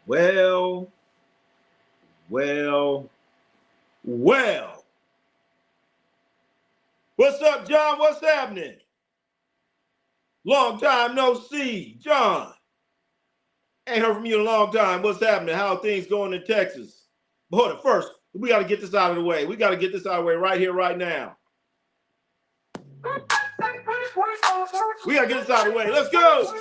Well, well, well. What's up, John? What's happening? Long time no see, John. Ain't heard from you in a long time. What's happening? How are things going in Texas? But hold it, first, we got to get this out of the way. We got to get this out of the way right here, right now. We got to get this out of the way. Let's go.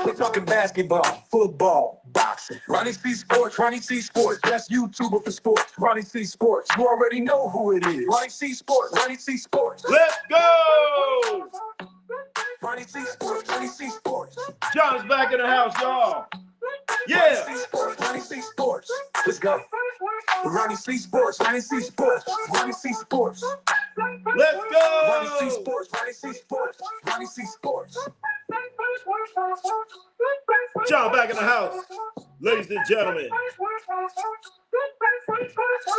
We're talking basketball, football, boxing. Ronnie C Sports, Ronnie C Sports. That's YouTuber for sports. Ronnie C Sports. You already know who it is. Ronnie C Sports, Ronnie C Sports. Let's go. Ronnie C Sports, Ronnie C Sports. John's back in the house, y'all. Yeah. Ronnie C Sports, Ronnie C Sports. Let's go. Ronnie C Sports, Ronnie C Sports. Ronnie C Sports. Let's go. Ronnie C Sports, Ronnie C Sports. Ronnie C Sports. John back in the house. Ladies and gentlemen.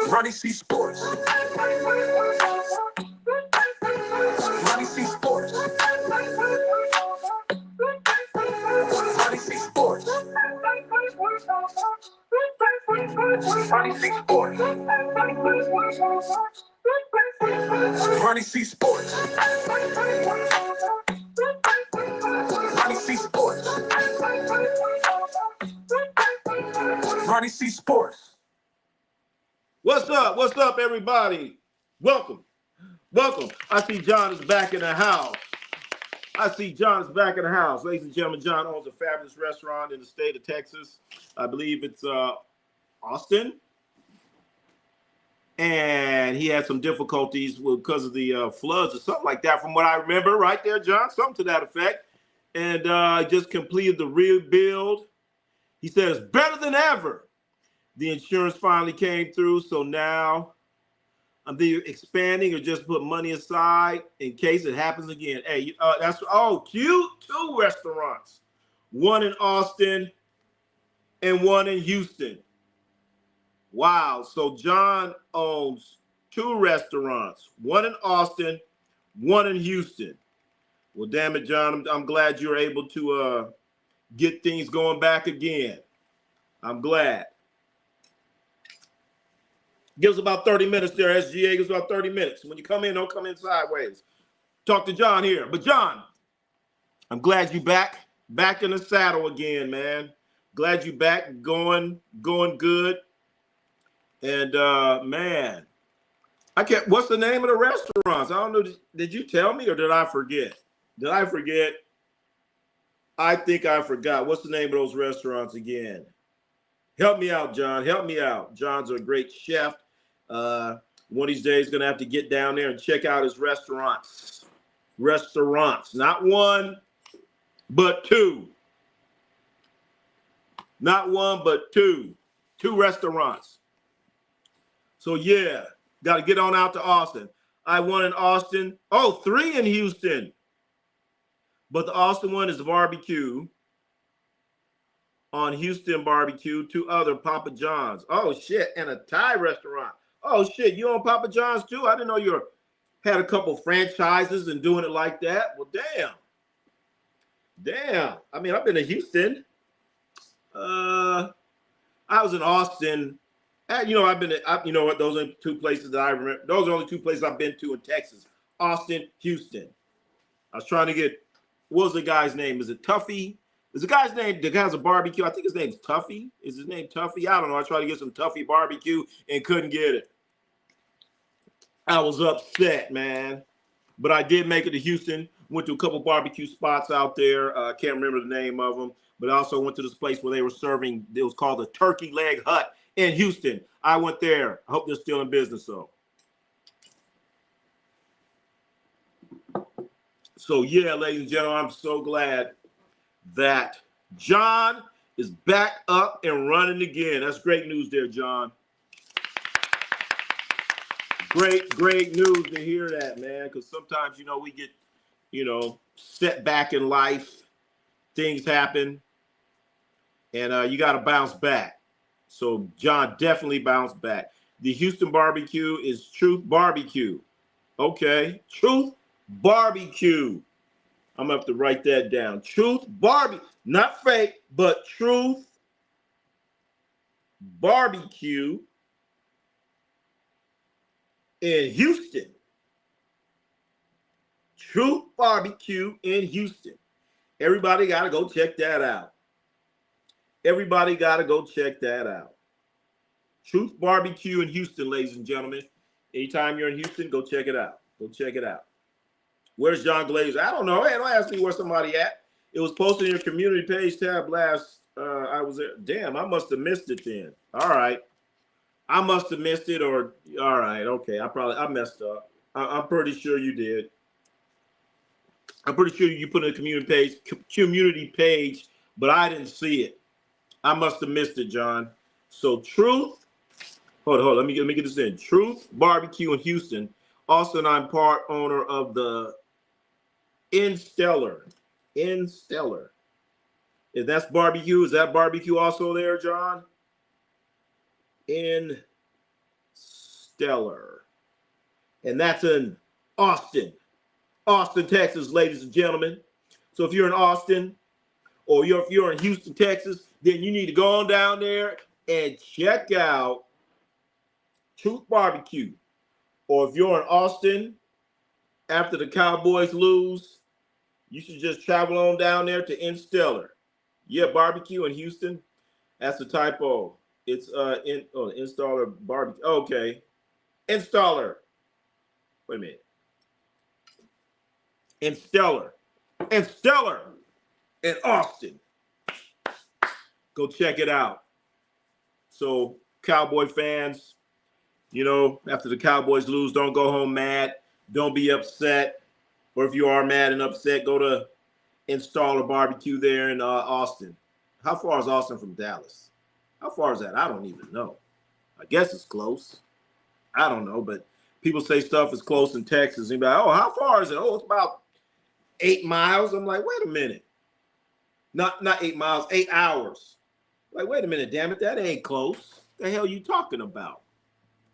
Ronnie C Sports. Ronnie C Sports. Ronnie C Sports. Ronnie C Sports. Ronnie C Sports. Ronnie C Sports. Ronnie C Sports. What's up? What's up, everybody? Welcome. Welcome. I see John is back in the house. Ladies and gentlemen, John owns a fabulous restaurant in the state of Texas. I believe it's Austin. And he had some difficulties because of the floods or something like that, from what I remember, right there, John, something to that effect. And just completed the rebuild. He says, better than ever. The insurance finally came through, so now I'm either expanding or just put money aside in case it happens again. Hey, that's cute. 2 restaurants, one in Austin and one in Houston. Wow. So John owns 2 restaurants, one in Austin, one in Houston. Well, damn it, John, I'm glad you were able to get things going back again. I'm glad. Give us about 30 minutes there, SGA. Gives about 30 minutes. When you come in, don't come in sideways. Talk to John here. But John, I'm glad you back in the saddle again, man. Glad you back, going good. And man, what's the name of the restaurants? I don't know. Did you tell me or did I forget? I think I forgot. What's the name of those restaurants again? Help me out, John. Help me out. John's a great chef. One of these days, going to have to get down there and check out his restaurants. Not 1, but 2. Not 1, but 2. 2 restaurants. So, yeah, got to get on out to Austin. I won in Austin. 3 in Houston. But the Austin one is the barbecue. On Houston barbecue, 2 other Papa John's. Oh, shit, and a Thai restaurant. Oh, shit, you own Papa John's, too? I didn't know you had a couple franchises and doing it like that. Well, damn. I mean, I've been to Houston. I was in Austin. I've been to, you know what, those are 2 places that I remember. Those are the only 2 places I've been to in Texas. Austin, Houston. I was trying to get, what was the guy's name? Is it Tuffy? Is the guy's name that has a barbecue? I think his name's Tuffy. Is his name Tuffy? I don't know. I tried to get some Tuffy barbecue and couldn't get it. I was upset, man. But I did make it to Houston. Went to a couple barbecue spots out there. I can't remember the name of them. But I also went to this place where they were serving, it was called the Turkey Leg Hut in Houston. I went there. I hope they're still in business, though. So, yeah, ladies and gentlemen, I'm so glad that John is back up and running again. That's great news there, John. Great news to hear that, man, because sometimes, we get, set back in life. Things happen, and you got to bounce back. So John definitely bounced back. The Houston barbecue is Truth Barbecue. Okay, Truth Barbecue. I'm gonna have to write that down. Truth Barbie, not fake, but Truth Barbecue in Houston. Truth Barbecue in Houston. Everybody got to go check that out. Everybody got to go check that out. Truth Barbecue in Houston, ladies and gentlemen. Anytime you're in Houston, go check it out. Go check it out. Where's John Glazer? I don't know. Hey, don't ask me where somebody at. It was posted in your community page tab last. I was there. Damn, I must have missed it then. All right. I must have missed it, or all right, okay. I messed up. I'm pretty sure you did. I'm pretty sure you put in a community page, but I didn't see it. I must have missed it, John. So Truth, hold on, let me get this in. Truth Barbecue in Houston. Also, I'm part owner of the Instellar. Instellar. If that's barbecue, is that barbecue also there, John? Instellar. And that's in Austin. Austin, Texas, ladies and gentlemen. So if you're in Austin or if you're in Houston, Texas, then you need to go on down there and check out Truth Barbecue. Or if you're in Austin after the Cowboys lose, you should just travel on down there to Instellar. Yeah, barbecue in Houston. That's a typo. It's installer barbecue. Okay. Installer. Wait a minute. Instellar in Austin. Go check it out. So, Cowboy fans, after the Cowboys lose, don't go home mad. Don't be upset. Or if you are mad and upset, go to Installer Barbecue there in Austin. How far is Austin from Dallas? How far is that? I don't even know. I guess it's close. I don't know, but people say stuff is close in Texas. And be like, oh, how far is it? Oh, it's about 8 miles. I'm like, wait a minute. Not 8 miles, 8 hours. Like, wait a minute, damn it, that ain't close. The hell you talking about?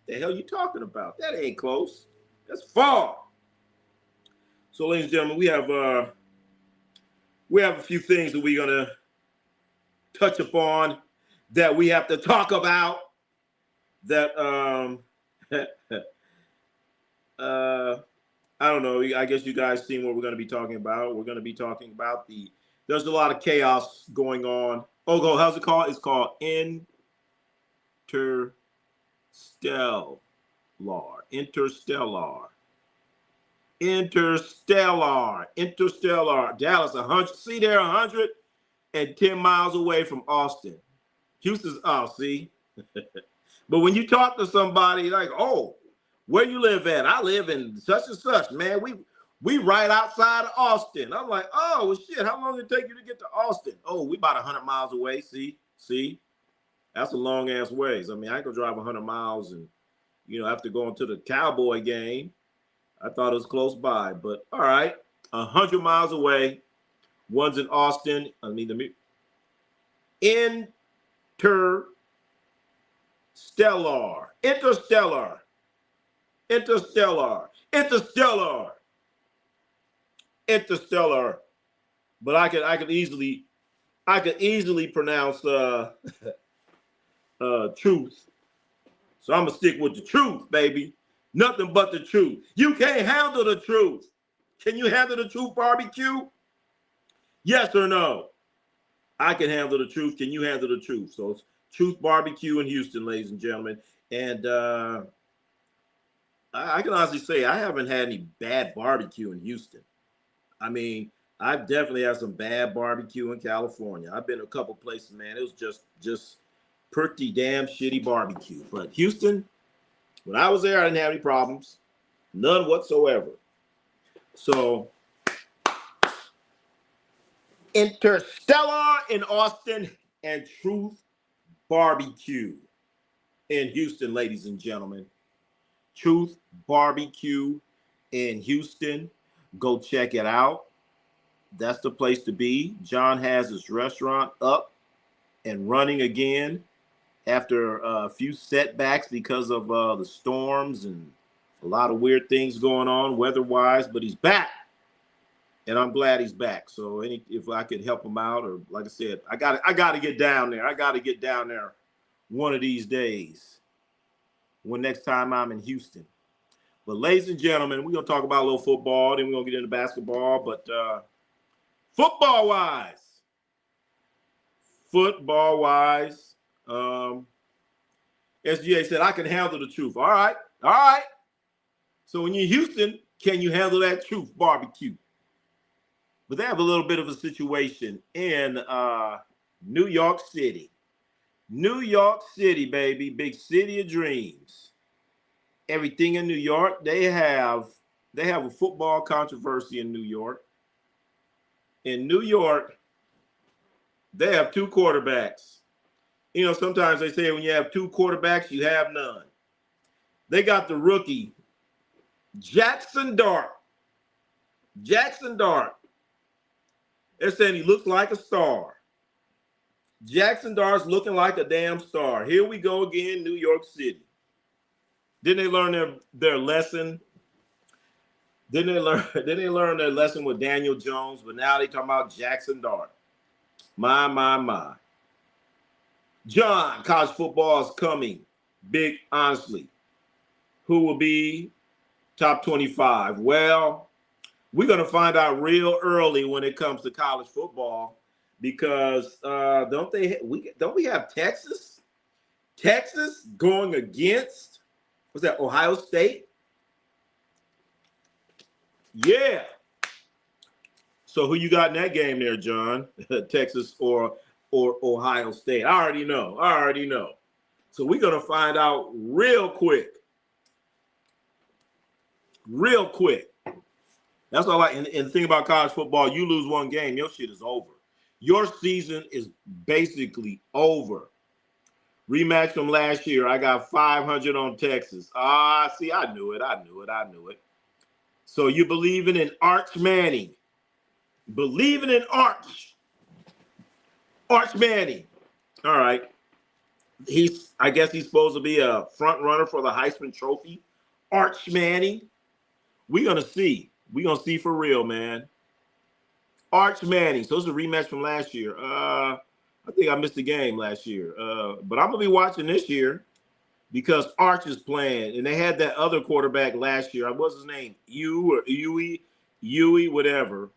That ain't close. That's far. So, ladies and gentlemen, we have a few things that we're gonna touch upon that we have to talk about. That I don't know. I guess you guys seen what we're going to be talking about. We're going to be talking about there's a lot of chaos going on. Oh, how's it called? It's called Interstellar. Dallas, 100. See, they're 110 miles away from Austin. Houston's, see. But when you talk to somebody like, oh, where you live at? I live in such and such, man. We right outside of Austin. I'm like, oh, well, shit, how long did it take you to get to Austin? Oh, we about 100 miles away. See? That's a long ass ways. I mean, I could drive 100 miles and, after going to the Cowboy game, I thought it was close by. But all right, 100 miles away. One's in Austin. Interstellar. But I could easily pronounce truth. So I'm gonna stick with the truth, baby. Nothing but the truth. You can't handle the truth. Can you handle the truth, barbecue? Yes or no? I can handle the truth. Can you handle the truth? So it's Truth Barbecue in Houston, ladies and gentlemen. And I can honestly say I haven't had any bad barbecue in Houston. I mean, I've definitely had some bad barbecue in California. I've been to a couple places, man. It was just pretty damn shitty barbecue. But Houston, when I was there, I didn't have any problems. None whatsoever. So, Interstellar in Austin and Truth Barbecue in Houston, ladies and gentlemen. Truth Barbecue in Houston. Go check it out. That's the place to be. John has his restaurant up and running again after a few setbacks because of the storms and a lot of weird things going on weather-wise, but he's back. and I'm glad he's back. So if I could help him out, or like I said, I got to get down there. I got to get down there one of these days. When next time I'm in Houston. But ladies and gentlemen, we're gonna talk about a little football. Then we're gonna get into basketball. But football wise, SGA said I can handle the truth. All right. So when you're in Houston, can you handle that truth barbecue? But they have a little bit of a situation in New York City. New York City, baby, big city of dreams. Everything in New York, they have a football controversy in New York. In New York, they have two quarterbacks. You know, sometimes they say when you have two quarterbacks, you have none. They got the rookie, Jaxson Dart. Jaxson Dart. They're saying he looks like a star. Jaxson Dart's looking like a damn star. Here we go again, New York City. Didn't they learn their lesson? Didn't they learn their lesson with Daniel Jones? But now they talking about Jaxson Dart. My. John, college football is coming. Big, honestly. Who will be top 25? Well, we're going to find out real early when it comes to college football because don't we have Texas? Texas going against, what's that, Ohio State? Yeah. So who you got in that game there, John? Texas or Ohio State? I already know. So we're going to find out real quick. That's all and the thing about college football, you lose one game, your shit is over. Your season is basically over. Rematch from last year, I got 500 on Texas. See, I knew it. So you believing in Arch Manning. Believing in Arch Manning. All right. I guess he's supposed to be a front runner for the Heisman Trophy. Arch Manning. We're going to see. We're going to see for real, man. Arch Manning. So it's a rematch from last year. I think I missed the game last year. But I'm going to be watching this year because Arch is playing. And they had that other quarterback last year. What's his name? Huey, whatever.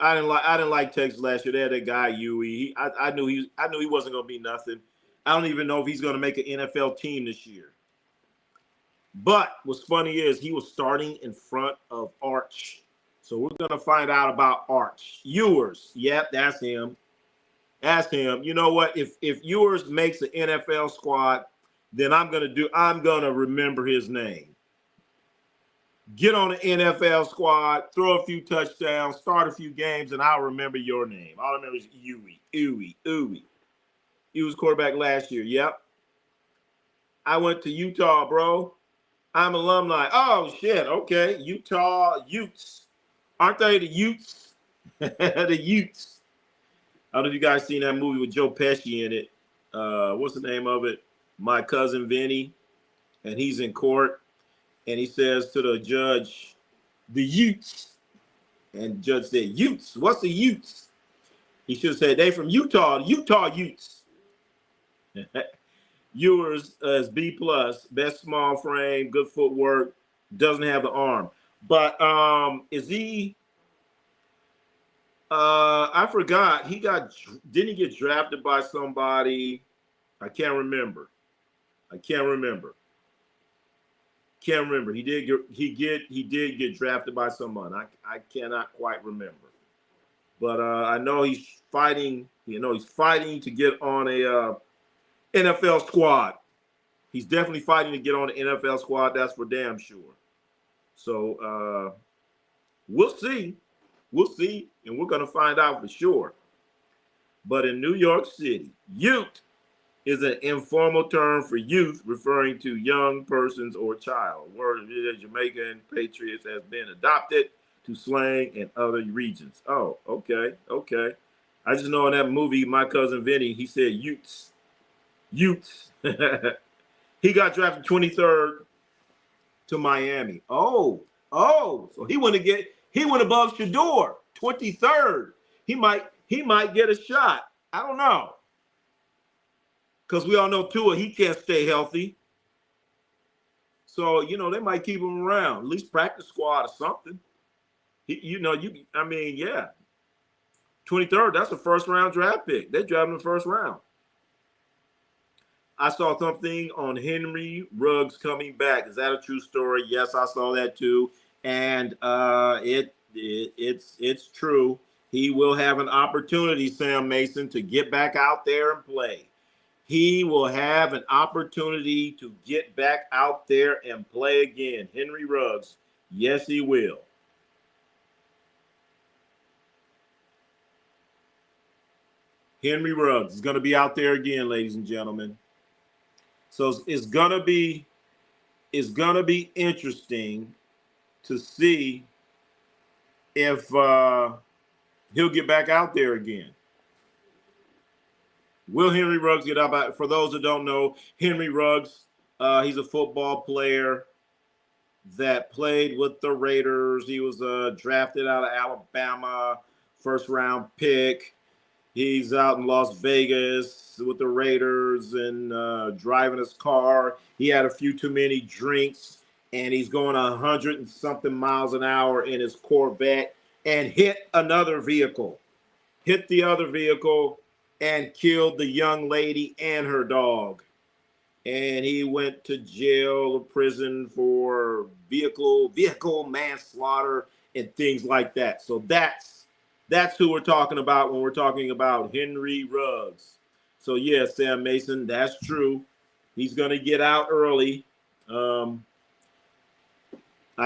I didn't like Texas last year. They had that guy Huey. I knew he wasn't going to be nothing. I don't even know if he's going to make an NFL team this year. But what's funny is he was starting in front of Arch. So we're going to find out about Arch. Ewers. Yep, that's him. You know what? If Ewers makes an NFL squad, then I'm going to remember his name. Get on the NFL squad, throw a few touchdowns, start a few games, and I'll remember your name. All I remember is Huey. He was quarterback last year. Yep. I went to Utah, bro. I'm alumni. Oh, shit. Okay. Utah Utes. Aren't they the Utes? The Utes. I don't know if you guys seen that movie with Joe Pesci in it. What's the name of it? My Cousin Vinny. And he's in court. And he says to the judge, the Utes. And the judge said, Utes? What's the Utes? He should have said, they from Utah. The Utah Utes. Ewers is B+, best small frame, good footwork, doesn't have the arm. But is he I forgot. Didn't he get drafted by somebody? I can't remember. He did get drafted by someone. I cannot quite remember. But I know he's fighting, to get on a NFL squad. He's definitely fighting to get on the NFL squad. That's for damn sure. So we'll see. And we're going to find out for sure. But in New York City, Ute is an informal term for youth referring to young persons or child. Word that Jamaican Patriots has been adopted to slang in other regions. Oh, okay. I just know in that movie, My Cousin Vinny, he said Utes. He got drafted 23rd to Miami. Oh, so he want to get He went above Shador, 23rd. He might get a shot. I don't know. Because we all know Tua, he can't stay healthy. So, they might keep him around, at least practice squad or something. Yeah. 23rd, that's a first round draft pick. They drafted him in the first round. I saw something on Henry Ruggs coming back. Is that a true story? Yes, I saw that too. And it's true. He will have an opportunity, Sam Mason, to get back out there and play. He will have an opportunity to get back out there and play again. Henry Ruggs, yes, he will. Henry Ruggs is going to be out there again, ladies and gentlemen. So it's gonna be interesting to see if he'll get back out there again. Will Henry Ruggs get out? For those that don't know, Henry Ruggs, he's a football player that played with the Raiders. He was drafted out of Alabama, first round pick. He's out in Las Vegas with the Raiders and driving his car. He had a few too many drinks, and he's going 100 and something miles an hour in his Corvette and hit another vehicle. Hit the other vehicle and killed the young lady and her dog. And he went to jail or prison for vehicle manslaughter and things like that. So that's who we're talking about when we're talking about Henry Ruggs. So yeah, Sam Mason, that's true. He's going to get out early. I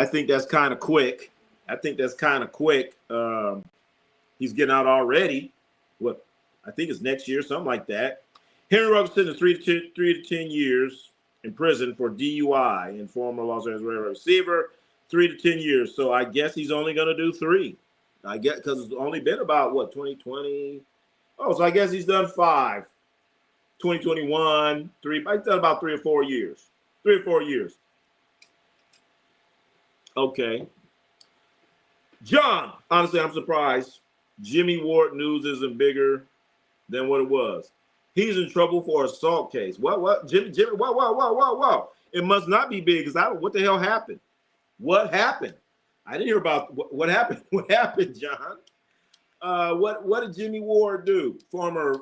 think that's kind of quick. He's getting out already. What? I think it's next year, something like that. Henry Ruggs sentenced 3 to 10 years in prison for DUI and former Los Angeles Raiders receiver, 3 to 10 years. So I guess he's only going to do 3. I guess because it's only been about 2020. Oh, so I guess he's done 5. 2021, 3. He's done about 3 or 4 years. 3 or 4 years. Okay. John, honestly, I'm surprised. Jimmy Ward news isn't bigger than what it was. He's in trouble for assault case. What? Jimmy, whoa. It must not be big because what the hell happened? What happened? I didn't hear about what happened. What happened, John? What did Jimmy Ward do? Former,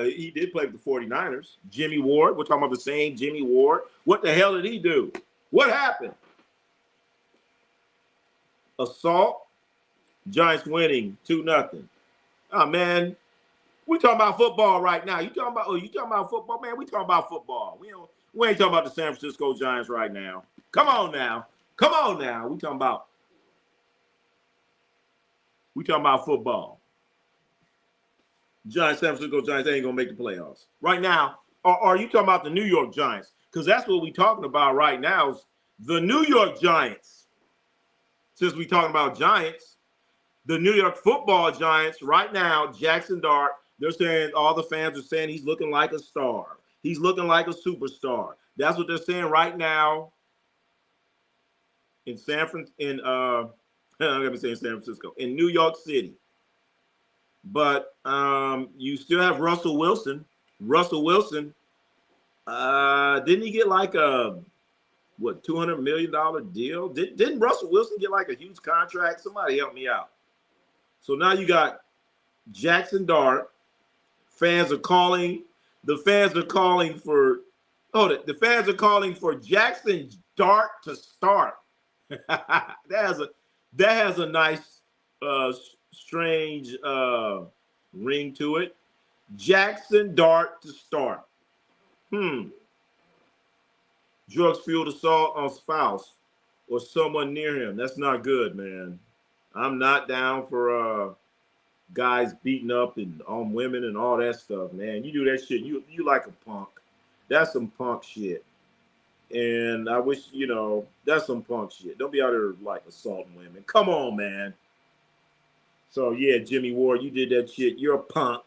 he did play with the 49ers. Jimmy Ward, we're talking about the same Jimmy Ward. What the hell did he do? What happened? Assault, Giants winning 2-0. Oh, man, we talking about football right now. You talking about football, man? We talking about football. We ain't talking about the San Francisco Giants right now. Come on now. We talking about football. San Francisco Giants ain't gonna make the playoffs right now. Or are you talking about the New York Giants? Because that's what we talking about right now. Is the New York Giants. Since we talking about Giants, the New York Football Giants right now, Jaxson Dart. They're saying all the fans are saying he's looking like a star. He's looking like a superstar. That's what they're saying right now in I'm gonna say in San Francisco, in New York City. But you still have Russell Wilson. Didn't he get like a $200 million deal? Didn't Russell Wilson get like a huge contract? Somebody help me out. So now you got Jaxson Dart. The fans are calling for Jaxson Dart to start. that has a nice strange ring to it. Jaxson Dart to start. Drugs fueled assault on spouse or someone near him. That's not good, man. I'm not down for guys beating up and on women and all that stuff, man. You do that shit, you like a punk. That's some punk shit. And I wish, that's some punk shit. Don't be out there like assaulting women. Come on, man. So yeah, Jimmy Ward, you did that shit. You're a punk.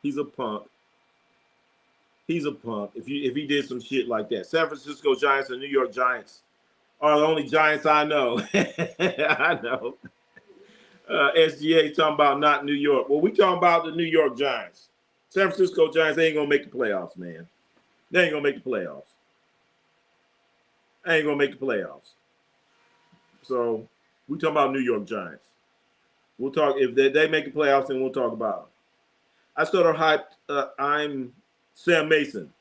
He's a punk. If he did some shit like that. San Francisco Giants and New York Giants are the only Giants I know. I know. SGA talking about not New York. Well, we talking about the New York Giants. San Francisco Giants, they ain't going to make the playoffs, man. They ain't going to make the playoffs. They ain't going to make the playoffs. So we talking about New York Giants. We'll talk, if they make the playoffs, then we'll talk about them. I sort of hyped, I'm Sam Mason.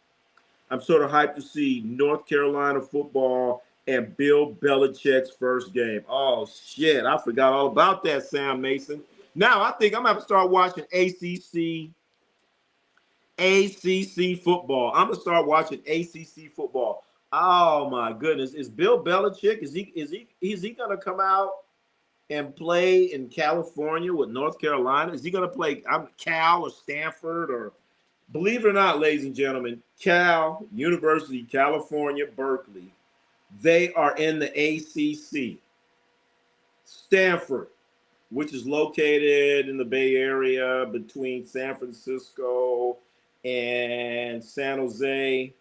I'm sort of hyped to see North Carolina football and Bill Belichick's first game. Oh, shit. I forgot all about that, Sam Mason. Now I think I'm going to have to start watching ACC football. I'm going to start watching ACC football. Oh, my goodness. Is Bill Belichick, is he going to come out and play in California with North Carolina? Is he going to play Cal or Stanford or, believe it or not, ladies and gentlemen, Cal, University, California, Berkeley, they are in the ACC. Stanford, which is located in the Bay Area between San Francisco and San Jose,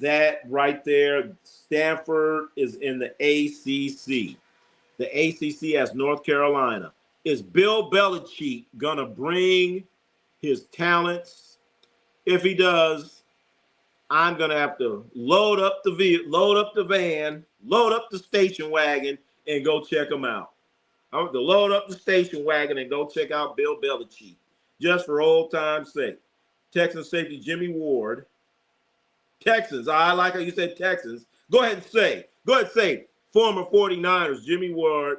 that right there, Stanford is in the ACC. The ACC has North Carolina. Is Bill Belichick going to bring his talents? If he does, I'm going to have to load up the van, load up the station wagon, and go check him out. I have to load up the station wagon and go check out Bill Belichick, just for old time's sake. Texans safety Jimmy Ward. Texans, I like how you said Texans. Go ahead and say, former 49ers, Jimmy Ward,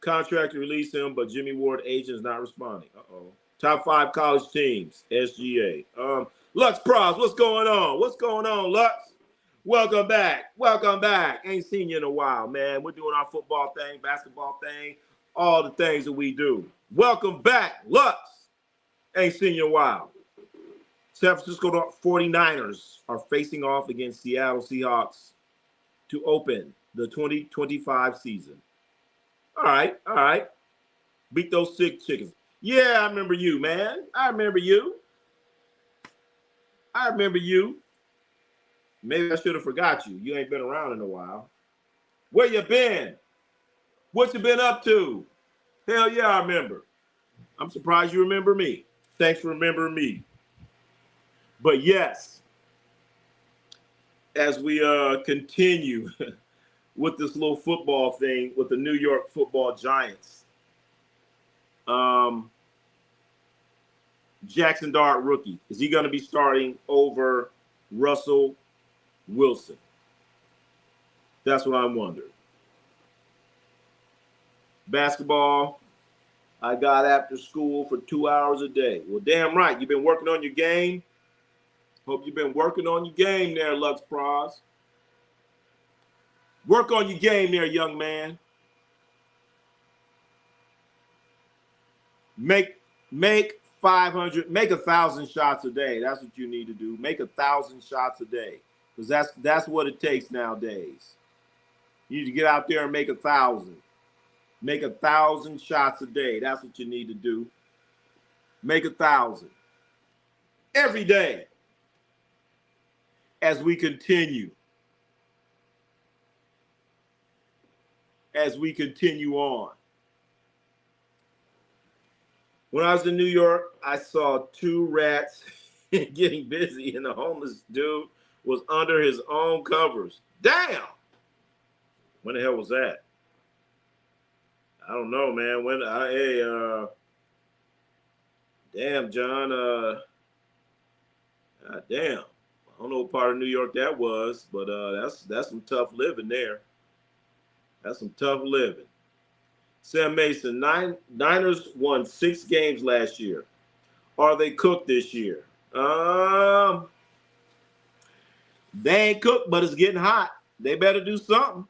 contract to release him, but Jimmy Ward agent is not responding. Uh-oh. Top 5 college teams, SGA. Lux Pros, what's going on? What's going on, Lux? Welcome back. Welcome back. Ain't seen you in a while, man. We're doing our football thing, basketball thing, all the things that we do. Welcome back, Lux. Ain't seen you in a while. San Francisco 49ers are facing off against Seattle Seahawks to open the 2025 season. All right. Beat those sick chickens. Yeah, I remember you, man. I remember you. Maybe I should have forgot you. You ain't been around in a while. Where you been? What you been up to? Hell yeah, I remember. I'm surprised you remember me. Thanks for remembering me. But yes, as we continue with this little football thing with the New York Football Giants, Jaxson Dart rookie, is he going to be starting over Russell Wilson? That's what I'm wondering. Basketball, I got after school for 2 hours a day. Well, damn right. You've been working on your game. Hope you've been working on your game there, Lux Pros. Work on your game there, young man. Make 500, make 1,000 shots a day. That's what you need to do. Make 1,000 shots a day, because that's what it takes nowadays. You need to get out there and make 1,000. Make 1,000 shots a day. That's what you need to do. Make 1,000 every day as we continue. On. When I was in New York, I saw 2 rats getting busy, and the homeless dude was under his own covers. Damn! When the hell was that? I don't know, man. Damn, John. Damn. I don't know what part of New York that was, but that's some tough living there. That's some tough living. Sam Mason, Niners won 6 games last year. Are they cooked this year? They ain't cooked, but it's getting hot. They better do something.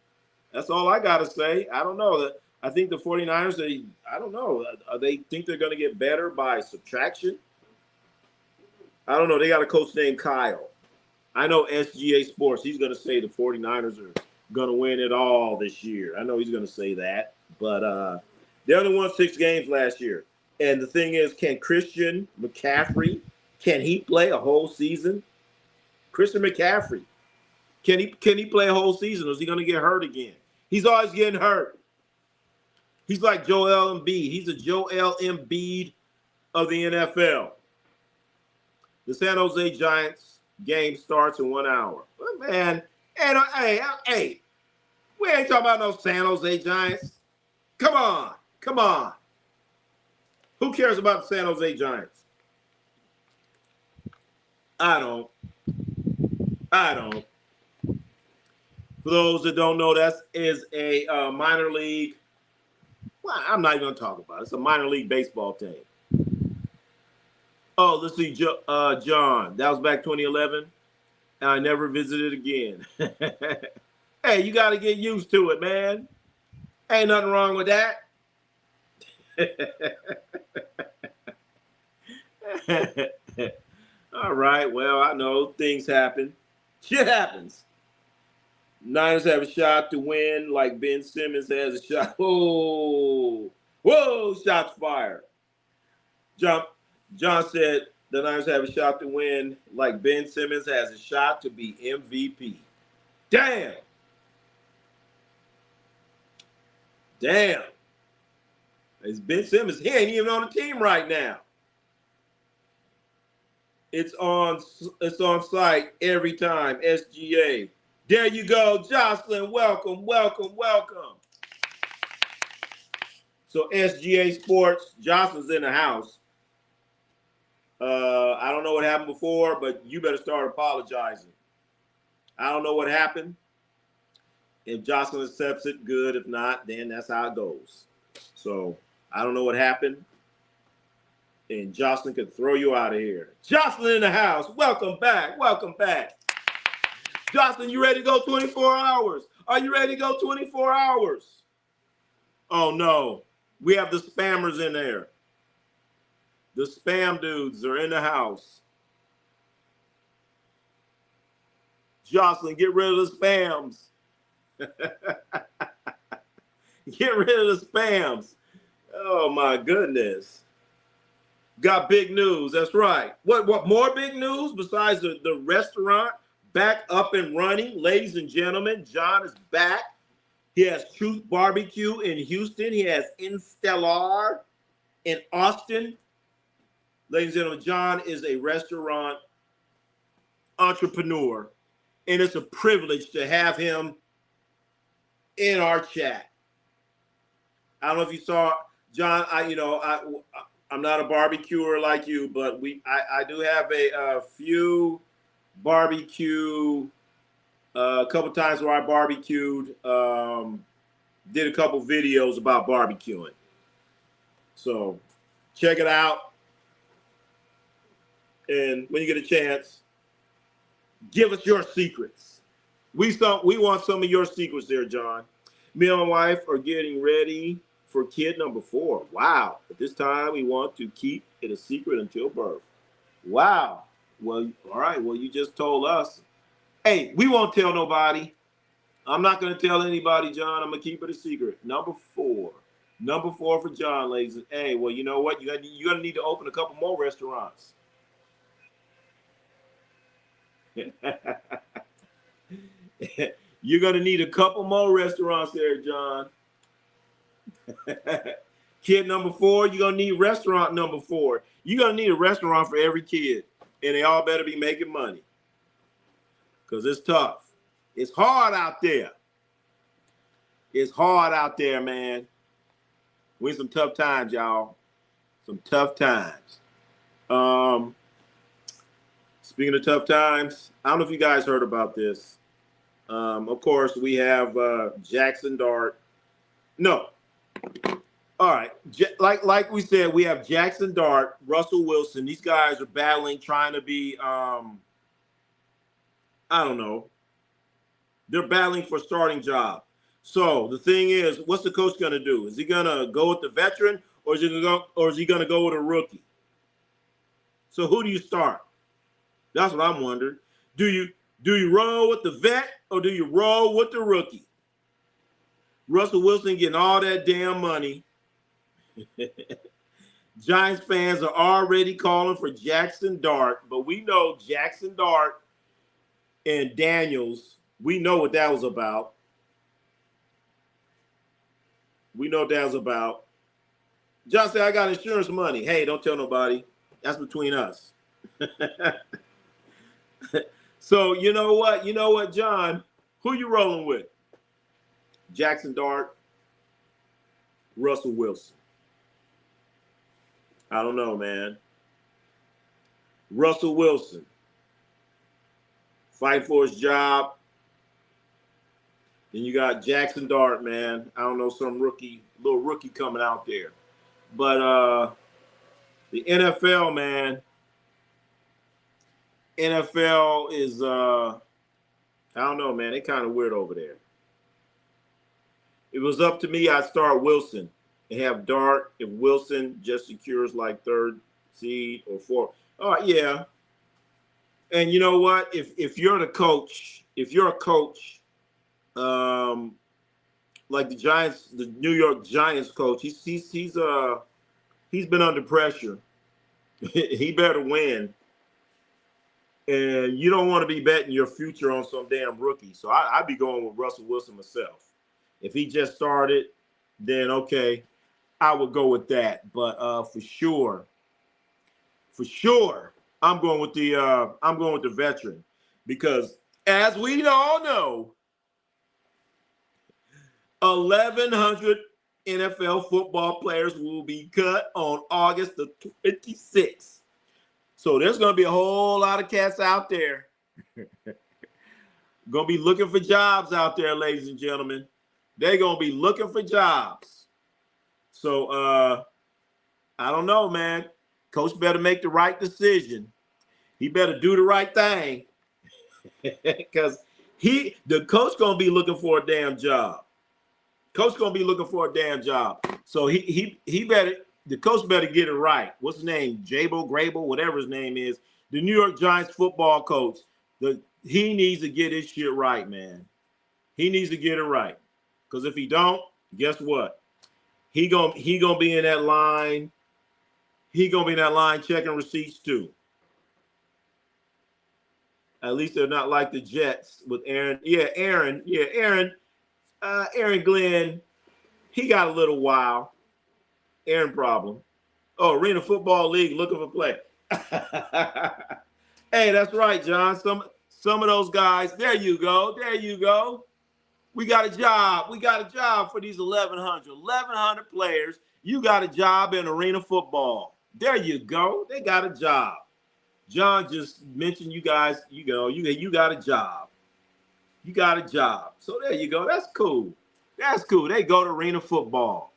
That's all I got to say. I don't know. I think the 49ers, I don't know. They think they're going to get better by subtraction? I don't know. They got a coach named Kyle. I know SGA Sports. He's going to say the 49ers are going to win it all this year. I know he's going to say that. But they only won 6 games last year. And the thing is, can Christian McCaffrey, can he play a whole season? Christian McCaffrey. Can he play a whole season, or is he going to get hurt again? He's always getting hurt. He's like Joel Embiid. He's a Joel Embiid of the NFL. The San Jose Giants game starts in 1 hour. But man, hey, we ain't talking about no San Jose Giants. Come on. Who cares about the San Jose Giants? I don't. For those that don't know, that is a minor league. Well, I'm not even going to talk about it. It's a minor league baseball team. Oh, let's see, John. That was back 2011, and I never visited again. Hey, you got to get used to it, man. Ain't nothing wrong with that. All right, well, I know things happen. Shit happens. Niners have a shot to win like Ben Simmons has a shot. Whoa, shots fired. John said the Niners have a shot to win like Ben Simmons has a shot to be MVP. Damn. It's Ben Simmons. He ain't even on the team right now. It's on site every time. SGA. There you go, Jocelyn. Welcome. So SGA Sports, Jocelyn's in the house. I don't know what happened before, but you better start apologizing. I don't know what happened. If Jocelyn accepts it, good. If not, then that's how it goes. So I don't know what happened. And Jocelyn could throw you out of here. Jocelyn in the house. Welcome back. Jocelyn, you ready to go 24 hours? Are you ready to go 24 hours? Oh, no. We have the spammers in there. The spam dudes are in the house. Jocelyn, get rid of the spams. Get rid of the spams. Oh, my goodness. Got big news. That's right. What more big news besides the restaurant back up and running? Ladies and gentlemen, John is back. He has Truth Barbecue in Houston. He has Instellar in Austin. Ladies and gentlemen, John is a restaurant entrepreneur, and it's a privilege to have him in our chat. I don't know if you saw, John. I'm not a barbecuer like you, but I do have a few barbecue. A couple times where I barbecued, did a couple videos about barbecuing. So check it out. And when you get a chance, give us your secrets. We want some of your secrets there, John. Me and my wife are getting ready for kid number 4. Wow. At this time, we want to keep it a secret until birth. Wow. Well, all right. Well, you just told us. Hey, we won't tell nobody. I'm not going to tell anybody, John. I'm going to keep it a secret. Number 4 for John, ladies. Hey, well, you know what? You're going to need to open a couple more restaurants. You're going to need a couple more restaurants there, John. Kid number 4, you're going to need restaurant number 4. You're going to need a restaurant for every kid. And they all better be making money. Because it's tough. It's hard out there. It's hard out there, man. We in some tough times, y'all. Some tough times. Speaking of tough times, I don't know if you guys heard about this. Of course, we have Jaxson Dart. No. All right. Like we said, we have Jaxson Dart, Russell Wilson. These guys are battling, trying to be, I don't know. They're battling for a starting job. So the thing is, what's the coach going to do? Is he going to go with the veteran, or is he going to go with a rookie? So who do you start? That's what I'm wondering. Do you roll with the vet, or do you roll with the rookie? Russell Wilson getting all that damn money. Giants fans are already calling for Jaxson Dart, but we know Jaxson Dart and Daniels We know what that was about. We know what that was about. John said, I got insurance money. Hey, don't tell nobody. That's between us. So you know what? You know what, John? Who you rolling with? Jaxson Dart, Russell Wilson. I don't know, man. Russell Wilson. Fight for his job. Then you got Jaxson Dart, man. I don't know, some little rookie coming out there. But the NFL, man. NFL is I don't know, man. They kind of weird over there. If it was up to me, I'd start Wilson and have Dart if Wilson just secures like third seed or fourth. Oh, yeah. And you know what? If you're the coach, if you're a coach, like the Giants, the New York Giants coach, he's been under pressure. He better win. And you don't want to be betting your future on some damn rookie. So I'd be going with Russell Wilson myself. If he just started, then okay, I would go with that. But for sure, I'm going with the veteran, because as we all know, 1,100 NFL football players will be cut on August the 26th. So there's going to be a whole lot of cats out there. Going to be looking for jobs out there, ladies and gentlemen. They're going to be looking for jobs. So I don't know, man. Coach better make the right decision. He better do the right thing, because the coach going to be looking for a damn job. Coach going to be looking for a damn job. So he better, the coach better get it right. What's his name? Grable, whatever his name is. The New York Giants football coach. He needs to get his shit right, man. He needs to get it right. Because if he don't, guess what? He gonna be in that line. He gonna be in that line checking receipts too. At least they're not like the Jets with Aaron. Aaron Glenn. He got a little wild. Aaron problem. Oh, Arena Football League looking for play. Hey, that's right, John. Some of those guys. There you go. We got a job. For these 1,100 players. You got a job in arena football. There you go. They got a job. John just mentioned you guys, you got a job. You got a job. So there you go. That's cool. They go to arena football.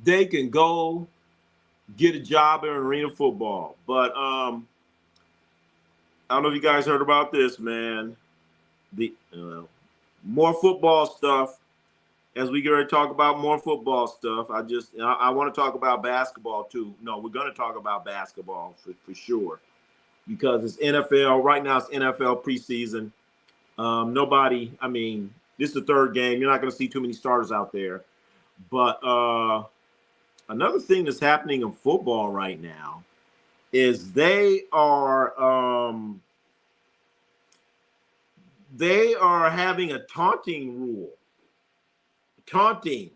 They can go get a job in arena football. But I don't know if you guys heard about this, man. More football stuff. As we get ready to talk about more football stuff, I want to talk about basketball too. No, we're going to talk about basketball for sure, because it's NFL. Right now it's NFL preseason. This is the third game. You're not going to see too many starters out there. But another thing that's happening in football right now is they are having a taunting rule. Taunting.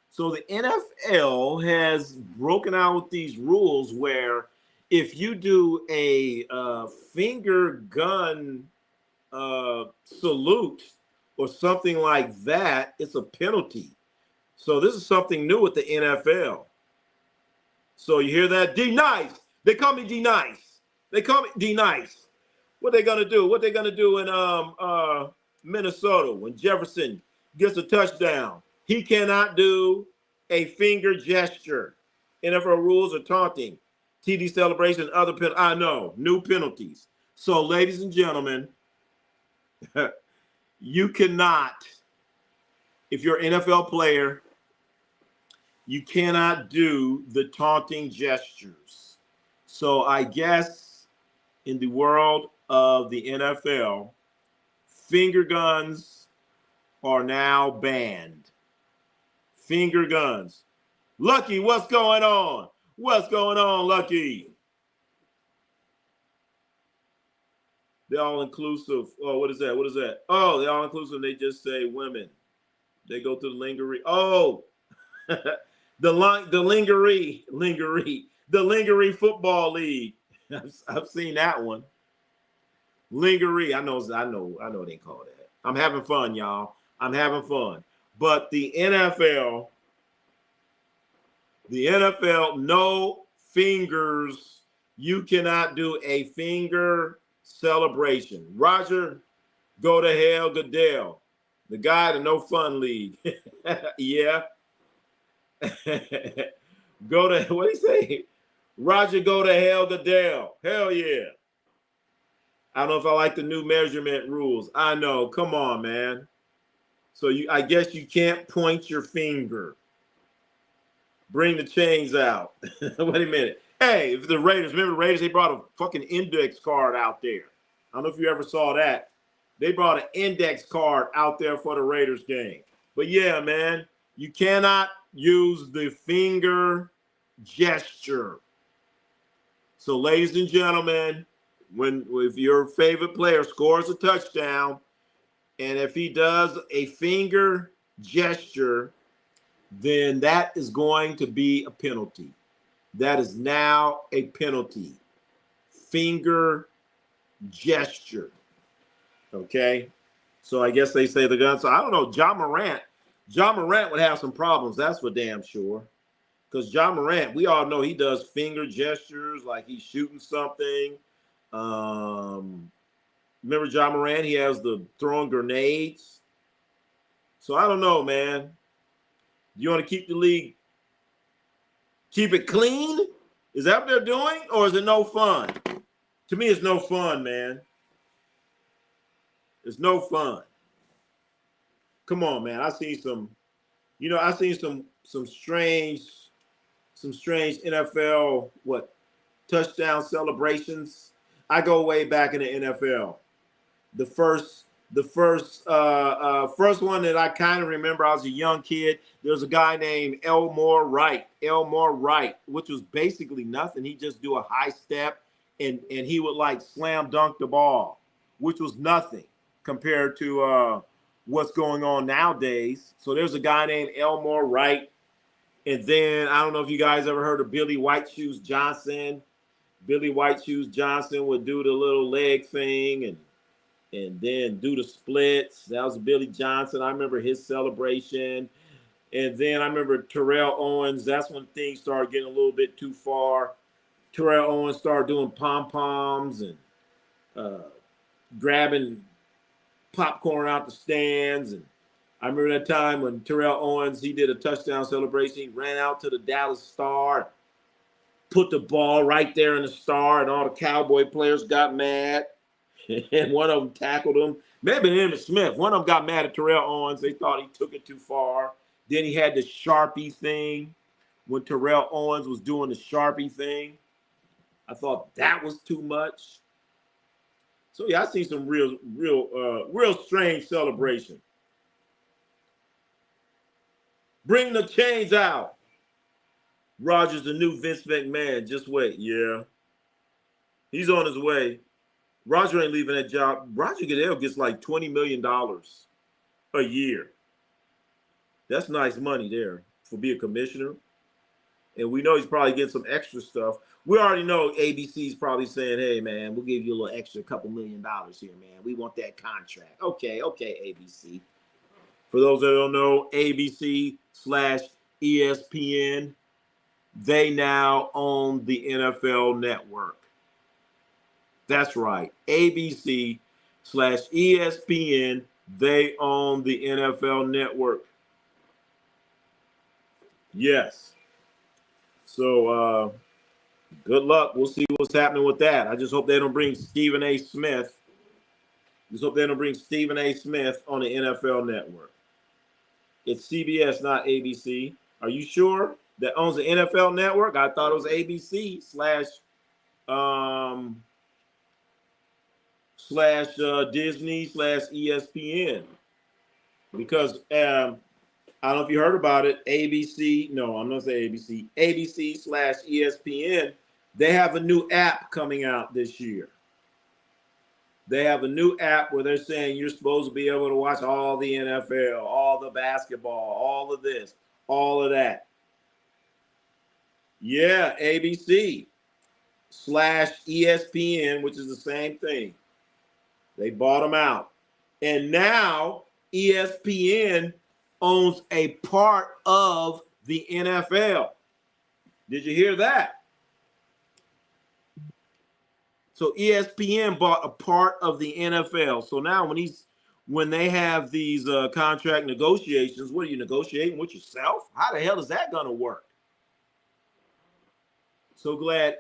So the NFL has broken out with these rules where if you do a finger gun salute or something like that, it's a penalty. So this is something new with the NFL. So you hear that? D-Nice. They call me D-Nice. What they gonna do? What they gonna do in Minnesota when Jefferson gets a touchdown? He cannot do a finger gesture. NFL rules are taunting. TD celebration, other penalties. I know, new penalties. So, ladies and gentlemen, you cannot, if you're an NFL player, you cannot do the taunting gestures. So I guess in the world of the NFL, finger guns are now banned. Finger guns. Lucky, what's going on? What's going on, Lucky? The all-inclusive. Oh, what is that? What is that? Oh, the all-inclusive. They just say women. They go to the lingerie. Oh, the lingerie football league. I've seen that one. Lingerie. I know. They call that. I'm having fun, y'all. I'm having fun. But the NFL, no fingers. You cannot do a finger celebration. Roger, go to hell, Goodell. The guy to no fun league. Yeah. Go to, what do you say? Roger, go to hell, Goodell. Hell yeah. I don't know if I like the new measurement rules. I know. Come on, man. So I guess you can't point your finger. Bring the chains out. Wait a minute. Hey, if the Raiders, remember the Raiders, they brought a fucking index card out there. I don't know if you ever saw that. They brought an index card out there for the Raiders game. But yeah, man, you cannot use the finger gesture. So, ladies and gentlemen, if your favorite player scores a touchdown, and if he does a finger gesture, then that is going to be a penalty. That is now a penalty. Finger gesture. Okay? So I guess they say the gun. So I don't know. John Morant would have some problems. That's for damn sure. Because John Morant, we all know he does finger gestures like he's shooting something. Remember John Morant? He has the throwing grenades. So I don't know, man. You want to keep the league, keep it clean? Is that what they're doing? Or is it no fun? To me, it's no fun, man. It's no fun. Come on, man. I seen some strange NFL touchdown celebrations. I go way back in the NFL. The first one that I kind of remember, I was a young kid. There was a guy named Elmore Wright, which was basically nothing. He just do a high step and he would like slam dunk the ball, which was nothing compared to what's going on nowadays. So there's a guy named Elmore Wright. And then I don't know if you guys ever heard of Billy White Shoes Johnson. Billy White Shoes Johnson would do the little leg thing and then do the splits. That was Billy Johnson. I remember his celebration. And then I remember Terrell Owens. That's when things started getting a little bit too far. Terrell Owens started doing pom-poms and grabbing popcorn out the stands. And I remember that time when Terrell Owens, he did a touchdown celebration. He ran out to the Dallas Star, put the ball right there in the Star, and all the Cowboy players got mad. And one of them tackled him. Maybe Emmitt Smith. One of them got mad at Terrell Owens. They thought he took it too far. Then he had the Sharpie thing when Terrell Owens was doing the Sharpie thing. I thought that was too much. So yeah, I see some real strange celebration. Bring the chains out. Roger's the new Vince McMahon. Just wait. Yeah. He's on his way. Roger ain't leaving that job. Roger Goodell gets like $20 million a year. That's nice money there for being a commissioner. And we know he's probably getting some extra stuff. We already know ABC's probably saying, hey, man, we'll give you a little extra couple $1 million here, man. We want that contract. Okay, ABC. For those that don't know, ABC/ESPN, they now own the NFL network. That's right. ABC/ESPN, they own the NFL network. Yes. So good luck. We'll see what's happening with that. I just hope they don't bring Stephen A. Smith. Just hope they don't bring Stephen A. Smith on the NFL network. It's CBS, not ABC. Are you sure that owns the NFL network? I thought it was ABC Disney/ESPN. Because I don't know if you heard about it. ABC, no, I'm not saying ABC. ABC/ESPN, they have a new app coming out this year. They have a new app where they're saying you're supposed to be able to watch all the NFL, all the basketball, all of this, all of that. Yeah, ABC / ESPN, which is the same thing. They bought them out. And now ESPN owns a part of the NFL. Did you hear that? So ESPN bought a part of the NFL. So now when they have these contract negotiations, what are you negotiating with yourself? How the hell is that going to work? So glad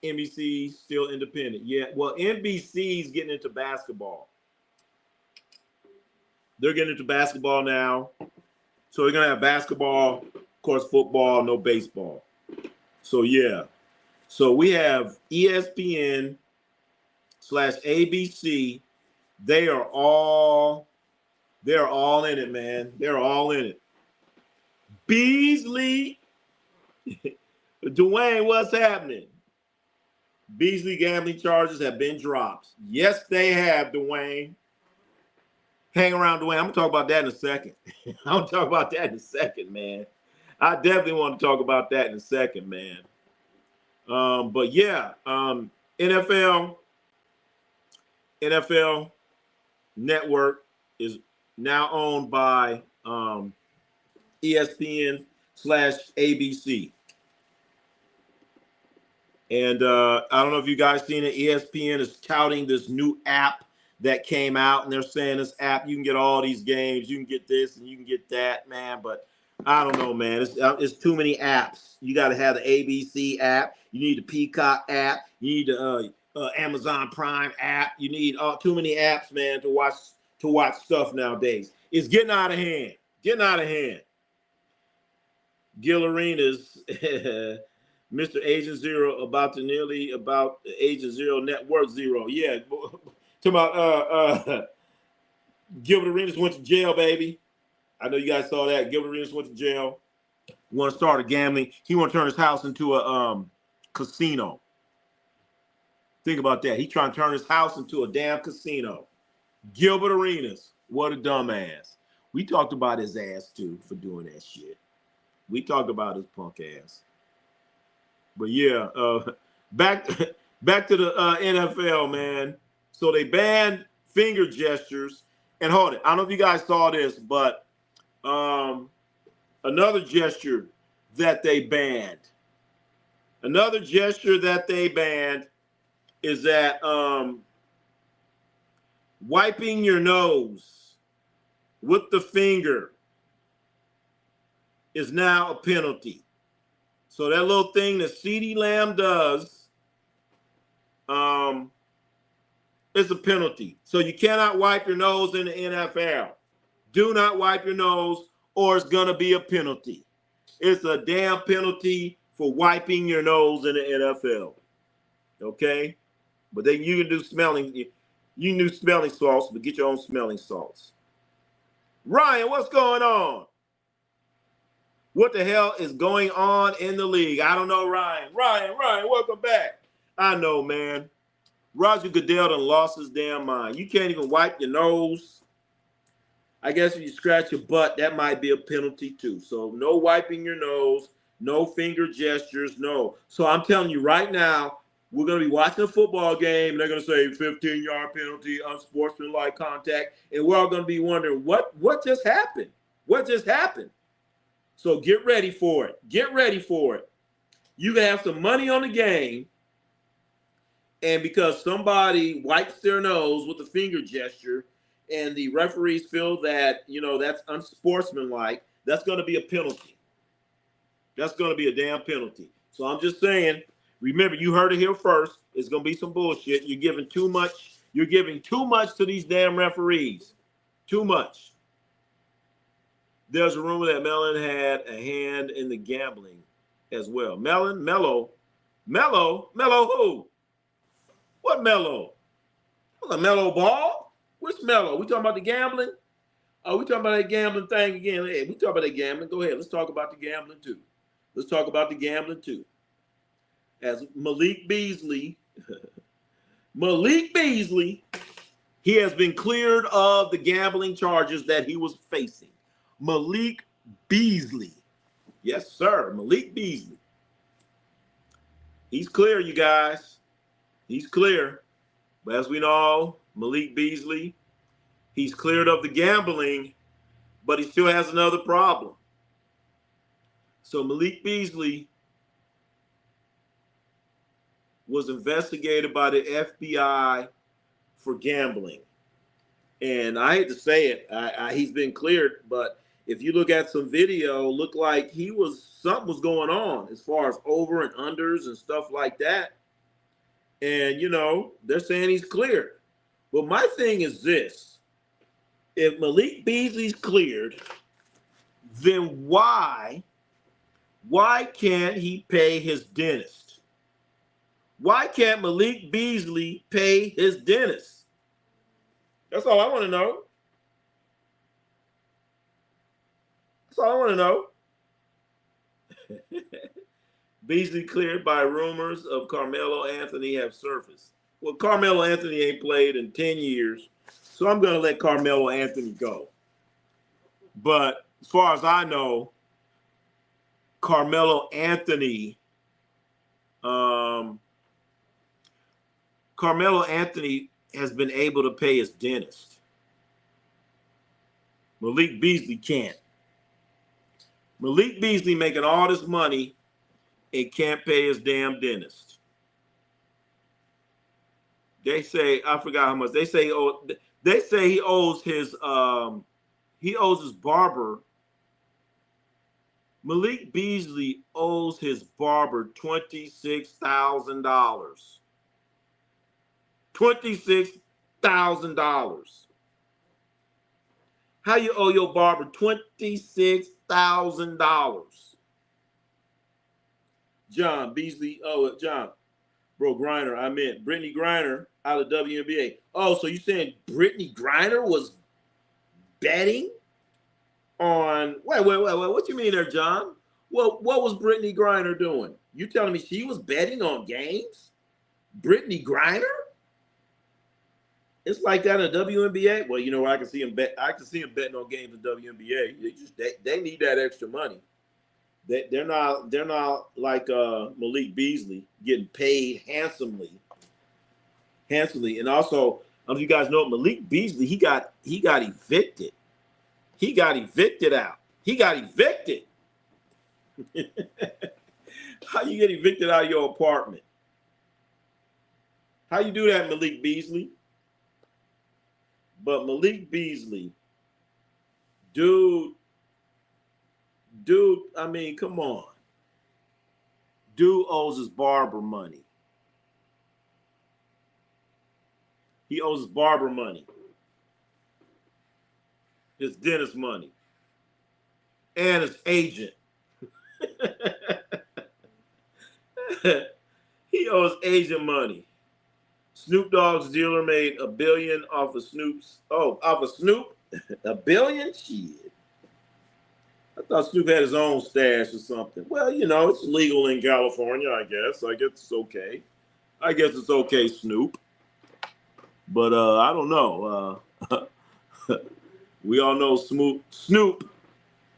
NBC's still independent. Yeah, well, NBC's getting into basketball. They're getting into basketball now. So they're going to have basketball, of course, football, no baseball. So, yeah. So we have ESPN / ABC. They're all in it, man. They're all in it. Beasley, Dwayne, what's happening? Beasley gambling charges have been dropped. Yes, they have, Dwayne. Hang around, Dwayne. I'm going to talk about that in a second. I'm going to talk about that in a second, man. I definitely want to talk about that in a second, man. But yeah, NFL Network is now owned by ESPN / ABC. And I don't know if you guys seen it. ESPN is touting this new app that came out, and they're saying this app, you can get all these games, you can get this and you can get that, man. But I don't know, man. It's too many apps. You got to have the ABC app. You need the Peacock app. You need the Amazon Prime app. You need too many apps, man, to watch stuff nowadays. It's getting out of hand. Getting out of hand. Gil Arenas, Mr. Agent Zero, about Agent Zero net worth zero. Yeah, talking about Gilbert Arenas went to jail, baby. I know you guys saw that. Gilbert Arenas went to jail. Want to start a gambling. He want to turn his house into a casino. Think about that. He trying to turn his house into a damn casino. Gilbert Arenas, what a dumbass. We talked about his ass too for doing that shit. We talked about his punk ass. But yeah, back to the NFL, man. So they banned finger gestures. And hold it, I don't know if you guys saw this, but another gesture that they banned. Another gesture that they banned is that wiping your nose with the finger is now a penalty. So that little thing that CeeDee Lamb does is a penalty. So you cannot wipe your nose in the NFL. Do not wipe your nose or it's going to be a penalty. It's a damn penalty for wiping your nose in the NFL. Okay? But then you can do smelling. You can do smelling salts, but get your own smelling salts. Ryan, what's going on? What the hell is going on in the league? I don't know, Ryan. Ryan, welcome back. I know, man. Roger Goodell done lost his damn mind. You can't even wipe your nose. I guess if you scratch your butt, that might be a penalty too. So no wiping your nose, no finger gestures, no. So I'm telling you right now, we're going to be watching a football game, and they're going to say 15-yard penalty, unsportsmanlike contact, and we're all going to be wondering, what just happened? What just happened? So get ready for it. Get ready for it. You can have some money on the game, and because somebody wipes their nose with a finger gesture, and the referees feel that, that's unsportsmanlike, that's going to be a penalty. That's going to be a damn penalty. So I'm just saying, remember, you heard it here first. It's going to be some bullshit. You're giving too much. You're giving too much to these damn referees. Too much. There's a rumor that Mellon had a hand in the gambling as well. Mello who? What Mello? What's a Mello ball? Which Mello? We talking about the gambling? Oh, we talking about that gambling thing again. Hey, we talking about that gambling. Go ahead. Let's talk about the gambling too. As Malik Beasley He has been cleared of the gambling charges that he was facing. Malik Beasley. Yes, sir. Malik Beasley. He's clear, you guys. He's clear. But as we know, Malik Beasley, he's cleared of the gambling, but he still has another problem. So Malik Beasley was investigated by the FBI for gambling. And I hate to say it, he's been cleared, but if you look at some video, looked like something was going on as far as over and unders and stuff like that. And, you know, they're saying he's cleared. But my thing is this. If Malik Beasley's cleared, then why can't he pay his dentist? Why can't Malik Beasley pay his dentist? That's all I want to know. That's all I want to know. Beasley cleared by rumors of Carmelo Anthony have surfaced. Well, Carmelo Anthony ain't played in 10 years, so I'm going to let Carmelo Anthony go. But as far as I know, Carmelo Anthony has been able to pay his dentist. Malik Beasley can't. Malik Beasley making all this money and can't pay his damn dentist. They say, I forgot how much. They say he owes his barber. Malik Beasley owes his barber $26,000. $26,000. How you owe your barber $26,000? John Beasley, John, bro, Griner, I meant Brittany Griner out of WNBA. Oh, so you saying Brittany Griner was betting on, wait, what you mean there, John? What was Brittany Griner doing? You telling me she was betting on games? Brittany Griner? It's like that in the WNBA. Well, you know, I can see him betting on games in WNBA. They need that extra money. They're not like Malik Beasley getting paid handsomely. And also, I don't know if you guys know, Malik Beasley, he got evicted. He got evicted out. He got evicted. How you get evicted out of your apartment? How you do that, Malik Beasley? But Malik Beasley, dude, I mean, come on. Dude owes his barber money. He owes his barber money. His dentist money. And his agent. He owes agent money. Snoop Dogg's dealer made $1 billion off of Snoop? $1 billion? Shit. I thought Snoop had his own stash or something. Well, you know, it's legal in California, I guess. I guess it's okay. Snoop. But I don't know. We all know Snoop.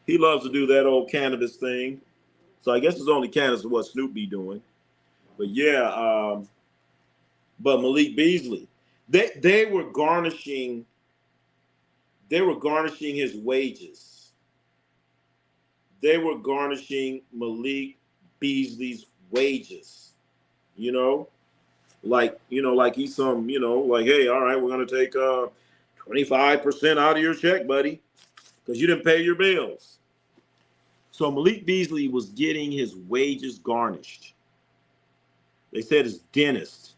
He loves to do that old cannabis thing. So I guess it's only cannabis what Snoop be doing. But yeah, but Malik Beasley, they were garnishing his wages. They were garnishing Malik Beasley's wages. You know, like he's some, like, hey, all right, we're gonna take 25% out of your check, buddy, because you didn't pay your bills. So Malik Beasley was getting his wages garnished. They said his dentist.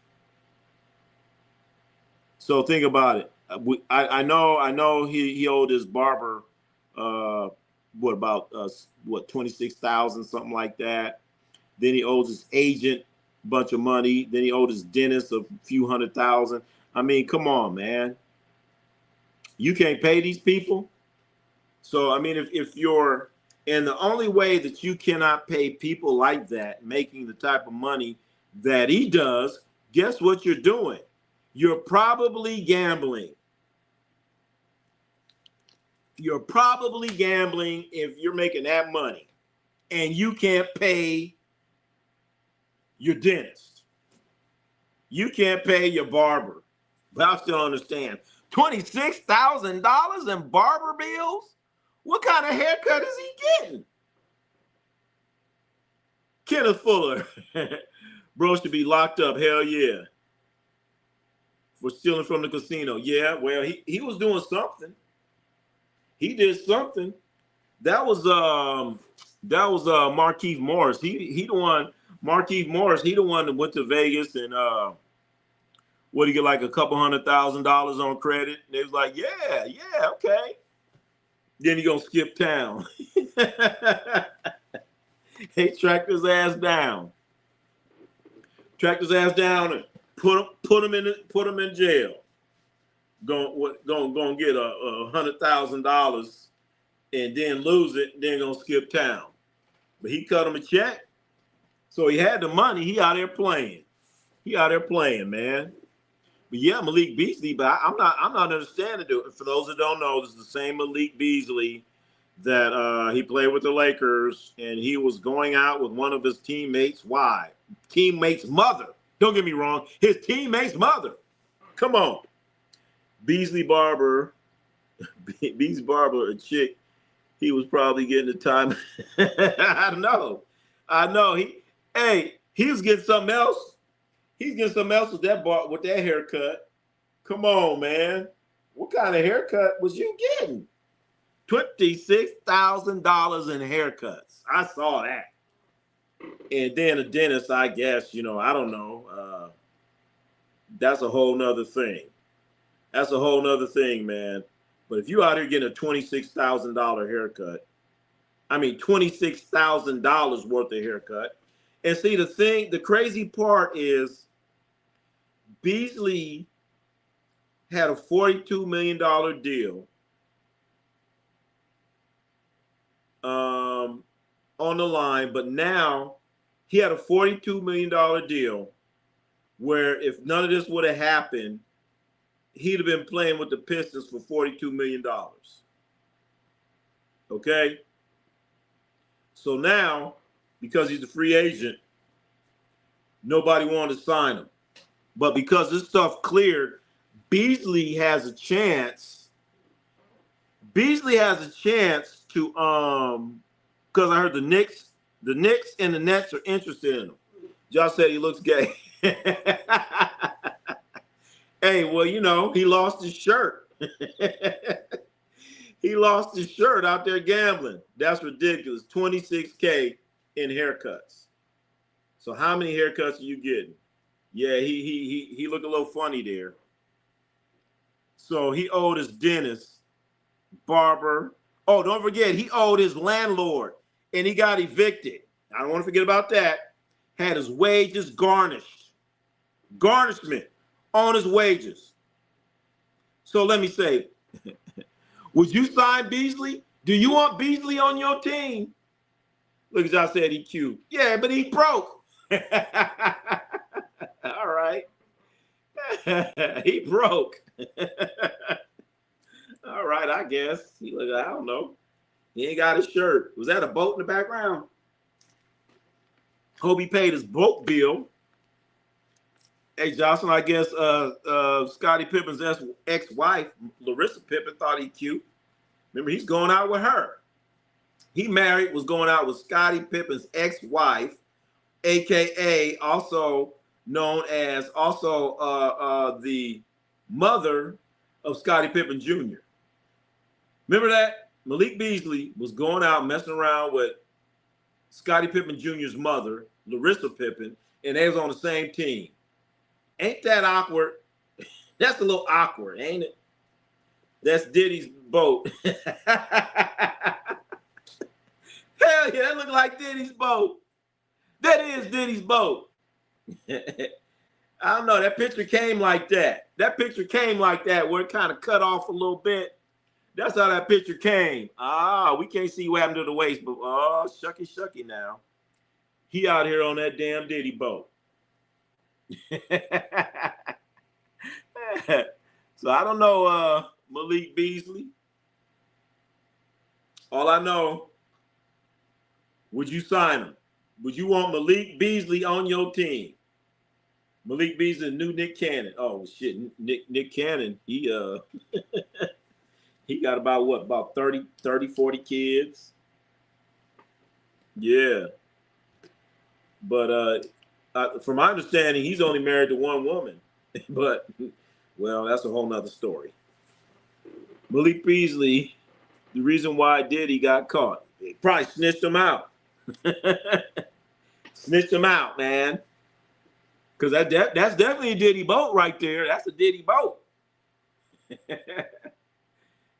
So think about it. I know he owed his barber what 26,000, something like that. Then he owes his agent a bunch of money. Then he owed his dentist a few $100,000. I mean, come on, man. You can't pay these people. So I mean, if you're, and the only way that you cannot pay people like that, making the type of money that he does, guess what you're doing? You're probably gambling. You're probably gambling if you're making that money and you can't pay your dentist. You can't pay your barber. But I still understand. $26,000 in barber bills? What kind of haircut is he getting? Kenneth Fuller. Bro should be locked up. Hell yeah. For stealing from the casino. Yeah, well, he was doing something. He did something. That was Markieff Morris. He the one. Markieff Morris. He the one that went to Vegas and what, he get like a couple $100,000 on credit. And they was like, yeah, okay. Then he gonna skip town. They tracked his ass down. And put him in jail. Gonna get $100,000 and then lose it. And then gonna skip town. But he cut him a check, so he had the money. He out there playing. Man. But yeah, Malik Beasley. But I'm not understanding it. For those that don't know, this is the same Malik Beasley that he played with the Lakers, and he was going out with one of his teammates' mother. Don't get me wrong, his teammate's mother. Come on. Beasley Barber, a chick, he was probably getting the time. I know. He was getting something else. He's getting something else with that haircut. Come on, man. What kind of haircut was you getting? $26,000 in haircuts. I saw that. And then a dentist, I guess, I don't know. That's a whole nother thing. Man. But if you out here getting a $26,000 haircut, $26,000 worth of haircut. And see, the crazy part is Beasley had a $42 million deal on the line, but now he had a $42 million deal where if none of this would have happened, he'd have been playing with the Pistons for $42 million. Okay? So now, because he's a free agent, nobody wanted to sign him. But because this stuff cleared, Beasley has a chance. To because I heard the Knicks and the Nets are interested in him. Josh said he looks gay. Hey, well, he lost his shirt. He lost his shirt out there gambling. That's ridiculous. $26K in haircuts. So how many haircuts are you getting? Yeah, he looked a little funny there. So he owed his dentist, barber. Oh, don't forget, he owed his landlord, and he got evicted. I don't want to forget about that. Had his wages garnishment on his wages. So let me say, would you sign Beasley? Do you want Beasley on your team? Look, as I said, he cute. Yeah, but he broke. All right. He broke. All right, I guess. I don't know. He ain't got his shirt. Was that a boat in the background? Hope he paid his boat bill. Hey, Johnson, I guess Scottie Pippen's ex-wife, Larissa Pippen, thought he cute. Remember, he's going out with her. He was going out with Scottie Pippen's ex-wife, a.k.a. also known as the mother of Scottie Pippen Jr. Remember that? Malik Beasley was going out messing around with Scottie Pippen Jr.'s mother, Larissa Pippen, and they was on the same team. Ain't that awkward? That's a little awkward, ain't it? That's Diddy's boat. Hell yeah, that look like Diddy's boat. That is Diddy's boat. I don't know. That picture came like that. Where it kind of cut off a little bit. That's how that picture came. We can't see what happened to the waist, but shucky now. He out here on that damn Diddy boat. So I don't know, Malik Beasley. All I know, would you sign him? Would you want Malik Beasley on your team? Malik Beasley, new Nick Cannon. Oh shit, Nick Cannon. He got about what? About 30, 40 kids. Yeah. But from my understanding, he's only married to one woman. But well, that's a whole nother story. Malik Beasley, the reason why he got caught. He probably snitched him out. Snitched him out, man. Because that's definitely a Diddy boat right there. That's a Diddy boat.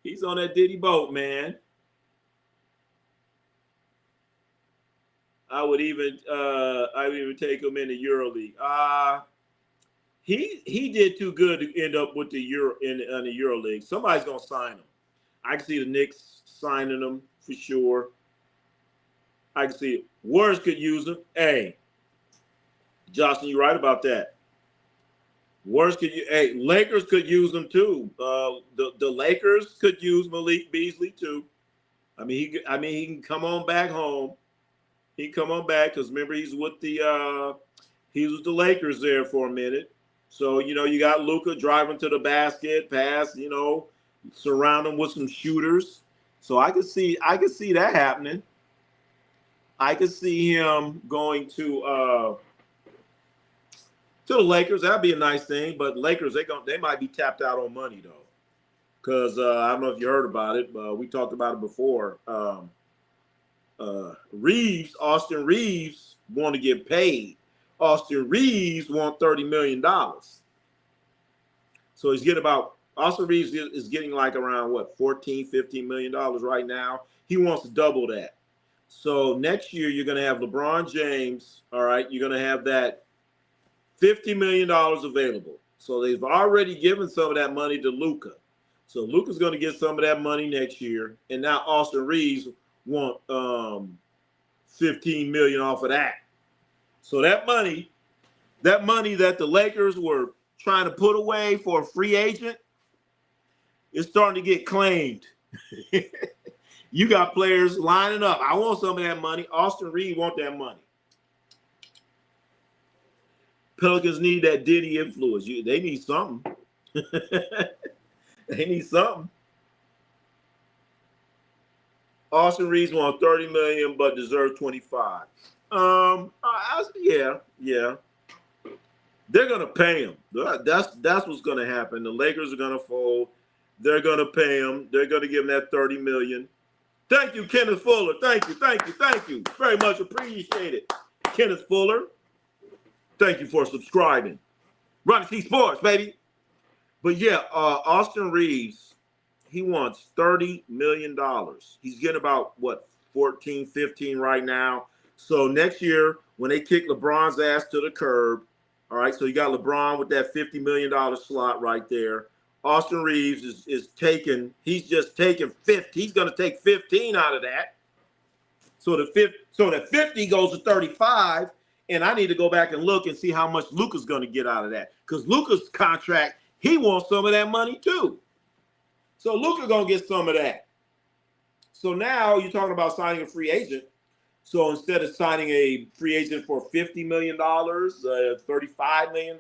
He's on that Diddy boat, man. I would even take him in the EuroLeague. He did too good to end up with the in the EuroLeague. Somebody's gonna sign him. I can see the Knicks signing him for sure. I can see it. Warriors could use him. Hey, Johnson, you're right about that. Warriors could. Hey, Lakers could use him too. The Lakers could use Malik Beasley too. I mean, he can come on back home. He can come on back because remember he was with the Lakers there for a minute. So you got Luka driving to the basket, pass. Surround him with some shooters. So I could see that happening. I could see him going to the Lakers. That'd be a nice thing. But Lakers, they might be tapped out on money though, because I don't know if you heard about it, but we talked about it before. Austin Reeves want to get paid. Austin Reeves want $30 million. So Austin Reeves is getting like around what, $14, $15 million right now. He wants to double that. So next year you're going to have LeBron James. All right, you're going to have that $50 million available. So they've already given some of that money to Luka. So Luka's going to get some of that money next year, and now Austin Reeves want $15 million off of that. So that money that the Lakers were trying to put away for a free agent is starting to get claimed. You got players lining up. I want some of that money. Austin Reeves want that money. Pelicans need that Diddy influence. They need something. They need something. Austin Reeves wants $30 million, but deserves $25. Yeah. They're gonna pay him. That's what's gonna happen. The Lakers are gonna fold. They're gonna pay him. They're gonna give him that $30 million. Thank you, Kenneth Fuller. Thank you. Very much appreciated, Kenneth Fuller. Thank you for subscribing. Ronnie C Sports, baby. But yeah, Austin Reeves, he wants $30 million. He's getting about, what, 14, 15 right now. So next year, when they kick LeBron's ass to the curb, all right, so you got LeBron with that $50 million slot right there. Austin Reeves is taking, he's just taking 50. He's going to take 15 out of that. So that 50 goes to 35. And I need to go back and look and see how much Luka's going to get out of that. Because Luka's contract, he wants some of that money too. So Luka going to get some of that. So now you're talking about signing a free agent. So instead of signing a free agent for $50 million, $35 million,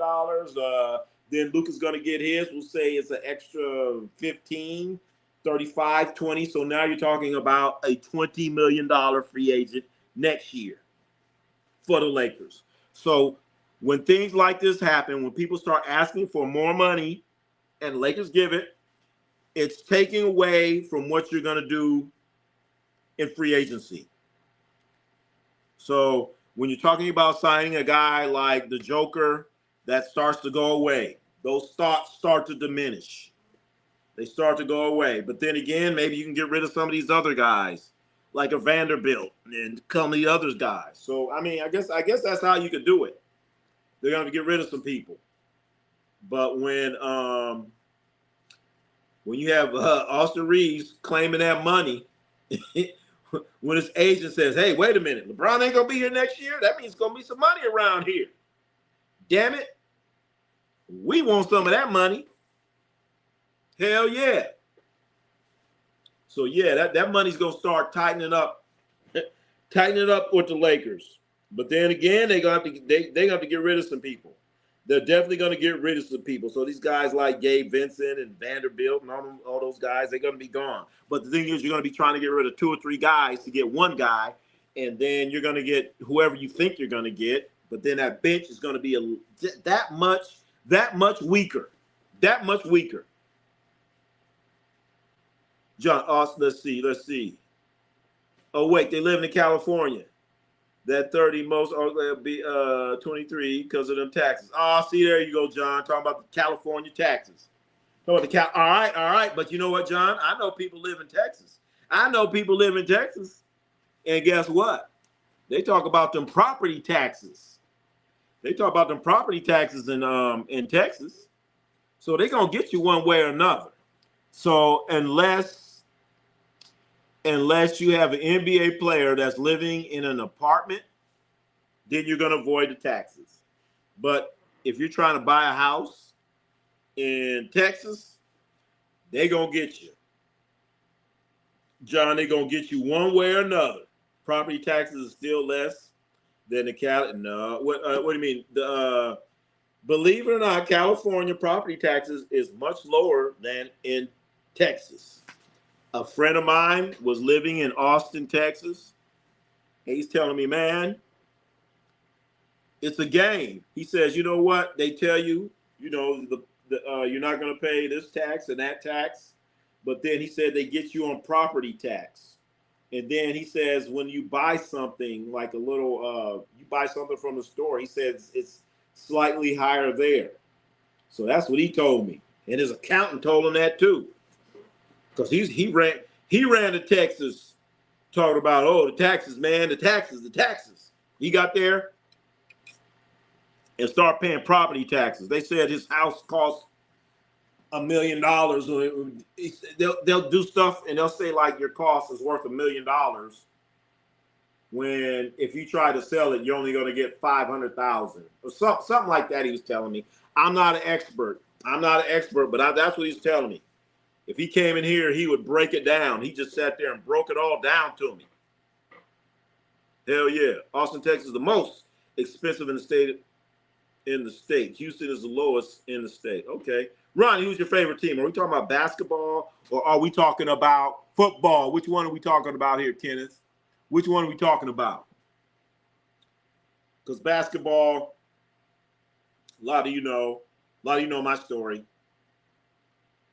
then Luka's going to get his. We'll say it's an extra 15, 35, 20. So now you're talking about a $20 million free agent next year for the Lakers. So when things like this happen, when people start asking for more money and Lakers give it, it's taking away from what you're going to do in free agency. So when you're talking about signing a guy like the Joker, that starts to go away. Those thoughts start to diminish. They start to go away. But then again, maybe you can get rid of some of these other guys, like a Vanderbilt and some of the other guys. So, I mean, I guess that's how you could do it. They're going to get rid of some people. But when you have Austin Reeves claiming that money, when his agent says, hey, wait a minute, LeBron ain't going to be here next year, that means there's going to be some money around here. Damn it. We want some of that money. Hell yeah. So yeah, that money's gonna start tightening up, tightening up with the Lakers. But then again, they gonna have to they have to get rid of some people. They're definitely gonna get rid of some people. So these guys like Gabe Vincent and Vanderbilt and all those guys, they're gonna be gone. But the thing is, you're gonna be trying to get rid of 2 or 3 guys to get one guy, and then you're gonna get whoever you think you're gonna get. But then that bench is gonna be that much weaker, that much weaker. John Austin, let's see. Oh wait, they live in California. That 30 most be 23 because of them taxes. Oh, see, there you go, John. Talking about the California taxes. Talking about the all right. But you know what, John? I know people live in Texas. And guess what? They talk about them property taxes. They talk about them property taxes in Texas. So they're gonna get you one way or another. So unless you have an NBA player that's living in an apartment, then you're going to avoid the taxes. But if you're trying to buy a house in Texas, they're going to get you. John, they're going to get you one way or another. Property taxes is still less than the Cali. No, what do you mean? Believe it or not, California property taxes is much lower than in Texas. A friend of mine was living in Austin, Texas. And he's telling me, man, it's a game. He says, you know what? They tell you, you're not going to pay this tax and that tax. But then he said they get you on property tax. And then he says when you buy something like you buy something from the store, he says it's slightly higher there. So that's what he told me. And his accountant told him that too. Because he ran to Texas talking about, the taxes, man, the taxes. He got there and started paying property taxes. They said his house cost $1 million. They'll do stuff and they'll say like your cost is worth $1 million. When if you try to sell it, you're only going to get 500,000 or something like that. He was telling me. I'm not an expert, but that's what he's telling me. If he came in here, he would break it down. He just sat there and broke it all down to me. Hell yeah. Austin, Texas is the most expensive in the state. Houston is the lowest in the state. Okay. Ronnie, who's your favorite team? Are we talking about basketball or are we talking about football? Which one are we talking about here, Kenneth? Which one are we talking about? Because basketball, a lot of you know my story.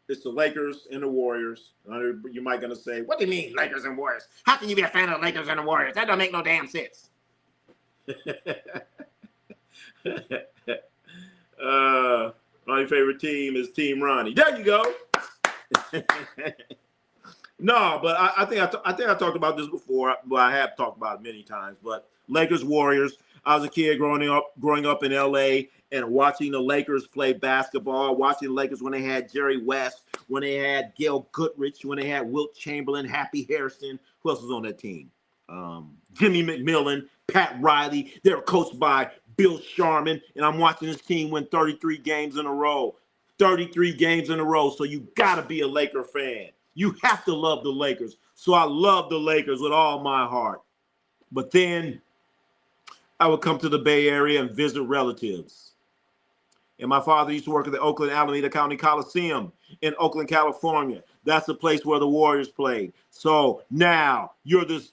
It's the Lakers and the Warriors. You might gonna say, what do you mean Lakers and Warriors? How can you be a fan of the Lakers and the Warriors? That don't make no damn sense. My favorite team is Team Ronnie. There you go. No, but I think I talked about this before. Well, I have talked about it many times. But Lakers, Warriors. I was a kid growing up in LA and watching the Lakers play basketball, watching the Lakers when they had Jerry West, when they had Gail Goodrich, when they had Wilt Chamberlain, Happy Harrison. Who else was on that team? Jimmy McMillan, Pat Riley. They were coached by Bill Sharman, and I'm watching this team win 33 games in a row. 33 games in a row. So you got to be a Laker fan. You have to love the Lakers. So I love the Lakers with all my heart. But then I would come to the Bay Area and visit relatives. And my father used to work at the Oakland Alameda County Coliseum in Oakland, California. That's the place where the Warriors played. So now you're this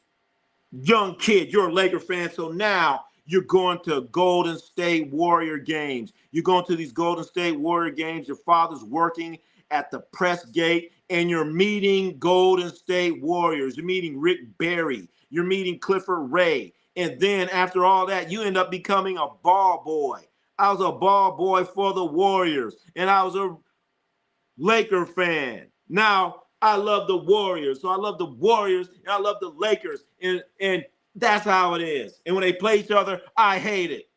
young kid. You're a Laker fan. So now you're going to Golden State Warrior games. You're going to these Golden State Warrior games. Your father's working at the press gate, and you're meeting Golden State Warriors. You're meeting Rick Barry. You're meeting Clifford Ray. And then after all that, you end up becoming a ball boy. I was a ball boy for the Warriors, and I was a Laker fan. Now, I love the Warriors. So I love the Warriors, and I love the Lakers. And that's how it is. And when they play each other, I hate it.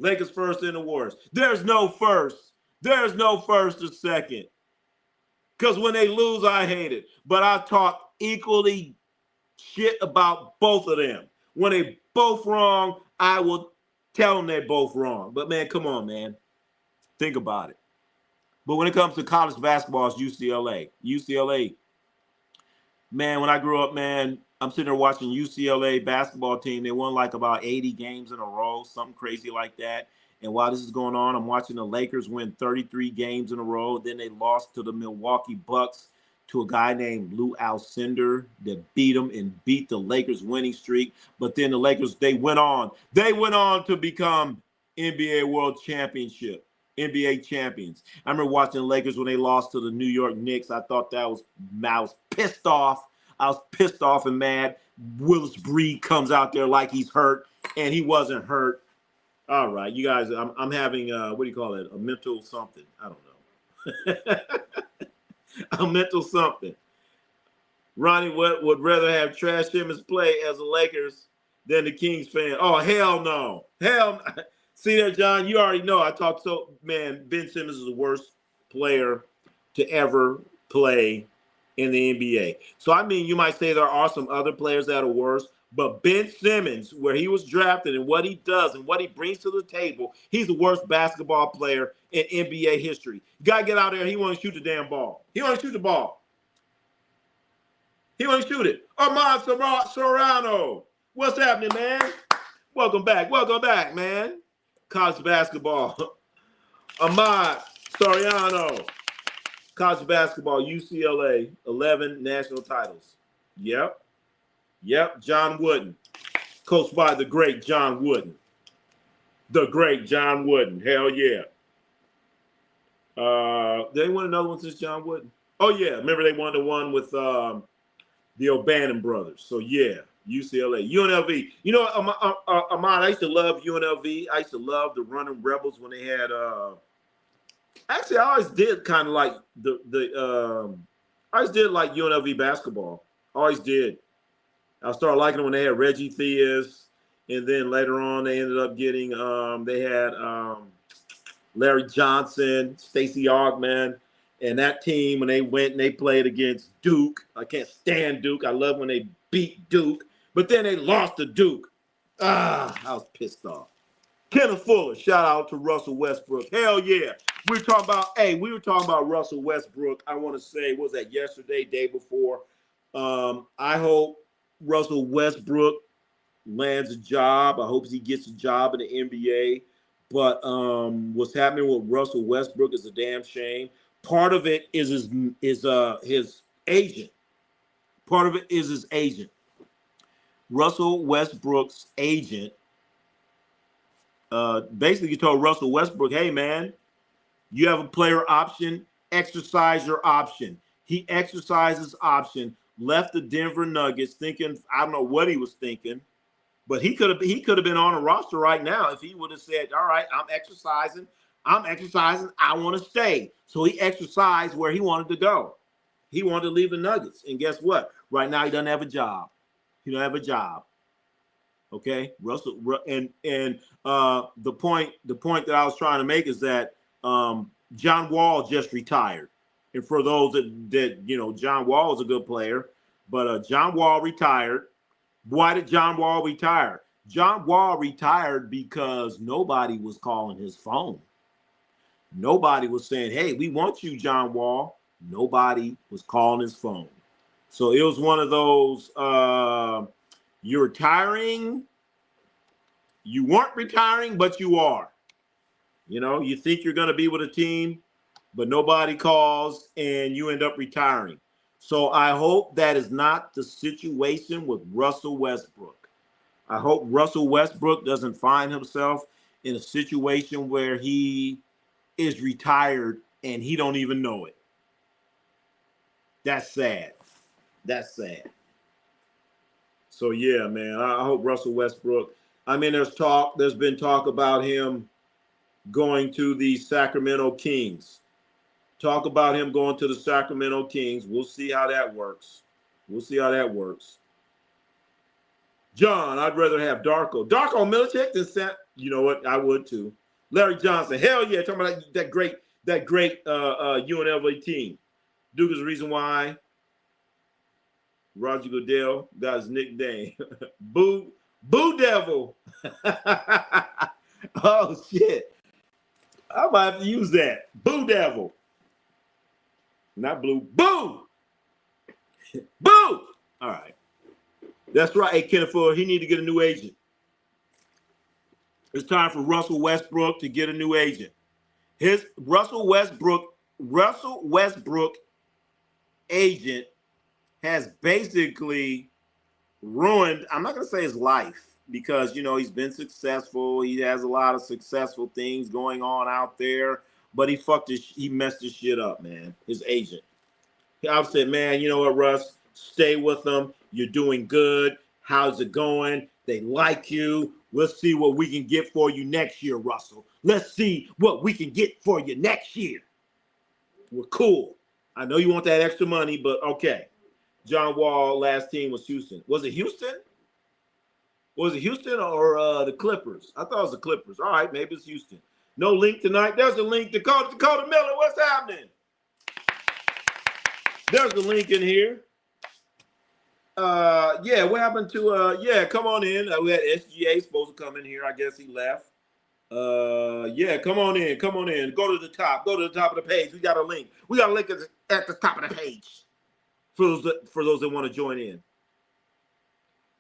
Lakers first and the Warriors. There's no first. There's no first or second. Because when they lose, I hate it. But I talk equally shit about both of them. When they both wrong, I will tell them they're both wrong. But, man, come on, man. Think about it. But when it comes to college basketball, it's UCLA. UCLA, man, when I grew up, man, I'm sitting there watching UCLA basketball team. They won like about 80 games in a row, something crazy like that. And while this is going on, I'm watching the Lakers win 33 games in a row. Then they lost to the Milwaukee Bucks to a guy named Lou Alcindor that beat them and beat the Lakers winning streak. But then the Lakers, they went on. They went on to become NBA World Championship, NBA champions. I remember watching the Lakers when they lost to the New York Knicks. I was pissed off. I was pissed off and mad. Willis Breed comes out there like he's hurt, and he wasn't hurt. All right, you guys, I'm having, what do you call it? A mental something. I don't know. A mental something. Ronnie would rather have Trash Simmons play as the Lakers than the Kings fan. Oh, hell no. Hell no. See there, John, you already know. Man, Ben Simmons is the worst player to ever play in the NBA. So, I mean, you might say there are some other players that are worse, but Ben Simmons, where he was drafted and what he does and what he brings to the table, he's the worst basketball player in NBA history. You got to get out there. He want to shoot the damn ball. He want to shoot the ball. He want to shoot it. Ahmad Serrano. What's happening, man? Welcome back. Welcome back, man. College basketball. Ahmad Soriano. College basketball, UCLA, 11 national titles. Yep. John Wooden. Coached by the great John Wooden. The great John Wooden. Hell yeah. Did they win another one since John Wooden? Oh, yeah. Remember they won the one with the O'Bannon brothers. So, yeah. UCLA, UNLV. You know, Ahmad, I used to love UNLV. I used to love the Running Rebels when they had. Actually, I always did kind of like I always did like UNLV basketball. Always did. I started liking them when they had Reggie Theus, and then later on they ended up getting. They had Larry Johnson, Stacey Augmon. And that team, when they went and they played against Duke, I can't stand Duke. I love when they beat Duke. But then they lost to Duke. I was pissed off. Kenneth Fuller, shout out to Russell Westbrook. Hell yeah. We were talking about Russell Westbrook. I want to say, what was that, yesterday, day before? I hope Russell Westbrook lands a job. I hope he gets a job in the NBA. But what's happening with Russell Westbrook is a damn shame. Part of it is his agent. Part of it is his agent. Russell Westbrook's agent basically told Russell Westbrook, hey, man, you have a player option, exercise your option. He exercised his option, left the Denver Nuggets thinking, I don't know what he was thinking, but he could have been on a roster right now if he would have said, all right, I'm exercising, I want to stay. So he exercised where he wanted to go. He wanted to leave the Nuggets. And guess what? Right now he doesn't have a job. He don't have a job. Okay, Russell, and the point that I was trying to make is that John Wall just retired. And for those that you know, John Wall is a good player, but John Wall retired. Why did John Wall retire? John Wall retired because nobody was calling his phone. Nobody was saying, hey, we want you, John Wall. Nobody was calling his phone. So it was one of those, you're retiring. You weren't retiring, but you are. You know, you think you're going to be with a team, but nobody calls and you end up retiring. So I hope that is not the situation with Russell Westbrook. I hope Russell Westbrook doesn't find himself in a situation where he is retired and he don't even know it. That's sad. That's sad. So yeah, man, I hope Russell Westbrook. I mean, there's been talk about him going to the Sacramento Kings. Talk about him going to the Sacramento Kings. We'll see how that works. John, I'd rather have Darko Milicic than Sam. You know what? I would too. Larry Johnson. Hell yeah. Talking about that great UNLV team. Duke is the reason why Roger Goodell got his nickname. Boo Devil. Oh, shit. I might have to use that. Boo Devil. Not blue. Boo! Boo! All right. That's right. Hey, Kenneth Fuller, he need to get a new agent. It's time for Russell Westbrook to get a new agent. His Russell Westbrook agent has basically ruined, I'm not going to say his life, because, you know, he's been successful. He has a lot of successful things going on out there, but he messed his shit up, man. His agent. I've said, man, you know what, Russ? Stay with them. You're doing good. How's it going? They like you. Let's see what we can get for you next year, Russell. Let's see what we can get for you next year. We're cool. I know you want that extra money, but okay. John Wall, last team was Houston. Was it Houston? Was it Houston or the Clippers? I thought it was the Clippers. All right, maybe it's Houston. No link tonight. There's a link. Dakota Miller, what's happening? There's the link in here. Yeah, what happened to yeah, come on in. We had SGA supposed to come in here. I guess he left. Yeah, come on in. Come on in. Go to the top. Go to the top of the page. We got a link. We got a link at the top of the page for those that want to join in.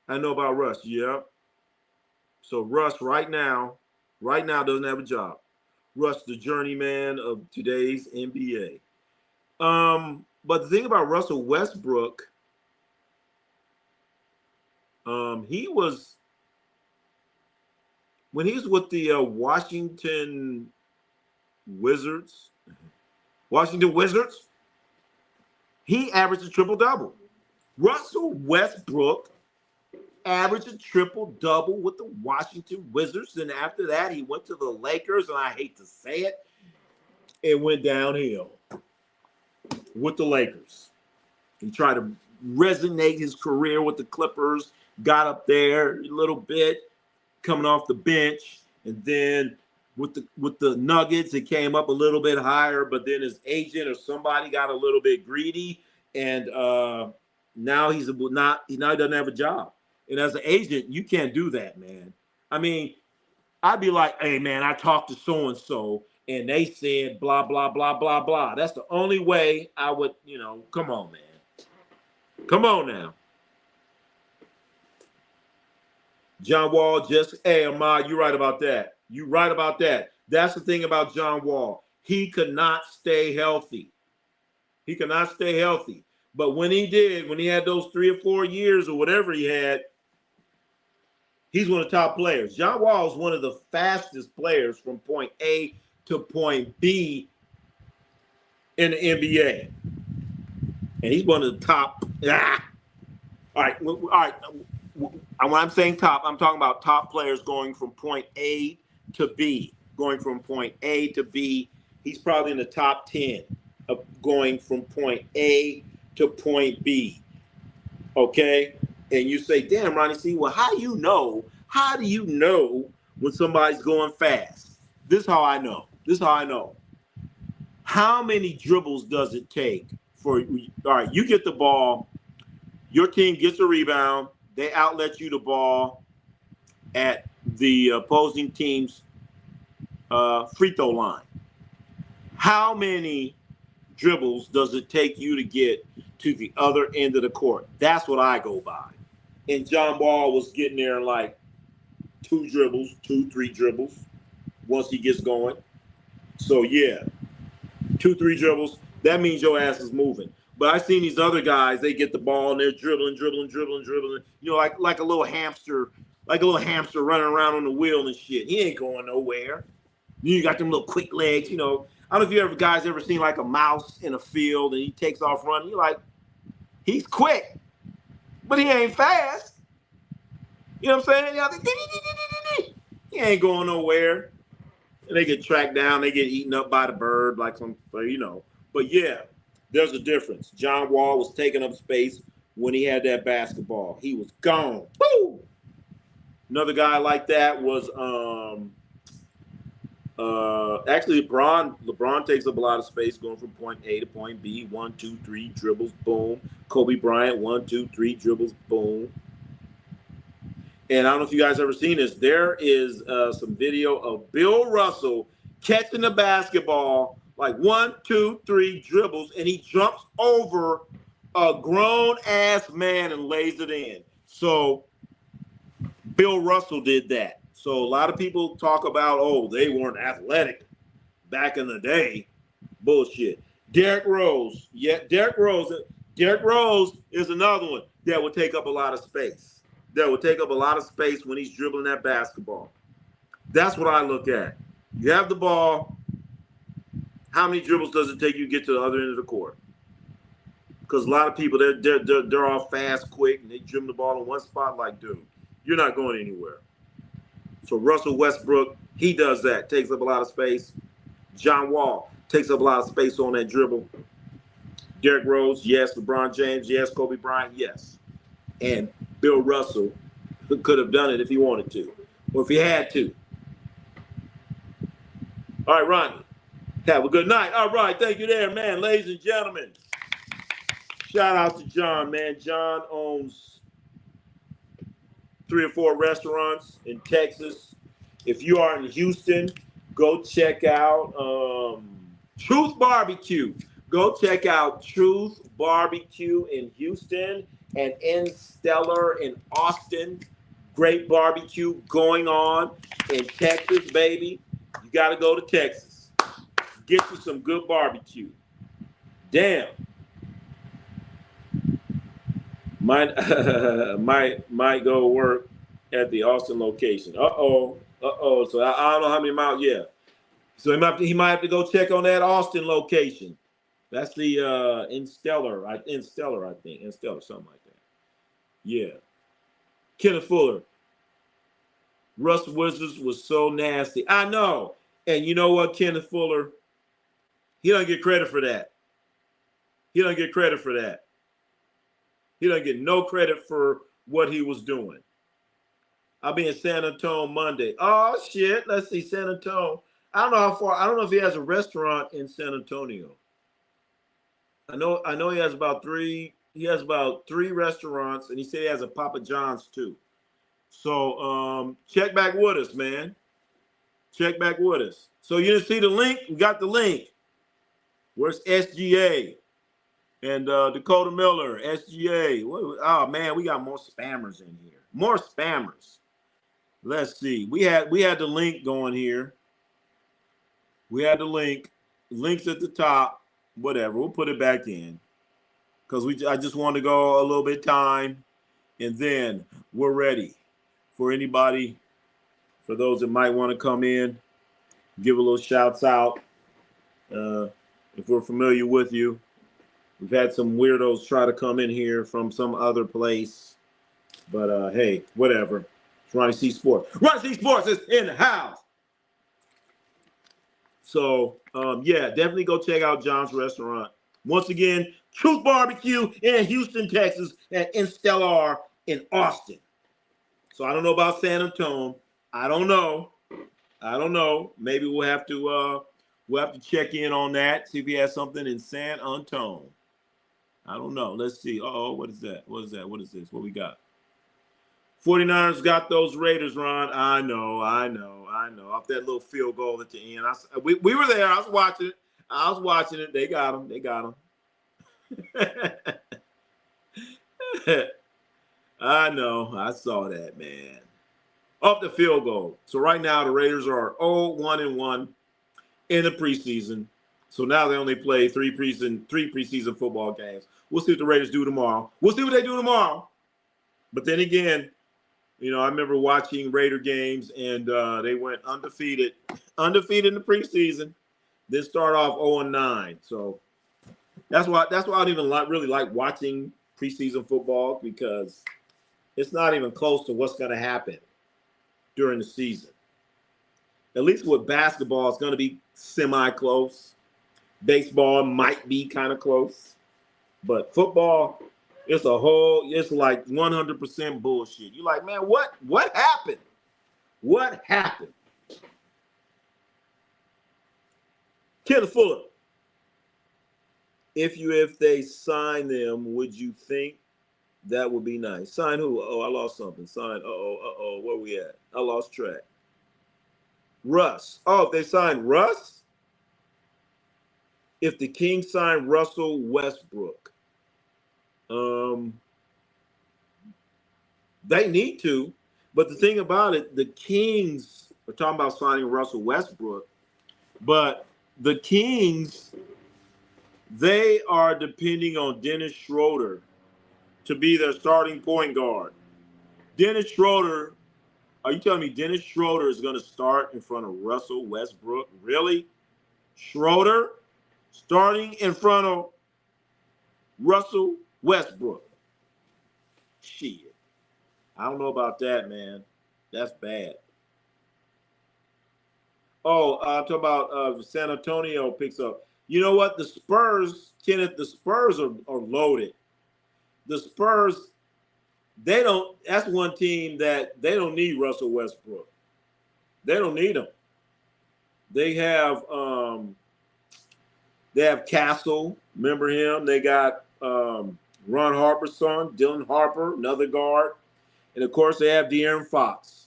I know about Russ. Yeah. So Russ right now doesn't have a job. Russ, the journeyman of today's NBA. But the thing about Russell Westbrook, he was, when he was with the Washington Wizards, he averaged a triple-double. Russell Westbrook averaged a triple-double with the Washington Wizards. And after that, he went to the Lakers, and I hate to say it went downhill with the Lakers. He tried to resonate his career with the Clippers, got up there a little bit, coming off the bench, and then with the Nuggets, it came up a little bit higher, but then his agent or somebody got a little bit greedy, and now he doesn't have a job. And as an agent, you can't do that, man. I mean, I'd be like, hey, man, I talked to so-and-so, and they said blah, blah, blah, blah, blah. That's the only way I would, come on, man. Come on now. John Wall hey, Ahmad, you're right about that. You're right about that. That's the thing about John Wall. He could not stay healthy. He could not stay healthy. But when he had those 3 or 4 years or whatever he had, he's one of the top players. John Wall is one of the fastest players from point A to point B in the NBA. And he's one of the top. All right. When I'm saying top, I'm talking about top players going from point A to B. Going from point A to B, he's probably in the top 10 of going from point A to point B. Okay? And you say, damn, Ronnie C, well, how do you know when somebody's going fast? This is how I know. How many dribbles does it take all right, you get the ball, your team gets a rebound, they outlet you the ball at the opposing team's free throw line. How many dribbles does it take you to get to the other end of the court? That's what I go by. And John Wall was getting there in like 3 dribbles once he gets going. So yeah, 2-3 dribbles. That means your ass is moving. But I've seen these other guys, they get the ball and they're dribbling. Like a little hamster running around on the wheel and shit. He ain't going nowhere. You got them little quick legs, I don't know if you guys ever seen like a mouse in a field and he takes off running. You're like, he's quick, but he ain't fast. You know what I'm saying? He ain't going nowhere. And they get tracked down, they get eaten up by the bird, like But yeah, there's a difference. John Wall was taking up space when he had that basketball. He was gone. Boom! Another guy like that was actually LeBron. LeBron takes up a lot of space going from point A to point B. 1, 2, 3 dribbles, boom. Kobe Bryant, 1, 2, 3 dribbles, boom. And I don't know if you guys ever seen this. There is some video of Bill Russell catching the basketball Like 1, 2, 3 dribbles, and he jumps over a grown-ass man and lays it in. So Bill Russell did that. So a lot of people talk about, oh, they weren't athletic back in the day. Bullshit. Derrick Rose. Yeah, Derrick Rose. Derrick Rose is another one that would take up a lot of space. That would take up a lot of space when he's dribbling that basketball. That's what I look at. You have the ball. How many dribbles does it take you to get to the other end of the court? Because a lot of people, they're all fast, quick, and they dribble the ball in one spot. Like, dude, you're not going anywhere. So Russell Westbrook, he does that. Takes up a lot of space. John Wall takes up a lot of space on that dribble. Derrick Rose, yes. LeBron James, yes. Kobe Bryant, yes. And Bill Russell could have done it if he wanted to, or if he had to. All right, Ronnie, have a good night. All right, thank you there, man. Ladies and gentlemen, shout out to John, man. John owns 3 or 4 restaurants in Texas. If you are in Houston, go check out Truth Barbecue. Go check out Truth Barbecue in Houston and in Stellar in Austin. Great barbecue going on in Texas, baby. You got to go to Texas. Get you some good barbecue. Damn. Might go work at the Austin location. Uh-oh. So I don't know how many miles. Yeah. So he might have to go check on that Austin location. That's the in Stellar, I think. In Stellar, something like that. Yeah. Kenneth Fuller. Russ Wizards was so nasty. I know. And you know what, Kenneth Fuller? He don't get credit for that. He don't get no credit for what he was doing. I'll be in San Antonio Monday. Oh shit. Let's see, San Antonio. I don't know how far. I don't know if he has a restaurant in San Antonio. I know he has about 3. He has about 3 restaurants, and he said he has a Papa John's too. So check back with us, man. Check back with us. So you didn't see the link? We got the link. Where's SGA? And Dakota Miller, SGA. Oh man, we got more spammers in here. More spammers. Let's see. We had the link going here. We had the link. Links at the top. Whatever. We'll put it back in. Because I just want to go a little bit time. And then we're ready for anybody, for those that might want to come in, give a little shouts out. If we're familiar with you. We've had some weirdos try to come in here from some other place. But, hey, whatever. It's Ronnie C Sports. Ronnie C Sports is in the house. So, yeah, definitely go check out John's restaurant. Once again, Truth Barbecue in Houston, Texas, and in Stellar in Austin. So I don't know about San Antonio. I don't know. Maybe we'll have to check in on that, see if he has something in San Antonio. I don't know. Let's see. What is that? What is this? What we got? 49ers got those Raiders, Ron. I know. Off that little field goal at the end. We were there. I was watching it. They got him. I know. I saw that, man. Off the field goal. So right now the Raiders are 0-1-1 in the preseason. So now they only play 3 preseason football games. We'll see what the Raiders do tomorrow. We'll see what they do tomorrow. But then again, I remember watching Raider games, and they went undefeated in the preseason. Then start off 0-9. So that's why I don't even really like watching preseason football, because it's not even close to what's going to happen during the season. At least with basketball, it's going to be semi-close. Baseball might be kind of close. But football, it's like 100% bullshit. You're like, man, what happened? What happened? Kenneth Fuller. If they sign them, would you think that would be nice? Sign who? Oh, I lost something. Sign. Where we at? I lost track. Russ. Oh, if they sign Russ? if the Kings sign Russell Westbrook. They need to, but the thing about it, the Kings are talking about signing Russell Westbrook, but the Kings, they are depending on Dennis Schroeder to be their starting point guard. Dennis Schroeder, are you telling me Dennis Schroeder is going to start in front of Russell Westbrook? Really? Schroeder starting in front of Russell Westbrook? Shit. I don't know about that, man. That's bad. Oh, I'm talking about San Antonio picks up. You know what? The Spurs, Kenneth, the Spurs are loaded. The Spurs, they don't, that's one team that they don't need Russell Westbrook. They don't need him. They have Castle, remember him? They got Ron Harper's son, Dylan Harper, another guard. And of course they have De'Aaron Fox.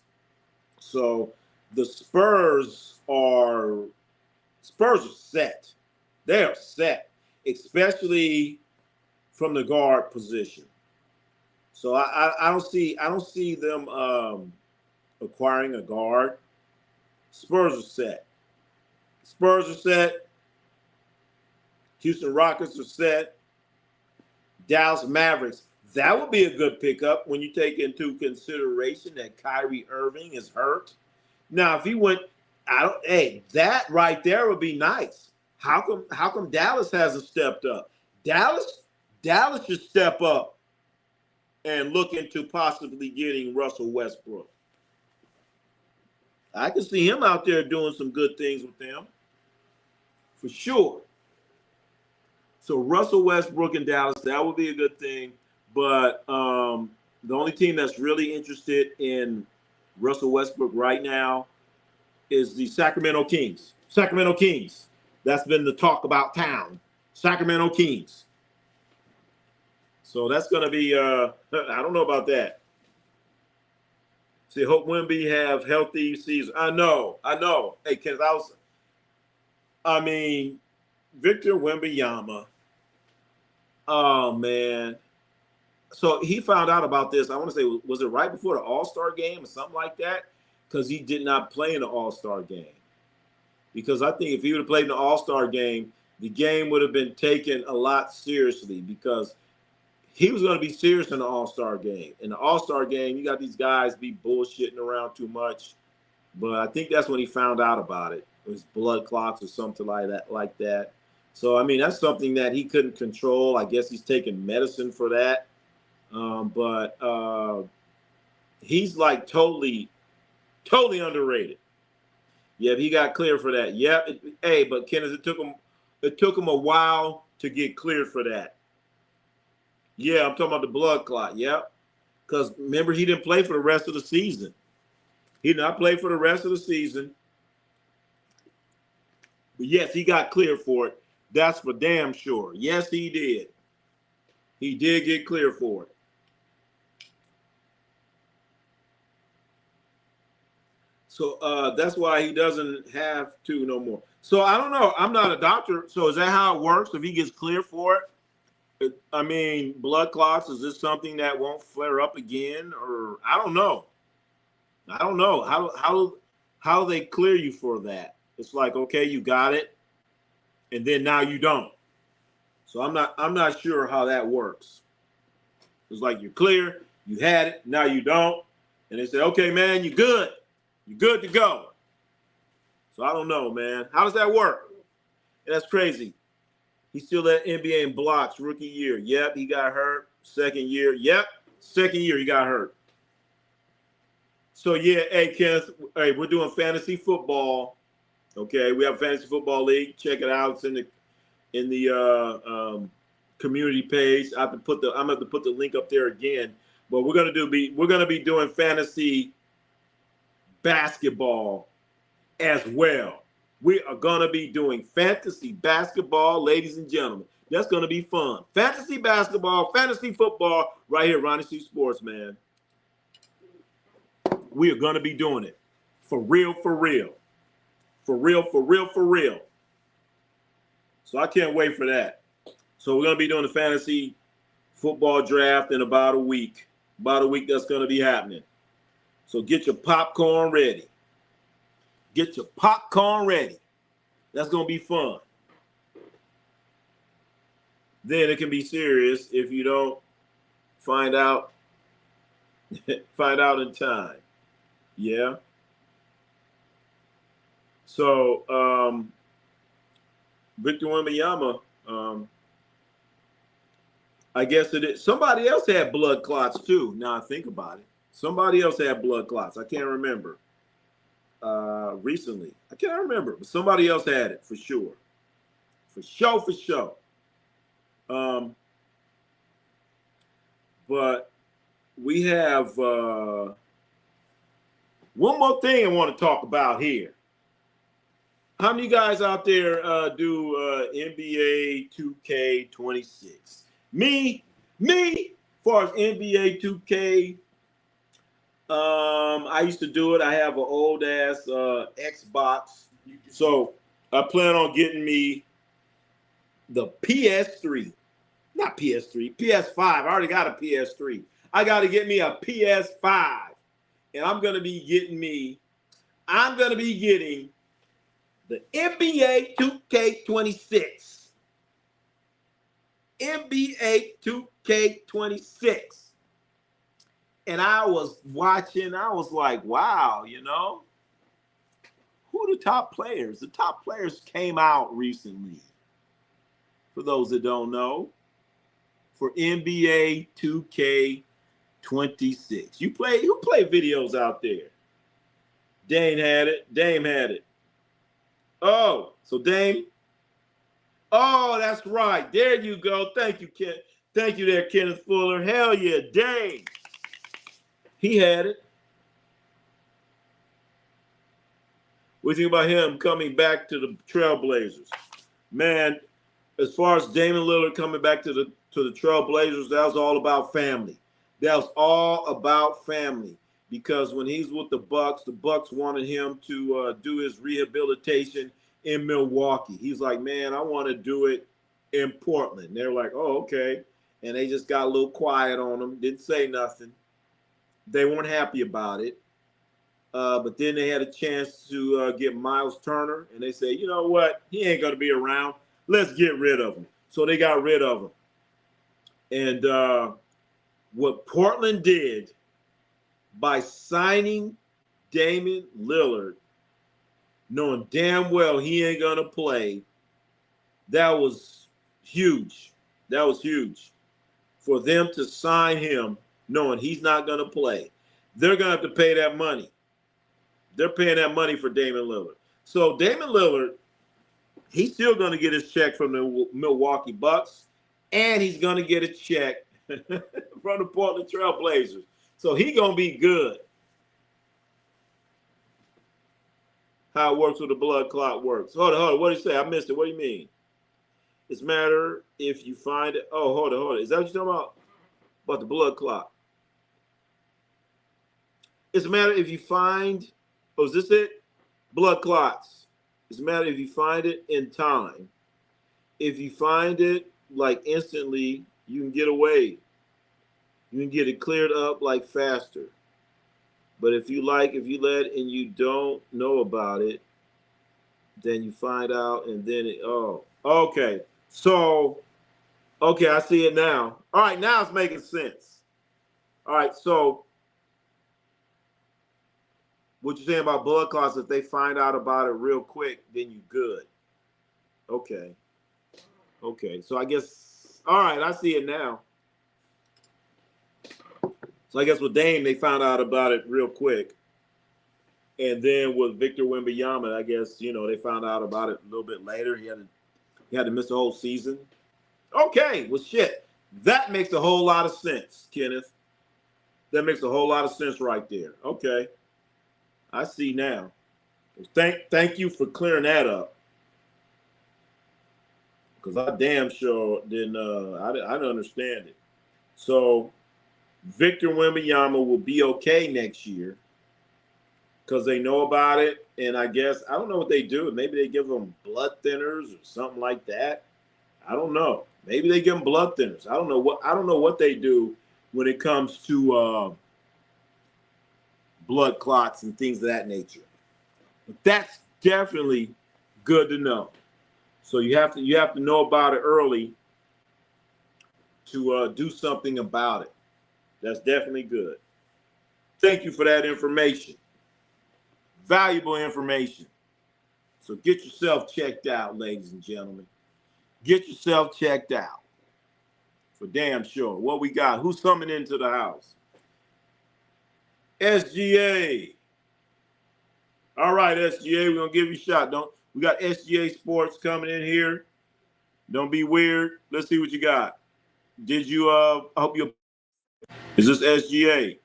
So the Spurs are set. They are set, especially from the guard position. So I don't see them acquiring a guard. Spurs are set. Spurs are set. Houston Rockets are set. Dallas Mavericks. That would be a good pickup when you take into consideration that Kyrie Irving is hurt. Now, if he went, that right there would be nice. How come Dallas hasn't stepped up? Dallas should step up and look into possibly getting Russell Westbrook. I can see him out there doing some good things with them, for sure. So Russell Westbrook in Dallas, that would be a good thing. But the only team that's really interested in Russell Westbrook right now is the Sacramento Kings. Sacramento Kings. That's been the talk about town. Sacramento Kings. So that's going to be, I don't know about that. See, hope Wemby have healthy season. I know. Hey, Ken, Victor Wembanyama. Oh, man. So he found out about this. I want to say, was it right before the All-Star game or something like that? Because he did not play in the All-Star game. Because I think if he would have played in the All-Star game, the game would have been taken a lot seriously because he was going to be serious in the All-Star game. In the All-Star game, you got these guys be bullshitting around too much. But I think that's when he found out about it. It was blood clots or something like that. So, that's something that he couldn't control. I guess he's taking medicine for that. But he's like totally underrated. Yeah, he got cleared for that. Yep. But Kenneth, it took him a while to get cleared for that. Yeah, I'm talking about the blood clot. Yep. Because remember, he didn't play for the rest of the season. He did not play for the rest of the season. But yes, he got cleared for it. That's for damn sure. Yes, he did. He did get cleared for it. So that's why he doesn't have to no more. So I don't know. I'm not a doctor. So is that how it works? If he gets cleared for it? Blood clots, is this something that won't flare up again? Or I don't know. How they clear you for that? It's like, okay, you got it, and then now you don't. So I'm not sure how that works. It's like you're clear, you had it, now you don't. And they say, okay, man, you're good. You're good to go. So I don't know, man. How does that work? That's crazy. He still led NBA in blocks rookie year. Yep, he got hurt. Second year. Yep, second year he got hurt. So yeah, hey Kenneth, hey, we're doing fantasy football. Okay, we have a fantasy football league. Check it out. It's in the community page. I'm gonna have to put the link up there again. But we're gonna be doing fantasy basketball as well. We are gonna be doing fantasy basketball, ladies and gentlemen. That's gonna be fun. Fantasy basketball, fantasy football, right here, Ronnie C Sports, man. We are gonna be doing it. For real, for real. For real, for real, for real. So I can't wait for that. So we're going to be doing the fantasy football draft in about a week. About a week that's going to be happening. So get your popcorn ready. Get your popcorn ready. That's going to be fun. Then it can be serious if you don't find out in time. Yeah. So Victor Wembanyama, I guess it is. Somebody else had blood clots too. Now I think about it. Somebody else had blood clots. I can't remember. Recently, I can't remember, but somebody else had it for sure. For sure. But we have one more thing I want to talk about here. How many guys out there do NBA 2K26? Me, as far as NBA 2K, I used to do it. I have an old ass Xbox, so I plan on getting me the PS3, not PS3, PS5. I already got a PS3. I got to get me a PS5, and I'm gonna be getting the NBA 2K26. NBA 2K26. And I was watching, I was like, wow, who are the top players? The top players came out recently. For those that don't know, for NBA 2K26. Who play videos out there? Dame had it. Oh, so Dame. Oh, that's right. There you go. Thank you, Ken. Thank you there, Kenneth Fuller. Hell yeah, Dame. He had it. What do you think about him coming back to the Trailblazers? Man, as far as Damian Lillard coming back to the Trailblazers, that was all about family. That was all about family. Because when he's with the Bucks wanted him to do his rehabilitation in Milwaukee. He's like, man, I want to do it in Portland. They're like, oh, okay. And they just got a little quiet on him, didn't say nothing. They weren't happy about it. But then they had a chance to get Myles Turner, and they say, you know what? He ain't going to be around. Let's get rid of him. So they got rid of him. And what Portland did by signing Damian Lillard, knowing damn well he ain't going to play, that was huge. That was huge. For them to sign him knowing he's not going to play. They're going to have to pay that money. They're paying that money for Damian Lillard. So Damian Lillard, he's still going to get his check from the Milwaukee Bucks, and he's going to get a check from the Portland Trail Blazers. So he's going to be good. How it works with the blood clot works. Hold on. What did you say? I missed it. What do you mean? It's matter if you find it. Oh, hold on. Is that what you're talking about? About the blood clot. It's a matter if you find. Oh, is this it? Blood clots. It's a matter if you find it in time. If you find it like instantly, you can get away. You can get it cleared up like faster. But if you let and you don't know about it, then you find out and then okay. So, okay, I see it now. All right, now it's making sense. All right, so what you're saying about blood clots, if they find out about it real quick, then you good. Okay. So I guess, all right, I see it now. So I guess with Dame, they found out about it real quick. And then with Victor Wembanyama, I guess, they found out about it a little bit later. He had to miss the whole season. Okay, well, shit. That makes a whole lot of sense, Kenneth. That makes a whole lot of sense right there. Okay. I see now. Thank you for clearing that up. Because I damn sure didn't I didn't understand it. So Victor Wembanyama will be okay next year because they know about it And I guess I don't know what they do. Maybe they give them blood thinners or something like that. I don't know. Maybe they give them blood thinners. I don't know what they do when it comes to blood clots and things of that nature. But that's definitely good to know. So you have to know about it early to do something about it. That's definitely good. Thank you for that information. Valuable information. So get yourself checked out, ladies and gentlemen. Get yourself checked out. For damn sure. What we got? Who's coming into the house? SGA. All right, SGA, we're gonna give you a shot. Don't we got SGA Sports coming in here? Don't be weird. Let's see what you got. Did you I hope you is this SGA? Hey,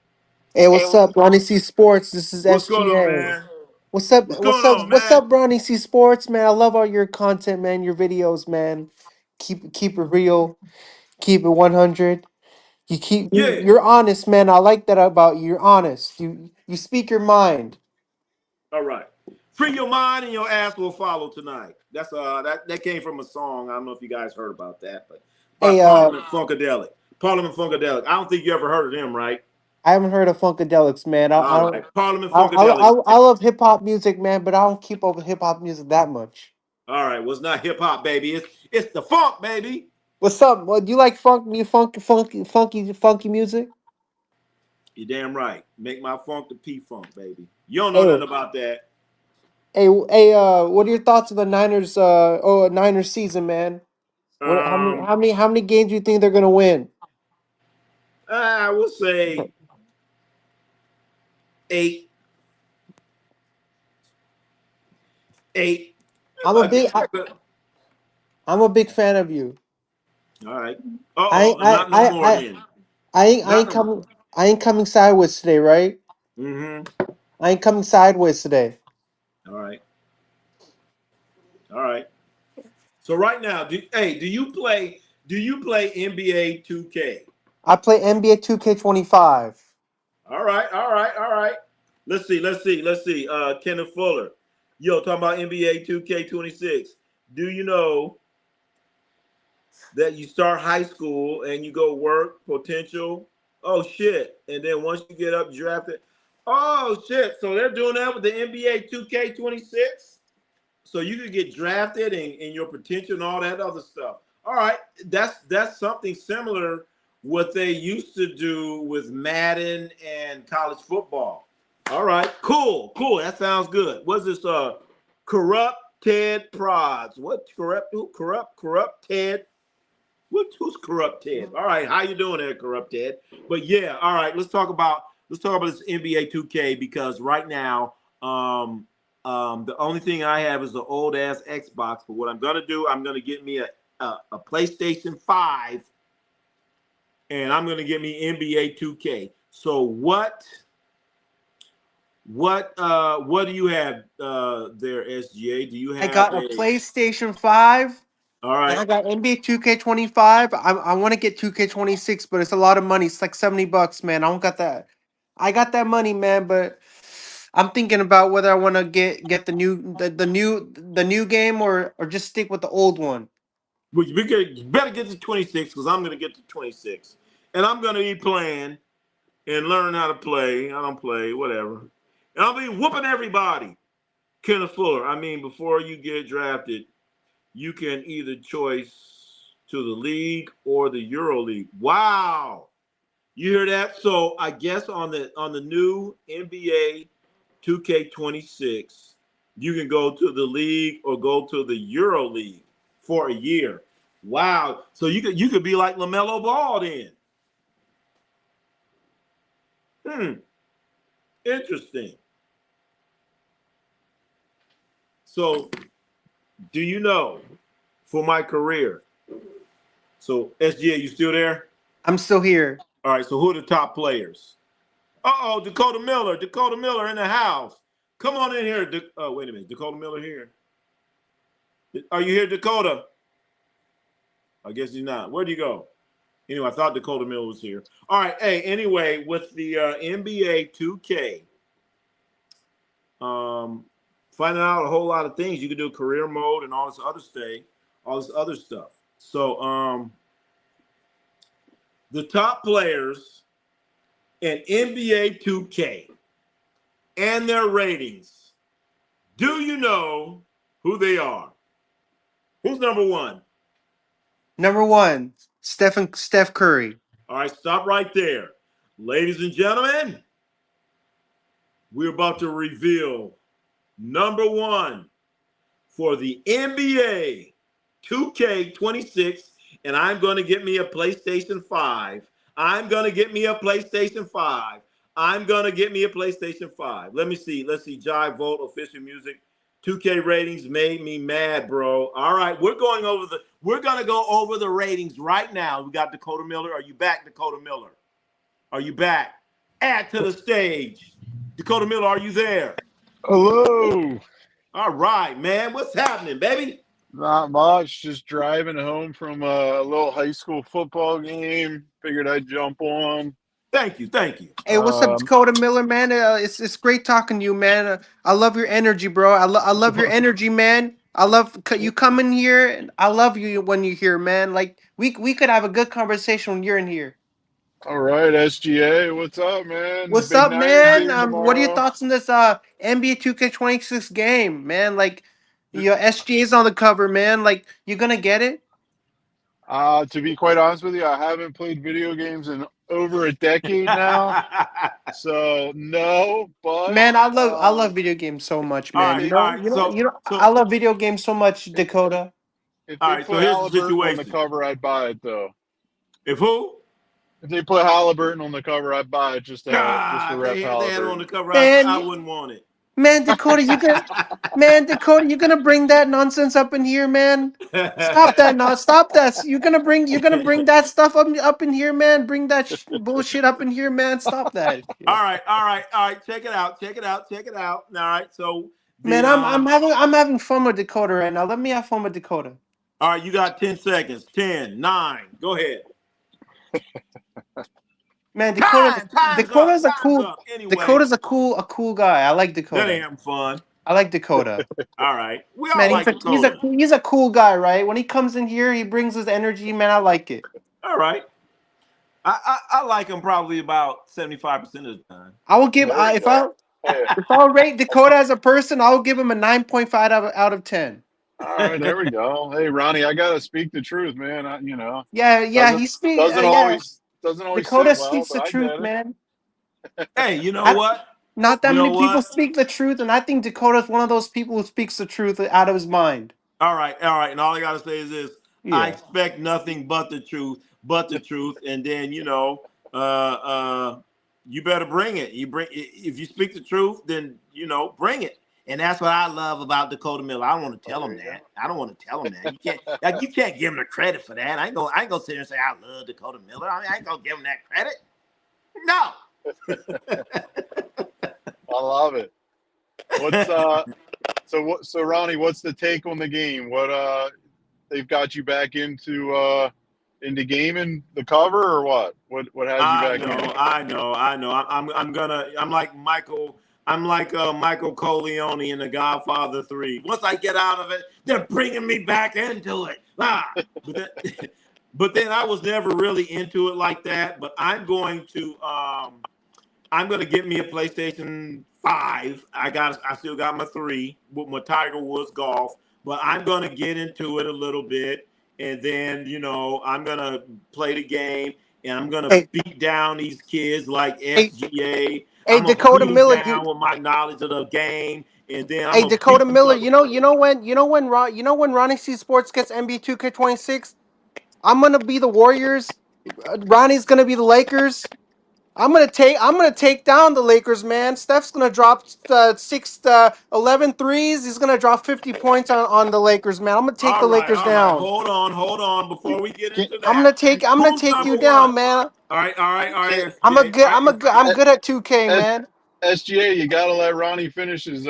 Hey, what's up, Ronnie C Sports? This is what's going on, SGA. man? What's up? What's What's going up? on, What's man? up, Ronnie C Sports, man? I love all your content, man. Your videos, man. Keep it real. Keep it 100. Yeah. You're honest, man. I like that about you. You're honest. You speak your mind. All right. Free your mind and your ass will follow tonight. That's that came from a song. I don't know if you guys heard about that, but by Hey, Parliament Funkadelic. Parliament Funkadelic. I don't think you ever heard of them, right? I haven't heard of Funkadelics, man. All right. Parliament Funkadelic. I love hip hop music, man, but I don't keep up with hip hop music that much. All right. Well, it's not hip hop, baby. It's the funk, baby. What's up? Well, do you like funky music? You damn right. Make my funk the P funk, baby. You don't know Hey, nothing about that. hey, what are your thoughts on the Niners? Niners season, man. What? Um, How many games do you think they're gonna win? I will say 8, 8. I'm a I big, guess they're good. I'm a big fan of you. All right. Uh I, oh. I, Not no I, more I, then. I Not ain't no. coming. I ain't coming sideways today, right? Mm-hmm. I ain't coming sideways today. All right. All right. So right now, do you play NBA 2K? I play NBA 2K25. All right, all right, all right. Let's see. Kenneth Fuller. Yo, talking about NBA 2K26. Do you know that you start high school and you go work potential? Oh shit. And then once you get up drafted, oh shit. So they're doing that with the NBA 2K26? So you could get drafted and your potential and all that other stuff. All right, that's something similar what they used to do with Madden and college football. All right, cool, cool. That sounds good. What's this? Corrupt Ted Prods. What corrupt? Who corrupt Ted? Who's corrupt Ted? All right, how you doing there, corrupt Ted? But yeah, all right. Let's talk about this NBA 2K because right now, the only thing I have is the old ass Xbox. But what I'm gonna do, I'm gonna get me a PlayStation 5, and I'm gonna get me NBA 2K. So what do you have there, SGA? Do you I have got a a PlayStation 5 all and right? I got NBA 2K25. I want to get 2K26, but it's a lot of money. It's like $70, man. I don't got that. I got that money, man, but I'm thinking about whether I want to get the new game or just stick with the old one. You better get to 26 because I'm going to get to 26. And I'm going to be playing and learn how to play. I don't play, whatever. And I'll be whooping everybody. Kenneth Fuller, I mean, before you get drafted, you can either choice to the league or the Euro League. Wow. You hear that? So I guess on the new NBA 2K26, you can go to the league or go to the Euro League for a year. Wow. So you could be like LaMelo Ball then. Hmm. Interesting. So do you know for my career? So SGA, you still there? I'm still here. All right. So who are the top players? Uh-oh, Dakota Miller. Dakota Miller in the house. Come on in here. Oh, wait a minute. Dakota Miller here. Are you here, Dakota? I guess he's not. Where'd you go? Anyway, I thought Dakota Miller was here. All right. Hey, anyway, with the NBA 2K, um, finding out a whole lot of things. You can do career mode and all this other stuff. So the top players in NBA 2K and their ratings. Do you know who they are? Who's number one? Number one, Steph Curry. All right, stop right there. Ladies and gentlemen, we're about to reveal number one for the NBA 2K26, and I'm going to get me a PlayStation 5. I'm going to get me a PlayStation 5. I'm going to get me a PlayStation 5. Let me see. Let's see. Jive Vote, official music. 2K ratings made me mad, bro. All right, we're going to go over the ratings right now. We got Dakota Miller. Are you back, Dakota Miller? Are you back? Add to the stage. Dakota Miller, are you there? Hello. All right, man. What's happening, baby? Not much. Just driving home from a little high school football game. Figured I'd jump on. Thank you. Thank you. Hey, what's up, Dakota Miller, man? It's great talking to you, man. I love your energy, bro. I love your energy, man. I love you coming here, and I love you when you're here, man. Like we could have a good conversation when you're in here. All right, SGA. What's up, man? What's Big up, Niners man? game What are your tomorrow. thoughts on this NBA 2K26 game, man? Like your SGA's on the cover, man. Like you gonna get it? To be quite honest with you, I haven't played video games in over a decade now. So no, but Man, I love video games so much, All man. right, You all know, right. you know, you know. I So, love video games so much, if Dakota. if all they right. So put here's the Halliburton on the situation. cover, I'd buy it though. If who? If they put Halliburton on the cover, I'd buy it just to God, rep they had it on the Halliburton. cover. I Man, wouldn't want it. man, Dakota, you gonna bring that nonsense up in here, man? Stop that! No, stop that! You're gonna bring that stuff up in here, man. Bring that bullshit up in here, man. Stop that, All right, all right, all right. Check it out. Check it out. Check it out. All right. So man. the I'm having fun with Dakota right now. Let me have fun with Dakota. all right. You got 10 seconds. 10, 9. Go ahead. Man, Time's up. Time's up. Anyway, A cool guy. I like that Dakota. ain't fun. I like Dakota. All right. We all Man, like Dakota. he's a cool guy, right? When he comes in here, he brings his energy, man. I like it. All right. I like him probably about 75% of the time. I will give There we go. Hey, if I'll rate Dakota as a person, I'll give him a 9.5 out of 10. all right, there we go. Hey, Ronnie, I gotta speak the truth, man. Yeah, yeah, Doesn't he speak. doesn't Yeah, always Dakota sit well, speaks but the I truth, get it. man. Hey, you know I, what? Not that You know many people what? speak the truth, and I think Dakota's one of those people who speaks the truth out of his mind. All right, all right. And all I gotta say is this: I Yeah, expect nothing but the truth. And then uh, you better bring it. You bring if you speak the truth, then bring it. And that's what I love about Dakota Miller. I don't want to tell There him you go. that. I don't want to tell him that. You can't give him the credit for that. I ain't gonna sit here and say I love Dakota Miller. I ain't gonna give him that credit. No. I love it. What's so Ronnie, what's the take on the game? What they've got you back into gaming the cover or what? What has you I back know, in? I know, I know. I'm like Michael. I'm like Michael Corleone in The Godfather 3. Once I get out of it, they're bringing me back into it. But but then I was never really into it like that. But I'm going to get me a PlayStation 5. I still got my 3 with my Tiger Woods golf, but I'm going to get into it a little bit, and then I'm going to play the game, and I'm going to hey, beat down these kids like hey, SGA. hey, I'm going to Dakota beat them Miller, down with my knowledge of the game, and then I'm hey, going to Dakota beat these Miller. other You know when Ronnie C Sports gets NBA 2K26, I'm gonna be the Warriors. Ronnie's gonna be the Lakers. I'm gonna take down the Lakers, man. Steph's gonna drop 11 threes. He's gonna drop 50 points on the Lakers, man. I'm gonna take the All right, Lakers all right. down. Hold on. Before we get Can't into I'm that, gonna take I'm gonna who's take number you one? down, man. All right, can't SGA. All right, I'm good at 2K, S, man. SGA, you gotta let Ronnie finish his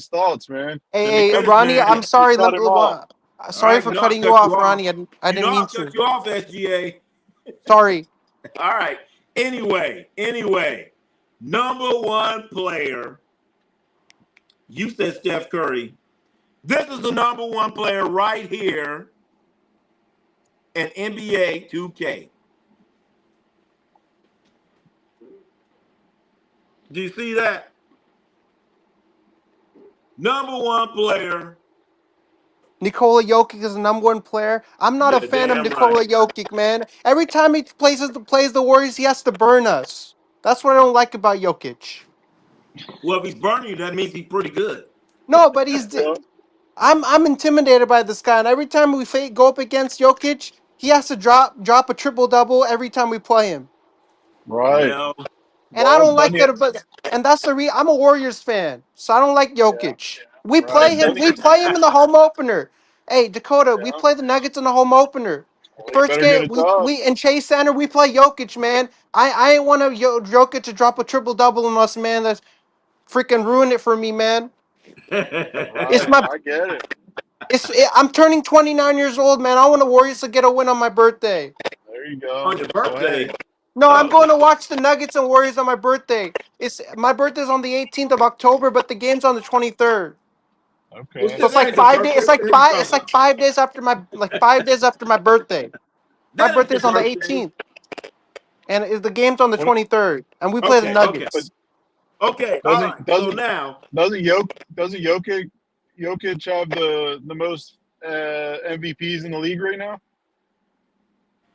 thoughts, man. let me Hey, finish, Ronnie, man. I'm You sorry. cut him off. All Sorry right, for you know I'll cutting you cut you off, off. Ronnie. I You know didn't mean I'll cut to. you off, SGA. Sorry. All right. Anyway, number one player, You said Steph Curry. This is the number one player right here in NBA 2K. Do you see that? Number one player. Nikola Jokic is the number one player. I'm not a Yeah, fan of damn right. Nikola Jokic, man. Every time he plays the Warriors, he has to burn us. That's what I don't like about Jokic. Well, if he's burning you, that means he's pretty good. No, but Well, I'm intimidated by this guy, and every time we go up against Jokic, he has to drop a triple double every time we play him, right. Well, and I Well, don't like doesn't he? that. But and that's the I'm a Warriors fan, so I don't like Yeah. Jokic. We play Right. him. Doesn't We he? play him in the home opener. Hey Dakota, we Yeah. play the Nuggets in the home opener. Well, he First better get game, it tough. we in Chase Center, we play Jokic, man. I ain't want Jokic to drop a triple double on us, man. That's freaking ruined it for me, man. It's Right. my I get it. I'm turning 29 years old, man. I want the Warriors to get a win on my birthday. There you go. on your So hey, birthday. No, I'm Oh, going to watch the Nuggets and Warriors on my birthday. It's my birthday's on the 18th of October, but the game's on the 23rd. well, okay. So shit, it's that like ain't your 5 days. birthday. It's like What are you five. talking It's like about? 5 days after my 5 days after my birthday. My That ain't your birthday's on the birthday. 18th, and the game's on the Well, 23rd, and we play the Okay, okay, but Nuggets. okay. All right. doesn't So doesn't now, doesn't Jokic have the most MVPs in the league right now?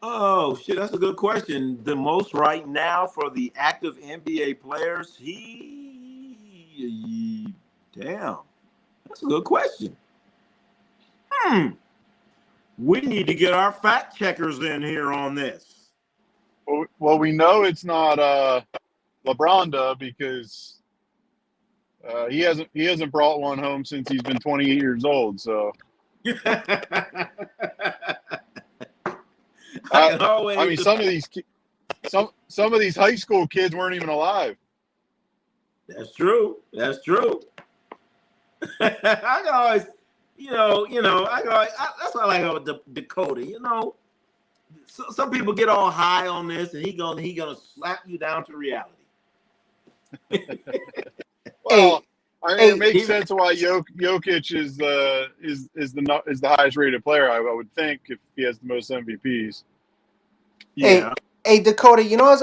oh shit, that's a good question. The most right now for the active NBA players, damn, that's a good question. Hmm. We need to get our fact checkers in here on this. Well, we know it's not LeBron because he hasn't brought one home since he's been 28 years old. So I I can I always. mean some of these high school kids weren't even alive. That's true. That's true. I can always, I can always, that's what I like about Dakota. Some people get all high on this, and he gonna slap you down to reality. Hey, Well, I mean, it hey, makes Even, sense why Jokic is the highest rated player. I would think if he has the most MVPs. hey, yeah. hey, Dakota. You know, as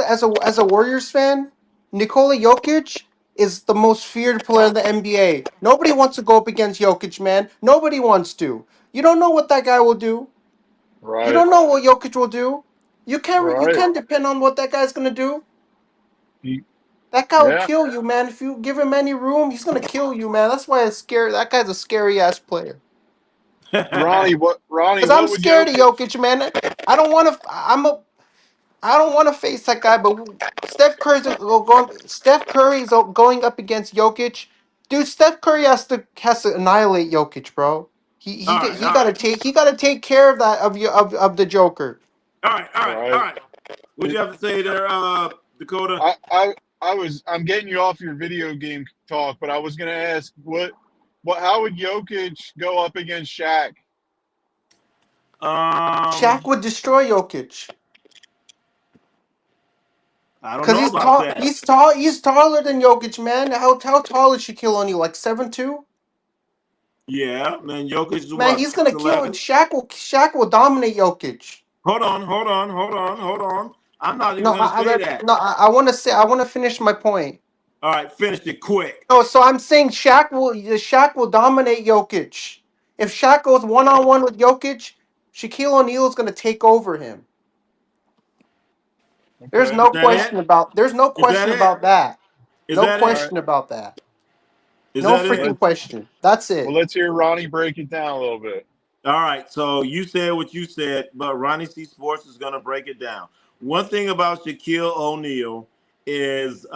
a Warriors fan, Nikola Jokic is the most feared player in the NBA. Nobody wants to go up against Jokic, man. Nobody wants to. You don't know what that guy will do. You Right, don't know what Jokic will do. You right. can't depend on what that guy's gonna do. He, That guy will yeah, kill you, man. If you give him any room, he's gonna kill you, man. That's why it's scary. That guy's a scary ass player. Ronnie, Cause I'm what would scared of Jokic? Jokic, man. I don't want to. I don't want to face that guy. But Steph Curry's going up against Jokic. Dude, Steph Curry has to annihilate Jokic, bro. All right, all right, He gotta take care of that of the Joker. all right, all right, all Right. right. What you have to say there, Dakota? I'm getting you off your video game talk, but I was gonna ask how would Jokic go up against Shaq? Shaq Um, would destroy Jokic. I don't Cause know he's about tall. that. He's taller than Jokic, man. How tall is Shaquille O'Neal? Like 7'2"? Yeah, man. Jokic is Man, what, he's gonna kill it. 6'11"? Shaq will dominate Jokic. Hold on, hold on, hold on, hold on. I'm not even No, gonna say that. I want to say. I want to finish my point. All right, finish it quick. No, so I'm saying Shaq will dominate Jokic. If Shaq goes one on one with Jokic, Shaquille O'Neal is gonna take over him. Okay. Is that it? There's no Is that question it? about that. Is No that All it? right. question about that. Is No that it? freaking Let's question. That's well it. let's hear Ronnie break it down a little bit. All right, so you said what you said, but Ronnie C. Sports is going to break it down. One thing about Shaquille O'Neal is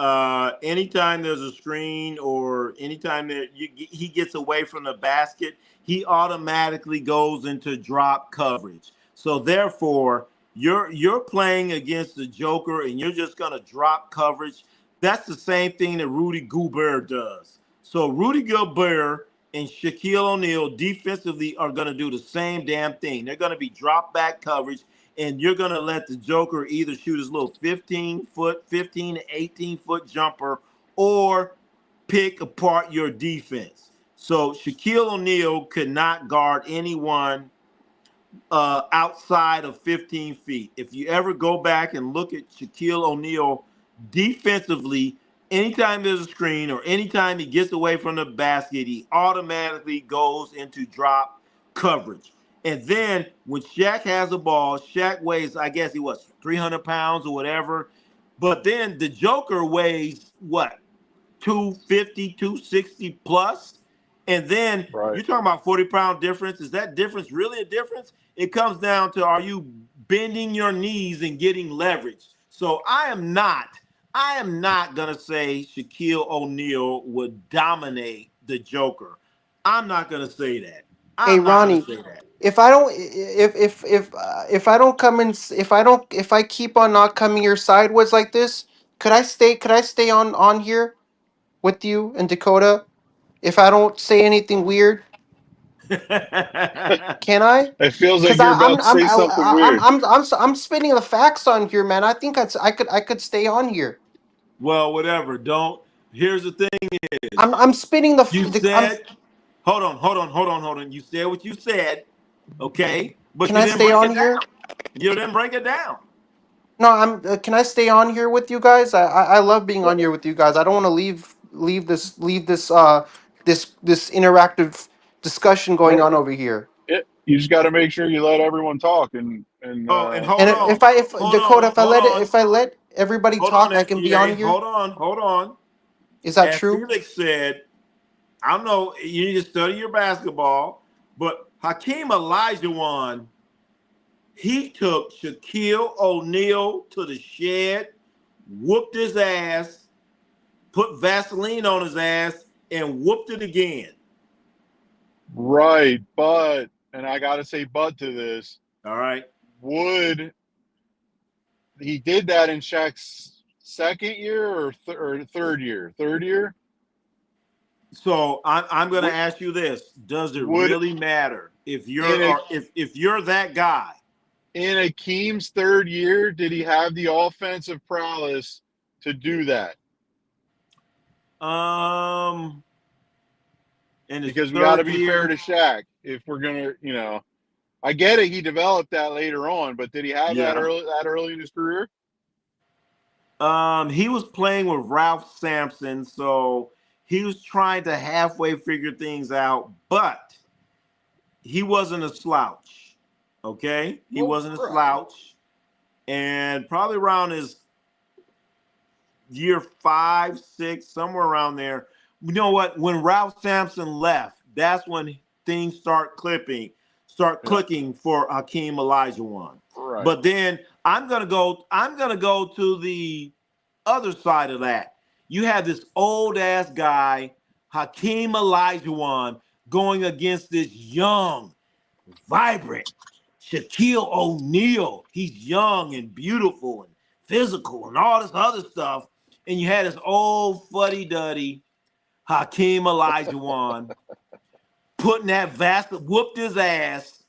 anytime there's a screen or anytime he gets away from the basket, he automatically goes into drop coverage. So therefore, you're playing against the Joker and you're just going to drop coverage. That's the same thing that Rudy Gobert does. So Rudy Gobert and Shaquille O'Neal defensively are going to do the same damn thing. They're going to be drop back coverage, and you're going to let the Joker either shoot his little 15 to 18 foot jumper or pick apart your defense. So Shaquille O'Neal could not guard anyone outside of 15 feet. If you ever go back and look at Shaquille O'Neal defensively, anytime there's a screen or anytime he gets away from the basket, he automatically goes into drop coverage. And then when Shaq has the ball, Shaq weighs, I guess he was 300 pounds or whatever. But then the Joker weighs what? 250, 260 plus. And then Right. you're talking about 40-pound difference. Is that difference really a difference? It comes down to, are you bending your knees and getting leverage? So I am not gonna say Shaquille O'Neal would dominate the Joker. I'm not gonna say that. Hey I'm not gonna Ronnie, say that. if I don't if I don't come in if I keep on not coming here sideways like this, could I stay on here with you and Dakota? If I don't say anything weird, can I? It feels like Cause you're about to say something weird. I'm spitting the facts on here, man. I think I could stay on here. Well, whatever. Don't. Here's the thing: is I'm spitting you I'm. said, hold on. You said what you said, okay, but Can you I didn't stay break on it down. here? You didn't break it down. No, I'm. Can I stay on here with you guys? I love being on Well, here with you guys. I don't want to leave this interactive discussion going Well, on over here. you just got to make sure you let everyone talk and oh, and And if Dakota, if I let everybody hold on, talk, I can be on SGA, here. hold on. Is that As true? Felix said, I don't know. You need to study your basketball, but Hakeem Olajuwon, he took Shaquille O'Neal to the shed, whooped his ass, put Vaseline on his ass, and whooped it again. right, but and I got to say but to this. All right. Would he did that in Shaq's second year or third year? Third year? So I'm going to Would, ask you this: does it would really matter if in a if you're that guy? in Akeem's third year, did he have the offensive prowess to do that? Um, in his Because we got to third be fair year, to Shaq. If we're gonna, I get it. He developed that later on, but did he have yeah. that early in his career? He was playing with Ralph Sampson, so he was trying to halfway figure things out, but he wasn't a slouch. Okay, he Well, wasn't a right. slouch, and probably around his year 5, 6, somewhere around there. You know what? When Ralph Sampson left, that's when things start Yeah. clicking for Hakeem Olajuwon. Right. But then I'm gonna go to the other side of that. You have this old ass guy, Hakeem Olajuwon, going against this young, vibrant Shaquille O'Neal. He's young and beautiful and physical and all this other stuff. And you had this old fuddy duddy Hakeem Olajuwon putting that Vaseline, whooped his ass.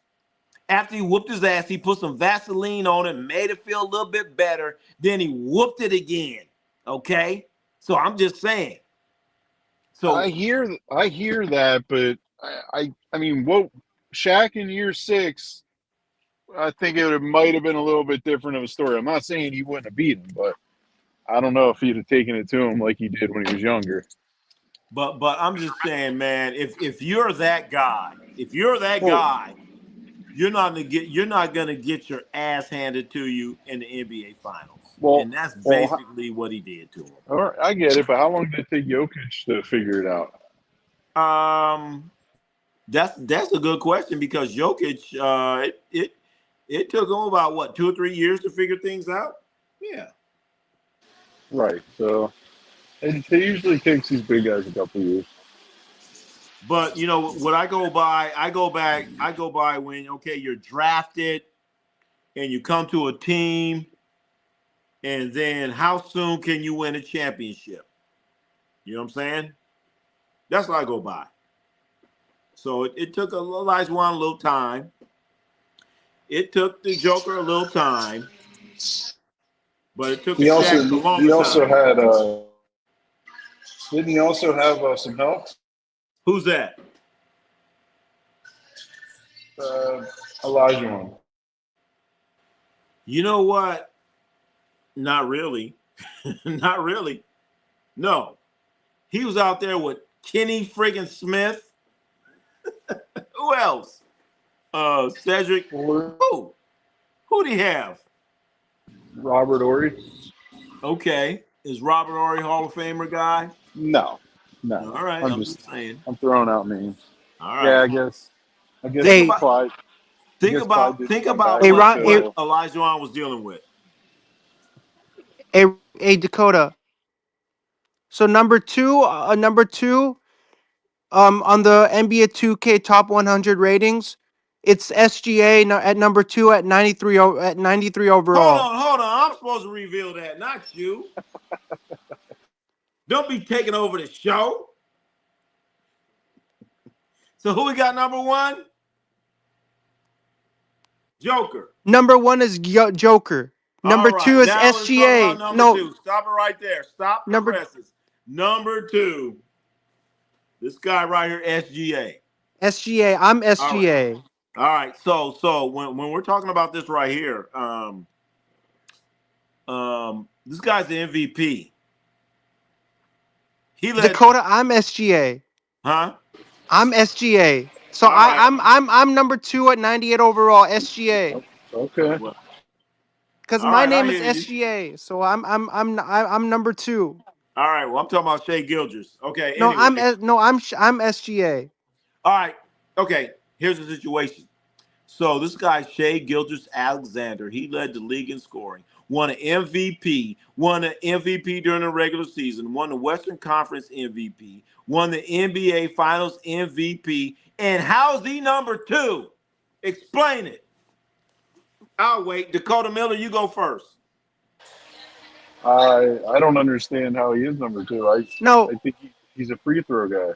After he whooped his ass, he put some Vaseline on it, made it feel a little bit better. Then he whooped it again. Okay? So I'm just saying. I So, hear I hear that, but I mean, what Shaq in year 6, I think might have been a little bit different of a story. I'm not saying he wouldn't have beat him, but I don't know if he'd have taken it to him like he did when he was younger. but I'm just saying, man, if you're that guy, if you're that Well, guy, you're not gonna get your ass handed to you in the NBA finals. well, And that's well. basically what he did to All right, I get it, but how long did it take Jokic to figure it out? him. That's a good question because Jokic, it took him about what 2 or 3 years to figure things out. Yeah. Right. So it usually takes these big guys a couple years. But you know what I go by, I go by when okay, you're drafted and you come to a team, and then how soon can you win a championship? You know what I'm saying? That's what I go by. So it took Olajuwon a little time. It took the Joker a little time, but it took He Shaq the also longest time. had didn't he also have some help? Who's that? Elijah one. You know what? Not really. Not really. No. He was out there with Kenny friggin' Smith. Who else? Cedric. Or Who? Who'd he have? Robert Ory. Okay. Is Robert Ory Hall of Famer guy? No, All right. I'm I'm just just saying. I'm throwing out names. All Yeah, right. I guess Think Hey, about Clyde. I think guess Clyde about didn't think come about back hey, for Ron, what Phil. Elijah Wan was dealing with. hey, hey, Dakota. So number two, on the NBA 2K Top 100 ratings, it's SGA at number two at 93 overall. Hold on. I'm supposed to reveal that, not you. Don't be taking over the show. So who we got number one? Joker. Number one is Joker. All Number two right. is Now let's talk about SGA. number No, two. Stop it right there. Stop the number presses. Number two. This guy right here, SGA. SGA. I'm All right. SGA. All right. So when we're talking about this right here, this guy's the MVP. He led, Dakota, I'm SGA. huh? I'm SGA. So All right. I'm number two at 98 overall. SGA. Okay. Well, Because all my right. I name is hear you. SGA. So I'm number two. All right. Well, I'm talking about Shea Gilders. Okay. No, Anyway. I'm SGA. All right. Okay. Here's the situation. So this guy Shea Gilders Alexander, he led the league in scoring, won an MVP, won an MVP during the regular season, won the Western Conference MVP, won the NBA Finals MVP, and how's he number two? Explain it. I'll wait. Dakota Miller, you go first. I don't understand how he is number two. I No, think he's a free throw guy.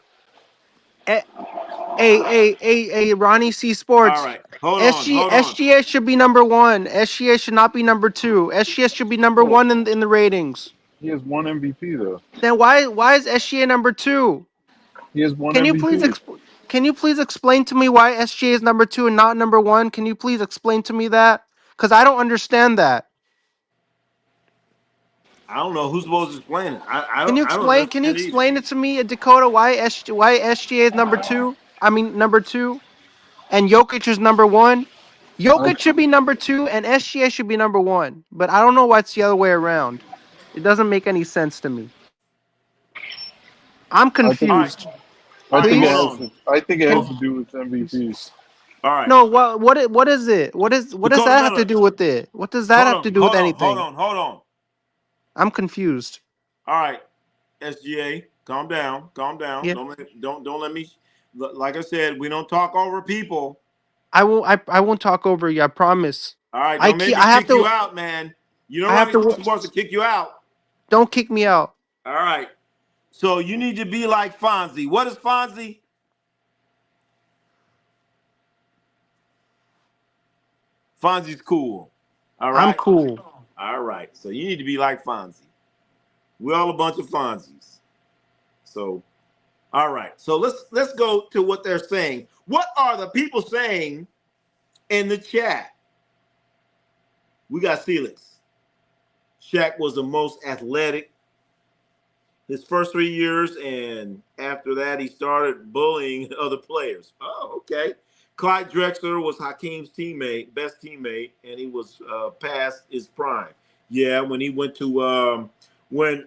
a Ronnie C All Sports. right. Hold on. SGA should be number one. SGA should not be number two. SGA should be number Oh, one in the ratings. he has one MVP though. Then why is SGA number two? He has one Can you please MVP. can you please explain to me why SGA is number two and not number one? Can you please explain to me that? Because I don't understand that. I don't know who's supposed to explain it. I don't Can you understand either. explain it to me, Dakota? Why SGA is number two? I mean number two, and Jokic is number one. I Jokic should be number two, and SGA should be number one. But I don't know why it's the other way around. It doesn't make any sense to me. I'm I think All right. confused. All right. Hold Please, on. can to do with MVPs. All right. no. What is it? What does Dakota that have to Miller. do with it? What does that have to do with anything? Hold on. I'm confused. All right. SGA, calm down, calm down. Yeah, Don't let me. Like I said, we don't talk over people. I won't talk over you. I promise. All right, don't make me I have kick you to. out, man. You know I have I'm to. supposed to kick you out. Don't kick me out. All right. So you need to be like Fonzie. What is Fonzie? Fonzie's cool. All I'm right. cool. All right. So you need to be like Fonzie. We're all a bunch of Fonzies. So, all right. So let's go to what they're saying. What are the people saying in the chat? We got Felix. Shaq was the most athletic his first 3 years, and after that, he started bullying other players. Oh, okay. Clyde Drexler was Hakeem's best teammate, and he was past his prime. Yeah, when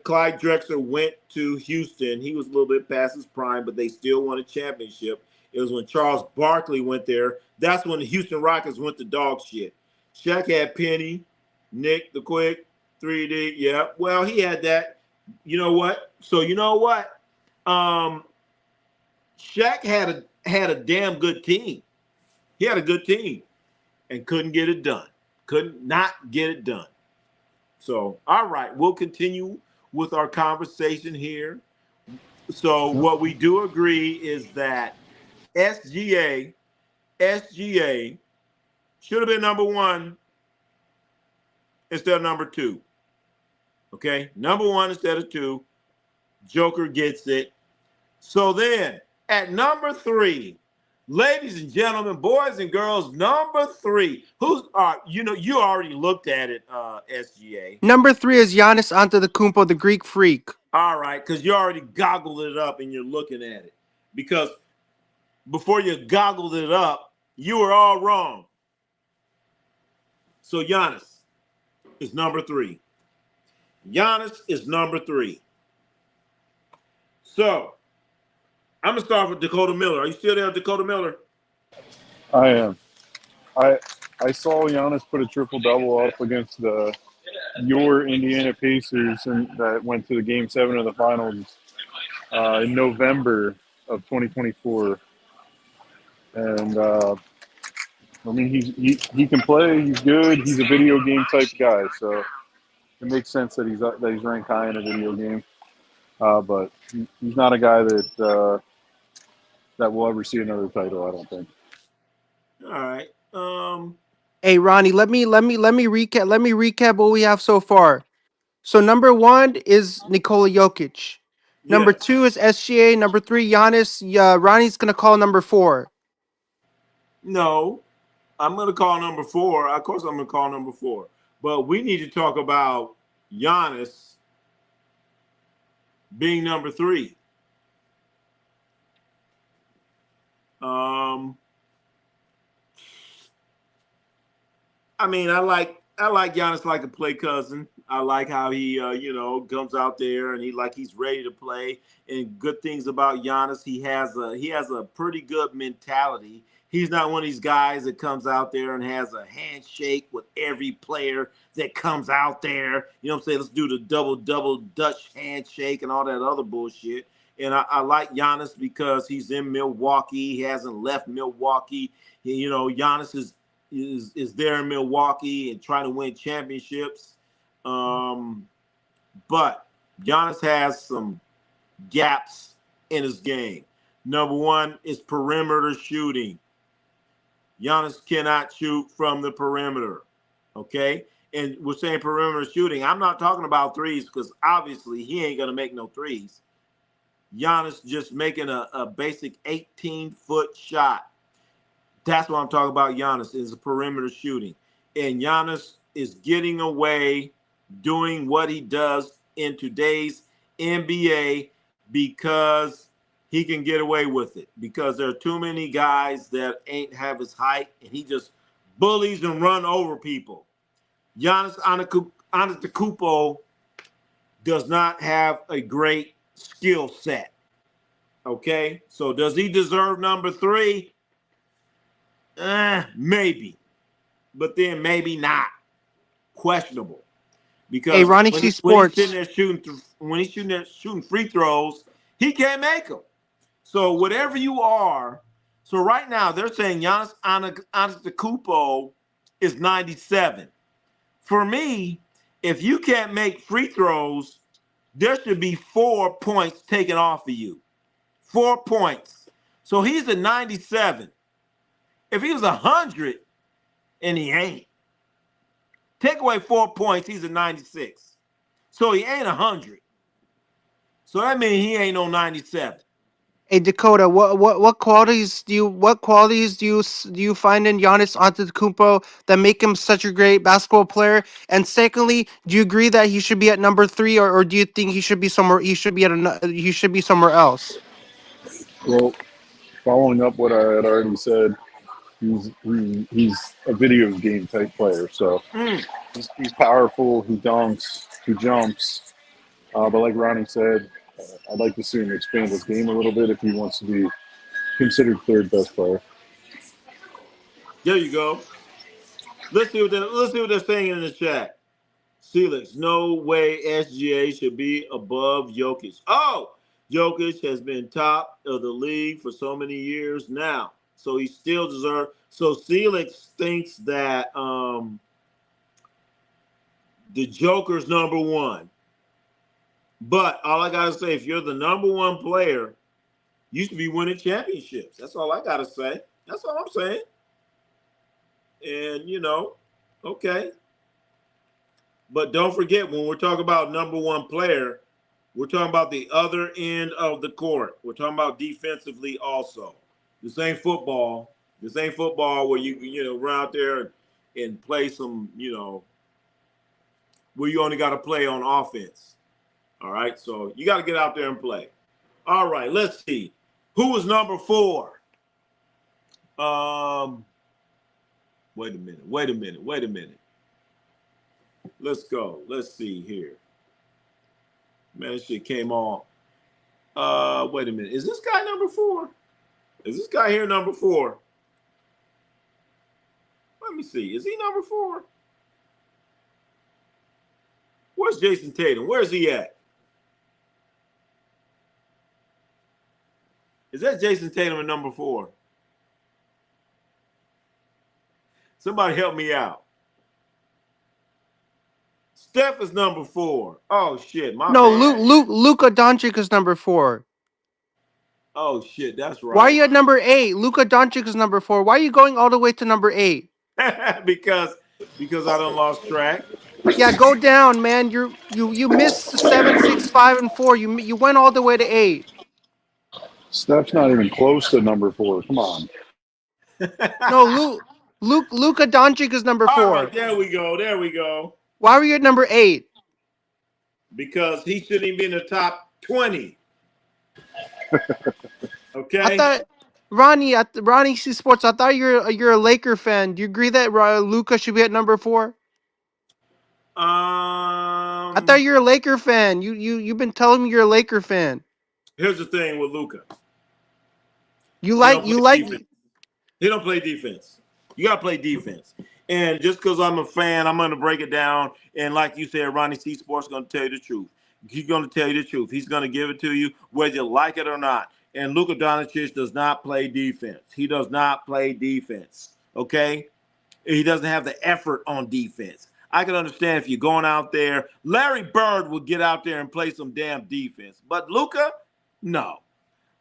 Clyde Drexler went to Houston, he was a little bit past his prime, but they still won a championship. It was when Charles Barkley went there. That's when the Houston Rockets went to dog shit. Shaq had Penny, Nick the Quick, 3D. Yeah, well, he had that. You know what? So you know what? Shaq had a damn good team. He had a good team and couldn't get it done. Could not get it done. So, all right, we'll continue with our conversation here. So, what we do agree is that SGA, SGA should have been number one instead of number two. Okay, number one instead of two. Joker gets it. So then, At number 3, ladies and gentlemen, boys and girls, number 3. Who's you already looked at it, SGA. Number 3 is Giannis Antetokounmpo, the Greek Freak. All right, because you already goggled it up and you're looking at it. Because before you goggled it up, you were all wrong. So Giannis is number 3. Giannis is number 3. So I'm gonna start with Dakota Miller. Are you still there, Dakota Miller? I am. I saw Giannis put a triple double up against your Indiana Pacers that went to the Game 7 of the finals in November of 2024, and I mean he can play. He's good. He's a video game type guy, so it makes sense that he's ranked high in a video game. But he's not a guy that will ever see another title. I don't think. All right. Hey Ronnie, let me recap. Let me recap what we have so far. So number 1 is Nikola Jokic. Number Yes. 2 is SGA. Number 3, Giannis. Ronnie's gonna call number 4. No, I'm gonna call number 4. Of course, I'm gonna call number 4. But we need to talk about Giannis being number 3. I mean, I like Giannis like a play cousin. I like how he comes out there and he's ready to play. And good things about Giannis, he has a pretty good mentality. He's not one of these guys that comes out there and has a handshake with every player that comes out there. You know what I'm saying? Let's do the double Dutch handshake and all that other bullshit. And I like Giannis because he's in Milwaukee. He hasn't left Milwaukee. Giannis is there in Milwaukee and trying to win championships. But Giannis has some gaps in his game. Number 1 is perimeter shooting. Giannis cannot shoot from the perimeter. Okay? And we're saying perimeter shooting. I'm not talking about threes because obviously he ain't going to make no threes. Giannis just making a basic 18-foot shot. That's what I'm talking about. Giannis is a perimeter shooting. And Giannis is getting away doing what he does in today's NBA because he can get away with it. Because there are too many guys that ain't have his height, and he just bullies and run over people. Giannis Antetokounmpo does not have a great skill set. Okay? So does he deserve number 3? Maybe. But then maybe not. Questionable. Hey Because Ronnie when C he's sitting Sports. there shooting free throws, he can't make them. So whatever you are, so right now they're saying Giannis Antetokounmpo is 97. For me, if you can't make free throws, there should be 4 points taken off of you. 4 points. So he's a 97. If he was 100, and he ain't, take away 4 points, he's a 96. So he ain't 100. So that means he ain't no 97. Hey Dakota, what qualities do you find in Giannis Antetokounmpo that make him such a great basketball player? And secondly, do you agree that he should be at number 3, or do you think he should be somewhere? He should be somewhere else. Well, following up what I had already said, he's a video game type player. So he's powerful. He dunks. He jumps. But like Ronnie said, I'd like to see him expand his game a little bit if he wants to be considered third best player. There you go. Let's see what they're saying in the chat. Felix, no way SGA should be above Jokic. Oh, Jokic has been top of the league for so many years now. So he still deserves. So Felix thinks that the Joker's number 1. But all I gotta say, if you're the number 1 player, you should be winning championships. That's all I gotta say. That's all I'm saying. And okay. But don't forget, when we're talking about number 1 player, We're talking about the other end of the court. We're talking about defensively also. This ain't football. This ain't football where you run out there and play some, where you only got to play on offense. All right, so you got to get out there and play. All right, let's see. Who was number 4? Wait a minute. Let's go. Let's see here. Man, this shit came on. Wait a minute. Is this guy number 4? Is this guy here number 4? Let me see. Is he number 4? Where's Jason Tatum? Where's he at? Is that Jason Tatum at number 4? Somebody help me out. Steph is number 4. Oh shit, my No, bad. Luka Doncic is number 4. Oh shit, that's Why are right. you at number 8? Luka Doncic is number 4. Why are you going all the way to number 8? because I done lost track. Yeah, go down, man. You missed 7, 6, 5, and 4. You went all the way to 8. Steph's not even close to number 4. Come on. No, Luka Doncic is number All right, 4. there we go. There we go. Why were you at number 8? Because he shouldn't even be in the top 20. Okay. I thought Ronnie C Sports. I thought you're a Laker fan. Do you agree that Luka should be at number 4? I thought you're a Laker fan. You've been telling me you're a Laker fan. Here's the thing with Luka. You He don't like play you like. defense. He don't play defense. You gotta play defense. And just because I'm a fan, I'm gonna break it down. And like you said, Ronnie C Sports is gonna tell you the truth. He's gonna tell you the truth. He's gonna give it to you whether you like it or not. And Luka Doncic does not play defense. He does not play defense. Okay? He doesn't have the effort on defense. I can understand if you're going out there. Larry Bird would get out there and play some damn defense. But Luka, no.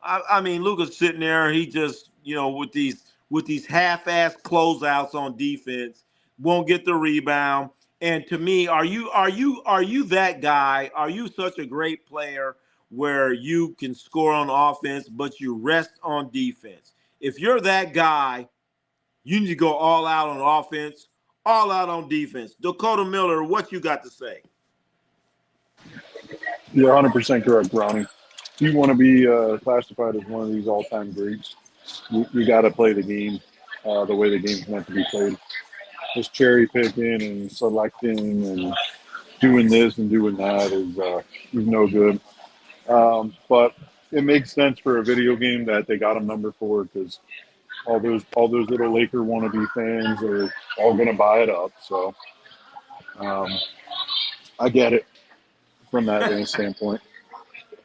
I mean, Luka's sitting there. He just, with these half-ass closeouts on defense, won't get the rebound. And to me, are you that guy? Are you such a great player where you can score on offense, but you rest on defense? If you're that guy, you need to go all out on offense, all out on defense. Dakota Miller, what you got to say? You're 100% correct, Ronnie. If you want to be classified as one of these all-time greats, you got to play the game the way the game's meant to be played. Just cherry picking and selecting and doing this and doing that is no good. But it makes sense for a video game that they got him number 4 because all those little Laker wannabe fans are all going to buy it up. So I get it from that standpoint.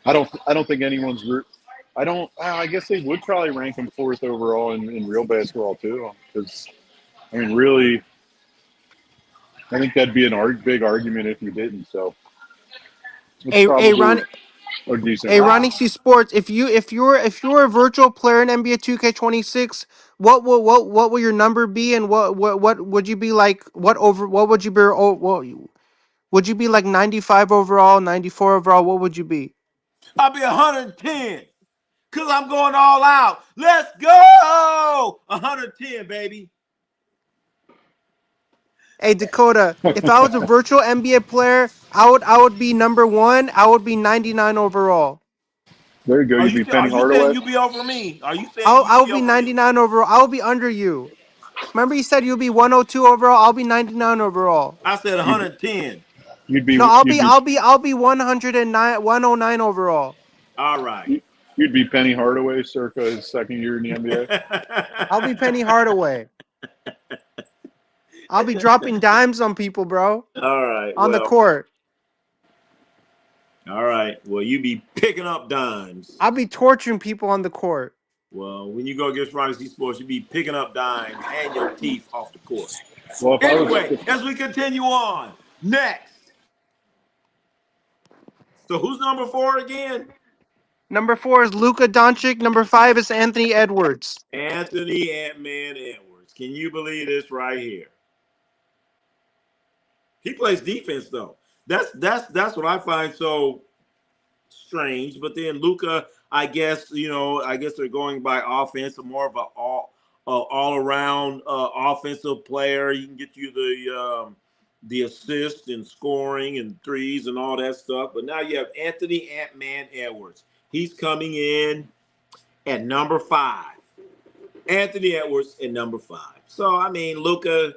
I don't think anyone's. I guess they would probably rank him 4th overall in real basketball too, because I mean, really, I think that'd be big argument if you didn't. So it's Hey, probably Ronnie. a decent Hey, rank. Ronnie C Sports. If you're a virtual player in NBA 2K26, what will your number be, and what would you be like? What would you be? Would you be like 95 overall, 94 overall? What would you be? I'll be 110 because I'm going all out. Let's go! 110, baby. Hey, Dakota. If I was a virtual NBA player, I would be number 1. I would be 99 overall. There you go. Are You'd you be are Penny you saying Hardaway. you be over me? Are you saying I'll you I'll be be over me? 99 overall. I'll be under you. Remember you said you'll be 102 overall. I'll be 99 overall. I said You'd be 110. you'd be No, I'll you'd be be I'll be I'll be 109 109 overall. All right. you'd be Penny Hardaway circa his second year in the NBA. I'll be Penny Hardaway. I'll be dropping dimes on people, bro, All right. on the Well. court. All right. Well, you be picking up dimes. I'll be torturing people on the court. Well, when you go against Ronnie C Sports, you be picking up dimes and your teeth off the court. Well, if I was Anyway, as we continue on, next. So who's number 4 again? Number 4 is Luka Doncic. Number 5 is Anthony Edwards. Anthony Ant-Man Edwards. Can you believe this right here? He plays defense though. That's what I find so strange. But then Luka, I guess I guess they're going by offense, more of a all around offensive player. He can get you the assist and scoring and threes and all that stuff. But now you have Anthony Ant-Man Edwards. He's coming in at number 5. Anthony Edwards at number 5. So I mean, Luka,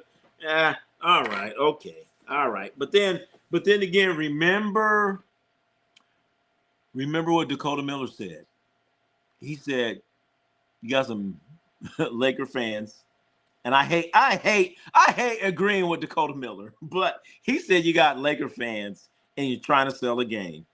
all right, okay, all right. But then again, remember what Dakota Miller said. He said, "You got some Laker fans." And I hate agreeing with Dakota Miller, but he said you got Laker fans and you're trying to sell a game.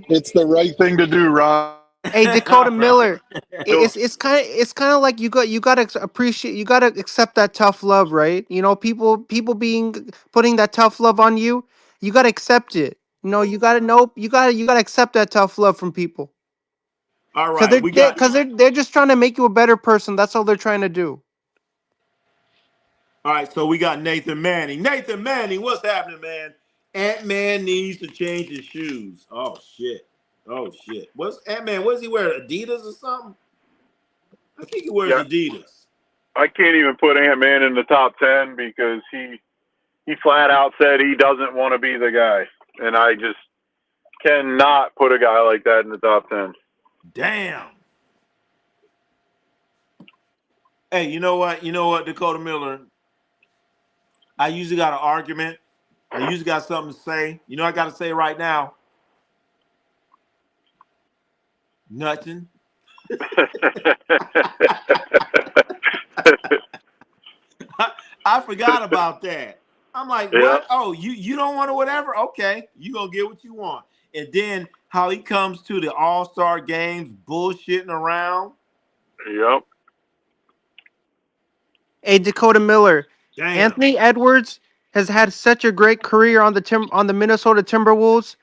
It's the right thing to do, Ron. Hey, Dakota Miller, So, it's kind of like you got to appreciate, you got to accept that tough love, right? You know, people being putting that tough love on you, you got to accept it. You know, you got to accept that tough love from people. all Cuz right, we got they're just trying to make you a better person. That's all they're trying to do. all right. So we got Nathan Manning. Nathan Manning, what's happening, man? Ant-Man needs to change his shoes. Oh shit. Oh shit. What's Ant-Man? What does he wear? Adidas or something? I think he wears Yeah, Adidas. I can't even put Ant-Man in the top 10 because he flat out said he doesn't want to be the guy, and I just cannot put a guy like that in the top 10. Damn. Hey, you know what? You know what, Dakota Miller? I usually got an argument. I usually got something to say. You know what I got to say right now? Nothing. I forgot about that. I'm like, Yeah, what? Oh, you don't want to whatever? Okay, you gonna get what you want. And then how he comes to the All-Star games bullshitting around. yep. Hey, Dakota Miller, Damn. Anthony Edwards has had such a great career on the Minnesota Timberwolves.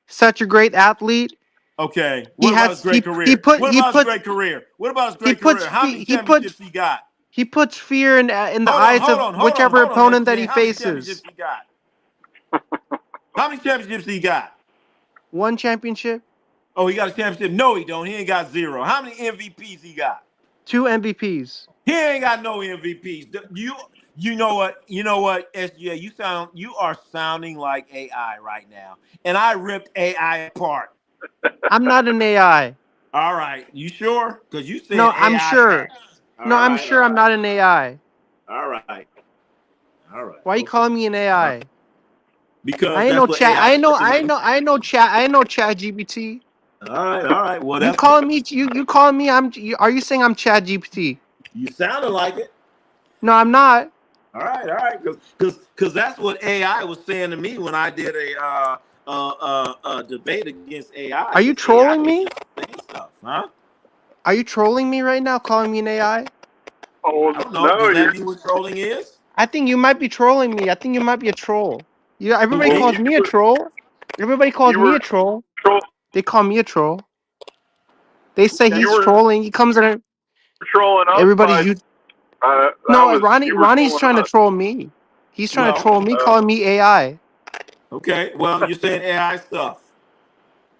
Such a great athlete. Okay. He What about his has great he career? put What he about his puts great career? What about his he great puts career? How many fe- he puts championships he got? he puts fear in the Hold on, eyes hold of on, hold on, whichever hold on, opponent that SJ. he How many championships faces. he got? How many championships he got? One championship, Oh, he got a championship. No, he don't. He ain't got 0. How many MVPs he got? 2 MVPs. He ain't got no MVPs. You know what? You know what, SGA? You are sounding like AI right now. And I ripped AI apart. I'm not an AI. All right. You sure? Because you No, said I'm AI sure. facts. No, All I'm right, sure all I'm right. not an AI. All right. All right. Why are you Okay. calling me an All right. AI? Because I ain't that's no what chat. AI is. I know chat GPT. All right, all right. Well, You that's calling me you calling me are you saying I'm chat GPT? you sounded like it. No, I'm not. All right, because that's what AI was saying to me when I did a debate against AI. Are you Because AI trolling was me? just saying stuff, huh? Are you trolling me right now calling me an AI? Oh I don't know. no, Does that you're mean what trolling is? I think you might be trolling me. I think you might be a troll. Yeah, everybody Who well. calls me? me a troll. Everybody calls You me were a troll. troll, They call me a troll. They say Okay. you he's were trolling. He comes in. trolling us Everybody, by you that no, was you were Ronnie's trolling trying to us. troll me. He's trying to Well, troll me, calling me AI. okay. Well, you're saying AI stuff.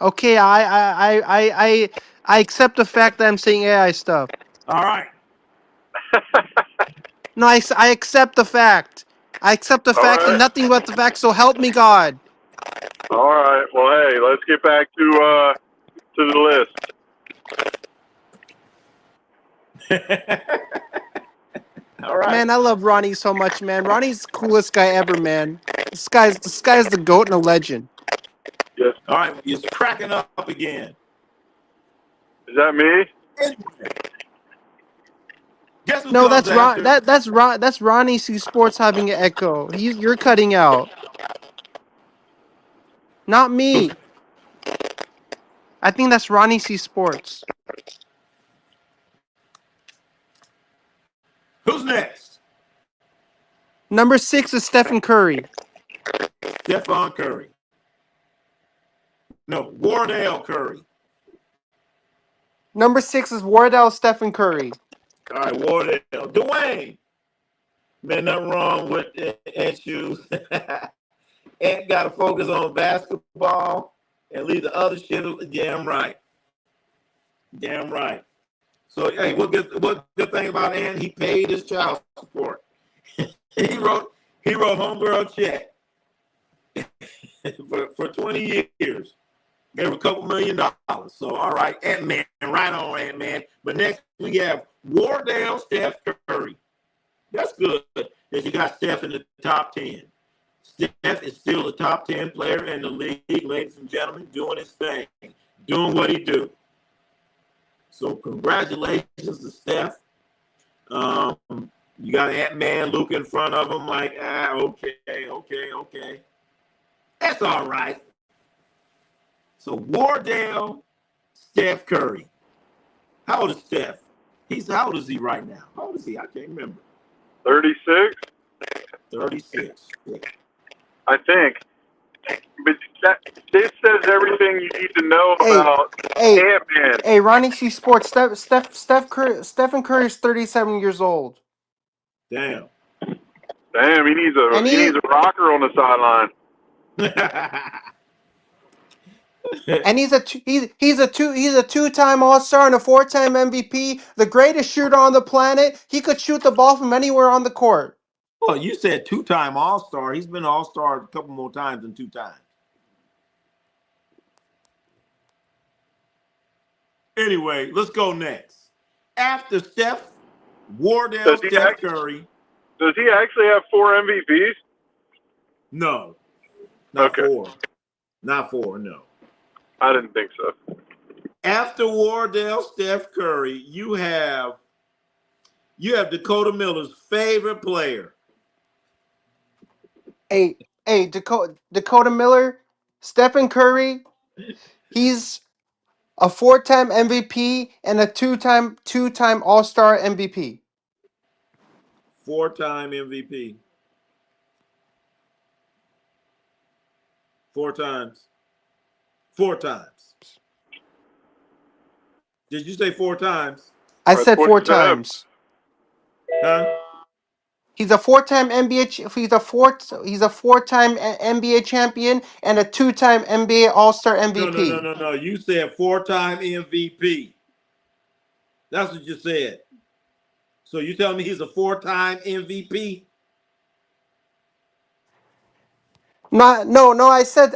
Okay, I accept the fact that I'm saying AI stuff. All right. No, I accept the fact. I accept the All fact and right, nothing but the fact. So help me God. all right. Well, hey, let's get back to the list. All right. Man, I love Ronnie so much, man. Ronnie's the coolest guy ever, man. This guy's the goat and a legend. Yes, All right. It's cracking up again. is that me? Anyway, guess who No, comes that's Ron. after? That's Ronnie C Sports having an echo. You're cutting out. Not me. I think that's Ronnie C Sports. Who's next? Number 6 is Stephen Curry. Stephon Curry. No, Wardell Curry. Number 6 is Wardell Stephen Curry. All right, Wardell. Dwayne. Man, nothing wrong with and shoes. Ant got to focus on basketball and leave the other shit. Damn right. Damn right. So, hey, what good thing about Ant? He paid his child support. he wrote homegirl check for 20 years. Gave him a couple $1 million. So, all right, Ant-Man, right on, Ant-Man. But next we have Wardell Steph Curry. That's good that you got Steph in the top 10. Steph is still a top 10 player in the league, ladies and gentlemen, doing his thing, doing what he do. So congratulations to Steph. You got Ant-Man, Luka in front of him like, okay. That's all right. So Wardell, Steph Curry. How old is Steph? How old is he right now? How old is he? I can't remember. 36? 36. Yeah. I think. But this says everything you need to know about Ant-Man. Hey, Ronnie C Sports. Stephen Curry is 37 years old. Damn. Damn, he needs a rocker on the sideline. And he's a two-time All-Star and a 4-time MVP, the greatest shooter on the planet. He could shoot the ball from anywhere on the court. Well, you said 2-time All-Star. He's been All-Star a couple more times than 2 times. Anyway, let's go next. After Steph, Wardell, Steph Curry. Does he actually have 4 MVPs? No. Not 4. Not 4, no. I didn't think so. After Wardell, Steph Curry, you have Dakota Miller's favorite player. Hey, Dakota Miller, Stephen Curry, he's a 4-time MVP and a two-time All-Star MVP. 4-time MVP. 4 times. 4 times. Did you say 4 times? I said 4 times. Huh? He's a 4-time NBA. He's a 4-time NBA champion and a 2-time NBA All-Star MVP. No. You said 4-time MVP. That's what you said. So you telling me he's a 4-time MVP? No. I said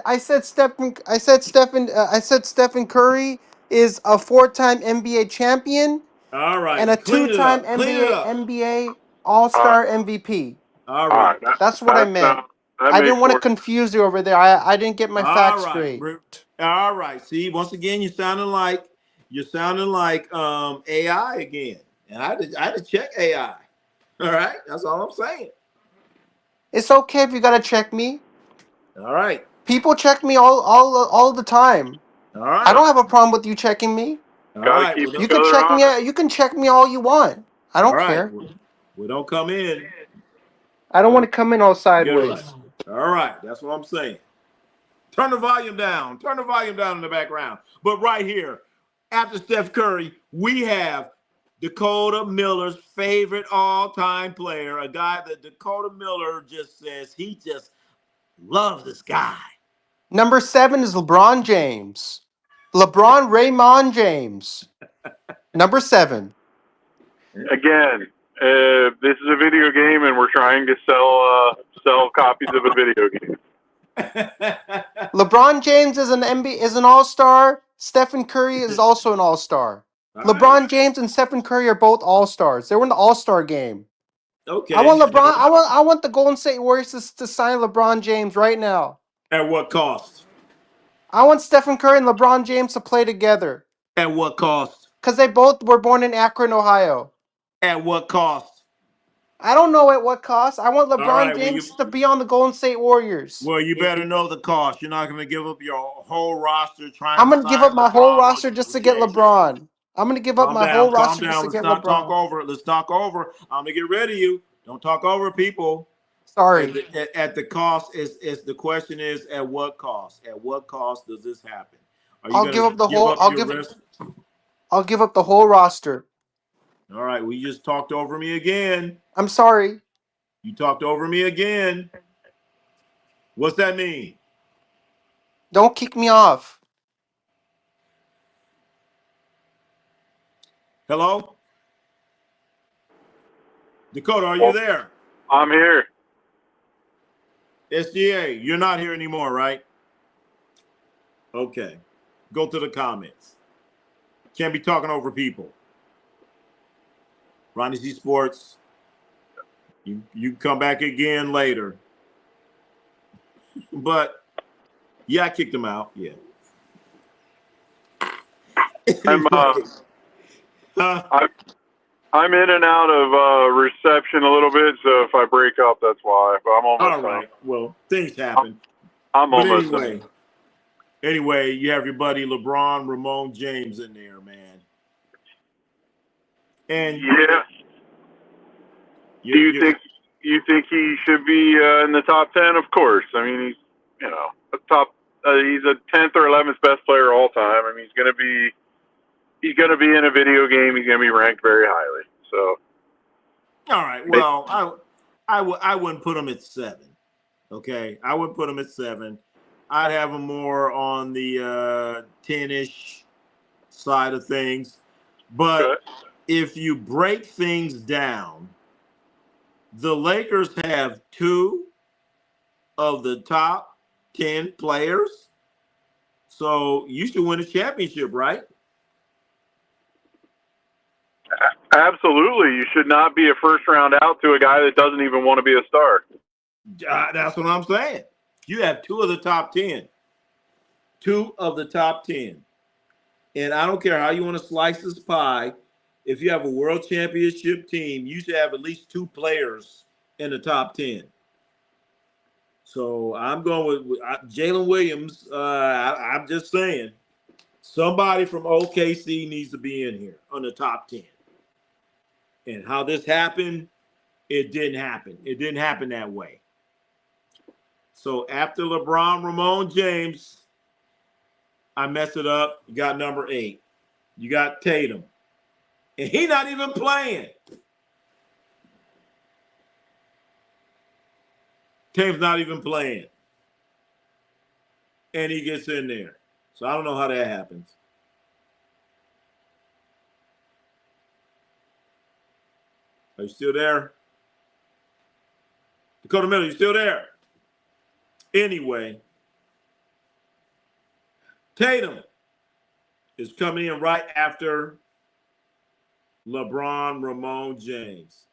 Stephen Curry is a 4-time NBA champion. All right. And a Clean it 2-time up. Clean it up. NBA All-Star MVP. All right. That's what I meant. I didn't want to confuse you over there. I didn't get my facts straight. All right. See, once again, you're sounding like AI again. And I had to check AI. All right. That's all I'm saying. It's okay if you gotta check me. All right. People check me all the time. All right. I don't have a problem with you checking me. All right. You can check me. You can check me all you want. I don't care. We don't come in. I don't want to come in all sideways. All right. That's what I'm saying. Turn the volume down. Turn the volume down in the background. But right here, after Steph Curry, we have Dakota Miller's favorite all-time player, a guy that Dakota Miller just says he just loves this guy. Number 7 is LeBron James. LeBron Raymond James. Number 7. Again, this is a video game, and we're trying to sell copies of a video game. LeBron James is an all-star. Stephen Curry is also an all-star. LeBron James and Stephen Curry are both all-stars. They were in the all-star game. Okay. I want LeBron. I want the Golden State Warriors to sign LeBron James right now. At what cost? I want Stephen Curry and LeBron James to play together. At what cost? Because they both were born in Akron, Ohio. At what cost? I don't know at what cost. I want LeBron James to be on the Golden State Warriors. Well, you better know the cost. You're not going to give up your whole roster trying. I'm going to give up my whole roster just to get LeBron. I'm going to give up my whole roster just to get LeBron. Let's not talk over it. Let's talk over. I'm going to get rid of you. Don't talk over people. Sorry. At the cost is the question is at what cost? At what cost does this happen? I'll give up the whole roster. All right. Well, you just talked over me again. I'm sorry. You talked over me again. What's that mean? Don't kick me off. Hello? Dakota, are you there? I'm here. SGA, you're not here anymore, right? Okay. Go to the comments. Can't be talking over people. Ronnie C Sports, you come back again later. But, yeah, I kicked him out. Yeah. I'm I'm in and out of reception a little bit, so if I break up, that's why. But I'm almost All right. Well, things happen. I'm But almost done. anyway, you have your buddy LeBron, Ramon James in there, man. And Yeah. Do you think he should be in the top 10? Of course. I mean, he's a top. He's a 10th or 11th best player all time. I mean, he's gonna be in a video game. He's gonna be ranked very highly. So. All right. Well, I wouldn't put him at 7. Okay, I would put him at 7. I'd have him more on the 10-ish side of things. But if you break things down, the Lakers have 2 of the top 10 players. So you should win a championship, right? Absolutely. You should not be a first round out to a guy that doesn't even want to be a star. That's what I'm saying. You have 2 of the top 10. 2 of the top 10. And I don't care how you want to slice this pie. If you have a world championship team, you should have at least 2 players in the top 10. So I'm going with Jalen Williams. I'm just saying, somebody from OKC needs to be in here on the top 10. And how this happened, it didn't happen. It didn't happen that way. So after LeBron, Ramon James, I messed it up. You got number 8. You got Tatum. And he's not even playing. Tatum's not even playing. And he gets in there. So I don't know how that happens. Are you still there? Dakota Miller, you still there? Anyway, Tatum is coming in right after LeBron, Ramon James.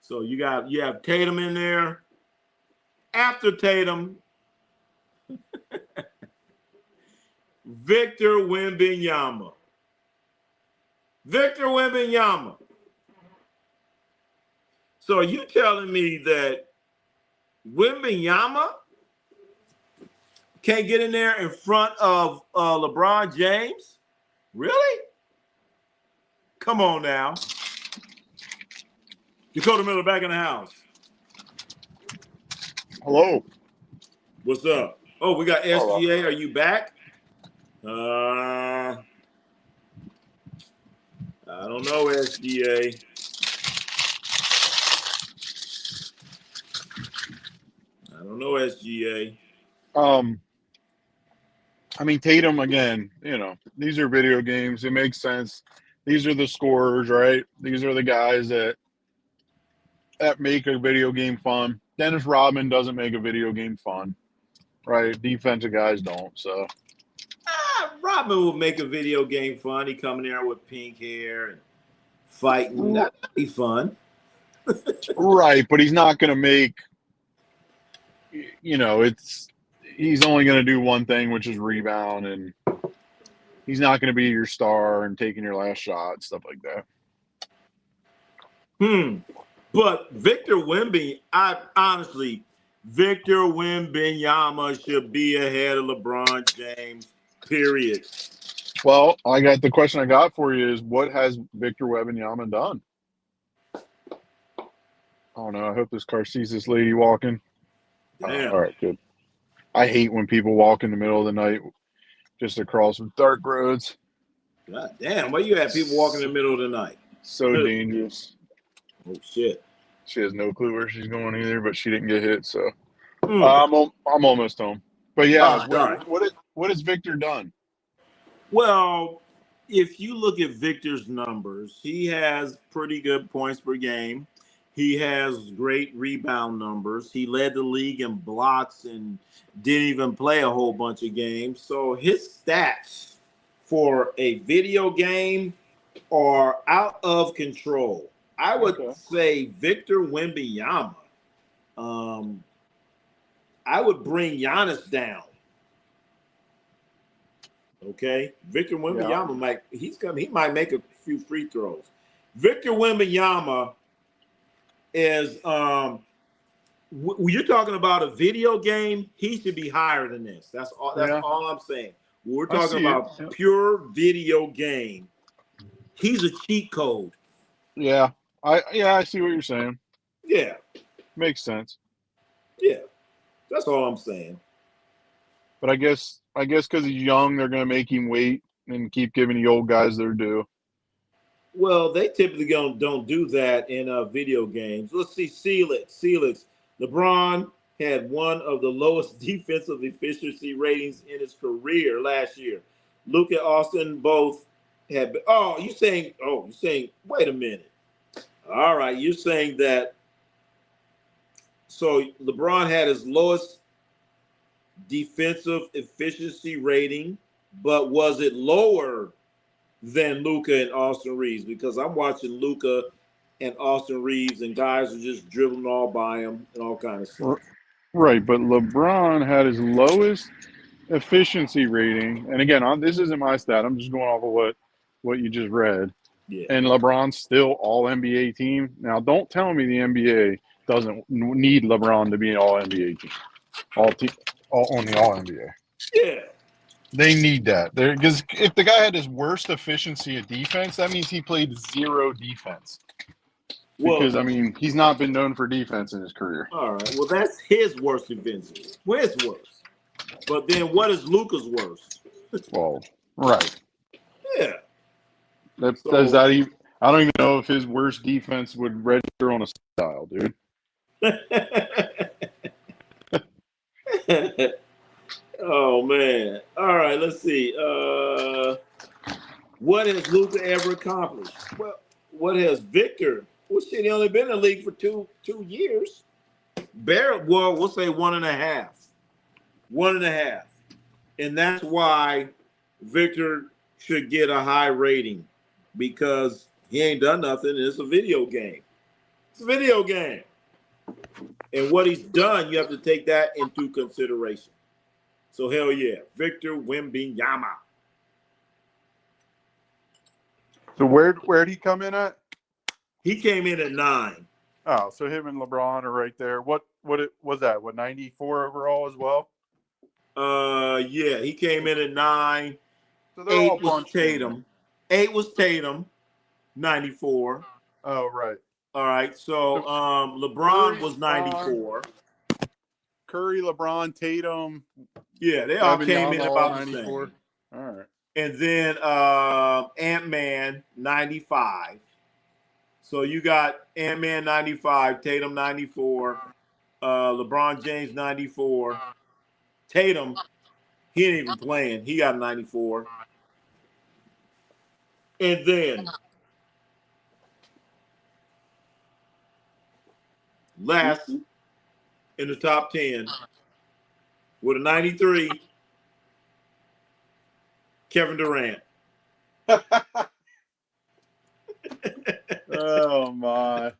So you have Tatum in there. After Tatum, Victor Wembanyama. Victor Wembanyama. So are you telling me that Wembanyama can't get in there in front of LeBron James? Really? Come on now. Dakota Miller back in the house. Hello. What's up? Oh, we got SGA. Are you back? I don't know, SGA. I don't know, SGA. I mean, Tatum, again, these are video games. It makes sense. These are the scorers, right? These are the guys that make a video game fun. Dennis Rodman doesn't make a video game fun, right? Defensive guys don't, so. Rodman would make a video game fun. He come in there with pink hair and fighting. That'd be fun. Right, but he's not going to make, he's only going to do one thing, which is rebound, and he's not going to be your star and taking your last shot, stuff like that. But Victor Wembanyama should be ahead of LeBron James, period. Well, the question I got for you is, what has Victor Wembanyama done? Oh, no, I hope this car sees this lady walking. Damn. All right, good. I hate when people walk in the middle of the night just across some dark roads. God damn, why you have people walking in the middle of the night? So dangerous. Oh, shit. She has no clue where she's going either, but she didn't get hit, so Mm. I'm almost home. But yeah, All right, all right. what has Victor done? Well, if you look at Victor's numbers, he has pretty good points per game. He has great rebound numbers. He led the league in blocks and didn't even play a whole bunch of games. So his stats for a video game are out of control. I would Okay. say Victor Wembanyama. Um, I would bring Giannis down. Okay, Victor Yeah. Wembanyama he might make a few free throws. Victor Wembanyama is you're talking about a video game. He should be higher than this. That's all. That's Yeah. all I'm saying. We're I talking see it. about Yep. pure video game. He's a cheat code. Yeah. I see what you're saying. Yeah, Makes sense. yeah. That's all I'm saying. But I guess because he's young, they're gonna make him wait and keep giving the old guys their due. Well, they typically don't do that in video games. Let's see, Celix. LeBron had one of the lowest defensive efficiency ratings in his career last year. Luka, Austin both had. Oh, you saying? Oh, you saying? Wait a minute. All right, you're saying that. So LeBron had his lowest defensive efficiency rating, but was it lower than Luka and Austin Reeves? Because I'm watching Luka and Austin Reeves, and guys are just dribbling all by him and all kind of stuff. Right, but LeBron had his lowest efficiency rating, and again, this isn't my stat. I'm just going off of what you just read. Yeah. And LeBron's still All NBA team. Now, don't tell me the NBA doesn't need LeBron to be an All NBA team. On the All NBA. Yeah. They need that. Because if the guy had his worst efficiency of defense, that means he played zero defense. Because, Well, I mean, he's not been known for defense in his career. all right. Well, that's his worst defensive. Where's worst? But then what is Luka's worst? Well, right. Yeah. Does that even? I don't even know if his worst defense would register on a style, dude. Oh man. All right, let's see. What has Luka ever accomplished? Well, what has Victor? Well, shit, he only been in the league for two years. Barrett, well, we'll say 1.5. 1.5. And that's why Victor should get a high rating, because he ain't done nothing. It's a video game. It's a video game. And what he's done, you have to take that into consideration. So hell yeah, Victor Wembanyama. So where'd he come in at? He came in at 9. Oh, so him and LeBron are right there. What it was that? What, 94 overall as well? Yeah, he came in at 9. So they're all 8 was bunched in Tatum. 8 was Tatum, 94. Oh, right. All right, so LeBron Curry, was 94. Curry, LeBron, Tatum. Yeah, they all came in Wembanyama, about the 94. same. All right. And then Ant-Man, 95. So you got Ant-Man 95, Tatum 94, LeBron James 94. Tatum, he ain't even playing. He got 94. And then last in the top 10 with a 93, Kevin Durant. Oh my!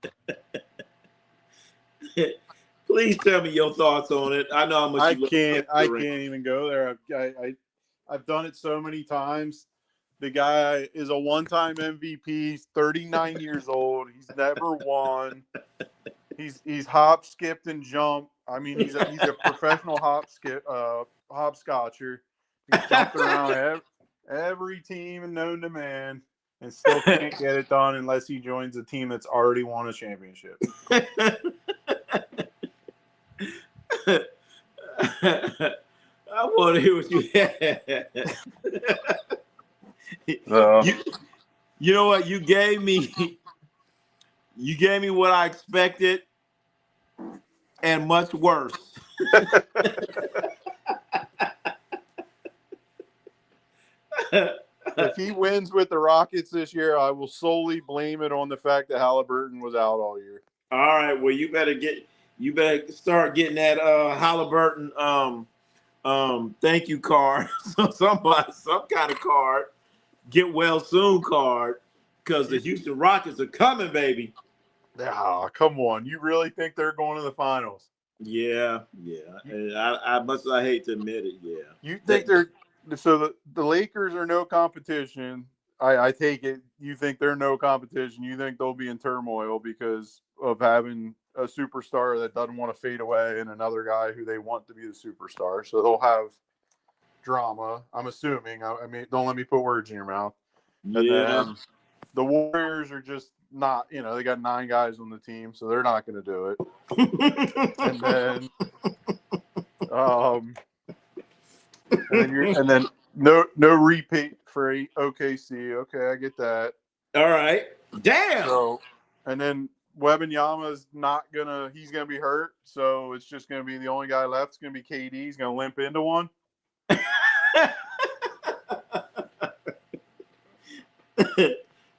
Please tell me your thoughts on it. I know how much you love Kevin Durant. Can't even go there. I've done it so many times. The guy is a one-time MVP. 39 years old. He's never won. He's hop, skipped, and jumped. I mean, he's a professional hopscotcher. He's jumped around every team known to man, and still can't get it done unless he joins a team that's already won a championship. I want to hear what you had. You know what? You gave me You gave me what I expected and much worse. If he wins with the Rockets this year, I will solely blame it on the fact that Halliburton was out all year. All right, well, you better start getting that Halliburton thank you card. some kind of card. Get well soon card, because the Houston Rockets are coming, baby. Ah, come on. You really think they're going to the finals? Yeah. And I hate to admit it, yeah. You think they're so the Lakers are no competition. I take it you think they're no competition. You think they'll be in turmoil because of having a superstar that doesn't want to fade away and another guy who they want to be the superstar. So they'll have drama, I'm assuming. I mean, don't let me put words in your mouth. Yeah. And then the Warriors are just not, they got 9 guys on the team, so they're not going to do it. And then and then no repeat for OKC. Okay, I get that. All right. Damn. So, and then Wembanyama's he's gonna be hurt, so it's just gonna be the only guy left. It's gonna be KD. He's gonna limp into one.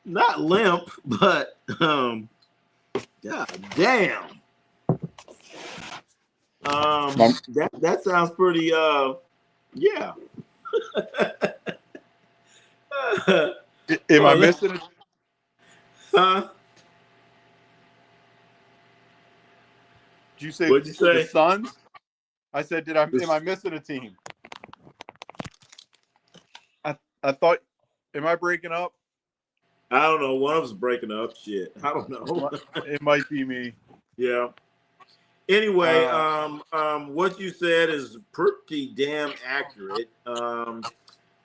Not limp, but god damn. That sounds pretty yeah. Am I missing it? Huh? Did you say What'd you say? the Suns? I said, am I missing a team? I thought, am I breaking up? I don't know. One of us breaking up. Shit. I don't know. It might be me. Yeah. Anyway, what you said is pretty damn accurate.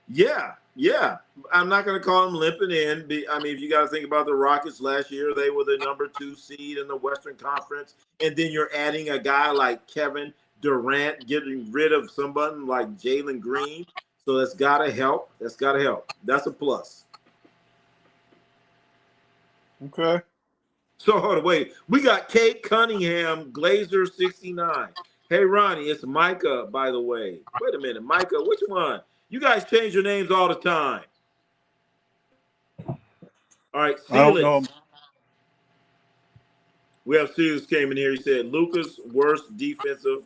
Yeah. I'm not going to call them limping in. I mean, if you got to think about the Rockets last year, they were the number 2 seed in the Western Conference. And then you're adding a guy like Kevin Durant, getting rid of someone like Jalen Green. So that's got to help. That's a plus. Okay. So hold on, wait. We got Kate Cunningham, Glazer 69. Hey Ronnie, it's Micah, by the way. Wait a minute, Micah, which one? You guys change your names all the time. All right, Felix. I don't know. We have Felix came in here. He said Luka's worst defensive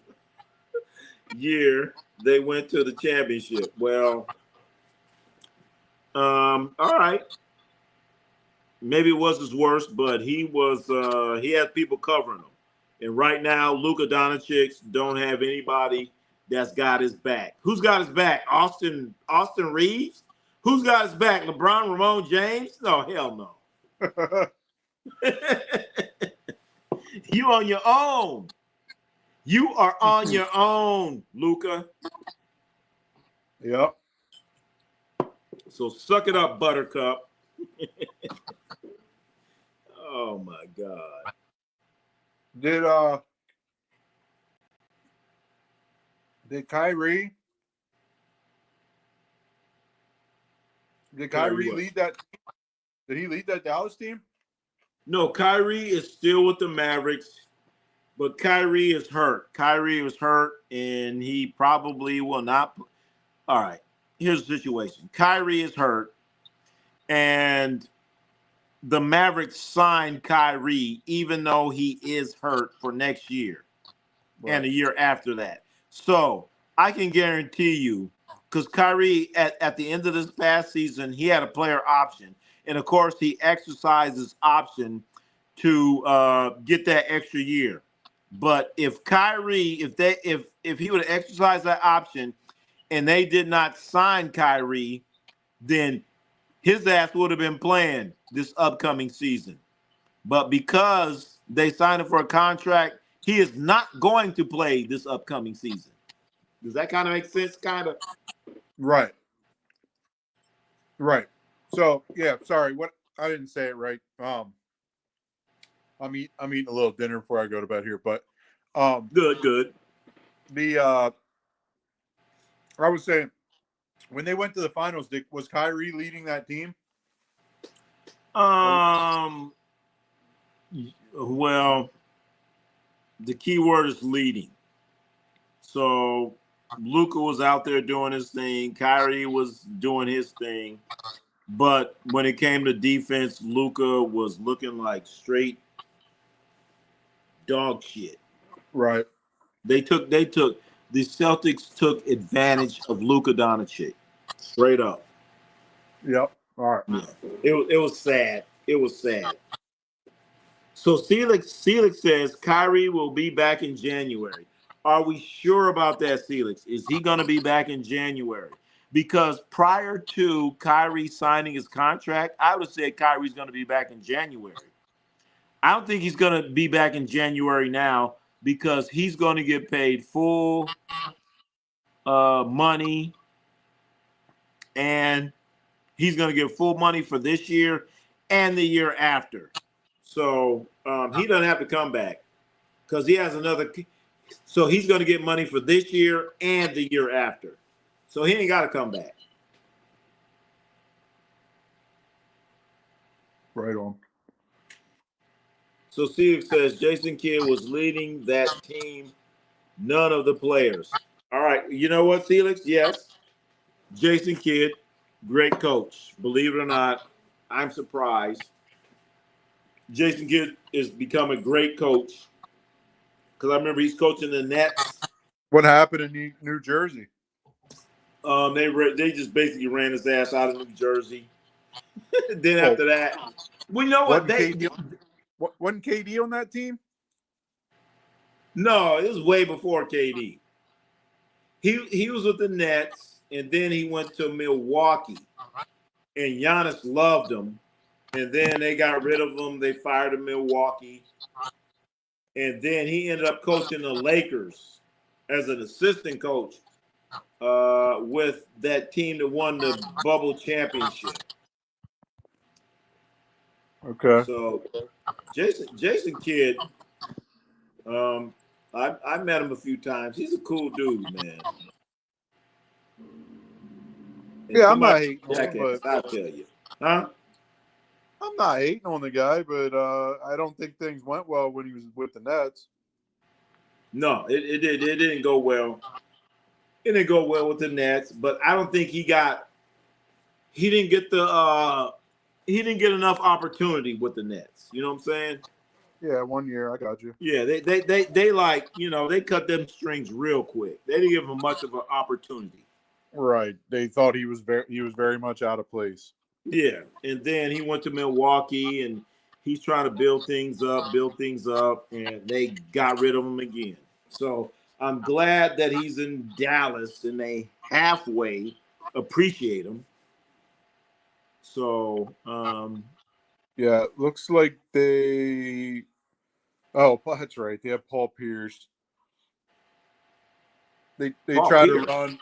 year. They went to the championship. Well, all right. Maybe it was his worst, but he had people covering him. And right now, Luka Doncic don't have anybody that's got his back. Who's got his back? Austin Reeves? Who's got his back? LeBron, Ramon James? No, hell no. You on your own. You are on your own, Luka. Yep. So suck it up, Buttercup. Oh my God. Did Kyrie lead that? Did he lead that Dallas team? No, Kyrie is still with the Mavericks, but Kyrie is hurt. Kyrie was hurt, and he probably will not. All right, here's the situation. Kyrie is hurt, and the Mavericks signed Kyrie, even though he is hurt, for next year and a year after that. So I can guarantee you, because Kyrie, at the end of this past season, he had a player option. And, of course, he exercised his option to get that extra year. But if Kyrie, if he would have exercised that option and they did not sign Kyrie, then his ass would have been playing this upcoming season. But because they signed him for a contract, he is not going to play this upcoming season. Does that kind of make sense? Kind of. Right. So yeah, sorry. What I didn't say it right. I'm eating a little dinner before I go to bed here, but Good. I was saying when they went to the finals, was Kyrie leading that team? the key word is leading. So Luka was out there doing his thing. Kyrie was doing his thing. But when it came to defense, Luka was looking like straight dog shit. Right. The Celtics took advantage of Luka Doncic. Straight up. Yep. All right. Yeah. It was sad. It was sad. So Celix says Kyrie will be back in January. Are we sure about that, Celix? Is he going to be back in January? Because prior to Kyrie signing his contract, I would have said Kyrie's going to be back in January. I don't think he's going to be back in January now because he's going to get paid full money, and he's going to get full money for this year and the year after. So he doesn't have to come back because he has another. So he's going to get money for this year and the year after. So he ain't got to come back. Right on. So Steve says Jason Kidd was leading that team, none of the players. All right. You know what, Felix? Yes. Jason Kidd, great coach. Believe it or not, I'm surprised. Jason Kidd is becoming a great coach because I remember he's coaching the Nets. What happened in New Jersey? They just basically ran his ass out of New Jersey. Then after that, we know what wasn't KD on that team? No, it was way before KD. He was with the Nets, and then he went to Milwaukee, and Giannis loved him, and then they got rid of him. They fired him in Milwaukee, and then he ended up coaching the Lakers as an assistant coach with that team that won the bubble championship. Okay. So Jason Kidd, I met him a few times. He's a cool dude, man. And yeah, I'm not hating on him, but I'll tell you. Huh? I'm not hating on the guy, but I don't think things went well when he was with the Nets. No, it didn't go well. It didn't go well with the Nets, but I don't think he didn't get enough opportunity with the Nets. You know what I'm saying? Yeah, 1 year, I got you. Yeah, they like, they cut them strings real quick. They didn't give him much of an opportunity. Right. They thought he was very much out of place. Yeah, and then he went to Milwaukee, and he's trying to build things up, and they got rid of him again. So I'm glad that he's in Dallas, and they halfway appreciate him. So, yeah, it looks like they. Oh, that's right. They have Paul Pierce. They try to run.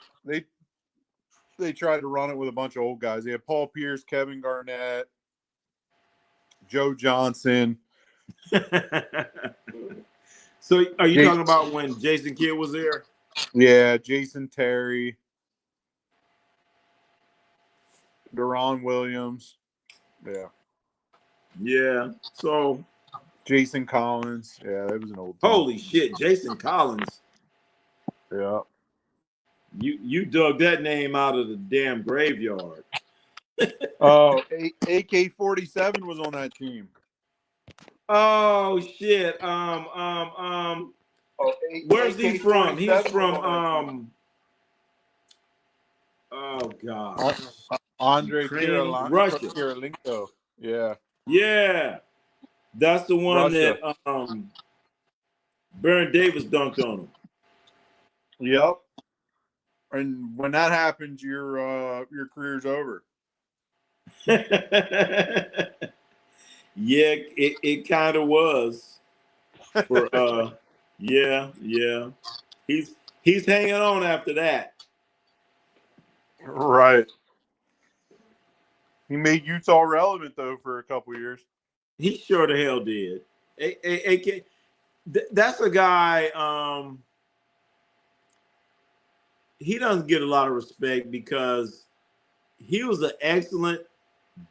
They tried to run it with a bunch of old guys. They have Paul Pierce, Kevin Garnett, Joe Johnson. So are you talking about when Jason Kidd was there? Yeah, Jason Terry, Deron Williams. Yeah. Yeah. So Jason Collins. Yeah, that was an old team. Holy shit, Jason Collins. Yeah. You dug that name out of the damn graveyard. Oh, AK-47 was on that team. Oh shit. Where's he from? He's from oh god. Andre Russia. Kirilenko. Yeah. Yeah. That's the one Russia. that Baron Davis dunked on him. Yep. And when that happens, your career's over. Yeah, it kind of was. For yeah. He's hanging on after that. Right. He made Utah relevant though for a couple years. He sure the hell did. That's a guy. He doesn't get a lot of respect because he was an excellent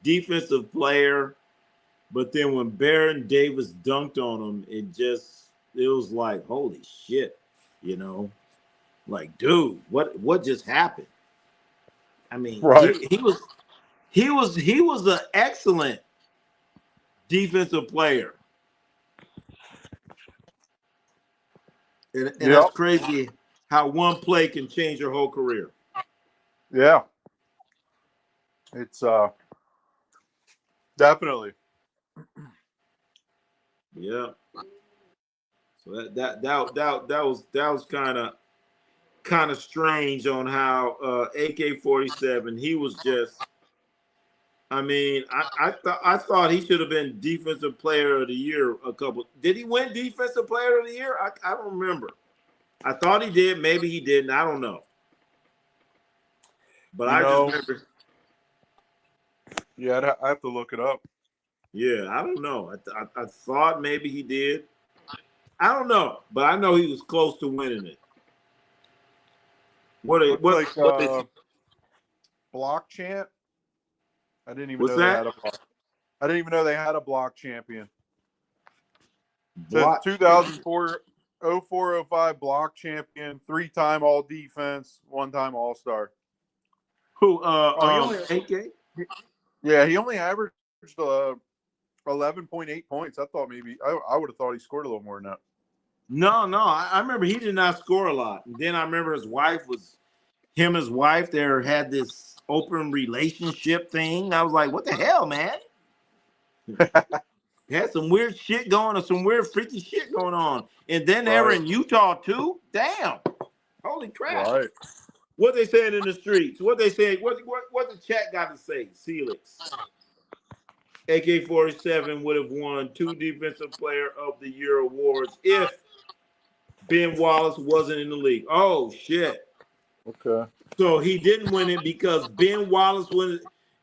defensive player, but then when Baron Davis dunked on him, it just it was like, holy shit, you know, like, dude, what just happened? I mean, Right. he was an excellent defensive player, and that's Yep. crazy how one play can change your whole career. Yeah. It's definitely. Yeah. So that was kind of strange on how AK-47. He was just. I mean, I thought he should have been defensive player of the year a couple. Did he win defensive player of the year? I don't remember. I thought he did. Maybe he didn't. I don't know. But You I just know, remember. yeah, I have to look it up. Yeah, I don't know. I thought maybe he did. I don't know, but I know he was close to winning it. Looks like What they block champ. I didn't even what's know they that? had a block. I didn't even know they had a block champion. Says Block 2004 0405 block champion, 3-time all defense, 1-time all-star. who? Oh, he only AK. he only averaged 11.8 points. I thought maybe I would have thought he scored a little more than that. No. I remember he did not score a lot. And then I remember his wife there had this open relationship thing. I was like, what the hell, man? Had some weird shit going on, some weird freaky shit going on. And then they were Right. in Utah too. Damn. Holy crap. Right. What they saying in the streets? What they say? What the chat got to say? Celix. AK-47 would have won 2 Defensive Player of the Year awards if Ben Wallace wasn't in the league. Oh shit. Okay. So he didn't win it because Ben Wallace won.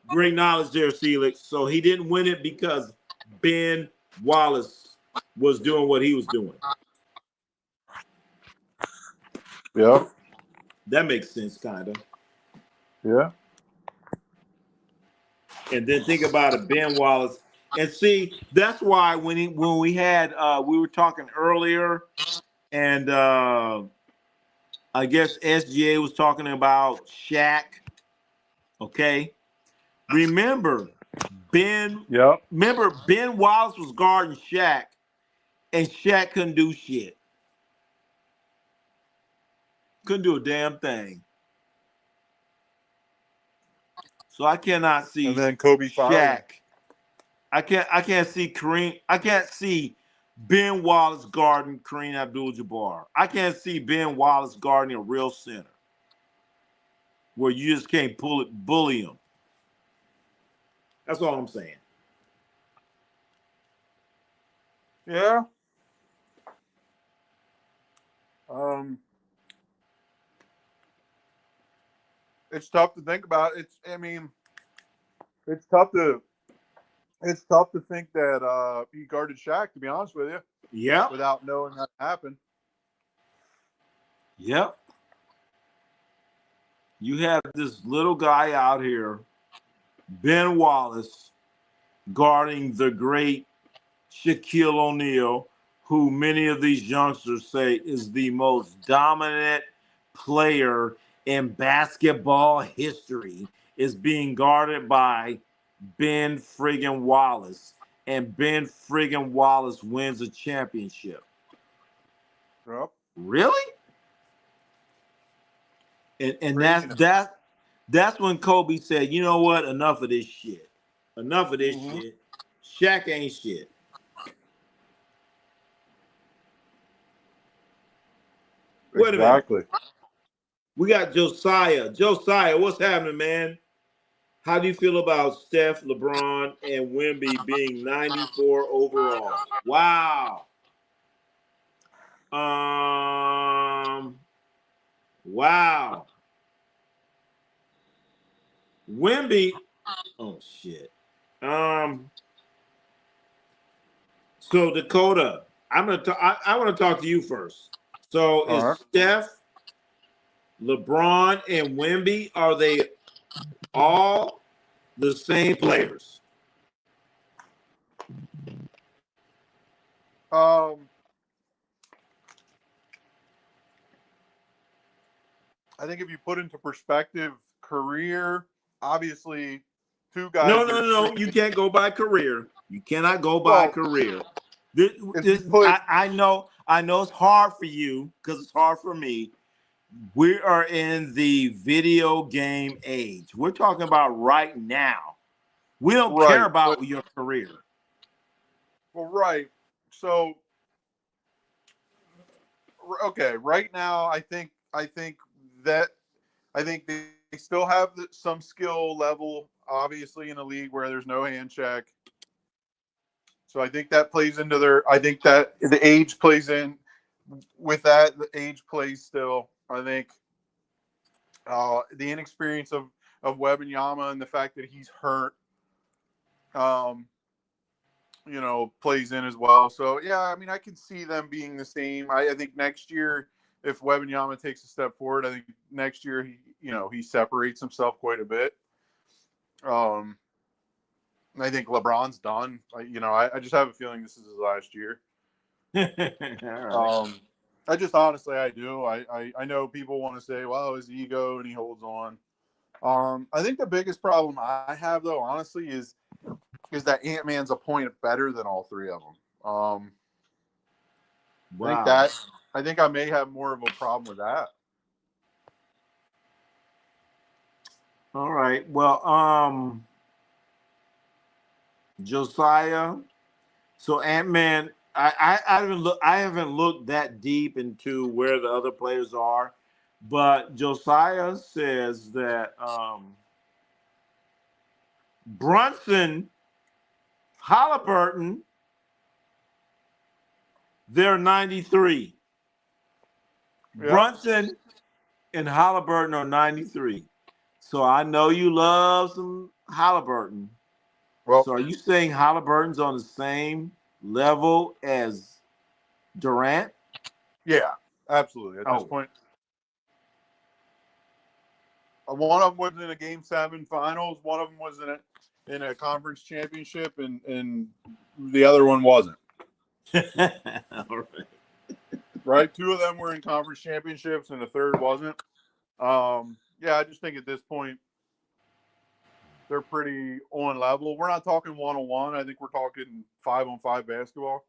Great knowledge there, Celix. So he didn't win it because Ben Wallace was doing what he was doing. Yeah. That makes sense, kind of. Yeah. And then think about it, Ben Wallace. And see, that's why when we had we were talking earlier, and I guess SGA was talking about Shaq. Okay. Remember Ben Wallace was guarding Shaq, and Shaq couldn't do shit. Couldn't do a damn thing. So I cannot see And then Kobe fouled him. Shaq. I can't see Kareem. I can't see Ben Wallace guarding Kareem Abdul-Jabbar. I can't see Ben Wallace guarding a real center where you just can't bully him. That's all I'm saying. Yeah. It's tough to think about. It's tough to think that he guarded Shaq, to be honest with you. Yep. Without knowing that happened. Yep. You have this little guy out here, Ben Wallace, guarding the great Shaquille O'Neal, who many of these youngsters say is the most dominant player in basketball history, is being guarded by Ben friggin' Wallace. And Ben friggin' Wallace wins a championship. Yep. Really? And Craziness. that's when Kobe said, you know what? Enough of this shit. Enough of this shit. Shaq ain't shit. Wait a minute. We got Josiah. Josiah, what's happening, man? How do you feel about Steph, LeBron, and Wemby being 94 overall? Wow. Wow. Wemby. Oh shit. So Dakota, I'm gonna talk. I want to talk to you first. So is Steph, LeBron, and Wemby, are they all the same players? I think if you put into perspective career, obviously, two guys. No. You can't go by career. You cannot go by Well, career. if you put I know it's hard for you because it's hard for me. We are in the video game age. We're talking about right now. We don't care right, about your career. well, right. So okay, right now, that I think they still have some skill level, obviously, in a league where there's no hand check. So I think that plays into their. I think that the age plays in with that. The age plays still. I think the inexperience of Wembanyama and the fact that he's hurt, plays in as well. So yeah, I mean, I can see them being the same. I think next year, if Wembanyama takes a step forward, I think next year he separates himself quite a bit. I think LeBron's done. I just have a feeling this is his last year. Right. I just honestly, I do. I know people want to say, well, his ego and he holds on. I think the biggest problem I have, though, honestly, is that Ant-Man's a point better than all three of them. Wow. I think I may have more of a problem with that. All right. Well, Josiah. So Ant-Man, I haven't looked that deep into where the other players are, but Josiah says that Brunson, Halliburton, they're 93. Yeah. Brunson and Halliburton are 93. So I know you love some Halliburton. Well, So are you saying Halliburton's on the same level as Durant? yeah, absolutely. At this point, one of them was in a Game 7 finals. One of them was in a conference championship, and the other one wasn't. All right. Right? Two of them were in conference championships, and the third wasn't. Yeah, I just think at this point they're pretty on level. We're not talking 1-on-1. I think we're talking 5-on-5 basketball.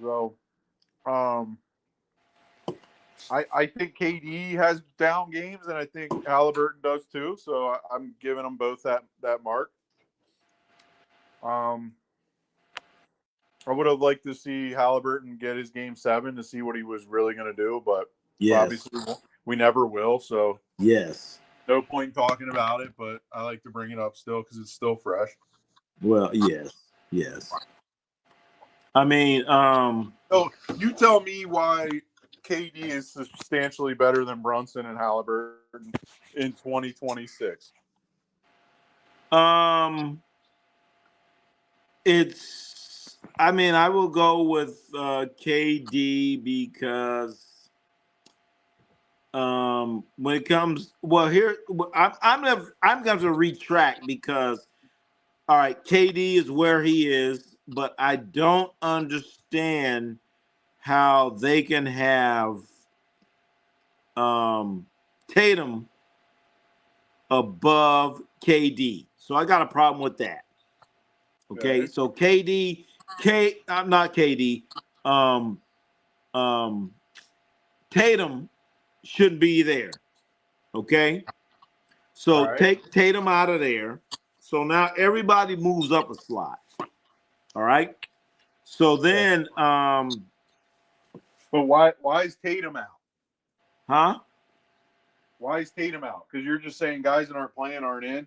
So, I think KD has down games, and I think Halliburton does too. So I'm giving them both that mark. I would have liked to see Halliburton get his Game 7 to see what he was really going to do, but obviously we never will. So Yes. No point talking about it, but I like to bring it up still because it's still fresh. Well, yes. I mean, So you tell me why KD is substantially better than Brunson and Halliburton in 2026. I will go with KD because when it comes, I'm going to retract because all right, KD is where he is, but I don't understand how they can have Tatum above KD. So I got a problem with that. Okay. So I'm not KD. Tatum shouldn't be there. Okay. So take Tatum out of there. So now everybody moves up a slot. All right. So then but why is Tatum out? Huh? Why is Tatum out? Because you're just saying guys that aren't playing aren't in?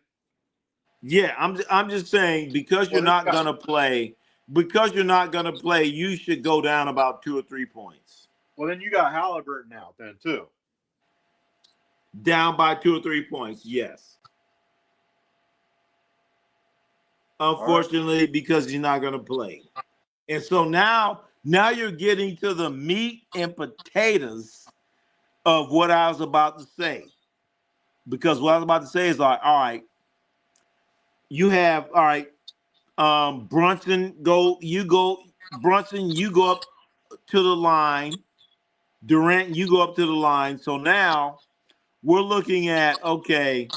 Yeah, I'm just saying because you're not gonna play, you should go down about 2 or 3 points. Well, then you got Halliburton out then too. Down by 2 or 3 points, yes. Unfortunately, because he's not gonna play. And so now you're getting to the meat and potatoes of what I was about to say. Because what I was about to say is like, all right, you have Brunson, you go up to the line. Durant, you go up to the line. So now we're looking at, okay,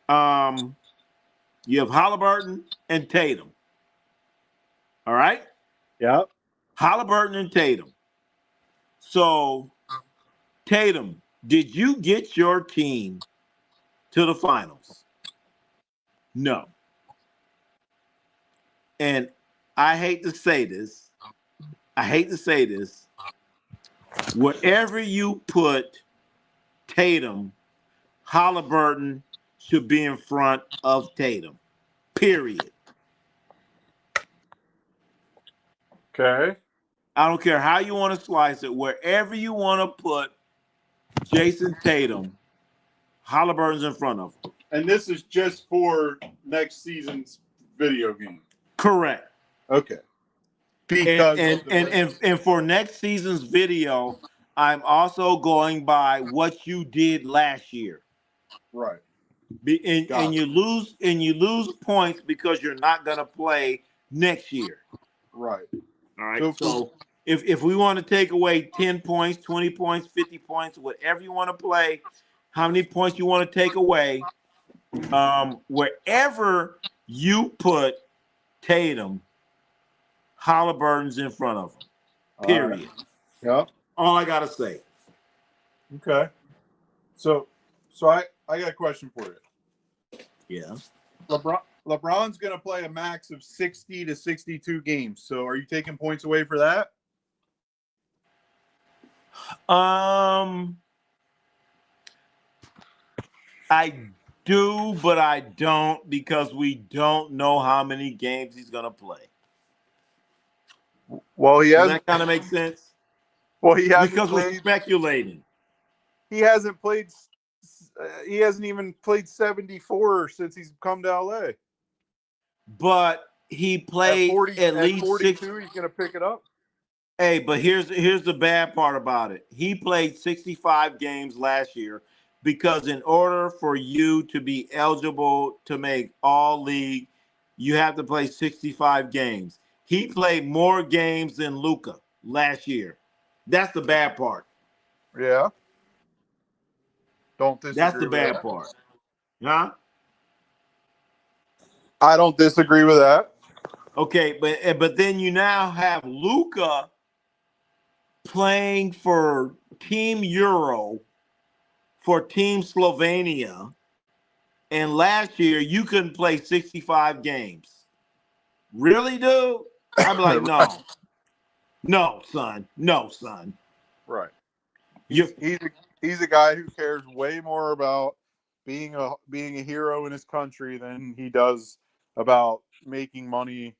you have Halliburton and Tatum. All right? Yeah. Halliburton and Tatum. So, Tatum, did you get your team to the finals? No. And I hate to say this. Wherever you put Tatum, Halliburton should be in front of Tatum. Period. Okay. I don't care how you want to slice it. Wherever you want to put Jason Tatum, Halliburton's in front of him. And this is just for next season's video game. Correct. Okay. Because and for next season's video, I'm also going by what you did last year. right. And you lose points because you're not gonna play next year. Right. All right. So if we want to take away 10 points, 20 points, 50 points, whatever you want to play, how many points you want to take away, wherever you put Tatum, Halliburton's in front of him. Period. Right. Yeah. All I gotta say. Okay. So I got a question for you. Yeah. LeBron's going to play a max of 60 to 62 games. So are you taking points away for that? I do, but I don't, because we don't know how many games he's gonna play. Well, Does that kind of make sense? Well, he hasn't because we're speculating. He hasn't played. He hasn't even played 74 since he's come to LA. But he played at least 42. 6. He's gonna pick it up. Hey, but here's the bad part about it. He played 65 games last year, because in order for you to be eligible to make all league, you have to play 65 games. He played more games than Luka last year. That's the bad part. Yeah. Don't disagree. That's the bad part. Huh? I don't disagree with that. Okay, but then you now have Luka playing for Team Euro, for Team Slovenia, and last year you couldn't play 65 games. Really, dude? I'd be like, no. No, son. No, son. Right. He's a guy who cares way more about being a hero in his country than he does about making money,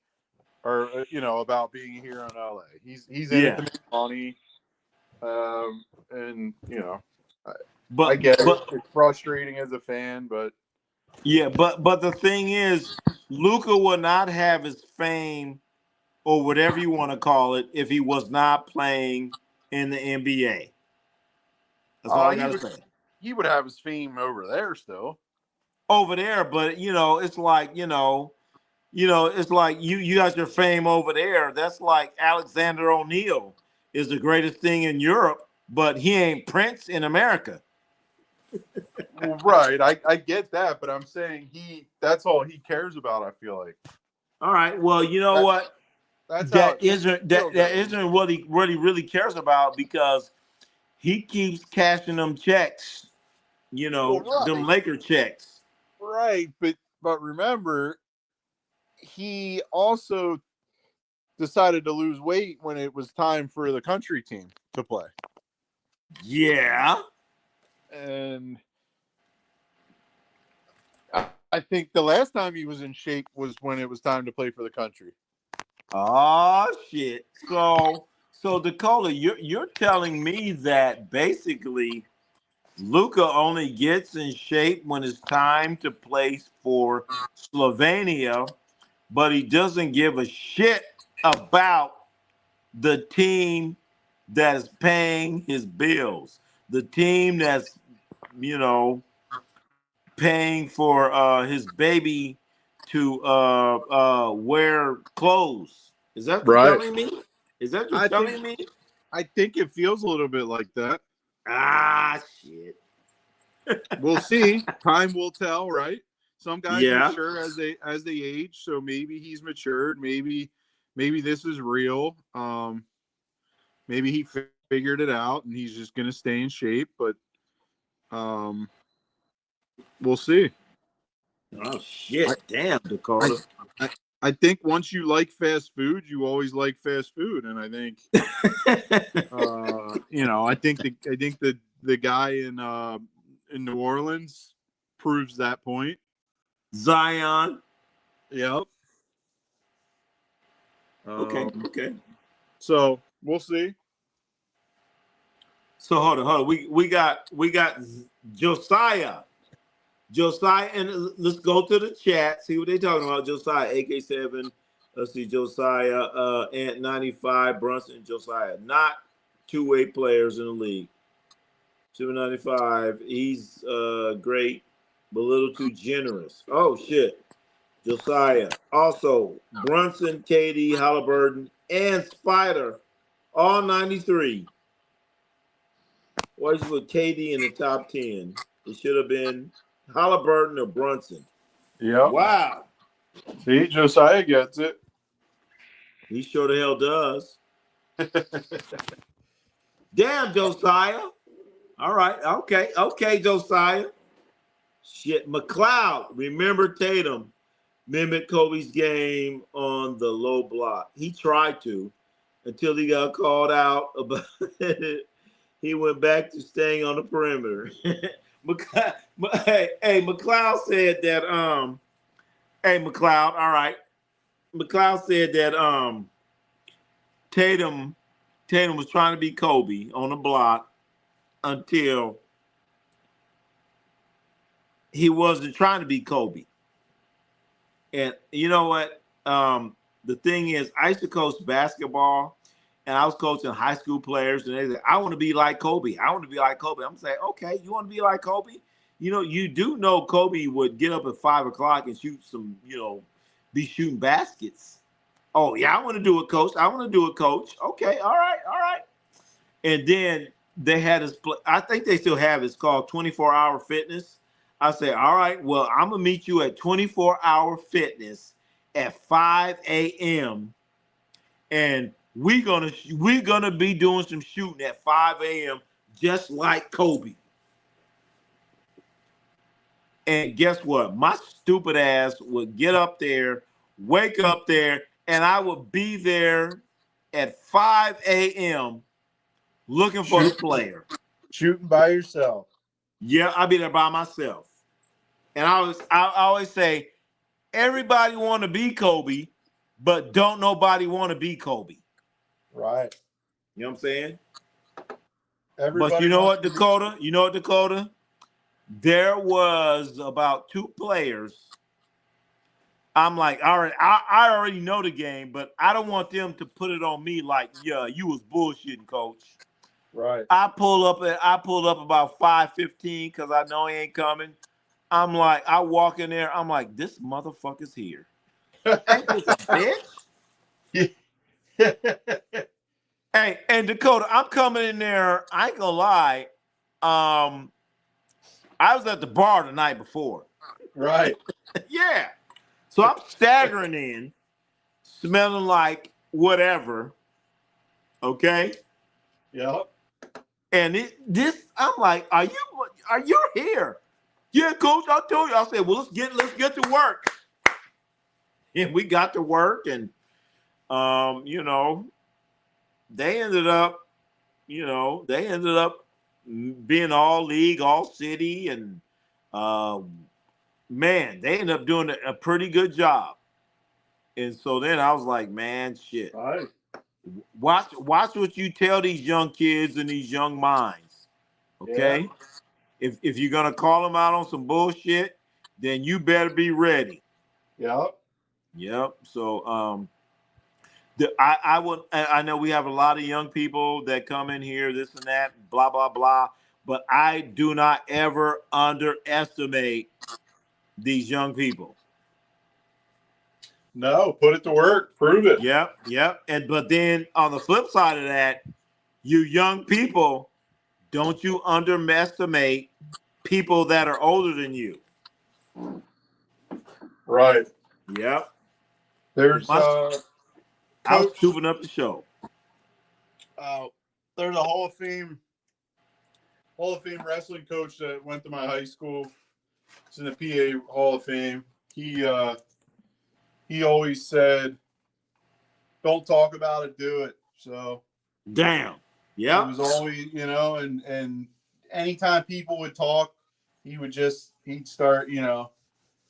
or about being a hero in LA. He's in it to make money, and but I get it. It's frustrating as a fan, but but the thing is, Luka would not have his fame, or whatever you want to call it, if he was not playing in the NBA. That's all I gotta say. He would have his fame over there still. Over there, but it's like it's like you got your fame over there. That's like Alexander O'Neal is the greatest thing in Europe, but he ain't Prince in America. Well, right, I get that, but I'm saying that's all he cares about, I feel like. All right, well, you know what? That isn't what he really cares about, because he keeps cashing them checks, them Laker checks. Right, but remember, he also decided to lose weight when it was time for the country team to play. Yeah. And I think the last time he was in shape was when it was time to play for the country. Oh shit! So Dakota, you're telling me that basically Luka only gets in shape when it's time to play for Slovenia, but he doesn't give a shit about the team that's paying his bills, the team that's paying for his baby to wear clothes. Is that what you're telling me? Is that what you're telling me? I think it feels a little bit like that. Ah, shit. We'll see. Time will tell, right? Some guys Yeah. mature as they age, so maybe he's matured. Maybe this is real. Maybe he figured it out and he's just gonna stay in shape. But we'll see. Oh shit! Damn, Dakota. I think once you like fast food, you always like fast food, and I think I think the guy in New Orleans proves that point. Zion. Yep. Okay. So we'll see. So hold on. We got Josiah. Josiah, and let's go to the chat. See what they're talking about. Josiah, AK7. Let's see, Josiah, Ant 95, Brunson, Josiah. Not two-way players in the league. 795. He's great, but a little too generous. Oh shit. Josiah. Also, Brunson, KD, Halliburton, and Spider, all 93. Why did you put KD in the top 10? It should have been Halliburton or Brunson. Yep. Wow. See, Josiah gets it. He sure the hell does. Damn, Josiah. All right. Okay, Josiah. Shit. McLeod. Remember Tatum mimicked Kobe's game on the low block. He tried to until he got called out about it. He went back to staying on the perimeter. Hey, McLeod said that hey, McLeod, all right. McLeod said that Tatum was trying to be Kobe on the block until he wasn't trying to be Kobe. And you know what? The thing is, I used to coach basketball, and I was coaching high school players, and they said, I want to be like Kobe. I want to be like Kobe. I'm saying, okay, you want to be like Kobe? You know, you do know Kobe would get up at 5 o'clock and shoot some, be shooting baskets. Oh, yeah, I want to do it, coach. I want to do it, coach. Okay, all right. And then they had this, I think they still have it. It's called 24-hour fitness. I say, all right, well, I'm going to meet you at 24-hour fitness at 5 a.m. And we're gonna be doing some shooting at 5 a.m. just like Kobe. And guess what? My stupid ass would get up there, wake up there, and I would be there at 5 a.m. looking for the player. Shooting by yourself. Yeah, I'd be there by myself. And I always say, everybody want to be Kobe, but don't nobody want to be Kobe. Right. You know what I'm saying? Everybody but you know what, Dakota? There was about 2 players. I'm like, all right, I already know the game, but I don't want them to put it on me like, yeah, you was bullshitting, coach. Right. I pulled up about 5:15 because I know he ain't coming. I'm like, I walk in there, I'm like, this motherfucker's here. Ain't this a bitch? Hey, and Dakota, I'm coming in there. I ain't gonna lie. I was at the bar the night before. Right. Yeah. So I'm staggering in, smelling like whatever. Okay. Yep. And I'm like, are you here? Yeah, coach, I told you. I said, well, let's get to work. And we got to work, and they ended up being all league, all city, and man, they ended up doing a pretty good job. And so then I was like, man, shit. Right. Watch what you tell these young kids and these young minds. Okay? Yeah. If you're gonna call them out on some bullshit, then you better be ready. Yep. So I know we have a lot of young people that come in here, this and that, blah, blah, blah. But I do not ever underestimate these young people. No, put it to work. Prove it. Yep. But then on the flip side of that, you young people don't you underestimate people that are older than you. Right. Yep. There's I was coach. stupid up the show. There's a Hall of Fame wrestling coach that went to my high school. He's in the PA Hall of Fame. He always said, "Don't talk about it, do it." So Damn. Yeah. He was always, and anytime people would talk, he'd start,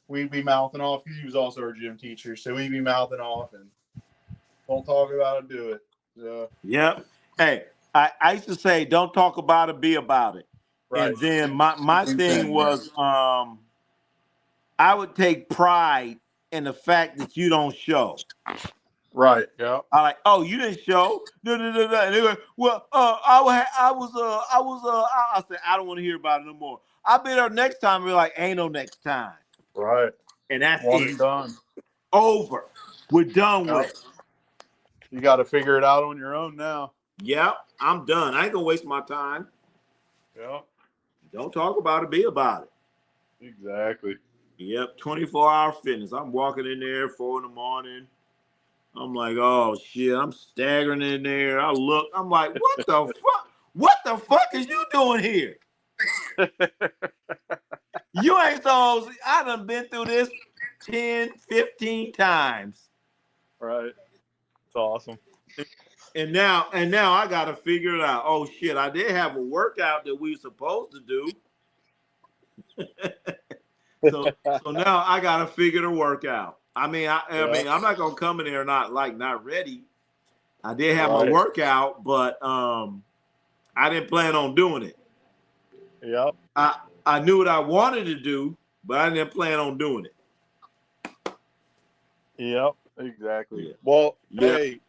we'd be mouthing off. He was also our gym teacher, so we'd be mouthing off and don't talk about it, do it. So, Yep. Hey, I used to say, don't talk about it, be about it. right. And then my thing was, I would take pride in the fact that you don't show. Right. Yeah. I like, oh, you didn't show. No. And they go, well, I said, I don't want to hear about it no more. I'll be there next time. We're like, ain't no next time. Right. And that's One it. and done. Over. We're done Yep. with. You got to figure it out on your own now. Yep, I'm done. I ain't gonna waste my time. Yeah. Don't talk about it, be about it. Exactly. Yep, 24-hour fitness. I'm walking in there 4 a.m. I'm like, oh shit, I'm staggering in there. I look, I'm like, what the fuck? What the fuck is you doing here? You ain't supposed. I done been through this 10, 15 times. Right. It's awesome. And now I gotta figure it out. Oh shit, I did have a workout that we were supposed to do. So now I gotta figure the workout. I mean, I'm not gonna come in there not ready. I did have my workout, but I didn't plan on doing it. Yep. I knew what I wanted to do, but I didn't plan on doing it. Yep. Exactly. Yeah. Well, Yeah. hey,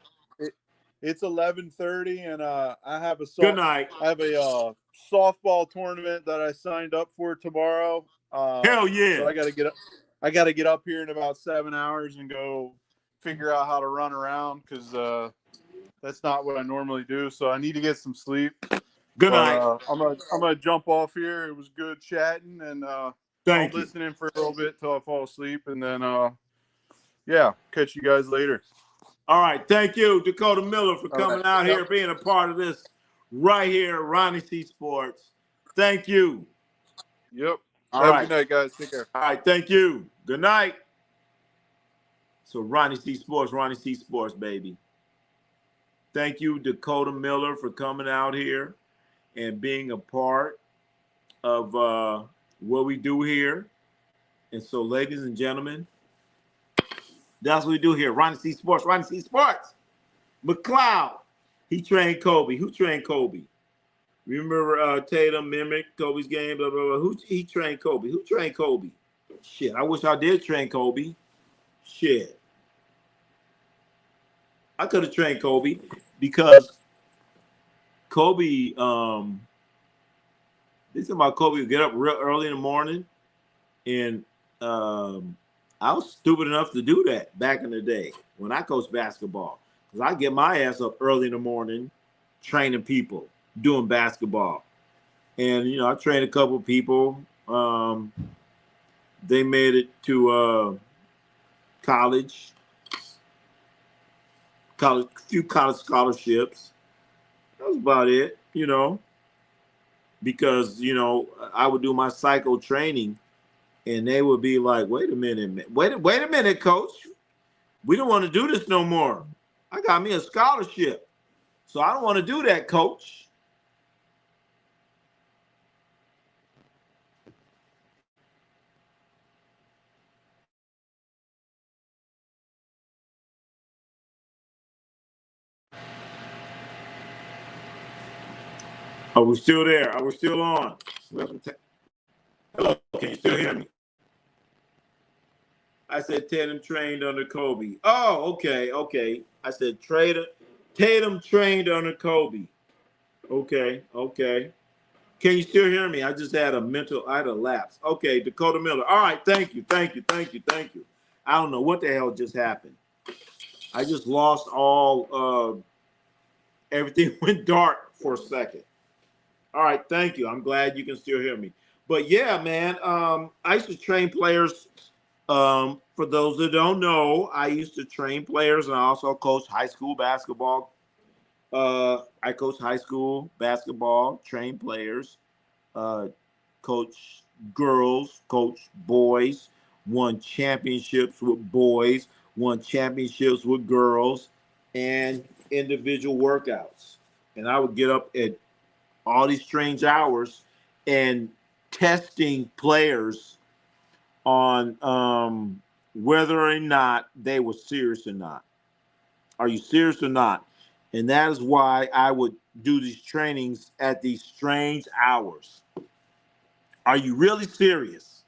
it's 11:30, and I have a Good night. I have a softball tournament that I signed up for tomorrow. Hell yeah! So I got to get up here in about 7 hours and go figure out how to run around because that's not what I normally do. So I need to get some sleep. Good night. I'm gonna jump off here. It was good chatting, and Thank I'll you. listen in for a little bit till I fall asleep, and then catch you guys later. All right, thank you, Dakota Miller, for coming out here, being a part of this right here, Ronnie C Sports. Thank you. Yep. All right. Good night, guys. Take care. All right, thank you. Good night. So Ronnie C Sports, baby. Thank you, Dakota Miller, for coming out here and being a part of what we do here. And so, ladies and gentlemen, that's what we do here. Ronnie C Sports. McLeod, he trained Kobe. Who trained Kobe? Remember Tatum mimicked Kobe's game, blah, blah, blah. He trained Kobe? Who trained Kobe? Shit, I wish I did train Kobe. Shit. I could have trained Kobe because Kobe, they said about Kobe would get up real early in the morning, and I was stupid enough to do that back in the day when I coached basketball. Because I get my ass up early in the morning training people, doing basketball. And, I trained a couple of people. They made it to college, a few college scholarships. That was about it, because, I would do my psycho training and they would be like, wait a minute, coach. We don't want to do this no more. I got me a scholarship. So I don't want to do that, coach. Are we still there? Are we still on? Hello, can you still hear me? I said Tatum trained under Kobe. Oh, okay. I said Tatum trained under Kobe. Okay. Can you still hear me? I just had a lapse. Okay, Dakota Miller. All right, thank you. I don't know what the hell just happened. I just lost everything went dark for a second. All right, thank you. I'm glad you can still hear me. But yeah, man, I used to train players. For those that don't know, I used to train players and I also coach high school basketball. I coach high school basketball, train players, uh, coach girls, coach boys, won championships with boys, won championships with girls, and individual workouts. And I would get up at all these strange hours and testing players on whether or not they were serious or not. Are you serious or not? And that is why I would do these trainings at these strange hours. Are you really serious?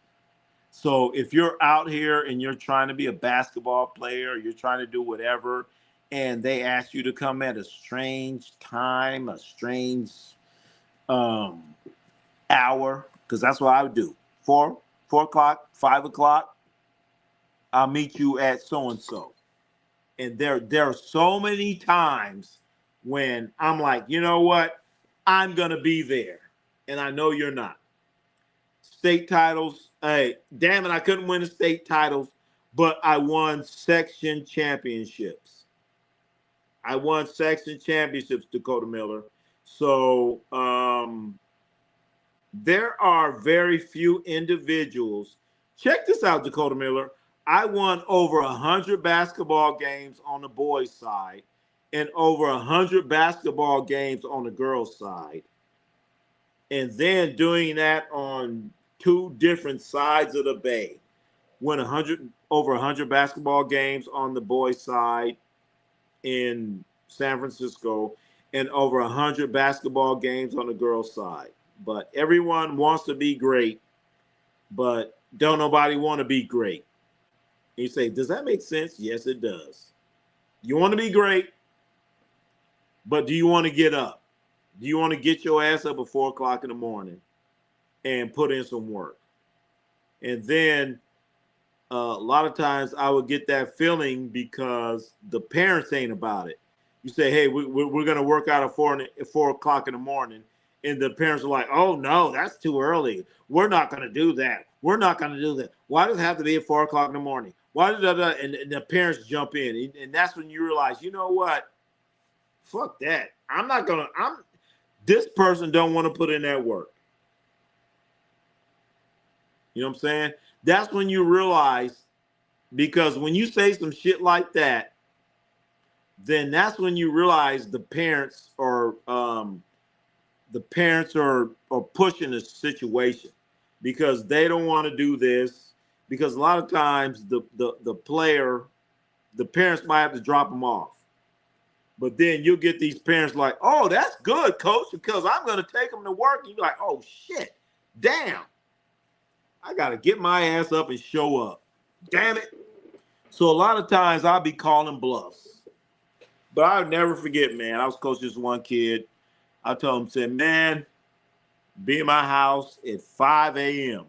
So if you're out here and you're trying to be a basketball player, you're trying to do whatever, and they ask you to come at a strange time, a strange um, hour, because that's what I would do. 4 o'clock, 5 o'clock, I'll meet you at so and so. And there are so many times when I'm like, you know what? I'm gonna be there. And I know you're not. State titles. Hey, damn it, I couldn't win the state titles, but I won section championships. I won section championships, Dakota Miller. So there are very few individuals. Check this out, Dakota Miller. I won over 100 basketball games on the boys' side and over 100 basketball games on the girls' side. And then doing that on two different sides of the bay. Won over 100 basketball games on the boys' side in San Francisco and over 100 basketball games on the girls' side. But everyone wants to be great, but don't nobody want to be great. And you say, does that make sense? Yes, it does. You want to be great, but do you want to get up? Do you want to get your ass up at 4 o'clock in the morning and put in some work? And then a lot of times I would get that feeling because the parents ain't about it. You say, hey, we're going to work out at 4 o'clock in the morning. And the parents are like, oh, no, that's too early. We're not going to do that. We're not going to do that. Why does it have to be at 4 o'clock in the morning? Why did that? And the parents jump in. And that's when you realize, you know what? Fuck that. This person don't want to put in that work. You know what I'm saying? That's when you realize, because when you say some shit like that, then that's when you realize the parents are pushing the situation because they don't want to do this, because a lot of times the parents might have to drop them off. But then you'll get these parents like, oh, that's good, coach, because I'm going to take them to work. And you're like, oh, shit, damn. I got to get my ass up and show up. Damn it. So a lot of times I'll be calling bluffs. But I'll never forget, man. I was coaching this one kid. I told him, said, man, be in my house at 5 a.m.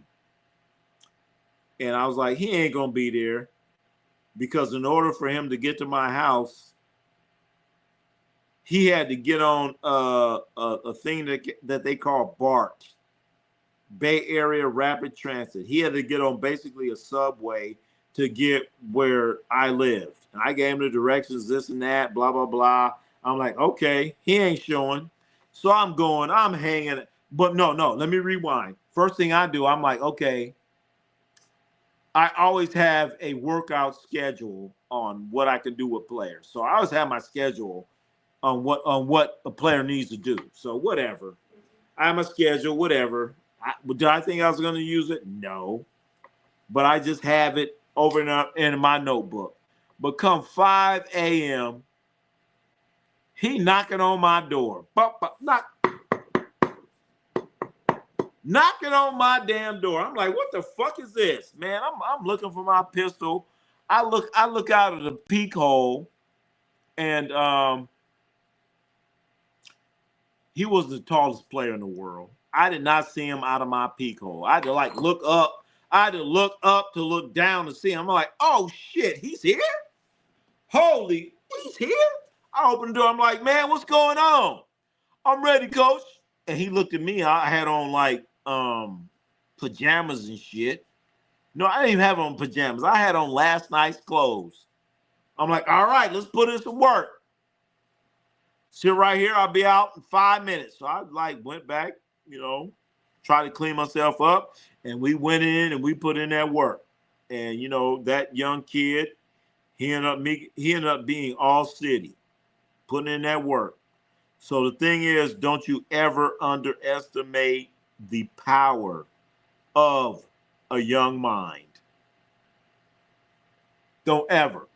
And I was like, he ain't going to be there, because in order for him to get to my house, he had to get on a thing that they call BART, Bay Area Rapid Transit. He had to get on basically a subway to get where I lived. And I gave him the directions, this and that, blah, blah, blah. I'm like, okay, he ain't showing. So I'm hanging. But no, let me rewind. First thing I do, I'm like, okay, I always have a workout schedule on what I can do with players. So I always have my schedule on what a player needs to do. So whatever. I'm a schedule, whatever. Did I think I was going to use it? No. But I just have it over and up in my notebook. But come 5 a.m., he knocking on my door. Knocking on my damn door. I'm like, what the fuck is this? Man, I'm looking for my pistol. I look out of the peek hole, and he was the tallest player in the world. I did not see him out of my peek hole. I had to look up. I had to look up to look down to see him. I'm like, oh shit, he's here? He's here? I opened the door. I'm like, man, what's going on? I'm ready, coach. And he looked at me. I had on like pajamas and shit. No, I didn't even have on pajamas. I had on last night's clothes. I'm like, all right, let's put in some work. Sit right here. I'll be out in 5 minutes. So I like went back, try to clean myself up. And we went in and we put in that work. And, that young kid, he ended up being all city, putting in that work. So the thing is, don't you ever underestimate the power of a young mind. Don't ever.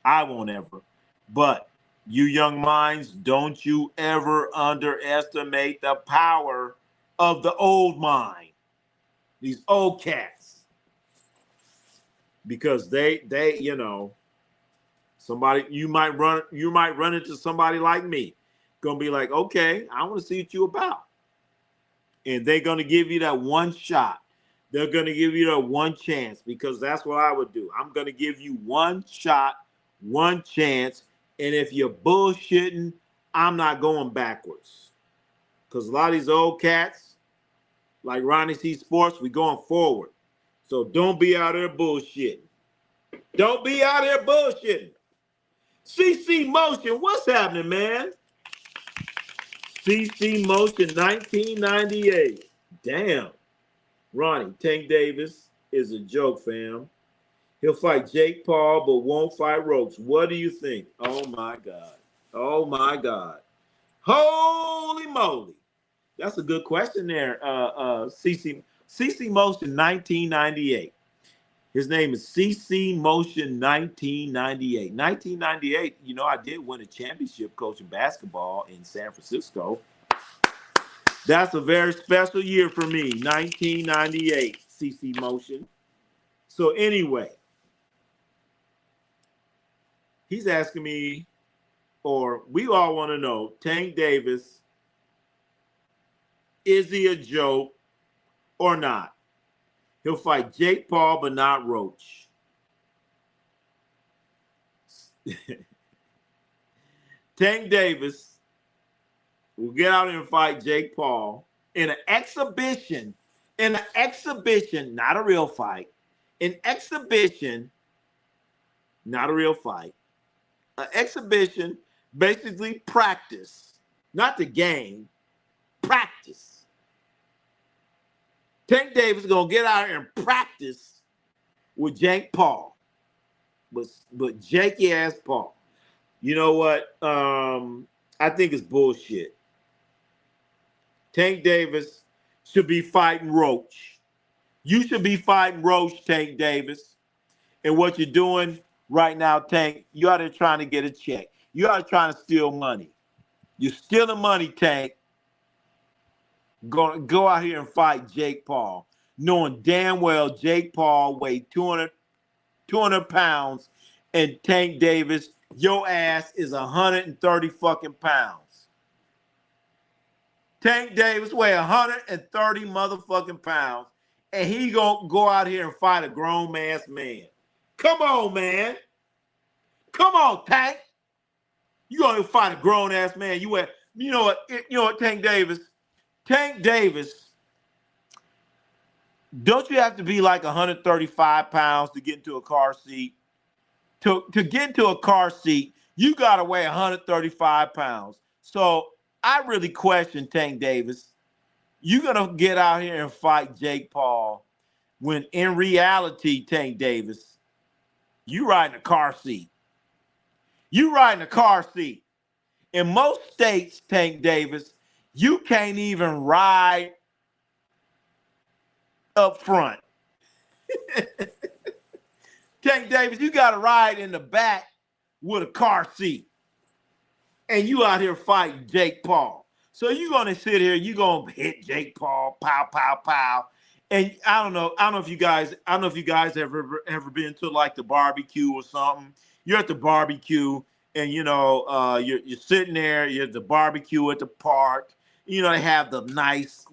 I won't ever. But you young minds, don't you ever underestimate the power of the old mind. These old cats. Because they somebody you might run into somebody like me. Gonna be like, okay, I want to see what you about. And they're gonna give you that one shot. They're gonna give you that one chance, because that's what I would do. I'm gonna give you one shot, one chance, and if you're bullshitting, I'm not going backwards. Because a lot of these old cats, like Ronnie C Sports, we going forward. So don't be out there bullshitting. Don't be out there bullshitting. CC Motion, what's happening, man? CC Motion 1998. Damn. Ronnie, Tank Davis is a joke, fam. He'll fight Jake Paul, but won't fight Ropes. What do you think? Oh, my God. Oh, my God. Holy moly. That's a good question there, CC Motion 1998. His name is CC Motion 1998. 1998, I did win a championship coaching basketball in San Francisco. That's a very special year for me, 1998, CC Motion. So anyway, he's asking me, or we all want to know, Tank Davis, is he a joke or not? He'll fight Jake Paul, but not Roach. Tank Davis will get out and fight Jake Paul in an exhibition. Not a real fight. An exhibition, not a real fight. An exhibition, basically practice. Not the game, practice. Tank Davis is going to get out here and practice with Jake Paul. But Jakey ass Paul. You know what? I think it's bullshit. Tank Davis should be fighting Roach. You should be fighting Roach, Tank Davis. And what you're doing right now, Tank, you're out there trying to get a check. You're out there trying to steal money. You're stealing money, Tank. Go out here and fight Jake Paul, knowing damn well Jake Paul weighed 200 pounds, and Tank Davis, your ass is 130 fucking pounds. Tank Davis weigh 130 motherfucking pounds, and he gonna go out here and fight a grown ass man. Come on, man. Come on, Tank. You gonna fight a grown ass man? You know what, Tank Davis? Tank Davis, don't you have to be like 135 pounds to get into a car seat? To get into a car seat, you got to weigh 135 pounds. So I really question Tank Davis. You're going to get out here and fight Jake Paul when in reality, Tank Davis, you riding a car seat. You riding a car seat. In most states, Tank Davis, you can't even ride up front. Tank Davis, you got to ride in the back with a car seat. And you out here fighting Jake Paul. So you're going to sit here, you're going to hit Jake Paul, pow, pow, pow. And I don't know if you guys ever been to like the barbecue or something. You're at the barbecue and you're sitting there, you're at the barbecue at the park. They have the nice,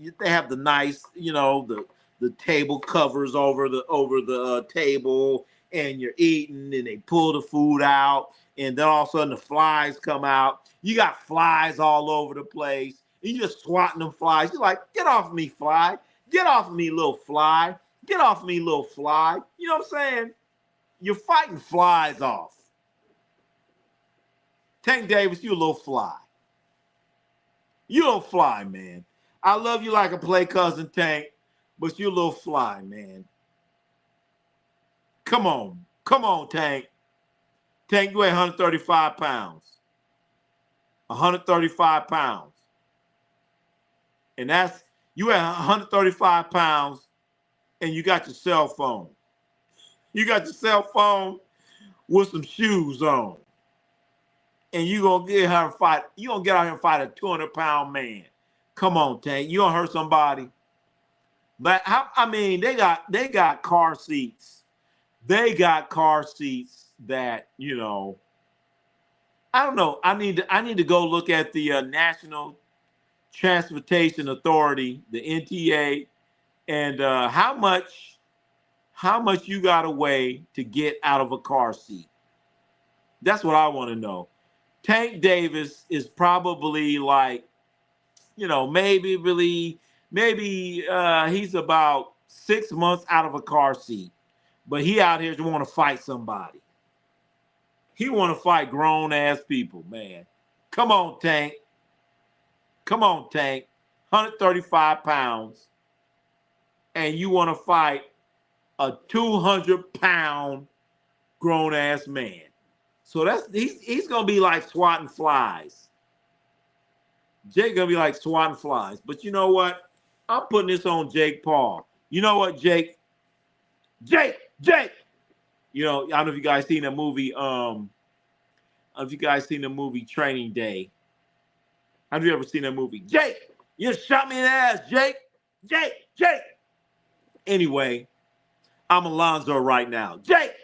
the table covers over the table, and you're eating, and they pull the food out, and then all of a sudden the flies come out. You got flies all over the place, You just swatting them flies. You're like, get off me, fly. Get off me, little fly. Get off me, little fly. You know what I'm saying? You're fighting flies off. Tank Davis, you a little fly. You a little fly, man. I love you like a play cousin, Tank, but you a little fly, man. Come on. Come on, Tank. Tank, you weigh 135 pounds. 135 pounds. And that's, you at 135 pounds and you got your cell phone. You got your cell phone with some shoes on. And you gonna get her and fight. You gonna get out here and fight a 200-pound man. Come on, Tank. You gonna hurt somebody. But I mean, they got car seats. They got car seats that, you know, I don't know. I need to go look at the National Transportation Authority, the NTA, and how much you got to weigh to get out of a car seat. That's what I want to know. Tank Davis is probably like, you know, maybe he's about 6 months out of a car seat, but he out here to want to fight somebody. He want to fight grown ass people, man. Come on, Tank. Come on, Tank. 135 pounds, and you want to fight a 200-pound grown ass man. So he's gonna be like swatting flies. Jake gonna be like swatting flies. But you know what? I'm putting this on Jake Paul. You know what, Jake? Jake! You know, I don't know if you guys seen the movie. I don't know if you guys seen the movie Training Day. Have you ever seen that movie? Jake, you shot me in the ass, Jake. Jake. Anyway, I'm Alonzo right now. Jake.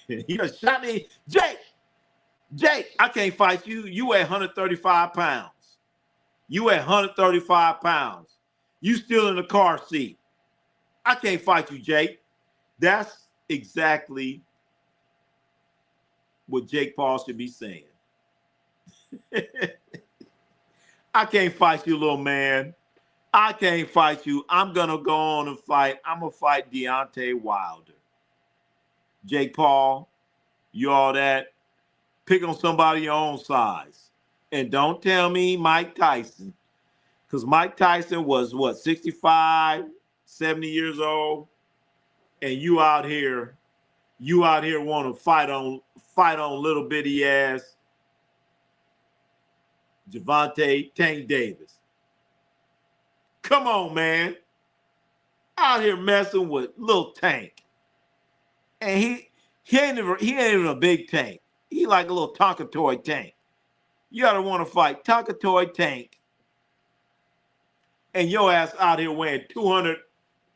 You just shot me. Jake, I can't fight you. You weigh 135 pounds. You weigh 135 pounds. You still in the car seat. I can't fight you, Jake. That's exactly what Jake Paul should be saying. I can't fight you, little man. I can't fight you. I'm going to go on and fight. I'm going to fight Deontay Wilder. Jake Paul, you all that. Pick on somebody your own size. And don't tell me Mike Tyson. Because Mike Tyson was, 65, 70 years old? And you out here want to fight on little bitty ass Javante Tank Davis. Come on, man. Out here messing with little Tank. And he ain't even a big Tank. He like a little Tonka toy Tank. You gotta want to fight Tonka toy Tank. And your ass out here weighing 200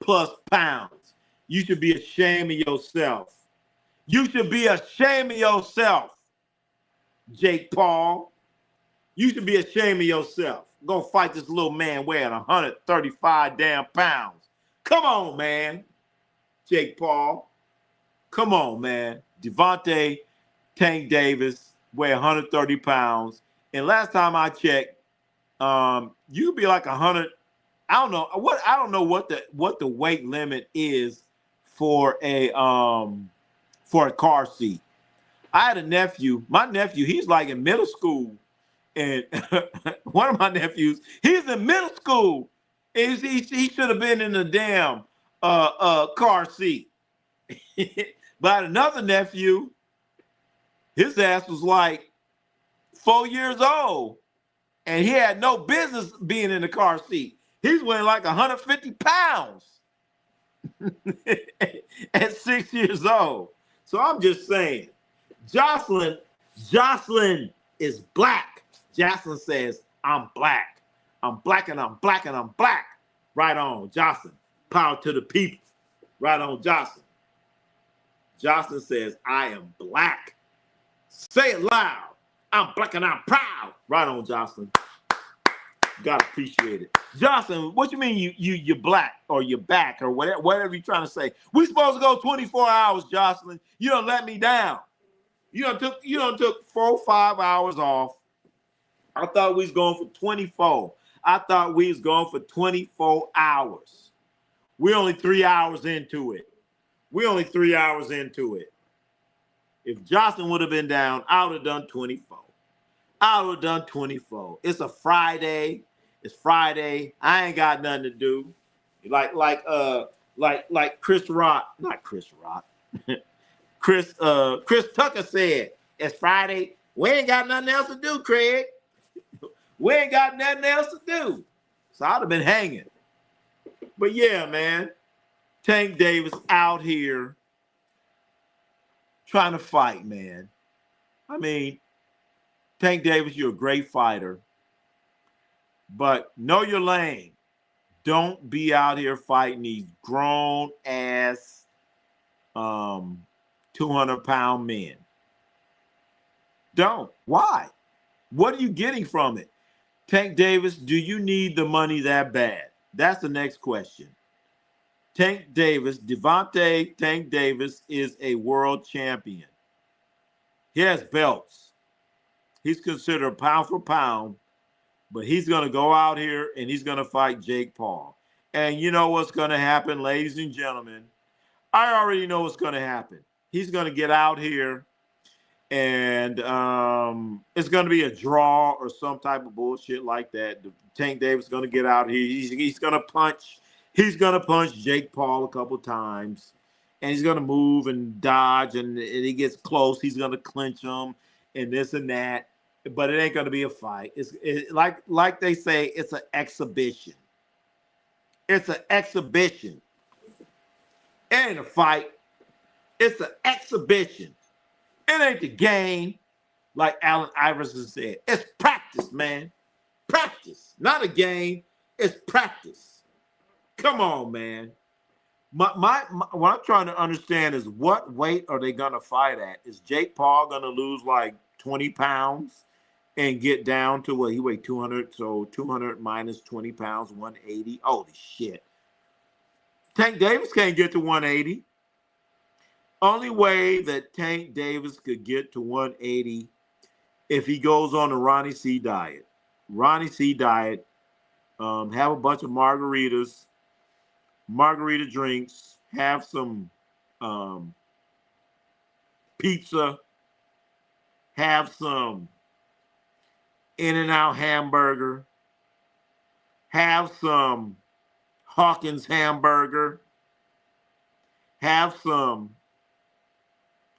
plus pounds. You should be ashamed of yourself. You should be ashamed of yourself, Jake Paul. You should be ashamed of yourself. Go fight this little man weighing 135 damn pounds. Come on, man. Jake Paul. Come on, man. Devontae Tank Davis weigh 130 pounds. And last time I checked, you'd be like 100. I don't know what the weight limit is for a car seat. I had a nephew. My nephew, he's like in middle school. And one of my nephews, he's in middle school. And he should have been in the damn car seat. But another nephew, his ass was like 4 years old. And he had no business being in the car seat. He's weighing like 150 pounds at 6 years old. So I'm just saying, Jocelyn is black. Jaxson says, I'm black. I'm black and I'm black and I'm black. Right on, Jocelyn. Power to the people. Right on, Jocelyn. Jocelyn says, I am black. Say it loud. I'm black and I'm proud. Right on, Jocelyn. Gotta appreciate it. Jocelyn, what you mean you're black or you're back or whatever you're trying to say? We supposed to go 24 hours, Jocelyn. You don't let me down. You done took 4 or 5 hours off. I thought we was going for 24. I thought we was going for 24 hours. We're only 3 hours into it. We're only 3 hours into it. If Johnson would have been down, I would have done 24. I would have done 24. It's a Friday. It's Friday. I ain't got nothing to do. Like Chris Rock, not Chris Rock. Chris Tucker said, it's Friday. We ain't got nothing else to do, Craig. We ain't got nothing else to do. So I'd have been hanging. But yeah, man, Tank Davis out here trying to fight, man. I mean, Tank Davis, you're a great fighter, but know your lane. Don't be out here fighting these grown ass 200-pound men. Don't. Why? What are you getting from it? Tank Davis, do you need the money that bad? That's the next question. Tank Davis, Devontae Tank Davis is a world champion. He has belts. He's considered pound for pound, but he's going to go out here and he's going to fight Jake Paul. And you know what's going to happen, ladies and gentlemen? I already know what's going to happen. He's going to get out here and it's going to be a draw or some type of bullshit like that. Tank Davis is going to get out here. He's going to punch. He's going to punch Jake Paul a couple times. And he's going to move and dodge. And he gets close. He's going to clinch him and this and that. But it ain't going to be a fight. It's like they say, it's an exhibition. It's an exhibition. It ain't a fight. It's an exhibition. It ain't the game, like Allen Iverson said. It's practice, man. Practice. Not a game. It's practice. Come on, man. What I'm trying to understand is what weight are they going to fight at? Is Jake Paul going to lose like 20 pounds and get down to what he weighed 200? So 200 minus 20 pounds, 180. Holy shit. Tank Davis can't get to 180. Only way that Tank Davis could get to 180 if he goes on the Ronnie C diet. Ronnie C diet, have a bunch of margaritas, margarita drinks, have some pizza, have some In-N-Out hamburger, have some Hawkins hamburger, have some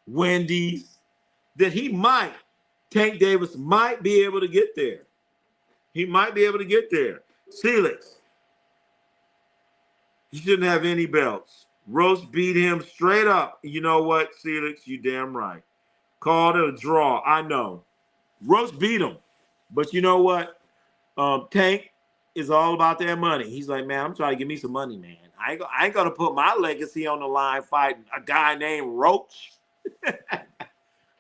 Wendy's, that Tank Davis might be able to get there. He might be able to get there. Felix, he shouldn't have any belts. Roast beat him straight up. You know what, Felix? You damn right. Called it a draw. I know. Roast beat him. But you know what? Tank is all about that money. He's like, man, I'm trying to get me some money, man. I ain't going to put my legacy on the line fighting a guy named Roach.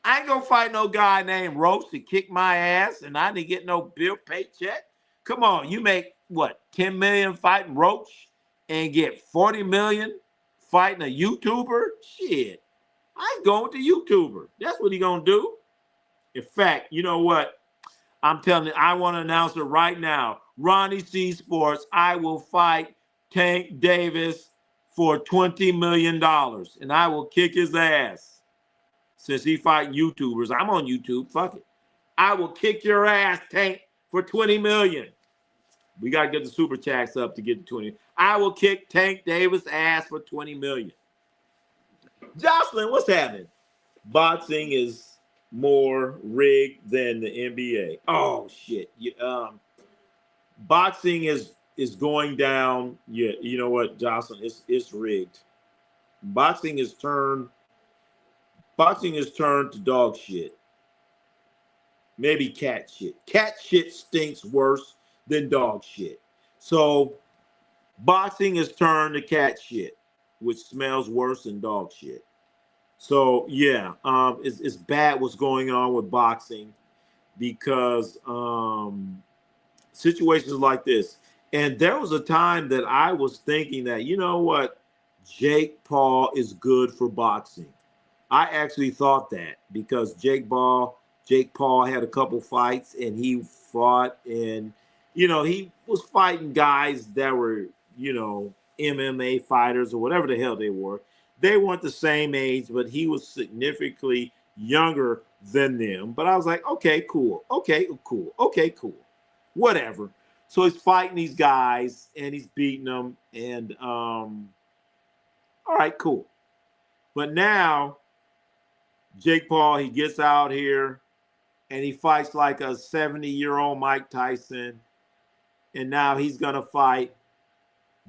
I ain't gonna fight no guy named Roach to kick my ass and I didn't get no bill paycheck. Come on, you make what, 10 million fighting Roach and get 40 million fighting a YouTuber? Shit, I ain't going with the YouTuber. That's what he gonna do. In fact, you know what? I'm telling you, I want to announce it right now. Ronnie C Sports, I will fight Tank Davis for $20 million and I will kick his ass. Since he fighting YouTubers, I'm on YouTube. Fuck it. I will kick your ass, Tank, for $20 million. We got to get the super chats up to get to 20. I will kick Tank Davis' ass for $20 million. Jocelyn, what's happening? Boxing is more rigged than the NBA. Oh, shit. Boxing is going down. Yeah, you know what, Jocelyn? It's rigged. Boxing is turned to dog shit. Maybe cat shit. Cat shit stinks worse than dog shit. So boxing is turned to cat shit, which smells worse than dog shit. So yeah, it's bad what's going on with boxing because situations like this. And there was a time that I was thinking that, you know what, Jake Paul is good for boxing. I actually thought that because Jake Paul Jake Paul had a couple fights, and he fought, and he was fighting guys that were MMA fighters or whatever the hell they were. They weren't the same age, but he was significantly younger than them. But I was like, okay, cool, okay, cool, okay, cool, whatever. So he's fighting these guys and he's beating them, and all right, cool. But now Jake Paul, he gets out here and he fights like a 70-year-old Mike Tyson. And now he's going to fight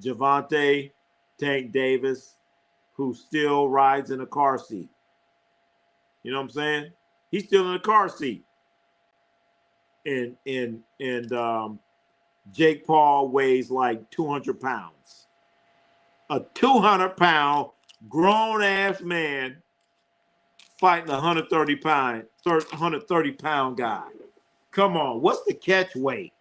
Gervonta Tank Davis, who still rides in a car seat. You know what I'm saying? He's still in a car seat. And Jake Paul weighs like 200 pounds. A 200-pound grown-ass man fighting a 130-pound guy. Come on, what's the catch weight?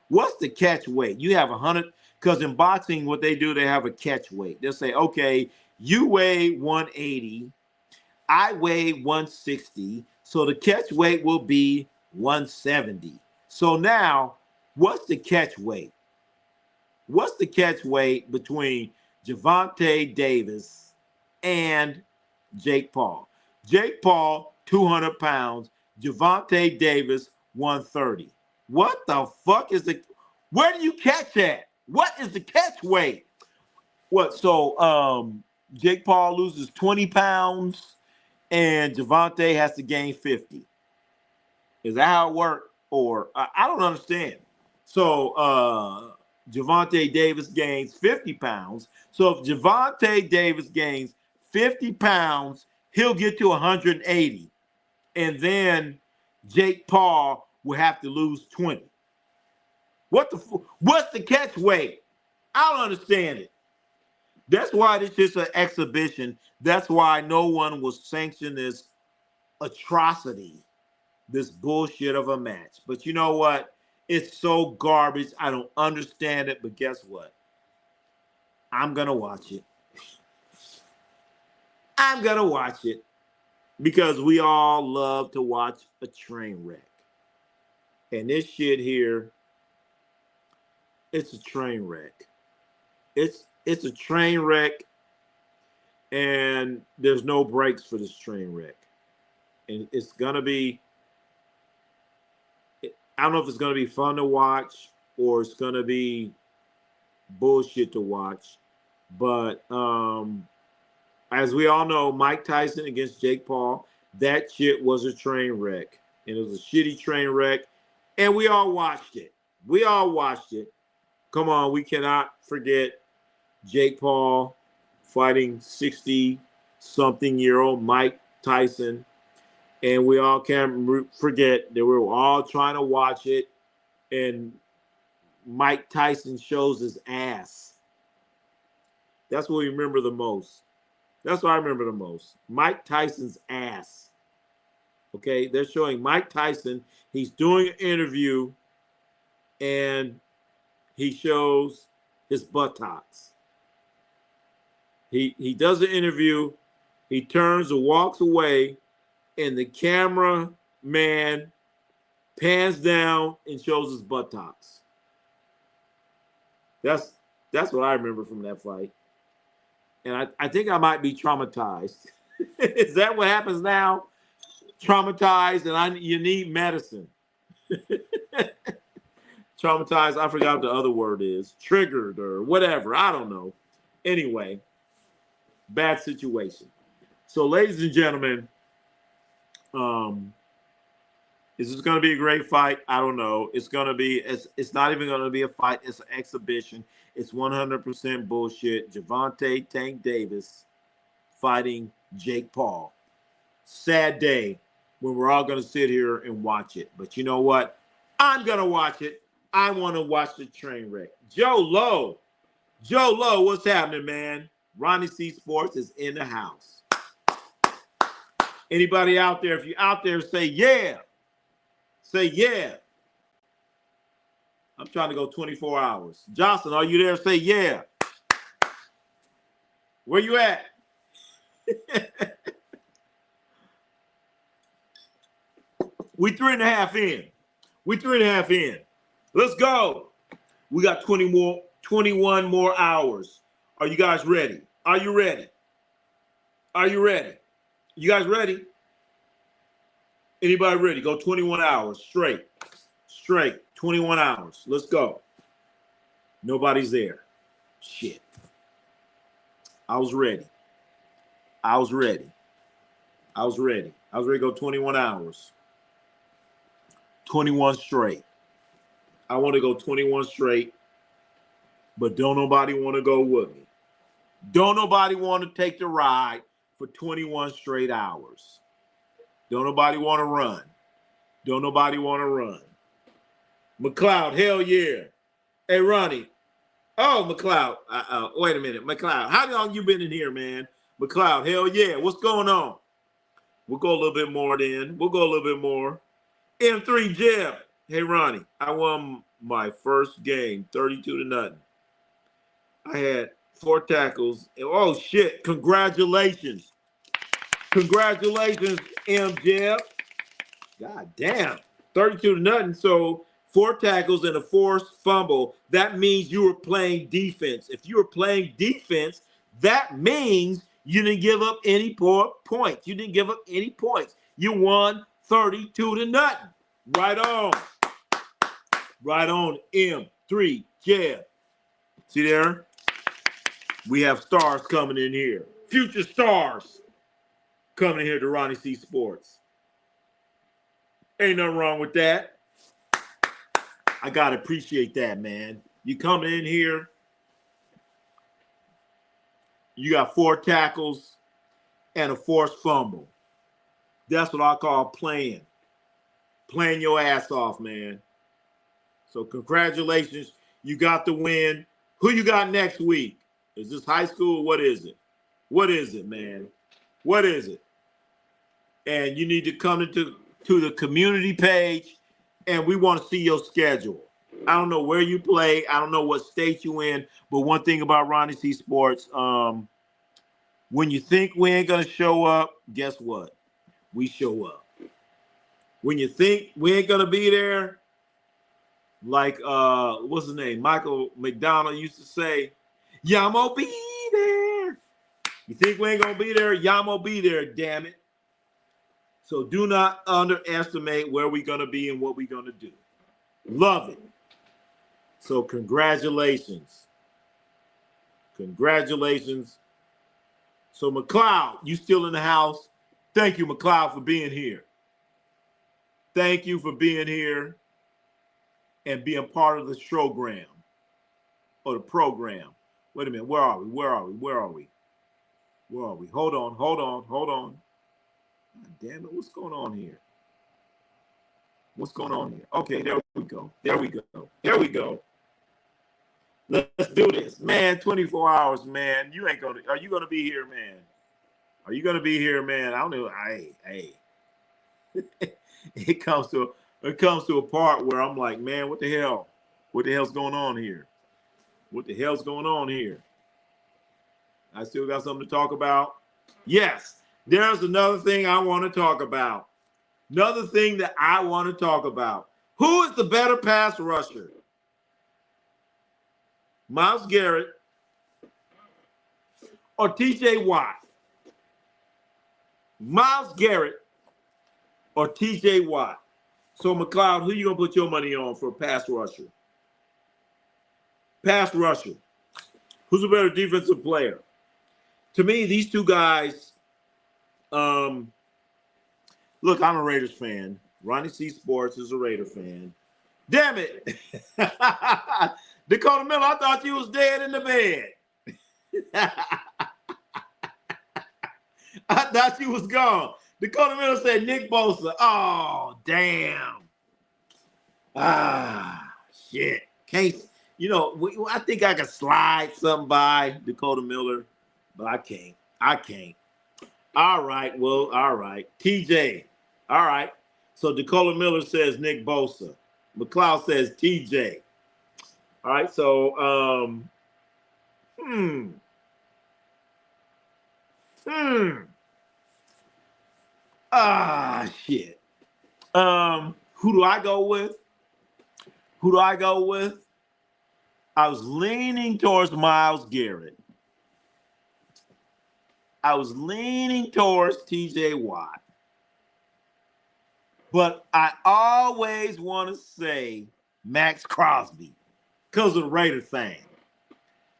What's the catch weight? You have 100, because in boxing, what they do, they have a catch weight. They'll say, okay, you weigh 180, I weigh 160, so the catch weight will be 170. So now, what's the catch weight? What's the catch weight between Gervonta Davis and Jake Paul? Jake Paul, 200 pounds. Gervonta Davis, 130. What the fuck is where do you catch at? What is the catch weight? What, so Jake Paul loses 20 pounds and Gervonta has to gain 50. Is that how it works? Or I don't understand. So Gervonta Davis gains 50 pounds. So if Gervonta Davis gains 50 pounds, he'll get to 180. And then Jake Paul will have to lose 20. What's the catch weight? I don't understand it. That's why this is an exhibition. That's why no one will sanction this atrocity, this bullshit of a match. But you know what? It's so garbage. I don't understand it. But guess what? I'm going to watch it. I'm going to watch it because we all love to watch a train wreck. And this shit here, it's a train wreck. It's a train wreck, and there's no brakes for this train wreck. And it's going to be, I don't know if it's going to be fun to watch or it's going to be bullshit to watch. But as we all know, Mike Tyson against Jake Paul, that shit was a train wreck. And it was a shitty train wreck. And we all watched it. We all watched it. Come on, we cannot forget Jake Paul fighting 60-something-year-old Mike Tyson. And we all can't forget that we were all trying to watch it. And Mike Tyson shows his ass. That's what we remember the most. That's what I remember the most. Mike Tyson's ass. Okay, they're showing Mike Tyson. He's doing an interview, and he shows his buttocks. He does the interview. He turns and walks away, and the cameraman pans down and shows his buttocks. That's what I remember from that fight. And I think I might be traumatized. Is that what happens now? Traumatized, and you need medicine. Traumatized, I forgot what the other word is. Triggered or whatever. I don't know. Anyway, bad situation. So, ladies and gentlemen, is this going to be a great fight? I don't know. It's going to be. It's not even going to be a fight. It's an exhibition. It's 100% bullshit. Gervonta Tank Davis fighting Jake Paul. Sad day when we're all going to sit here and watch it. But you know what? I'm going to watch it. I want to watch the train wreck. Joe Lowe, what's happening, man? Ronnie C Sports is in the house. Anybody out there? If you're out there, say yeah. Say yeah. I'm trying to go 24 hours. Johnson, are you there? Say yeah. Where you at? We 3.5 in. We 3.5 in. Let's go. We got 21 more hours. Are you guys ready? Are you ready? Are you ready? You guys ready? Anybody ready? Go 21 hours straight. Straight. 21 hours. Let's go. Nobody's there. Shit. I was ready. I was ready. I was ready. I was ready to go 21 hours. 21 straight. I want to go 21 straight, but don't nobody want to go with me. Don't nobody want to take the ride for 21 straight hours. Don't nobody want to run. Don't nobody want to run. McLeod, hell yeah. Hey, Ronnie. Oh, McLeod. Wait a minute. McLeod, how long you been in here, man? McLeod, hell yeah. What's going on? We'll go a little bit more then. We'll go a little bit more. M3 Jeb. Hey, Ronnie, I won my first game, 32-0. I had 4 tackles. Oh, shit. Congratulations. Congratulations, M. Jeb. God damn. 32-0. So 4 tackles and a forced fumble. That means you were playing defense. If you were playing defense, that means you didn't give up any points. You didn't give up any points. You won 32-0. Right on. Right on, M3 Jeb. See there? We have stars coming in here. Future stars coming in here to Ronnie C Sports. Ain't nothing wrong with that. I got to appreciate that, man. You coming in here, you got 4 tackles and a forced fumble. That's what I call playing. Playing your ass off, man. So congratulations. You got the win. Who you got next week? Is this high school? What is it? What is it, man? What is it? And you need to come into the community page, and we want to see your schedule. I don't know where you play. I don't know what state you in. But one thing about Ronnie C Sports, when you think we ain't going to show up, guess what? We show up. When you think we ain't going to be there, like, what's his name? Michael McDonald used to say, Yamo be there. You think we ain't going to be there? Yamo be there, damn it. So do not underestimate where we're going to be and what we're going to do. Love it. So congratulations. Congratulations. So McLeod, you still in the house. Thank you, McLeod, for being here. Thank you for being here and being part of the program. Or the program. Wait a minute. Where are we? Where are we? Where are we? Where are we? Hold on. Hold on. Hold on. God damn it. What's going on here? What's going on here? Okay, there we go. There we go. There we go. Let's do this. Man, 24 hours, man. You ain't gonna, are you gonna be here, man? Are you gonna be here, man? I don't know. Hey. it comes to a part where I'm like, man, what the hell? What the hell's going on here? What the hell's going on here? I still got something to talk about. Yes, there's another thing I want to talk about. Another thing that I want to talk about. Who is the better pass rusher? Myles Garrett or TJ Watt? Myles Garrett or TJ Watt? So, McLeod, who you going to put your money on for a pass rusher? Pass rusher. Who's a better defensive player? To me, these two guys, look, I'm a Raiders fan. Ronnie C Sports is a Raider fan. Damn it. Dakota Miller, I thought you was dead in the bed. I thought you was gone. Dakota Miller said Nick Bosa. Oh, damn. Ah, shit. Can't, I think I could slide something by Dakota Miller, but I can't. I can't. All right. Well, all right. TJ. All right. So Dakota Miller says Nick Bosa. McLeod says TJ. All right. So, Ah, shit. Who do I go with? Who do I go with? I was leaning towards Myles Garrett. I was leaning towards TJ Watt. But I always want to say Max Crosby because of the Raider thing.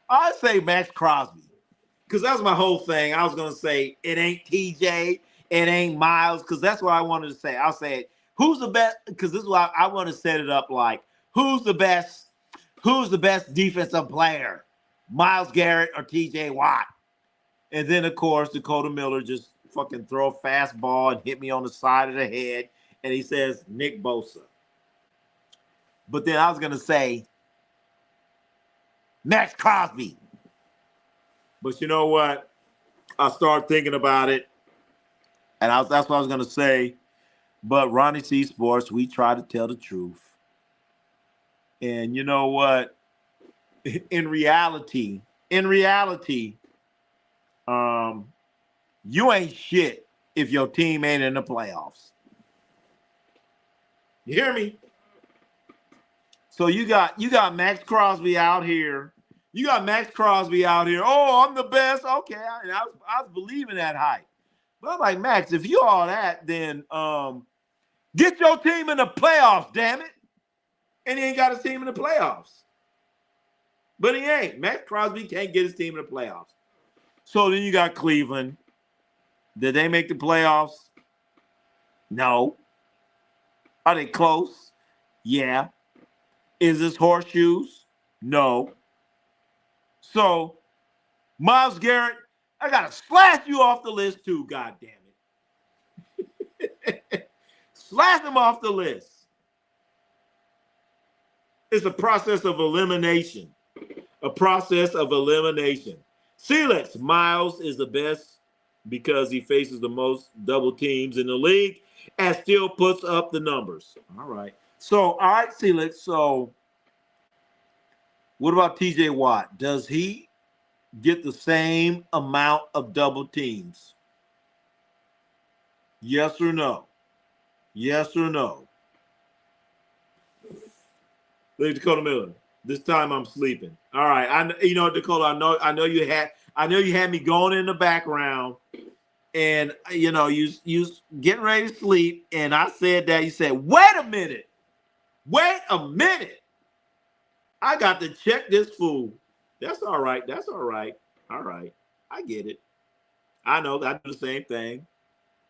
I say Max Crosby because that's my whole thing. I was going to say it ain't TJ, it ain't Myles, because that's what I wanted to say. I'll say, who's the best? Because this is why I want to set it up like, who's the best defensive player? Myles Garrett or TJ Watt? And then, of course, Dakota Miller just fucking throw a fastball and hit me on the side of the head. And he says, Nick Bosa. But then I was going to say, Max Crosby. But you know what? I started thinking about it. And that's what I was going to say. But Ronnie C. Sports, we try to tell the truth. And you know what? In reality, you ain't shit if your team ain't in the playoffs. You hear me? So you got Max Crosby out here. You got Max Crosby out here. Oh, I'm the best. Okay, I was believing that hype. But I'm like, Max, if you all that, then get your team in the playoffs, damn it. And he ain't got his team in the playoffs. But he ain't. Max Crosby can't get his team in the playoffs. So then you got Cleveland. Did they make the playoffs? No. Are they close? Yeah. Is this horseshoes? No. So, Myles Garrett, I got to slash you off the list too, God damn it. Slash him off the list. It's a process of elimination. A process of elimination. Celix, Myles is the best because he faces the most double teams in the league and still puts up the numbers. All right. So, all right, Celix. So, what about TJ Watt? Does he get the same amount of double teams? Yes or no? Yes or no? Lady Dakota Miller. This time I'm sleeping. All right. Dakota, I know you had me going in the background, and you getting ready to sleep, and I said that. You said, wait a minute. I got to check this fool. That's all right. All right. I get it. I know I do the same thing.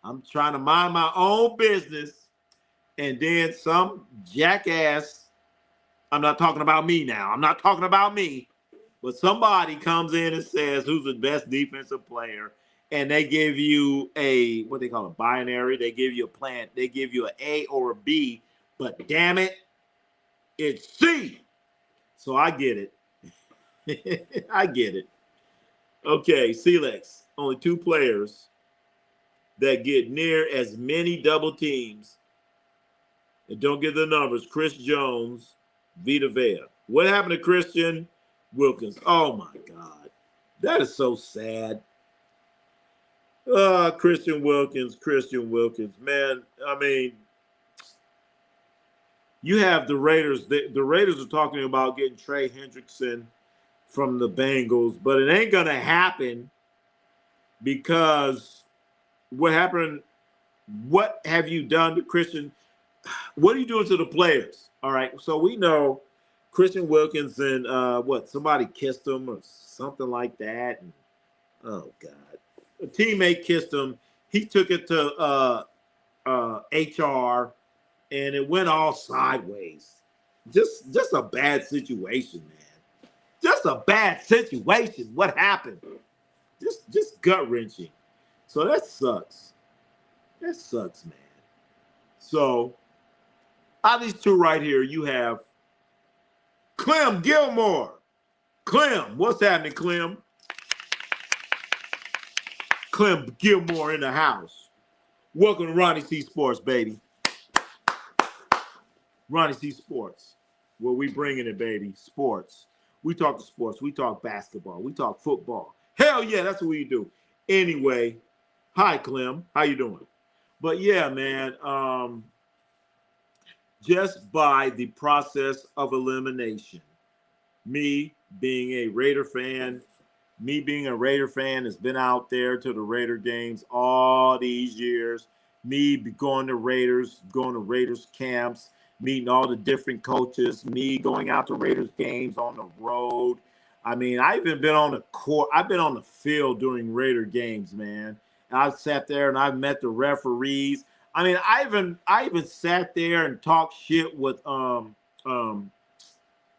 I'm trying to mind my own business, and then some jackass, I'm not talking about me now. I'm not talking about me. But somebody comes in and says who's the best defensive player, and they give you what they call a binary. They give you a plan. They give you an A or a B, but damn it, it's C. So I get it. I get it. Okay, Celix, only two players that get near as many double teams. And don't get the numbers. Chris Jones, Vita Vea. What happened to Christian Wilkins? Oh, my God. That is so sad. Christian Wilkins. Man, I mean, you have the Raiders. The Raiders are talking about getting Trey Hendrickson from the Bengals, but it ain't going to happen because what happened? What have you done to Christian? What are you doing to the players? All right, so we know Christian Wilkins and somebody kissed him or something like that. And, oh God, a teammate kissed him. He took it to HR, and it went all sideways. Just a bad situation, man. Just a bad situation. What happened? Just gut wrenching. So that sucks. That sucks, man. So out of these two right here, you have Clem Gilmore. Clem, what's happening, Clem? Clem Gilmore in the house. Welcome to Ronnie C. Sports, baby. Ronnie C. Sports, where we bringing it, baby. Sports. We talk to sports. We talk basketball. We talk football. Hell yeah, that's what we do. Anyway, hi, Clem. How you doing? But yeah, man, just by the process of elimination. Me being a Raider fan, has been out there to the Raider games all these years. Me going to Raiders camps, meeting all the different coaches, me going out to Raiders games on the road. I mean, I even been on the court. I've been on the field during Raider games, man. And I've sat there and I've met the referees. I mean, I even sat there and talked shit with John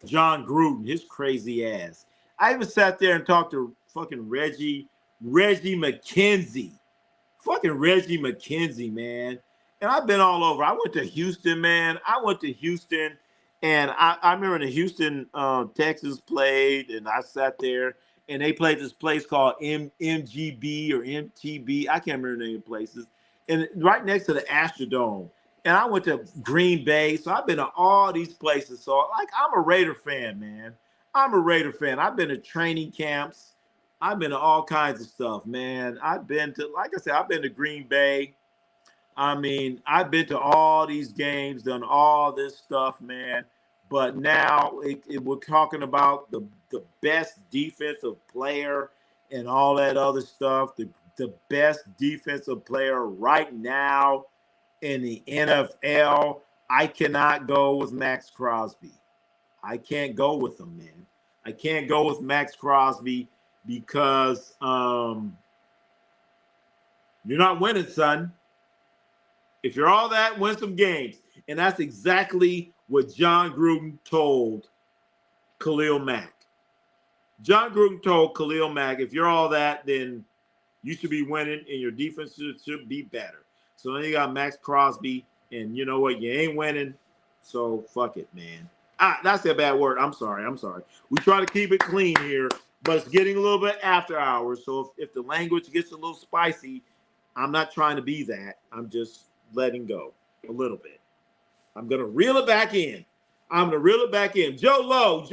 Gruden, his crazy ass. I even sat there and talked to fucking Reggie McKenzie. Fucking Reggie McKenzie, man. And I've been all over. I went to Houston, man. And I remember the Houston, Texas played, and I sat there, and they played this place called MGB or MTB. I can't remember the name of the places. And right next to the Astrodome. And I went to Green Bay, so I've been to all these places. So, like, I'm a Raider fan, man. I'm a Raider fan. I've been to training camps. I've been to all kinds of stuff, man. I've been to, like I said, I've been to Green Bay. I mean, I've been to all these games, done all this stuff, man. But now we're talking about the best defensive player and all that other stuff. The best defensive player right now in the NFL, I cannot go with Max Crosby. I can't go with him, man. I can't go with Max Crosby because you're not winning, son. If you're all that, win some games. And that's exactly what John Gruden told Khalil Mack. John Gruden told Khalil Mack, if you're all that, then you should be winning and your defense should be better. So then you got Max Crosby, and you know what? You ain't winning, so fuck it, man. That's a bad word. I'm sorry. We try to keep it clean here, but it's getting a little bit after hours. So if the language gets a little spicy, I'm not trying to be that. I'm just letting go a little bit. I'm going to reel it back in. Joe Low,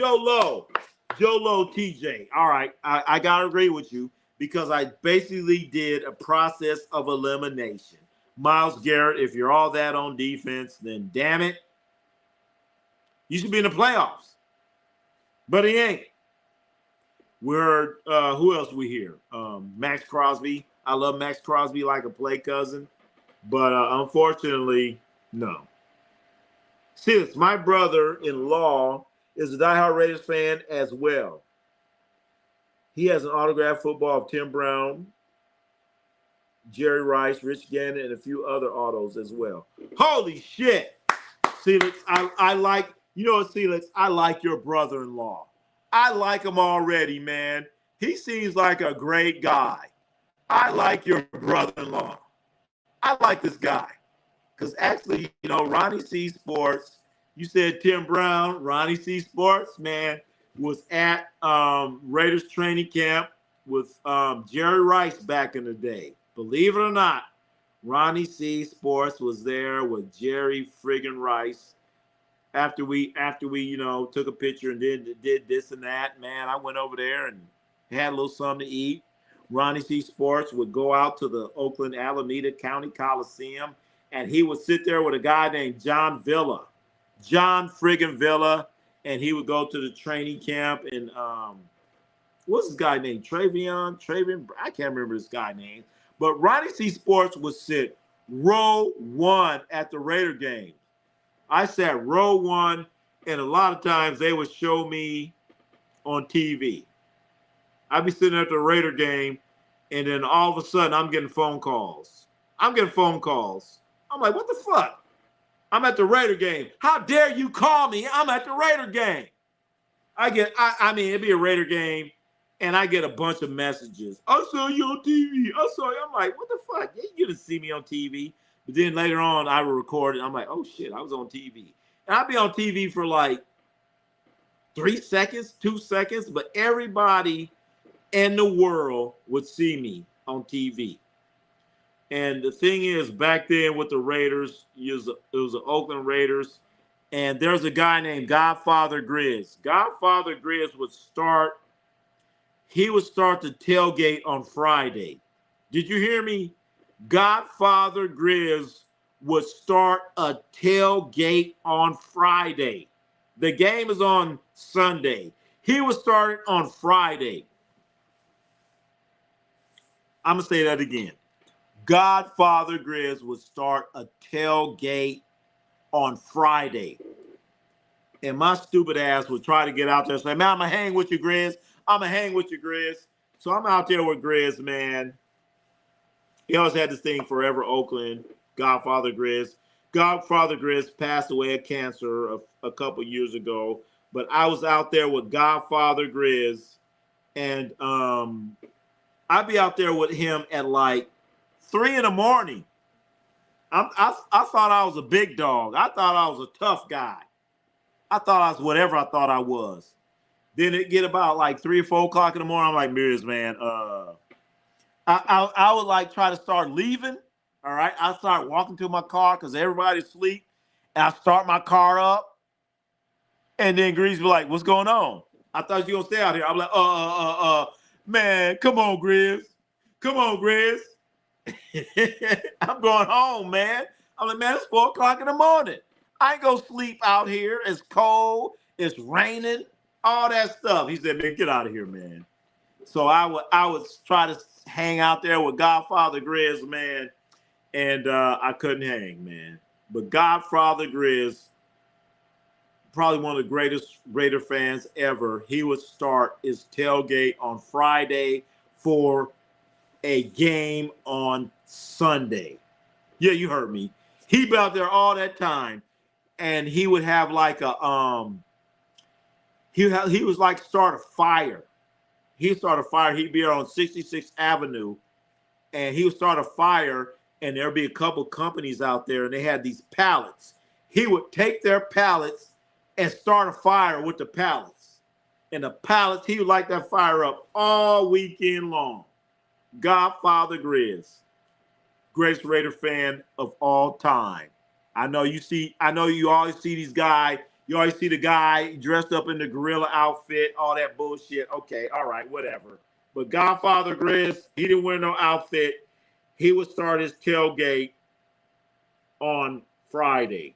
TJ. All right, I got to agree with you because I basically did a process of elimination. Myles Garrett, if you're all that on defense, then damn it, you should be in the playoffs. But he ain't. We're who else we hear? Max Crosby. I love Max Crosby like a play cousin, but unfortunately, no. Since my brother-in-law is a diehard Raiders fan as well. He has an autographed football of Tim Brown, Jerry Rice, Rich Gannon, and a few other autos as well. Holy shit! Felix, I like, you know what, Felix? I like your brother-in-law. I like him already, man. He seems like a great guy. I like your brother-in-law. I like this guy. Because actually, you know, Ronnie C. Sports, you said Tim Brown, Ronnie C. Sports, man, was at Raiders training camp with Jerry Rice back in the day. Believe it or not, Ronnie C. Sports was there with Jerry friggin' Rice. After we, you know, took a picture and did this and that, man, I went over there and had a little something to eat. Ronnie C. Sports would go out to the Oakland Alameda County Coliseum, and he would sit there with a guy named John friggin' Villa, and he would go to the training camp. And what's this guy named? Travion, I can't remember this guy name. But Ronnie C. Sports would sit row one at the Raider game. I sat row one, and a lot of times they would show me on TV. I'd be sitting at the Raider game, and then all of a sudden I'm getting phone calls. I'm like, what the fuck? I'm at the Raider game. How dare you call me? I'm at the Raider game. I mean, it'd be a Raider game, and I get a bunch of messages. I saw you on TV. I'm like, what the fuck? You didn't see me on TV. But then later on, I would record it. I'm like, oh shit, I was on TV. And I'd be on TV for like 3 seconds, 2 seconds, but everybody in the world would see me on TV. And the thing is, back then with the Raiders, it was the Oakland Raiders, and there's a guy named Godfather Grizz. Godfather Grizz would start the tailgate on Friday. Did you hear me? Godfather Grizz would start a tailgate on Friday. The game is on Sunday. He would start it on Friday. I'm going to say that again. Godfather Grizz would start a tailgate on Friday. And my stupid ass would try to get out there and say, man, I'm going to hang with you, Grizz. I'm going to hang with you, Grizz. So I'm out there with Grizz, man. He always had this thing, Forever Oakland, Godfather Grizz. Godfather Grizz passed away of cancer a couple years ago. But I was out there with Godfather Grizz. And I'd be out there with him at like 3 in the morning. I thought I was a big dog. I thought I was a tough guy. I thought I was whatever I thought I was. Then it get about like 3 or 4 o'clock in the morning. I'm like, Mears, man, I would like try to start leaving. All right. I start walking to my car because everybody's asleep. And I start my car up. And then Grease be like, what's going on? I thought you were gonna stay out here. I'm like, man, come on, Grizz. Come on, Grizz. I'm going home, man. I'm like, man, it's 4 o'clock in the morning. I ain't gonna sleep out here. It's cold. It's raining. All that stuff. He said, man, get out of here, man. So I would try to hang out there with Godfather Grizz, man, and I couldn't hang, man. But Godfather Grizz, probably one of the greatest Raider fans ever. He would start his tailgate on Friday for a game on Sunday. Yeah, you heard me. He'd be out there all that time, and he would have like a he was like start a fire. He'd start a fire. He'd be on 66th Avenue, and he would start a fire, and there'd be a couple companies out there, and they had these pallets. He would take their pallets and start a fire with the pallets. And the pallets, he would light that fire up all weekend long. Godfather Grizz, greatest Raider fan of all time. I know you always see these guys. You always see the guy dressed up in the gorilla outfit, all that bullshit. Okay, all right, whatever. But Godfather Grizz, he didn't wear no outfit. He would start his tailgate on Friday.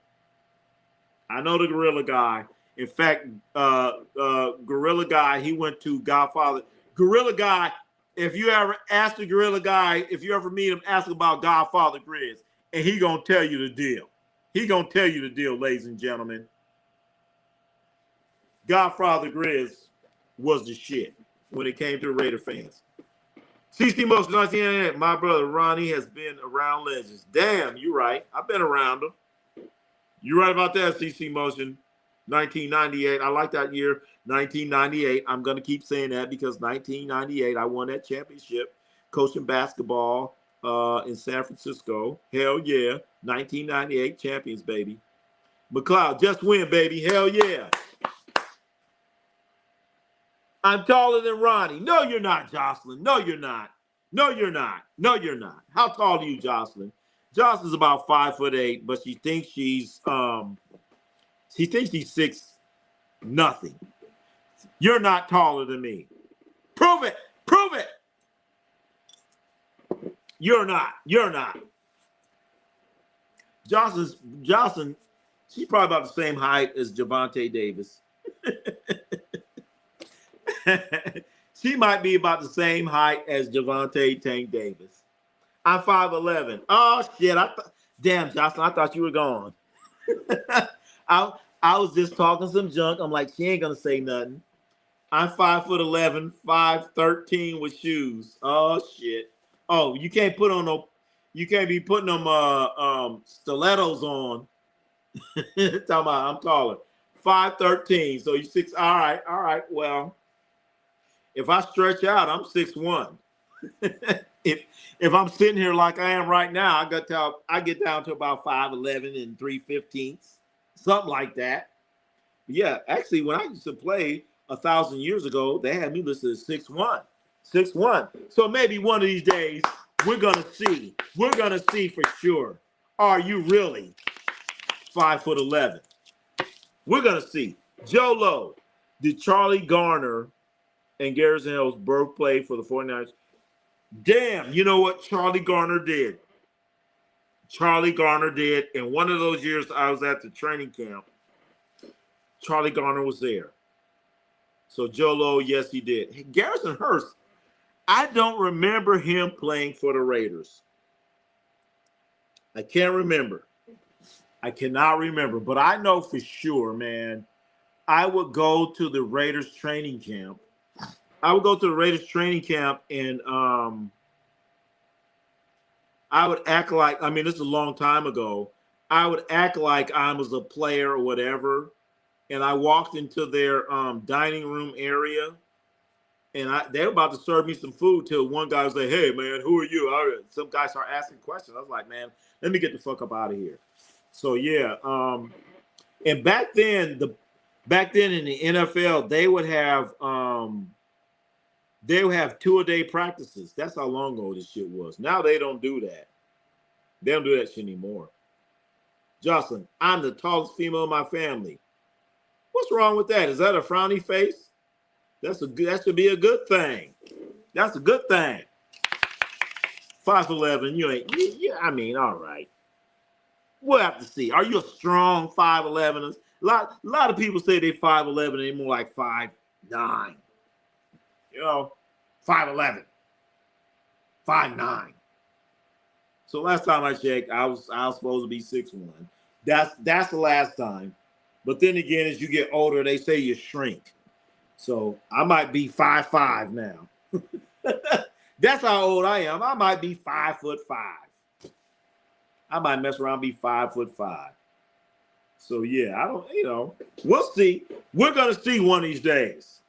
I know the gorilla guy. In fact, gorilla guy, he went to Godfather. Gorilla guy, if you ever ask the gorilla guy, if you ever meet him, ask about Godfather Grizz, and he gonna tell you the deal. He gonna tell you the deal, ladies and gentlemen. Godfather Grizz was the shit when it came to the Raider fans. CC Motion 1998, my brother Ronnie has been around legends. Damn, you're right. I've been around them. You're right about that, CC Motion. 1998. I like that year, 1998. I'm going to keep saying that because 1998, I won that championship coaching basketball in San Francisco. Hell yeah. 1998 champions, baby. McLeod, just win, baby. Hell yeah. I'm taller than Ronnie. No, you're not, Jocelyn. No, you're not. No, you're not. No, you're not. How tall are you, Jocelyn? Jocelyn's about 5'8", but she thinks she's 6'0". You're not taller than me. Prove it. Prove it. You're not. You're not. Jocelyn, she's probably about the same height as Javonte Davis. She might be about the same height as Javonte Tank Davis. I'm 5'11". Oh shit! Damn, Jocelyn, I thought you were gone. I was just talking some junk. I'm like, she ain't gonna say nothing. I'm 5'11", 5'13" with shoes. Oh shit! Oh, you can't be putting them stilettos on. Talking about I'm taller, 5'13". So you 6. All right. Well, if I stretch out, I'm 6'1". If I'm sitting here like I am right now, I get down to about 5'11" and 3/15, something like that. Yeah, actually, when I used to play 1,000 years ago, they had me listed as 6'1", 6'1". So maybe one of these days we're gonna see. We're gonna see for sure. Are you really 5'11"? We're gonna see. Joe Lowe, did Charlie Garner and Garrison Hill's both play for the 49ers? Damn, you know what Charlie Garner did? Charlie Garner did. And one of those years I was at the training camp, Charlie Garner was there. So Joe Low, yes, he did. Hey, Garrison Hurst, I don't remember him playing for the Raiders. I can't remember. I cannot remember. But I know for sure, man, I would go to the Raiders training camp. And I would act like, I mean, this is a long time ago. I would act like I was a player or whatever. And I walked into their dining room area, and they were about to serve me some food till one guy was like, "Hey, man, who are you?" Some guy started asking questions. I was like, "Man, let me get the fuck up out of here." So yeah, and back then in the NFL, they would have 2-a-day practices. That's how long ago this shit was. Now they don't do that. They don't do that shit anymore. Jocelyn, I'm the tallest female in my family. What's wrong with that? Is that a frowny face? That should be a good thing. That's a good thing. 5'11", you ain't. Yeah, I mean, all right. We'll have to see. Are you a strong 5'11"? A lot of people say they 5'11", they more like 5'9". You know, 5'11", 5'9". So last time I checked, I was supposed to be 6'1". That's the last time. But then again, as you get older, they say you shrink. So I might be 5'5" now. That's how old I am. I might be 5'5". I might mess around and be 5'5". So yeah, I don't, we'll see. We're gonna see one of these days.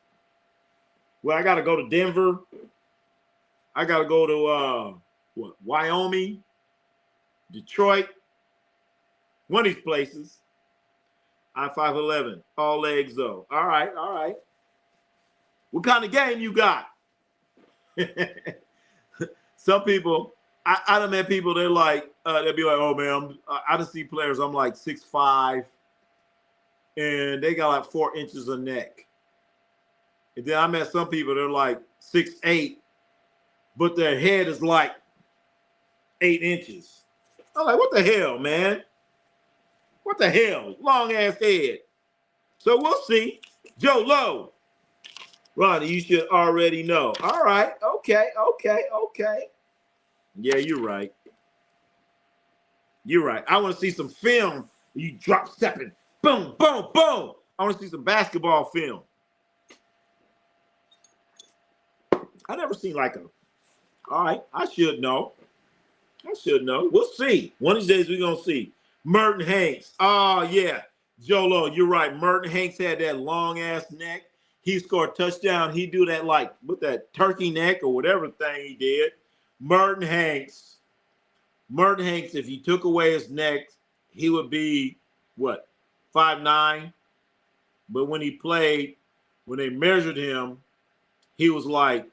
Well, I gotta go to Denver. I gotta go to Wyoming, Detroit, one of these places. I'm 5'11", all legs though. All right. What kind of game you got? Some people, I done met people, they're like, they'll be like, "Oh man, I done see players, I'm like 6'5", and they got like 4 inches of neck. And then I met some people, they're like 6'8", but their head is like 8 inches. I'm like, what the hell, man? What the hell? Long ass head. So we'll see. Joe Low. Ronnie, you should already know. All right. Okay. Yeah, you're right. I want to see some film. You drop stepping. Boom, boom, boom. I want to see some basketball film. I never seen like all right, I should know. We'll see. One of these days we're going to see. Merton Hanks. Oh, yeah. Jolo, you're right. Merton Hanks had that long-ass neck. He scored a touchdown. He do that like with that turkey neck or whatever thing he did. Merton Hanks, if you took away his neck, he would be, what, 5'9"? But when he played, when they measured him, he was like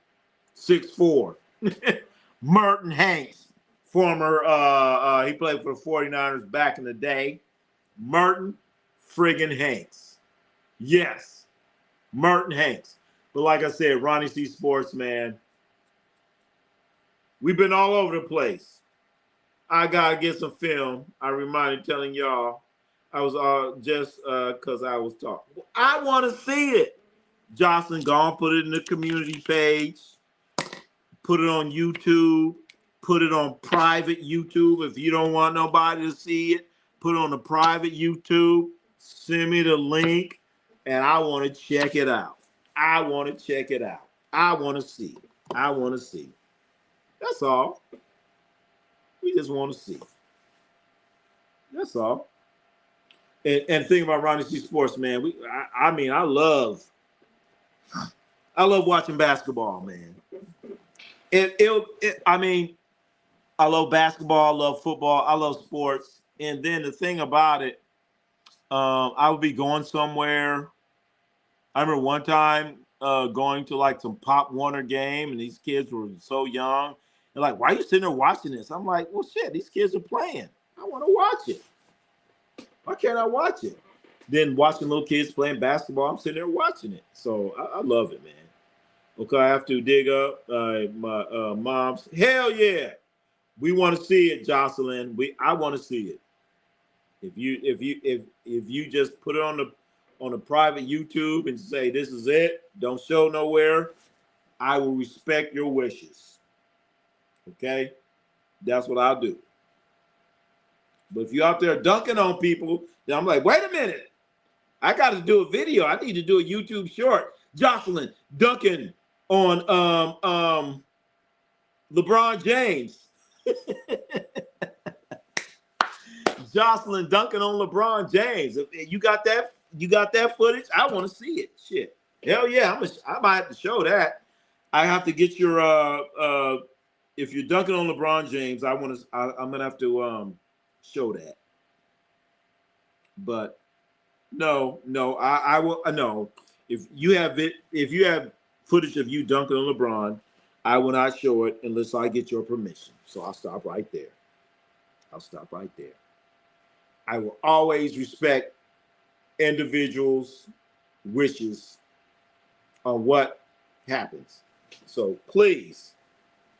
6'4". Merton Hanks, former, he played for the 49ers back in the day. Merton friggin' Hanks. Yes, Merton Hanks. But like I said, Ronnie C. Sports, man, we've been all over the place. I got to get some film. I reminded telling y'all, I was just because I was talking. I want to see it. Jocelyn, go on, put it in the community page. Put it on YouTube. Put it on private YouTube. If you don't want nobody to see it, put it on the private YouTube. Send me the link, and I want to check it out. I want to see it. That's all. We just want to see. That's all. And think about Ronnie C. Sports, man. I love watching basketball, man. I love basketball, I love football, I love sports. And then the thing about it, I would be going somewhere. I remember one time going to like some Pop Warner game, and these kids were so young. They're like, "Why are you sitting there watching this?" I'm like, "Well, shit, these kids are playing. I want to watch it. Why can't I watch it?" Then watching little kids playing basketball, I'm sitting there watching it. So I love it, man. Okay, I have to dig up my mom's. Hell yeah. We want to see it, Jocelyn. I want to see it. If you just put it on a private YouTube and say this is it, don't show nowhere, I will respect your wishes. Okay? That's what I'll do. But if you're out there dunking on people, then I'm like, wait a minute. I got to do a video. I need to do a YouTube short. Jocelyn dunking on LeBron James. Jocelyn dunking on LeBron James. If you got that footage, I want to see it. Shit. Hell yeah, I might have to show that. I have to get your if you're dunking on LeBron James, I'm gonna have to show that. But no, I will no. If you have footage of you dunking on LeBron, I will not show it unless I get your permission. So I'll stop right there. I will always respect individuals' wishes on what happens. So please,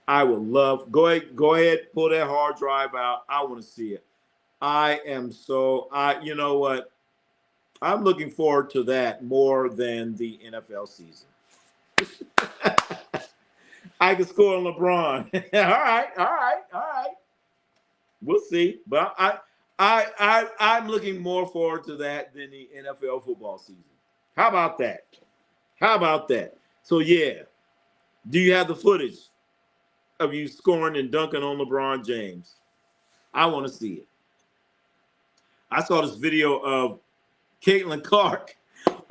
I would love go ahead, pull that hard drive out. I want to see it. You know what? I'm looking forward to that more than the NFL season. I can score on LeBron. all right. We'll see. But I'm looking more forward to that than the NFL football season. How about that? So yeah. Do you have the footage of you scoring and dunking on LeBron James? I want to see it. I saw this video of Caitlin Clark.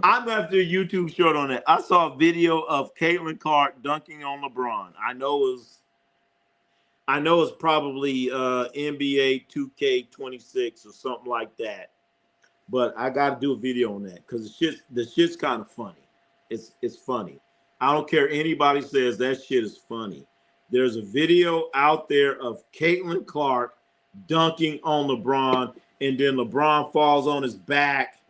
I'm going to have to do a YouTube short on that. I saw a video of Caitlin Clark dunking on LeBron. I know it's probably NBA 2K26 or something like that. But I got to do a video on that because the shit's kind of funny. It's funny. I don't care anybody says that shit is funny. There's a video out there of Caitlin Clark dunking on LeBron, and then LeBron falls on his back,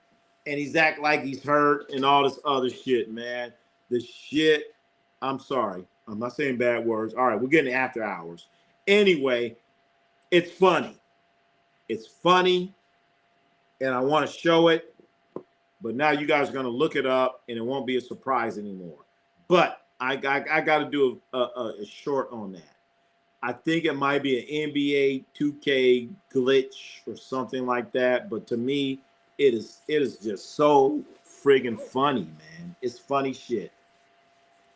and he's acting like he's hurt and all this other shit, man. The shit, I'm sorry. I'm not saying bad words. All right, we're getting after hours. Anyway, it's funny. It's funny, and I want to show it, but now you guys are going to look it up, and it won't be a surprise anymore. But I got to do a short on that. I think it might be an NBA 2K glitch or something like that. But to me, it is just so friggin' funny, man. It's funny shit.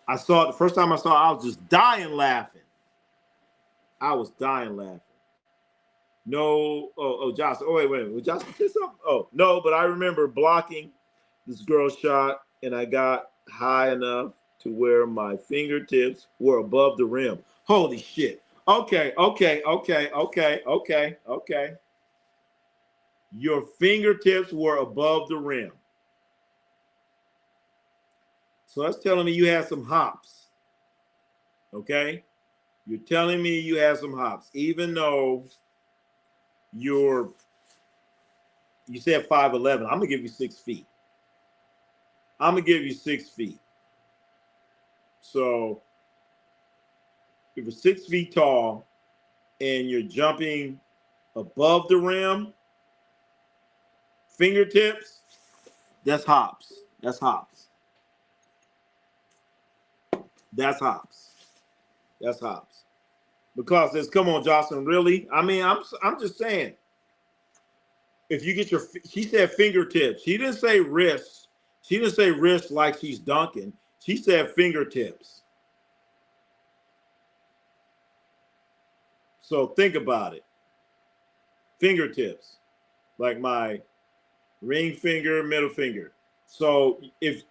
I saw it the first time I saw it, I was just dying laughing. No, Josh. Oh, wait. Was Josh say something? Oh, no, but I remember blocking this girl's shot, and I got high enough to where my fingertips were above the rim. Holy shit. Okay. Your fingertips were above the rim. So that's telling me you had some hops. Okay? You're telling me you have some hops, even though you said 5'11". I'm gonna give you 6 feet. So if you're 6 feet tall and you're jumping above the rim, fingertips, that's hops. Because it's, come on, Jocelyn, really? I mean, I'm just saying. If you get she said fingertips. She didn't say wrists. She didn't say wrists like she's dunking. She said fingertips. So think about it. Fingertips, like my ring finger, middle finger. So if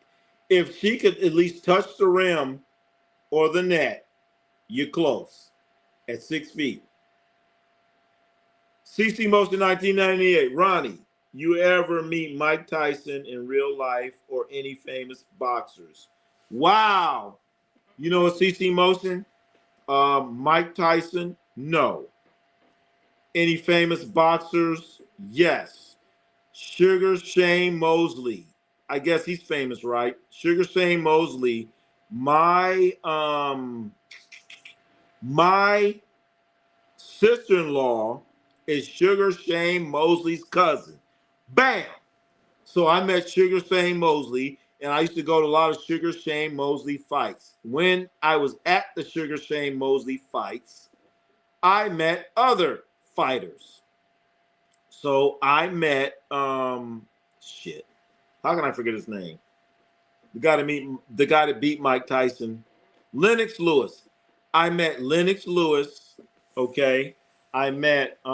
she could at least touch the rim or the net, you're close at 6 feet. CC Motion 1998. Ronnie, you ever meet Mike Tyson in real life or any famous boxers? Wow. You know what, CC Motion? Mike Tyson? No. Any famous boxers? Yes. Sugar Shane Mosley. I guess he's famous, right? Sugar Shane Mosley. My sister-in-law is Sugar Shane Mosley's cousin. Bam! So I met Sugar Shane Mosley, and I used to go to a lot of Sugar Shane Mosley fights. When I was at the Sugar Shane Mosley fights, I met other fighters. So I met shit. How can I forget his name? The guy that beat Mike Tyson, Lennox Lewis. I met Lennox Lewis. Okay. I met who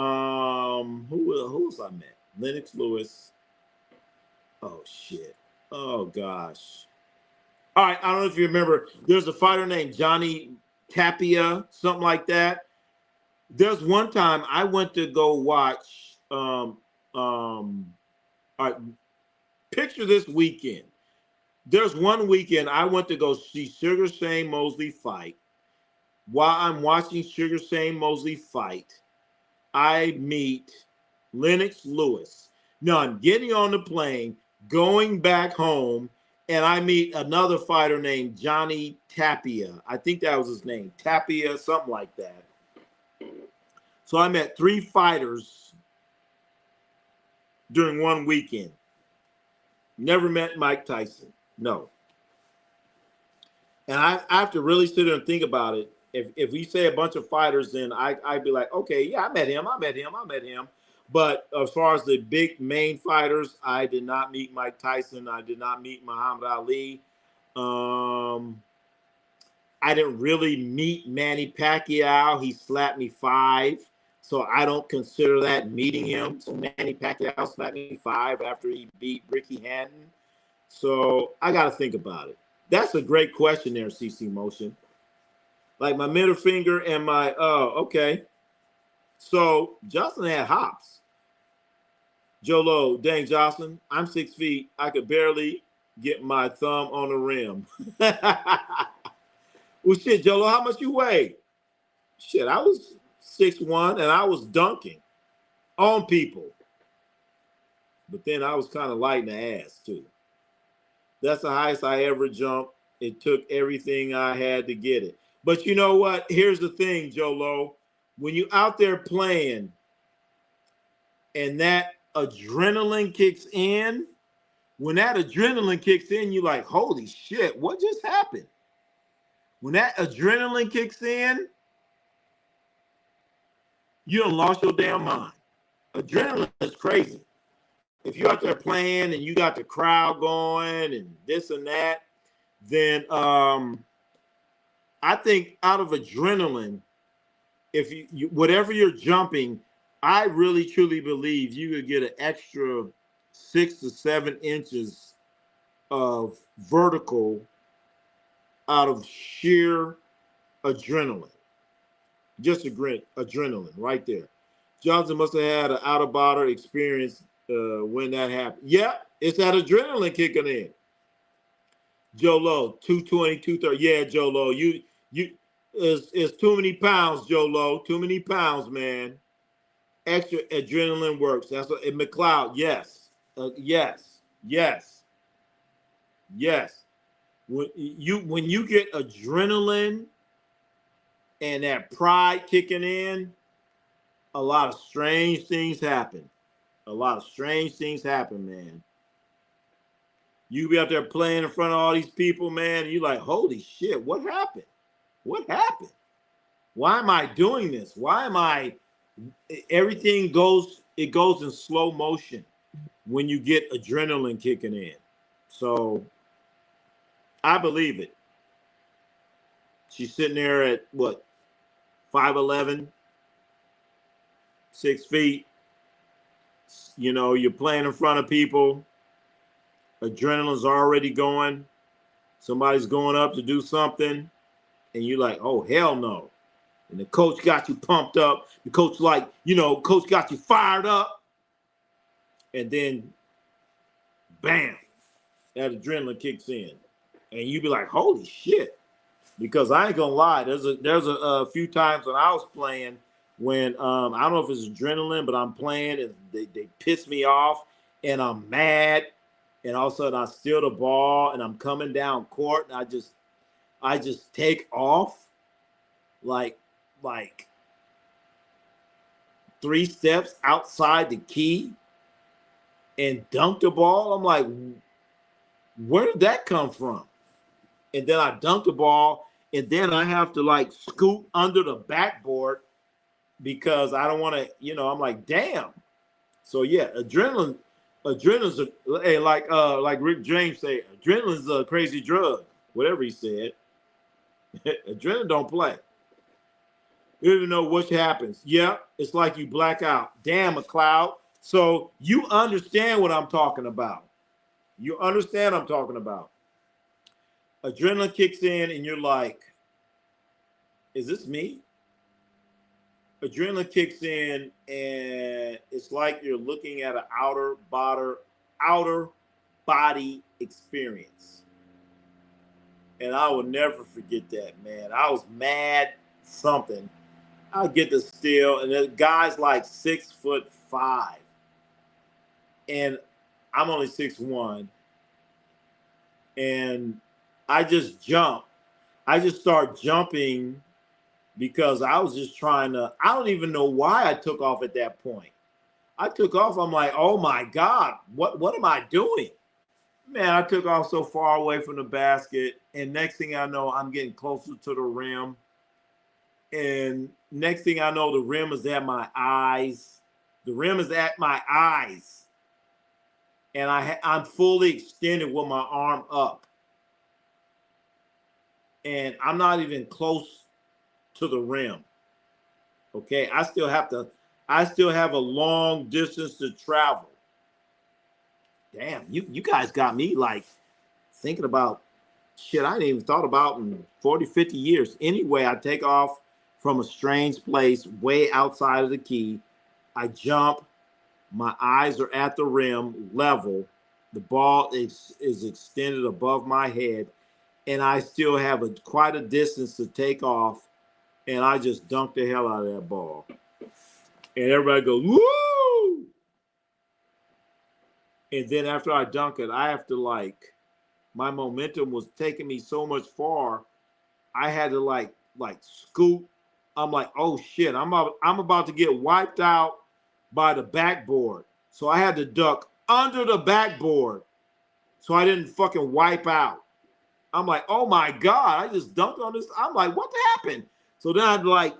else I met? Lennox Lewis. Oh shit. Oh gosh. All right, I don't know if you remember. There's a fighter named Johnny Tapia, something like that. There's one time I went to go watch. All right, picture this weekend. There's one weekend I went to go see Sugar Shane Mosley fight. While I'm watching Sugar Shane Mosley fight, I meet Lennox Lewis. Now I'm getting on the plane, going back home, and I meet another fighter named Johnny Tapia. I think that was his name, Tapia, something like that. So I met 3 fighters during one weekend. Never met Mike Tyson. No. And I have to really sit there and think about it. If we say a bunch of fighters, then I'd be like, okay, yeah, I met him. But as far as the big main fighters, I did not meet Mike Tyson. I did not meet Muhammad Ali. I didn't really meet Manny Pacquiao. He slapped me 5. So I don't consider that meeting him. So Manny Pacquiao slapped me 5 after he beat Ricky Hatton. So I got to think about it. That's a great question there, CC Motion. Like my middle finger and my, okay. So Justin had hops. Jolo, dang Jocelyn, I'm 6 feet. I could barely get my thumb on the rim. Well, shit, Jolo, how much you weigh? Shit, I was 6'1", and I was dunking on people. But then I was kind of light in the ass, too. That's the highest I ever jumped. It took everything I had to get it. But you know what? Here's the thing, Jolo. When you're out there playing and that adrenaline kicks in, when that adrenaline kicks in, you're like, holy shit, what just happened? When that adrenaline kicks in, you done lost your damn mind. Adrenaline is crazy. If you're out there playing and you got the crowd going and this and that, then I think out of adrenaline, if you whatever you're jumping, I really truly believe you could get an extra 6 to 7 inches of vertical out of sheer adrenaline. Just adrenaline right there. Johnson must have had an out-of-body experience when that happened. Yeah, it's that adrenaline kicking in. Joe Lowe, 220, 230. Yeah, Joe Lowe, you it's too many pounds, Joe Lowe. Too many pounds, man. Extra adrenaline works. That's what McLeod. Yes, yes. When you get adrenaline and that pride kicking in, a lot of strange things happen. Man. You be out there playing in front of all these people, man, and you're like, holy shit, what happened? Why am I doing this? Everything goes in slow motion when you get adrenaline kicking in. So I believe it. She's sitting there at what, 5'11", 6 feet. You know, you're playing in front of people. Adrenaline's already going. Somebody's going up to do something. And you're like, oh, hell no. And the coach got you pumped up. The coach coach got you fired up. And then, bam, that adrenaline kicks in. And you be like, holy shit. Because I ain't gonna lie, there's a few times when I was playing when I don't know if it's adrenaline, but I'm playing and they piss me off and I'm mad, and all of a sudden I steal the ball and I'm coming down court and I just take off like 3 steps outside the key and dunked the ball. I'm like, where did that come from? And then I dunked the ball, and then I have to like scoot under the backboard because I don't want to, I'm like, damn. So yeah, adrenaline's hey, like Rick James say, adrenaline's a crazy drug, whatever he said. Adrenaline don't play. You don't even know what happens. Yeah, it's like you black out. Damn, McLeod. So you understand what I'm talking about. You understand what I'm talking about. Adrenaline kicks in and you're like, is this me? Adrenaline kicks in and it's like you're looking at an outer body experience. And I will never forget that, man. I was mad something. I get the steal, and the guy's like 6'5", and I'm only 6'1", and I just jump. I just start jumping because I was just trying to. I don't even know why I took off at that point. I took off. I'm like, oh my God, what am I doing? Man, I took off so far away from the basket, and next thing I know, I'm getting closer to the rim. And next thing I know, the rim is at my eyes. The rim is at my eyes. And I'm fully extended with my arm up. And I'm not even close to the rim. Okay, I still have a long distance to travel. Damn, you guys got me like thinking about shit I didn't even thought about in 40, 50 years. Anyway, I take off from a strange place way outside of the key. I jump. My eyes are at the rim level. The ball is extended above my head, and I still have quite a distance to take off, and I just dunk the hell out of that ball. And everybody goes, woo! And then after I dunk it, I have to my momentum was taking me so much far, I had to like scoot. I'm like, oh shit, I'm about to get wiped out by the backboard. So I had to duck under the backboard so I didn't fucking wipe out. I'm like, oh my God, I just dunked on this. I'm like, what happened? So then I had to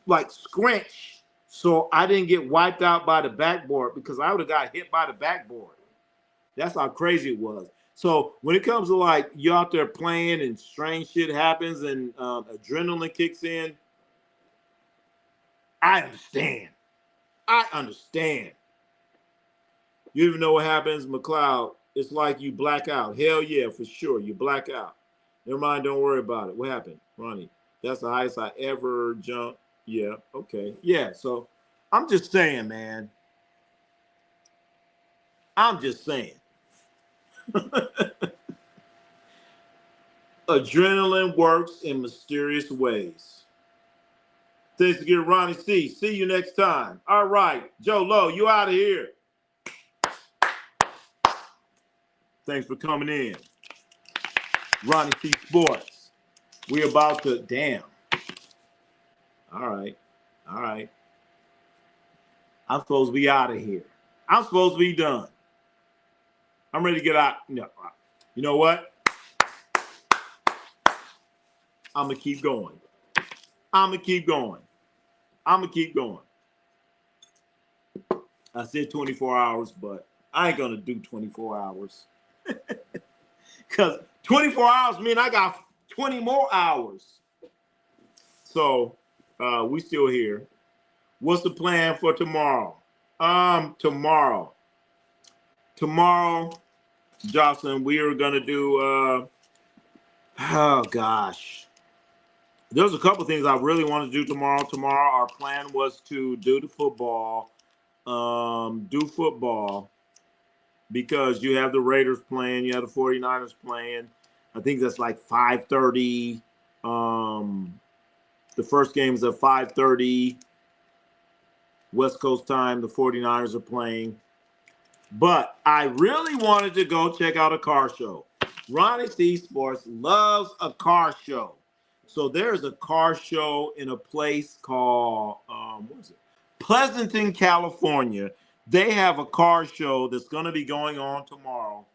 like scrunch so I didn't get wiped out by the backboard because I would have got hit by the backboard. That's how crazy it was. So when it comes to like you out there playing and strange shit happens and adrenaline kicks in, I understand. You even know what happens, McLeod? It's like you black out. Hell yeah, for sure. You black out. Never mind, don't worry about it. What happened, Ronnie? That's the highest I ever jumped. Yeah, okay. Yeah, so I'm just saying, man. I'm just saying. Adrenaline works in mysterious ways. Thanks again, Ronnie C. See you next time. All right, Joe Lowe, you out of here. Thanks for coming in. Ronnie C. Sports. We're about to, damn. All right. I'm supposed to be out of here. I'm supposed to be done. I'm ready to get out. No, you know what? I'm going to keep going. I said 24 hours, but I ain't going to do 24 hours. Because 24 hours mean I got 20 more hours. So we still here. What's the plan for tomorrow? Tomorrow, Jaxson, we are going to do, oh gosh. There's a couple things I really want to do tomorrow. Tomorrow, our plan was to do the football. Because you have the Raiders playing, you have the 49ers playing. I think that's like 5:30. The first game is at 5:30 West Coast time. The 49ers are playing. But I really wanted to go check out a car show. Ronnie C. Sports loves a car show. So there's a car show in a place called, what is it? Pleasanton, California. They have a car show that's going to be going on tomorrow.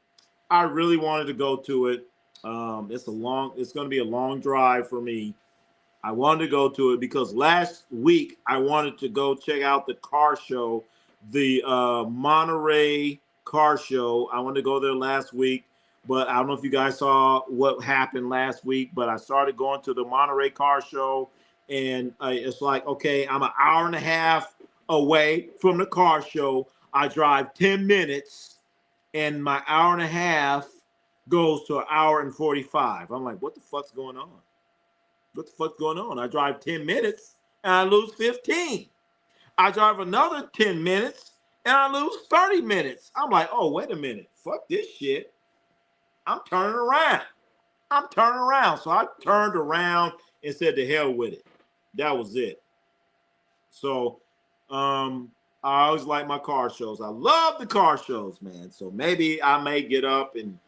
I really wanted to go to it. It's going to be a long drive for me. I wanted to go to it because last week I wanted to go check out the car show, the Monterey car show. I wanted to go there last week, but I don't know if you guys saw what happened last week, but I started going to the Monterey car show, and it's like, okay, I'm an hour and a half away from the car show. I drive 10 minutes, and my hour and a half goes to an hour and 45. I'm like, what the fuck's going on? What the fuck's going on? I drive 10 minutes and I lose 15. I drive another 10 minutes and I lose 30 minutes. I'm like, oh, wait a minute. Fuck this shit. I'm turning around. So I turned around and said, to hell with it. That was it. So I always like my car shows. I love the car shows, man. So maybe I may get up and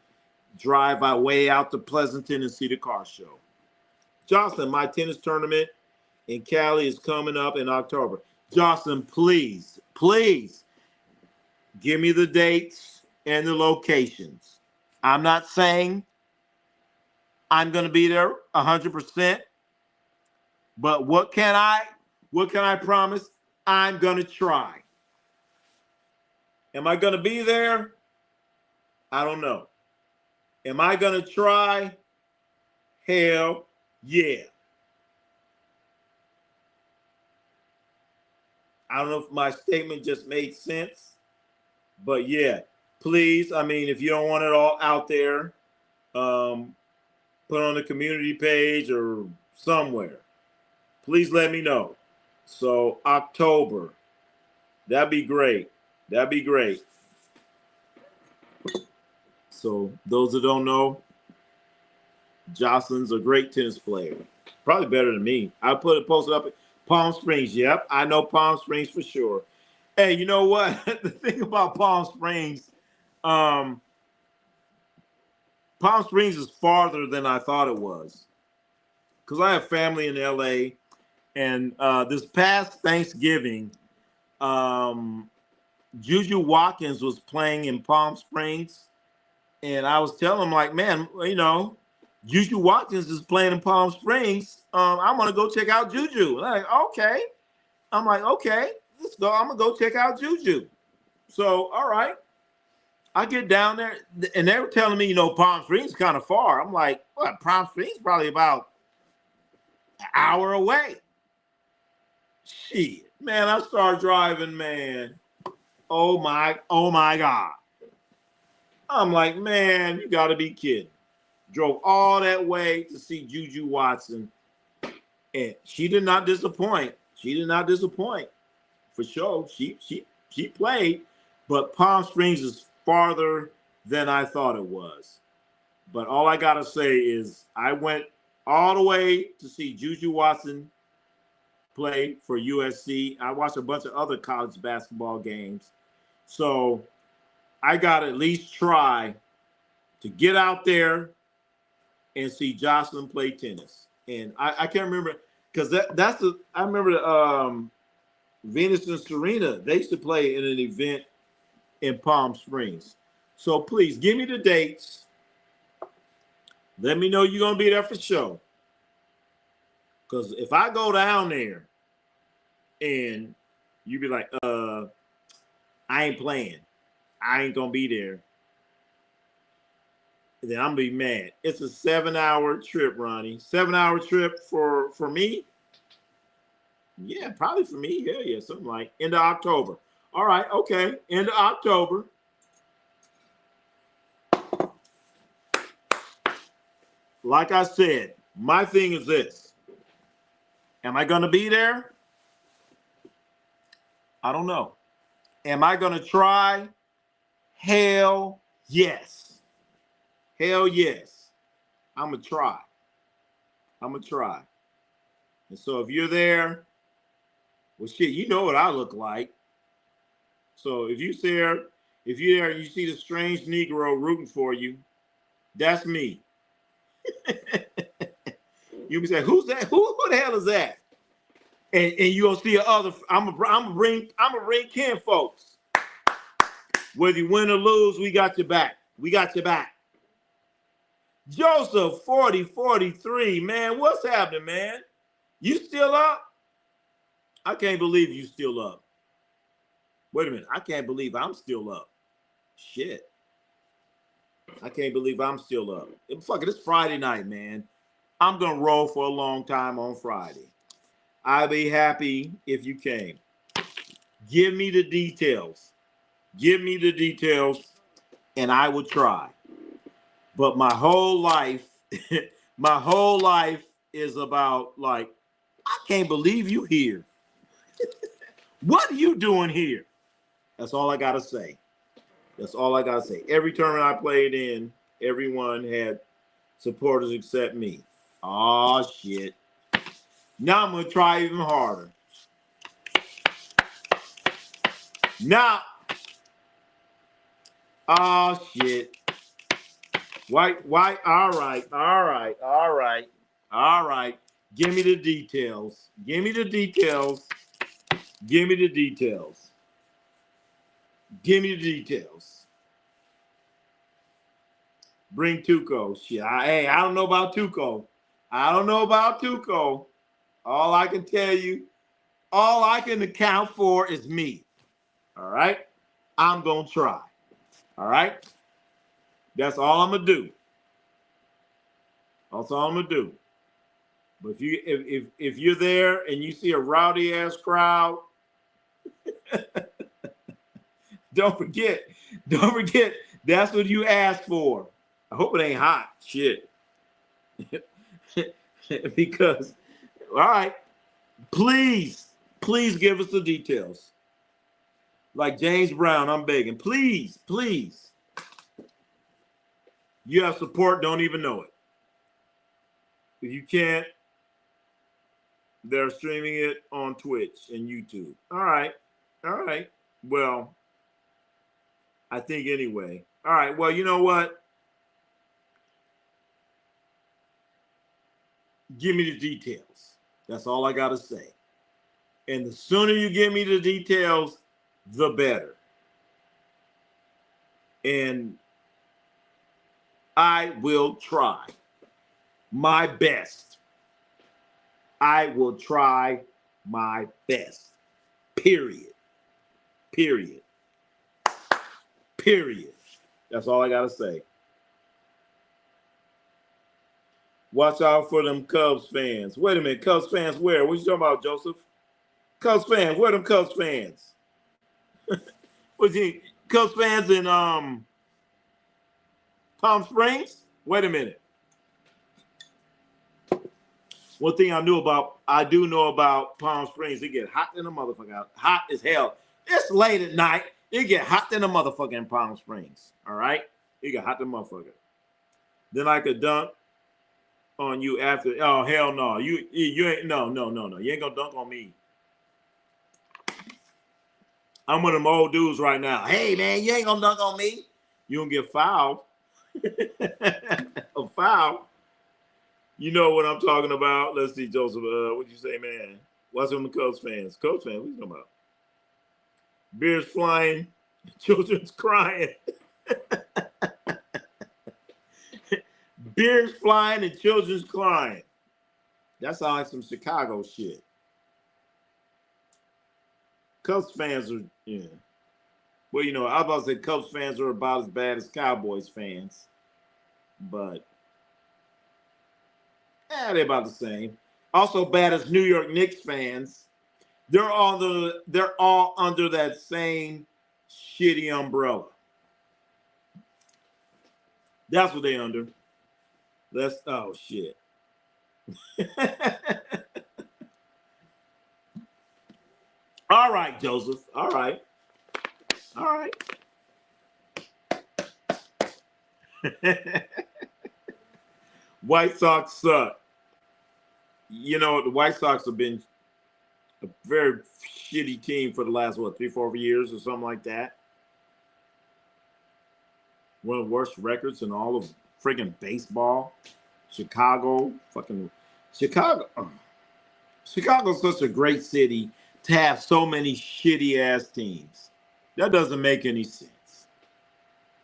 drive my way out to Pleasanton and see the car show. Jocelyn, my tennis tournament in Cali is coming up in October. Jocelyn, please give me the dates and the locations. I'm not saying I'm going to be there 100%, but what can I promise? I'm going to try. Am I going to be there? I don't know. Am I going to try? Hell yeah. I don't know if my statement just made sense, but yeah, please. I mean, if you don't want it all out there, put on the community page or somewhere. Please let me know. So October, that'd be great. So those that don't know, Jocelyn's a great tennis player. Probably better than me. I posted up at Palm Springs. Yep, I know Palm Springs for sure. Hey, you know what? The thing about Palm Springs is farther than I thought it was. Because I have family in LA. And this past Thanksgiving, Juju Watkins was playing in Palm Springs. And I was telling him, like, man, you know, Juju Watkins is playing in Palm Springs. I'm gonna go check out Juju. Okay. I'm like, okay, let's go. I'm gonna go check out Juju. So, all right. I get down there, and they were telling me, you know, Palm Springs is kind of far. I'm like, what? Palm Springs probably about an hour away. Shit, man, I start driving, man. Oh my God. I'm like, man, you gotta be kidding. Drove all that way to see Juju Watson, and she did not disappoint. For sure. She played, but Palm Springs is farther than I thought it was. But all I gotta say is I went all the way to see Juju Watson play for USC. I watched a bunch of other college basketball games. So I gotta at least try to get out there and see Jocelyn play tennis. And I can't remember, because I remember the Venus and Serena, they used to play in an event in Palm Springs. So please give me the dates. Let me know you're gonna be there for sure. Because if I go down there and you be like, I ain't playing, I ain't gonna be there, then I'm gonna be mad. It's a 7-hour trip, Ronnie. 7-hour trip for me. Yeah, probably for me. Hell yeah, something like end of October. All right, okay, end of October. Like I said, my thing is this. Am I gonna be there? I don't know. Am I gonna try? Hell yes. Hell yes. I'm gonna try. And so if you're there, well, shit, you know what I look like. So if you're there, and you see the strange Negro rooting for you, that's me. You'll be saying, who's that? Who the hell is that? And you gonna see other. I'm gonna bring Ken, folks. Whether you win or lose, we got your back. We got your back. Joseph 4043, man, what's happening, man? You still up? I can't believe you still up. Wait a minute, I can't believe I'm still up. Shit. I can't believe I'm still up. Fuck it, it's Friday night, man. I'm gonna roll for a long time on Friday. I'll be happy if you came. Give me the details. Give me the details, and I will try. But my whole life, my whole life is about like, I can't believe you here. What are you doing here? That's all I gotta say. That's all I gotta say. Every tournament I played in, everyone had supporters except me. Oh shit. Now I'm gonna try even harder. Now, oh shit. Why, all right. Give me the details. Give me the details. Give me the details. Give me the details. Bring Tuco. Shit. Hey, I don't know about Tuco. I don't know about Tuco. All I can tell you, all I can account for is me. All right? I'm going to try. All right? That's all I'm going to do. That's all I'm going to do. But if you're there and you see a rowdy ass crowd, don't forget, that's what you asked for. I hope it ain't hot. Shit. Because, all right, please give us the details. Like James Brown, I'm begging. Please. You have support, don't even know it. If you can't, they're streaming it on Twitch and YouTube. All right. Well, I think anyway. All right. Well, you know what? Give me the details. That's all I got to say. And the sooner you give me the details, the better. And I will try my best. I will try my best. Period. That's all I got to say. Watch out for them Cubs fans. Wait a minute. Cubs fans where? What you talking about, Joseph? Cubs fans. Where them Cubs fans? Was he Cubs fans in Palm Springs? Wait a minute. One thing I do know about Palm Springs, it get hot in the motherfucker. Hot as hell. It's late at night. It get hot in the motherfucker in Palm Springs. All right? It get hot in the motherfucker. Then I could dunk on you after. Oh, hell no. You ain't, no. You ain't gonna dunk on me. I'm one of them old dudes right now. Hey, man, you ain't gonna dunk on me. You gonna get fouled. A foul. You know what I'm talking about. Let's see, Joseph. What'd you say, man? What's with the Cubs fans? Cubs fans, what you talking about? Beers flying, children's crying. Beers flying and children's crying. That sounds like some Chicago shit. Cubs fans are, yeah. Well, you know, I was about to say Cubs fans are about as bad as Cowboys fans. But they're about the same. Also bad as New York Knicks fans. They're all under that same shitty umbrella. That's what they under. Oh shit. All right, Joseph. All right. White Sox suck. You know, the White Sox have been a very shitty team for the last, 3-4 years or something like that. One of the worst records in all of freaking baseball. Chicago. Oh. Chicago's such a great city to have so many shitty ass teams. That doesn't make any sense.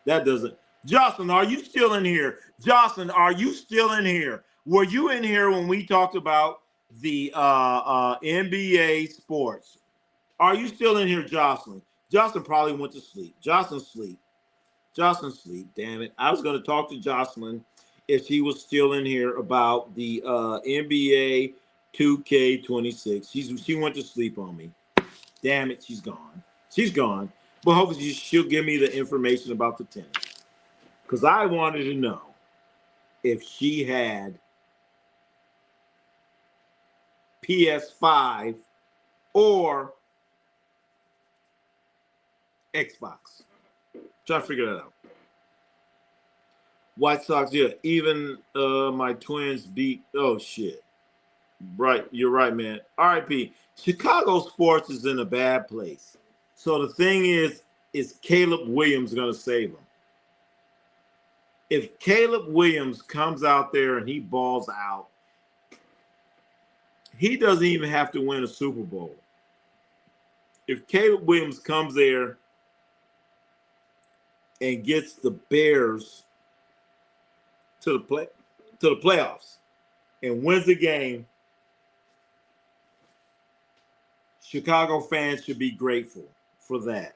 That doesn't. Jocelyn, are you still in here? Jocelyn, are you still in here? Were you in here when we talked about the NBA sports? Are you still in here, Jocelyn? Jocelyn probably went to sleep. Jocelyn sleep. Jocelyn sleep. Damn it! I was going to talk to Jocelyn if she was still in here about the NBA 2K26. She went to sleep on me. Damn it, she's gone. She's gone. But hopefully she'll give me the information about the tennis. Because I wanted to know if she had PS5 or Xbox. Try to figure that out. White Sox, yeah. Even my Twins beat. Oh shit. Right, you're right, man. RIP. Chicago sports is in a bad place. So the thing is Caleb Williams going to save them? If Caleb Williams comes out there and he balls out, he doesn't even have to win a Super Bowl. If Caleb Williams comes there and gets the Bears to the playoffs and wins the game, Chicago fans should be grateful for that.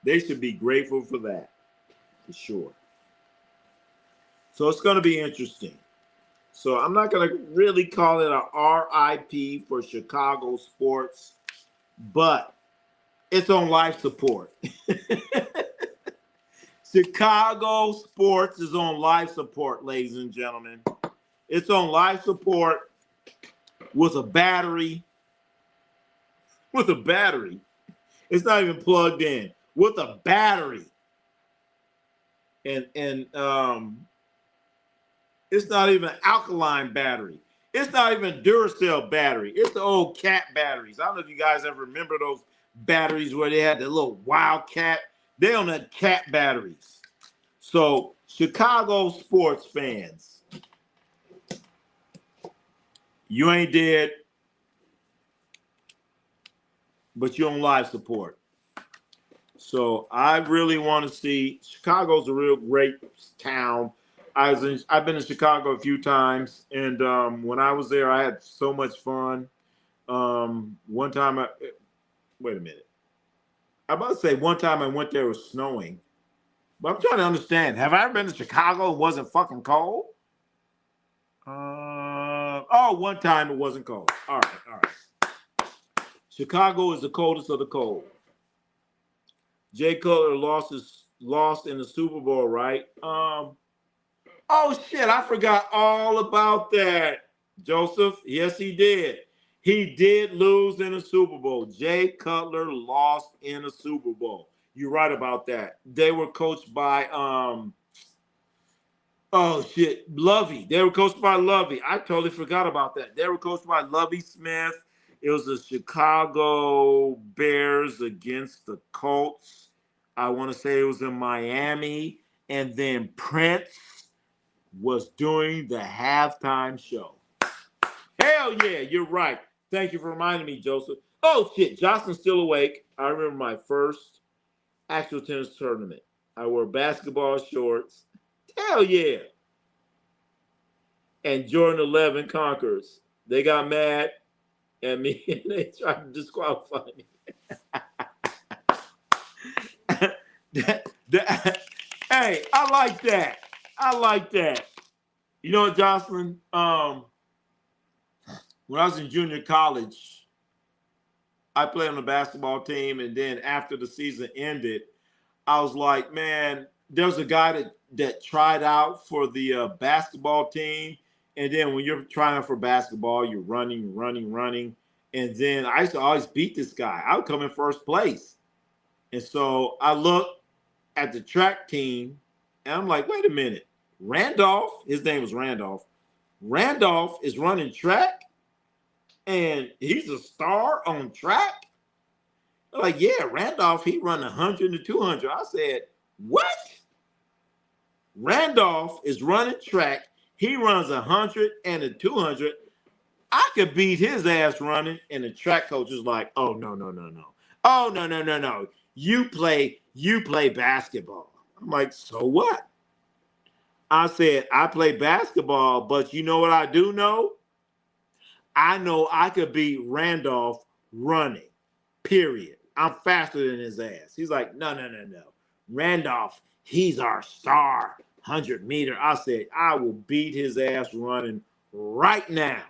They should be grateful for that, for sure. So it's going to be interesting. So I'm not going to really call it a RIP for Chicago sports, but it's on life support. Chicago sports is on life support, ladies and gentlemen. It's on life support with a battery. With a battery. It's not even plugged in. With a battery. And it's not even an alkaline battery. It's not even Duracell battery. It's the old cat batteries. I don't know if you guys ever remember those batteries where they had the little Wildcat. They on the cat batteries. So Chicago sports fans, you ain't dead, but you're on live support. So I really want to see. Chicago's a real great town. I've been in Chicago a few times, and when I was there, I had so much fun. One time, wait a minute. I'm about to say one time I went there, it was snowing. But I'm trying to understand. Have I ever been to Chicago and wasn't fucking cold? One time it wasn't cold. All right. Chicago is the coldest of the cold. Jay Cutler lost in the Super Bowl, right? Oh shit, I forgot all about that. Joseph, yes, he did. He did lose in the Super Bowl. Jay Cutler lost in the Super Bowl. You're right about that. They were coached by Lovey. They were coached by Lovey. I totally forgot about that. They were coached by Lovey Smith. It was the Chicago Bears against the Colts. I want to say it was in Miami. And then Prince was doing the halftime show. Hell yeah, you're right. Thank you for reminding me, Joseph. Oh shit, Jocelyn's still awake. I remember my first actual tennis tournament. I wore basketball shorts. Hell yeah. And Jordan 11 Conquerors. They got mad at me and they tried to disqualify me. Hey, I like that. I like that. You know what, Jocelyn? When I was in junior college, I played on the basketball team, and then after the season ended, I was like, man, there was a guy that tried out for the basketball team, and then when you're trying for basketball, you're running, and then I used to always beat this guy. I would come in first place, and so I looked at the track team, and I'm like, wait a minute, Randolph, his name was Randolph. Randolph is running track, and he's a star on track. They're like, yeah, Randolph, he run 100 to 200. I said, what? Randolph is running track. He runs 100 and a 200. I could beat his ass running. And the track coach is like, oh, no, no, no, no. Oh, no, no, no, no. You play basketball. I'm like, so what? I said, I play basketball, but you know what I do know? I know I could beat Randolph running, period. I'm faster than his ass. He's like, no, no, no, no. Randolph, he's our star 100-meter. I said, I will beat his ass running right now.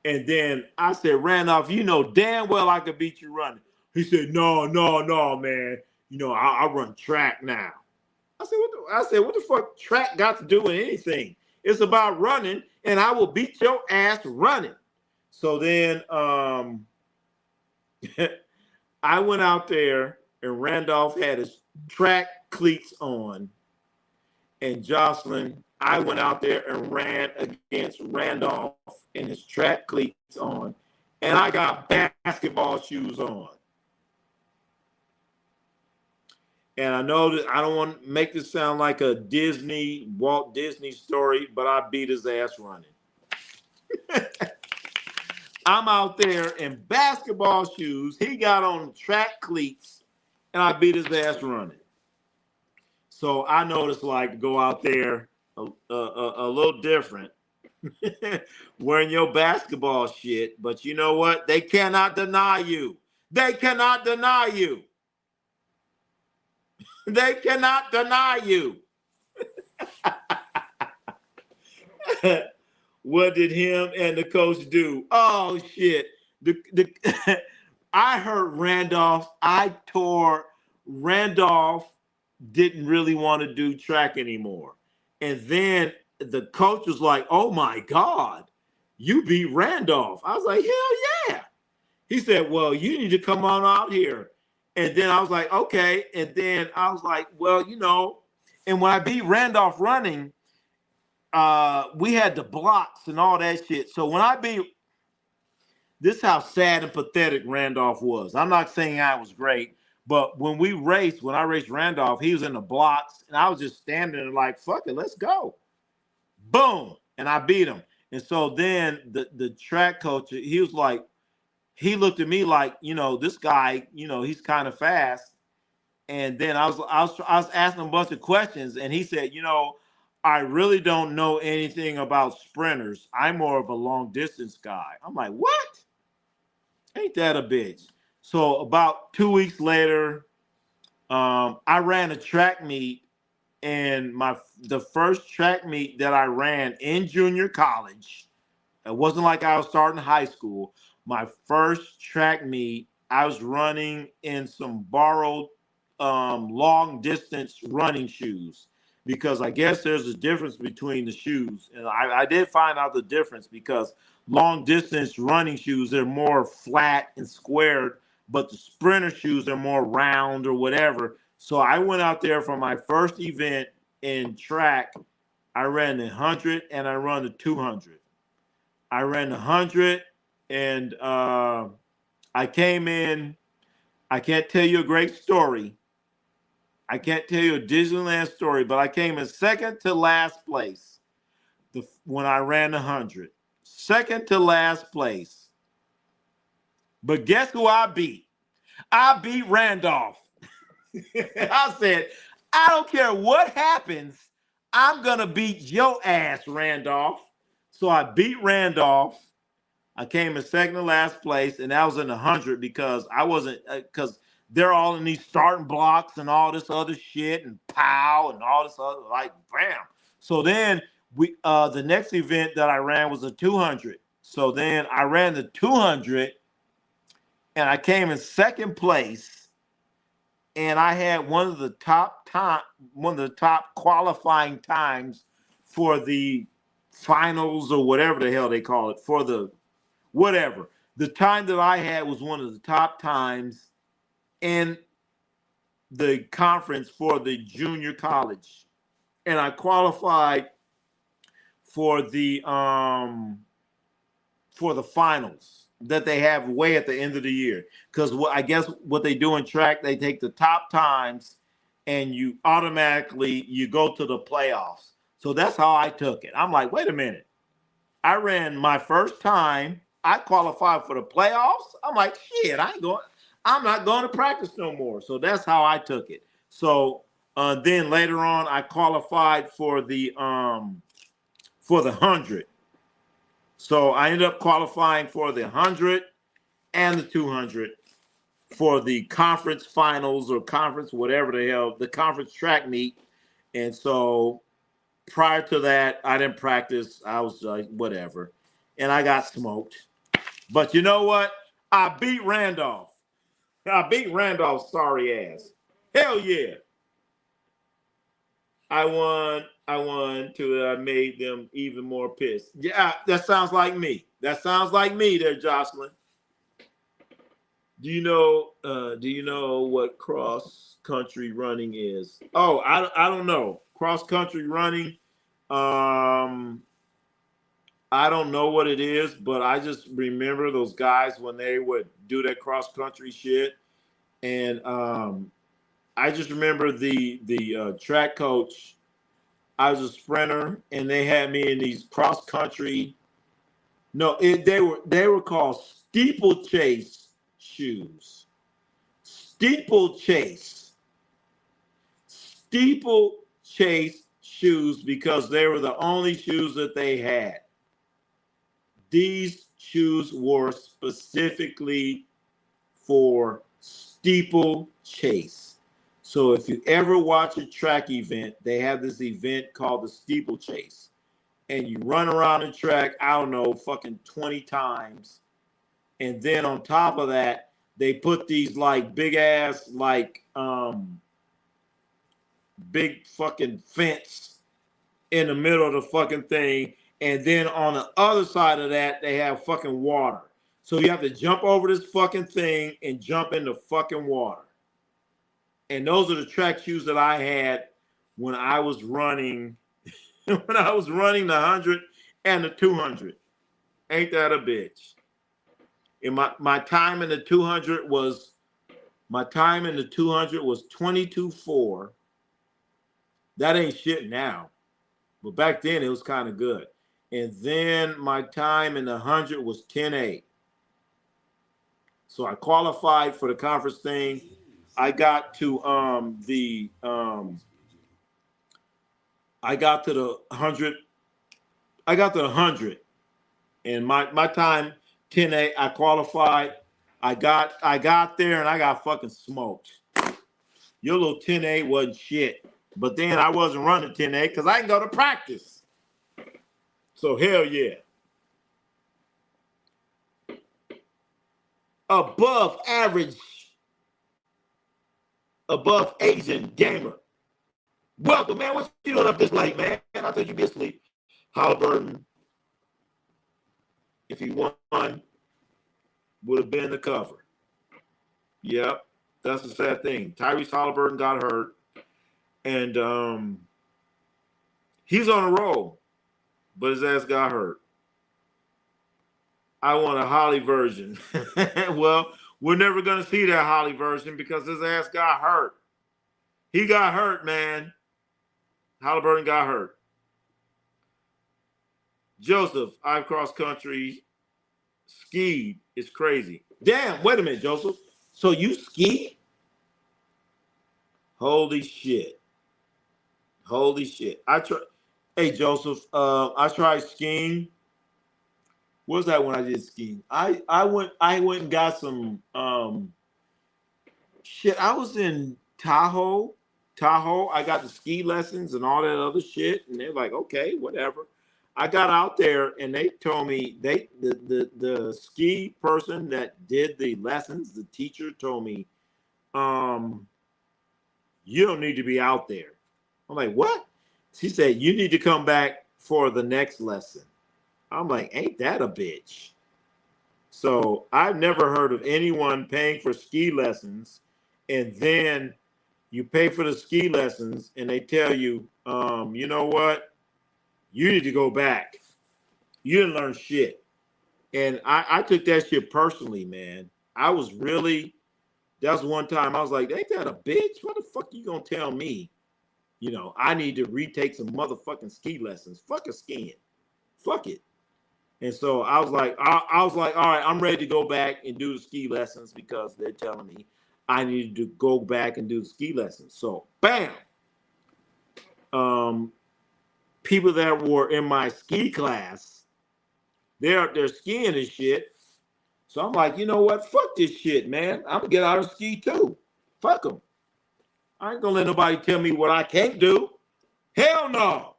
And then I said, Randolph, you know damn well I could beat you running. He said, no, no, no, man. You know, I run track now. I said, what the fuck track got to do with anything? It's about running, and I will beat your ass running. So then I went out there, and Randolph had his track cleats on. And Jocelyn, I went out there and ran against Randolph in his track cleats on. And I got basketball shoes on. And I know that I don't want to make this sound like a Walt Disney story, but I beat his ass running. I'm out there in basketball shoes. He got on track cleats, and I beat his ass running. So I know it's like to go out there a little different, wearing your basketball shit. But you know what? They cannot deny you. They cannot deny you. They cannot deny you. What did him and the coach do? Oh shit! I heard Randolph. Randolph didn't really want to do track anymore, and then the coach was like, "Oh my God, you beat Randolph!" I was like, "Hell yeah!" He said, "Well, you need to come on out here." And then I was like, "Okay." And then I was like, "Well, you know," and when I beat Randolph running, we had the blocks and all that shit. So when I beat, this is how sad and pathetic Randolph was. I'm not saying I was great, but when I raced Randolph, he was in the blocks, and I was just standing there like, fuck it, let's go. Boom. And I beat him. And so then the track coach, he was like, he looked at me like, you know, this guy, you know, he's kind of fast. And then I was asking him a bunch of questions, and he said, you know, I really don't know anything about sprinters. I'm more of a long distance guy. I'm like, what? Ain't that a bitch? So about 2 weeks later, I ran a track meet, and the first track meet that I ran in junior college, it wasn't like I was starting high school. My first track meet, I was running in some borrowed long distance running shoes, because I guess there's a difference between the shoes. And I did find out the difference, because long distance running shoes, they're more flat and squared, but the sprinter shoes are more round or whatever. So I went out there for my first event in track. I ran the 100 and I run the 200. I ran the 100 and I came in. I can't tell you a great story. I can't tell you a Disneyland story, but I came in second to last place when I ran the 100. Second to last place. But guess who I beat? I beat Randolph. I said, I don't care what happens. I'm going to beat your ass, Randolph. So I beat Randolph. I came in second to last place, and that was in the 100, because I wasn't, because they're all in these starting blocks and all this other shit and pow and all this other, like, bam. So then the next event that I ran was a 200. So then I ran the 200, and I came in second place, and I had one of the top qualifying times for the finals or whatever the hell they call it, for the whatever. The time that I had was one of the top times in the conference for the junior college. And I qualified for the finals that they have way at the end of the year. Because I guess what they do in track, they take the top times and you automatically go to the playoffs. So that's how I took it. I'm like, wait a minute. I ran my first time. I qualified for the playoffs. I'm like, shit, I'm not going to practice no more. So that's how I took it. So then later on, I qualified for the 100. So I ended up qualifying for the 100 and the 200 for the conference finals or conference, whatever the hell, the conference track meet. And so prior to that, I didn't practice. I was like, whatever. And I got smoked. But you know what? I beat Randolph. I beat Randolph's sorry ass. Hell yeah. I won till I made them even more pissed. Yeah, that sounds like me. That sounds like me there, Jocelyn. Do you know what cross country running is? Oh, I don't know. Cross country running. I don't know what it is, but I just remember those guys when they would do that cross country shit. And I just remember the track coach. I was a sprinter, and they had me in these cross country. No, they were called steeplechase shoes. Steeplechase shoes because they were the only shoes that they had. These shoes were specifically for steeplechase. So if you ever watch a track event, they have this event called the steeplechase. And you run around the track, I don't know, fucking 20 times. And then on top of that, they put these like big ass, like big fucking fence in the middle of the fucking thing. And then on the other side of that, they have fucking water. So you have to jump over this fucking thing and jump in the fucking water. And those are the track shoes that I had when I was running, when I was running the 100 and the 200. Ain't that a bitch? And my time in the 200 was 22.4. That ain't shit now. But back then it was kind of good. And then my time in the 100 was 10.8. So I qualified for the conference thing. I got to the 100. I got to the 100. And my time 10.8, I qualified. I got there and I got fucking smoked. Your little 10.8 wasn't shit. But then I wasn't running 10.8 because I didn't go to practice. So hell yeah. Above average, above Asian gamer. Welcome, man. What you doing up this late, man? I thought you'd be asleep. Halliburton, if he won, would have been the cover. Yep. That's the sad thing. Tyrese Halliburton got hurt. And he's on a roll, but his ass got hurt. I want a Holly version. Well, we're never going to see that Holly version because his ass got hurt. He got hurt, man. Halliburton got hurt. Joseph, I've cross country skied. It's crazy. Damn, wait a minute, Joseph. So you ski? Holy shit. Holy shit. Hey, Joseph, I tried skiing. What was that when I did skiing? I went and got some shit. I was in Tahoe. I got the ski lessons and all that other shit. And they're like, okay, whatever. I got out there and they told me the ski person that did the lessons, the teacher told me, you don't need to be out there. I'm like, what? She said, you need to come back for the next lesson. I'm like, ain't that a bitch? So I've never heard of anyone paying for ski lessons and then you pay for the ski lessons and they tell you, you know what? You need to go back. You didn't learn shit. And I took that shit personally, man. That was one time I was like, ain't that a bitch? What the fuck you gonna tell me? You know, I need to retake some motherfucking ski lessons. Fuck a skiing. Fuck it. And so I was like, all right, I'm ready to go back and do the ski lessons because they're telling me I need to go back and do the ski lessons. So bam. Um, People that were in my ski class, they're up there skiing and shit. So I'm like, you know what? Fuck this shit, man. I'm gonna get out and ski too. Fuck them. I ain't gonna let nobody tell me what I can't do. Hell no.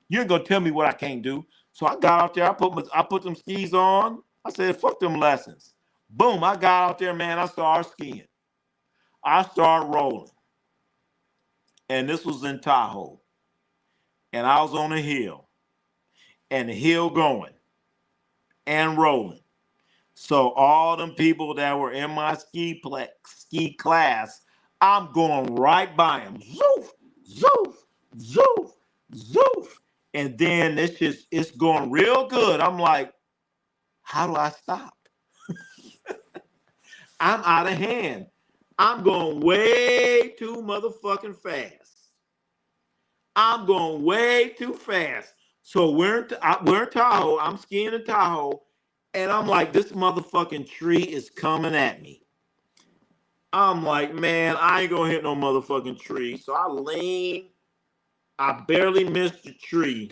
You ain't gonna tell me what I can't do. So I got out there. I put them skis on. I said, fuck them lessons. Boom. I got out there, man. I started skiing. I started rolling, and this was in Tahoe, and I was on a hill, and the hill going and rolling. So all them people that were in my ski class, I'm going right by them. Zoof, zoof, zoof, zoof. And then it's going real good. I'm like, how do I stop? I'm out of hand. I'm going way too motherfucking fast. I'm going way too fast. So we're in Tahoe. I'm skiing in Tahoe. And I'm like, this motherfucking tree is coming at me. I'm like, man, I ain't gonna hit no motherfucking tree. So I leaned. I barely missed the tree.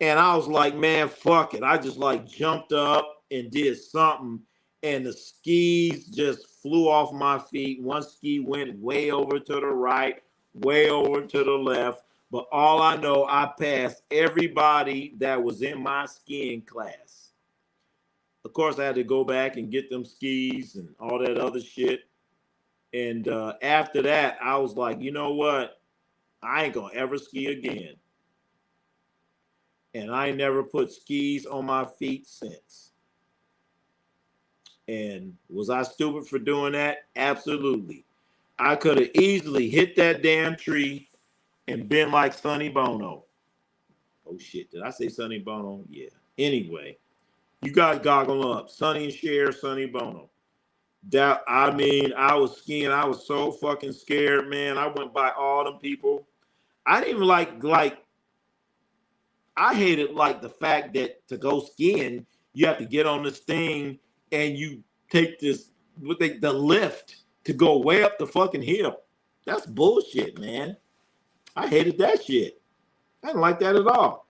And I was like, man, fuck it. I just like jumped up and did something. And the skis just flew off my feet. One ski went way over to the right, way over to the left. But all I know, I passed everybody that was in my skiing class. Of course, I had to go back and get them skis and all that other shit. And after that, I was like, you know what? I ain't going to ever ski again. And I ain't never put skis on my feet since. And was I stupid for doing that? Absolutely. I could have easily hit that damn tree and been like Sonny Bono. Oh, shit. Did I say Sonny Bono? Yeah. Anyway, you guys goggle up. Sonny and Cher, Sonny Bono. That, I mean, I was skiing. I was so fucking scared, man. I went by all them people. I didn't even like I hated like the fact that to go skiing, you have to get on this thing and you take this the lift to go way up the fucking hill. That's bullshit, man. I hated that shit. I didn't like that at all.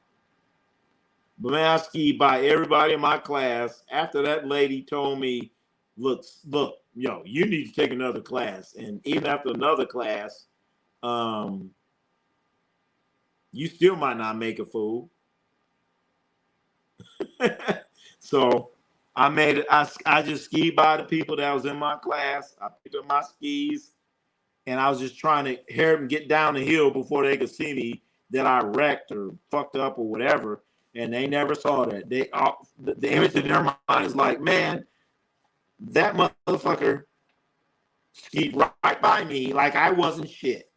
But man, I skied by everybody in my class. After that lady told me, look, yo, you need to take another class. And even after another class, you still might not make a fool. So I made it. I just skied by the people that was in my class. I picked up my skis, and I was just trying to hear them get down the hill before they could see me that I wrecked or fucked up or whatever. And they never saw that. The image in their mind is like, man, that motherfucker skied right by me like I wasn't shit.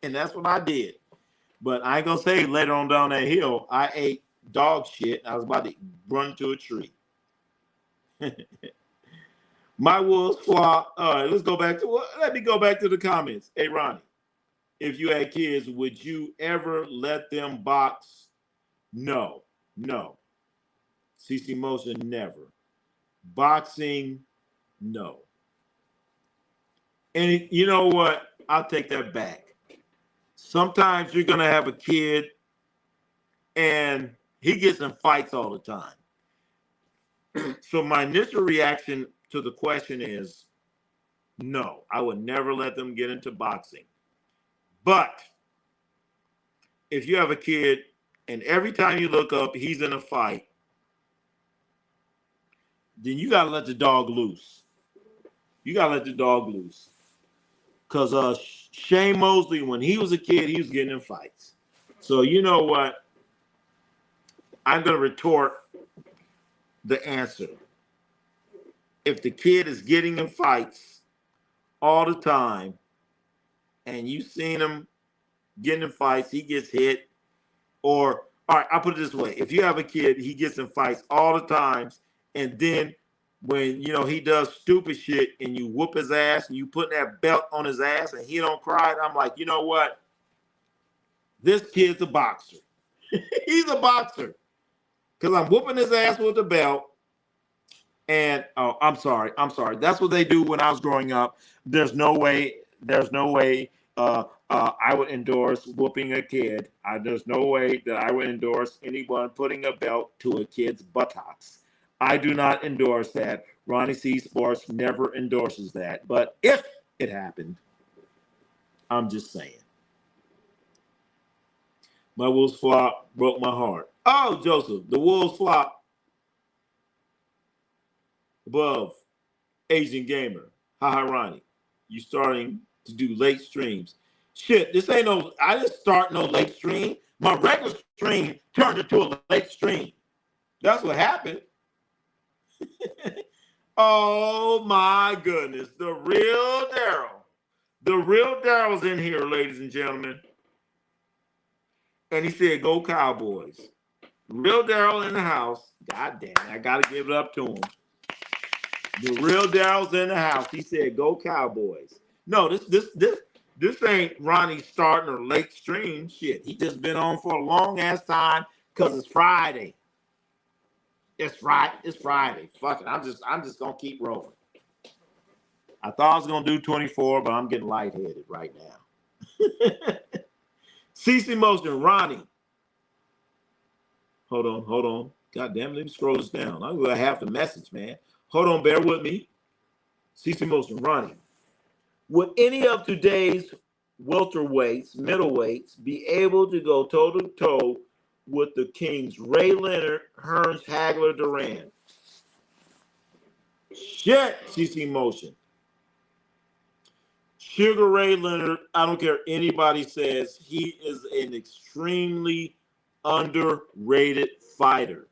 And that's what I did. But I ain't gonna say later on down that hill, I ate dog shit. I was about to run to a tree. My wolves fly. All right, let me go back to the comments. Hey, Ronnie, if you had kids, would you ever let them box? No. CC Motion, never. Boxing, no. And you know what? I'll take that back. Sometimes you're gonna have a kid and he gets in fights all the time. So my initial reaction to the question is no, I would never let them get into boxing. But if you have a kid and every time you look up, he's in a fight, then you got to let the dog loose. You got to let the dog loose. Because Shane Mosley, when he was a kid, he was getting in fights. So you know what? I'm going to retort the answer. If the kid is getting in fights all the time, and you've seen him getting in fights, he gets hit, or all right, I'll put it this way: if you have a kid, he gets in fights all the times, and then when he does stupid shit, and you whoop his ass, and you put that belt on his ass, and he don't cry, I'm like, you know what? This kid's a boxer. He's a boxer. Because I'm whooping his ass with the belt. And I'm sorry. That's what they do when I was growing up. There's no way I would endorse whooping a kid. There's no way that I would endorse anyone putting a belt to a kid's buttocks. I do not endorse that. Ronnie C. Sports never endorses that. But if it happened, I'm just saying. My Wolves flop broke my heart. Oh, Joseph, the Wolves flop above Asian Gamer. Haha, Ronnie. You starting to do late streams. Shit, this ain't no, I didn't start no late stream. My regular stream turned into a late stream. That's what happened. Oh my goodness. The real Daryl. The real Daryl's in here, ladies and gentlemen. And he said, go Cowboys. Real Daryl in the house. God damn it, I gotta give it up to him. The real Daryl's in the house. He said, go Cowboys. No, this ain't Ronnie starting or late stream. Shit, he just been on for a long ass time because it's Friday. It's Friday. Fuck it. I'm just gonna keep rolling. I thought I was gonna do 24, but I'm getting lightheaded right now. CC Motion, Ronnie. Hold on. God damn it, let me scroll this down. I'm gonna have the message, man. Hold on, bear with me. CC Motion, Ronnie. Would any of today's welterweights, middleweights, be able to go toe-to-toe with the Kings, Ray Leonard, Hearns, Hagler, Durant? Shit, CC Motion. Sugar Ray Leonard, I don't care anybody says, he is an extremely underrated fighter.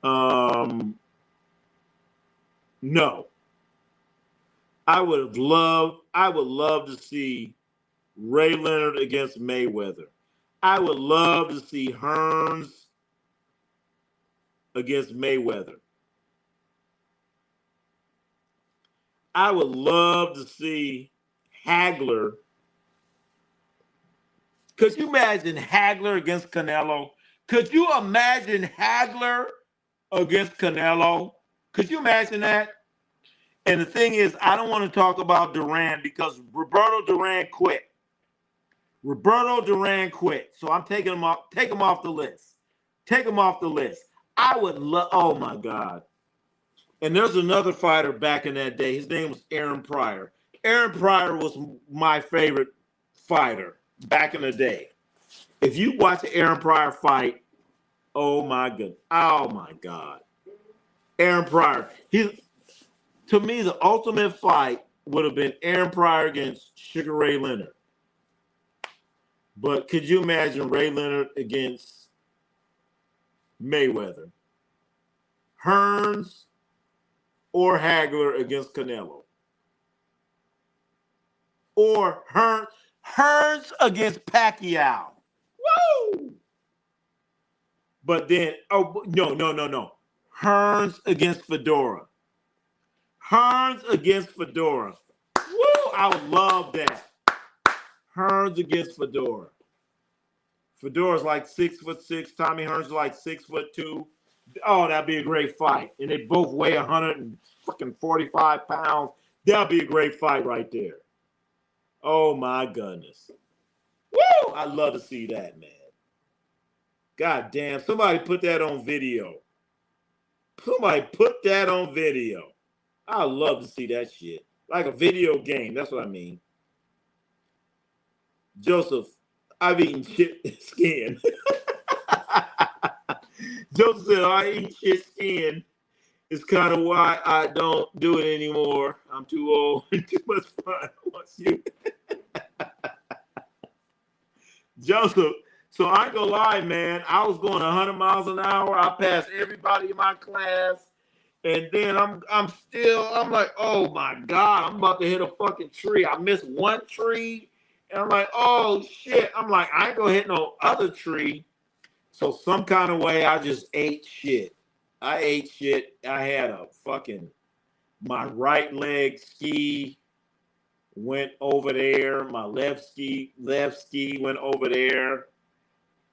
No. I would love to see Ray Leonard against Mayweather. I would love to see Hearns against Mayweather. I would love to see Hagler. Could you imagine Hagler against Canelo? Could you imagine Hagler against Canelo? Could you imagine that? And the thing is, I don't want to talk about Duran because Roberto Duran quit. So I'm taking him off. Take him off the list. I would love. Oh my God. And there's another fighter back in that day. His name was Aaron Pryor. Aaron Pryor was my favorite fighter back in the day. If you watch Aaron Pryor fight, oh my God. Aaron Pryor. To me, the ultimate fight would have been Aaron Pryor against Sugar Ray Leonard. But could you imagine Ray Leonard against Mayweather? Hearns or Hagler against Canelo? Or Hearns against Pacquiao? Woo! But then, no. Hearns against Fedora. Woo! I would love that. Hearns against Fedora. Fedora's like 6'6". Tommy Hearns is like 6'2". Oh, that'd be a great fight. And they both weigh 145 pounds. That'd be a great fight right there. Oh my goodness. Woo! I'd love to see that, man. God damn, somebody put that on video. I'd love to see that shit. Like a video game, that's what I mean. Joseph, I've eaten shit skin. Joseph said, I eat shit skin. It's kind of why I don't do it anymore. I'm too old and too much fun. Once you, Joseph. So I ain't gonna lie, man. I was going 100 miles an hour. I passed everybody in my class, and then I'm like, oh my God, I'm about to hit a fucking tree. I missed one tree, and I'm like, oh shit. I'm like, I ain't gonna hit no other tree. So some kind of way, I just ate shit. I had a fucking, my right leg ski went over there. My left ski went over there.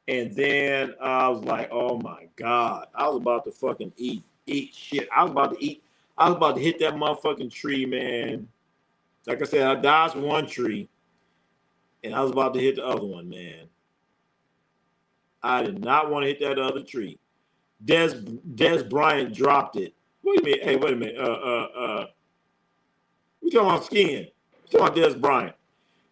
And then I was like, oh my God. I was about to fucking eat shit. I was about to hit that motherfucking tree, man. Like I said, I dodged one tree and I was about to hit the other one, man. I did not want to hit that other tree. Des Bryant dropped it. Wait a minute. Hey, wait a minute. We talking about skiing. We talking about Des Bryant.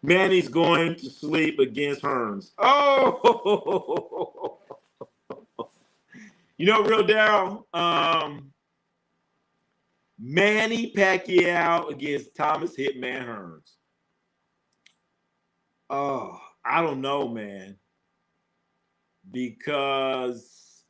Manny's going to sleep against Hearns. Oh, you know, real Daryl. Manny Pacquiao against Thomas Hitman Hearns. Oh, I don't know, man. Because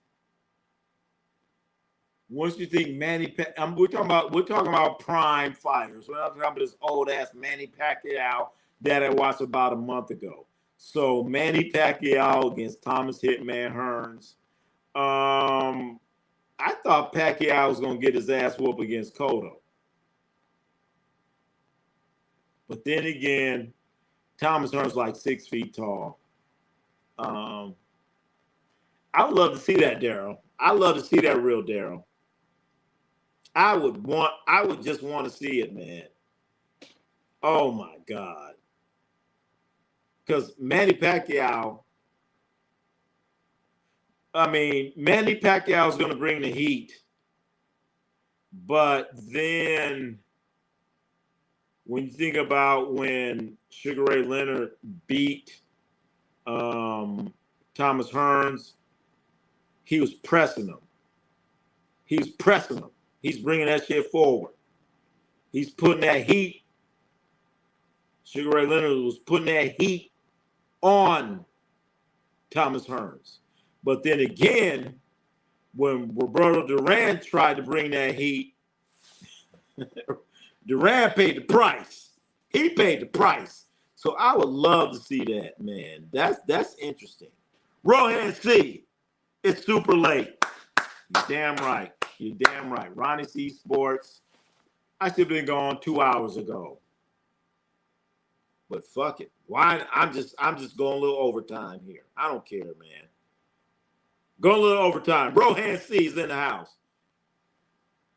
once you think Manny, we're talking about prime fighters. We're not talking about this old ass Manny Pacquiao that I watched about a month ago. So Manny Pacquiao against Thomas Hitman Hearns. I thought Pacquiao was gonna get his ass whooped against Cotto. But then again, Thomas Hearns like 6 feet tall. I would love to see that, Daryl. I love to see that real Daryl. I would just want to see it, man. Oh my God. Because Manny Pacquiao is going to bring the heat. But then when you think about when Sugar Ray Leonard beat Thomas Hearns, he was pressing him. He's bringing that shit forward. He's putting that heat. Sugar Ray Leonard was putting that heat on Thomas Hearns. But then again, when Roberto Duran tried to bring that heat, Duran paid the price. He paid the price. So I would love to see that, man. That's interesting. Rohan C, it's super late. You're damn right. You're damn right. Ronnie C Sports. I should have been gone 2 hours ago. But fuck it. Why? I'm just going a little overtime here. I don't care, man. Go a little overtime. Rohan C is in the house.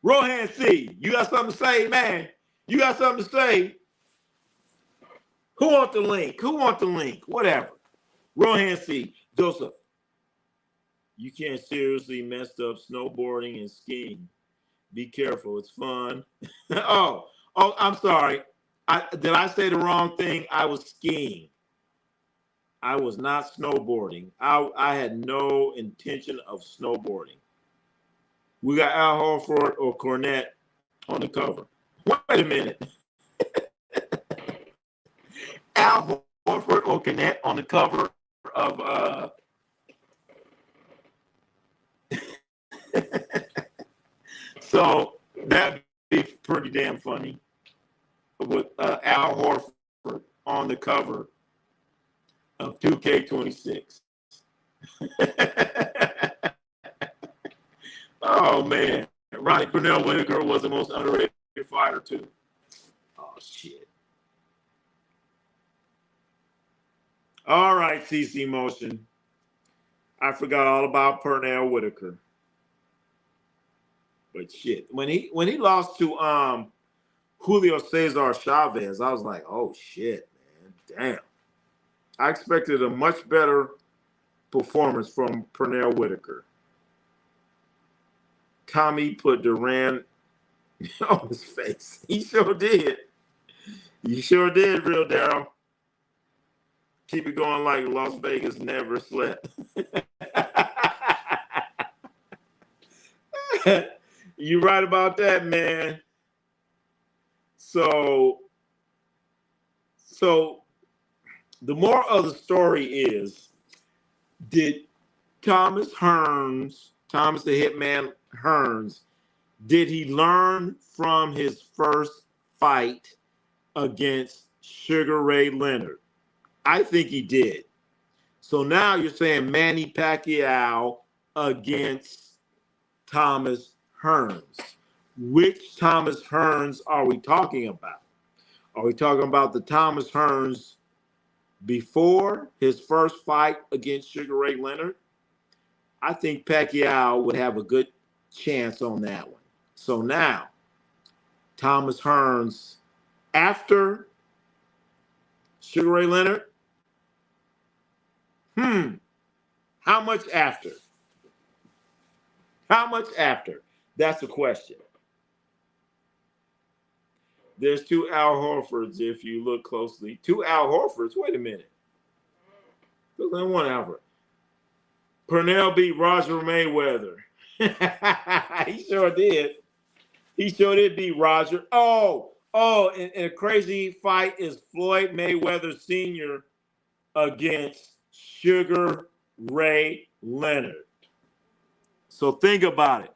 Rohan C, you got something to say, man? You got something to say? Who wants the link? Who wants the link? Whatever. Rohan C, Joseph, you can't seriously mess up snowboarding and skiing. Be careful. It's fun. Oh, I'm sorry. Did I say the wrong thing? I was skiing. I was not snowboarding. I had no intention of snowboarding. We got Al Horford or Cornette on the cover. Wait a minute. Al Horford or Cornette on the cover of so that'd be pretty damn funny with Al Horford on the cover of 2K26. Oh man, Ronnie Cornell Whitaker was the most underrated fighter too. Oh shit. All right, CC Motion. I forgot all about Pernell Whitaker. But shit, when he lost to Julio Cesar Chavez, I was like, oh shit, man, damn. I expected a much better performance from Pernell Whitaker. Tommy put Duran on his face. He sure did. You sure did, real Daryl. Keep it going like Las Vegas never slept. You're right about that, man. So the moral of the story is, did Thomas the Hitman Hearns, did he learn from his first fight against Sugar Ray Leonard? I think he did. So now you're saying Manny Pacquiao against Thomas Hearns. Which Thomas Hearns are we talking about? Are we talking about the Thomas Hearns before his first fight against Sugar Ray Leonard, I think Pacquiao would have a good chance on that one. So now, Thomas Hearns after Sugar Ray Leonard. How much after? How much after? That's the question. There's two Al Horfords if you look closely. Two Al Horfords? Wait a minute. There's only one Alfred. Pernell beat Roger Mayweather. He sure did. He sure did beat Roger. And a crazy fight is Floyd Mayweather Sr. against Sugar Ray Leonard. So think about it.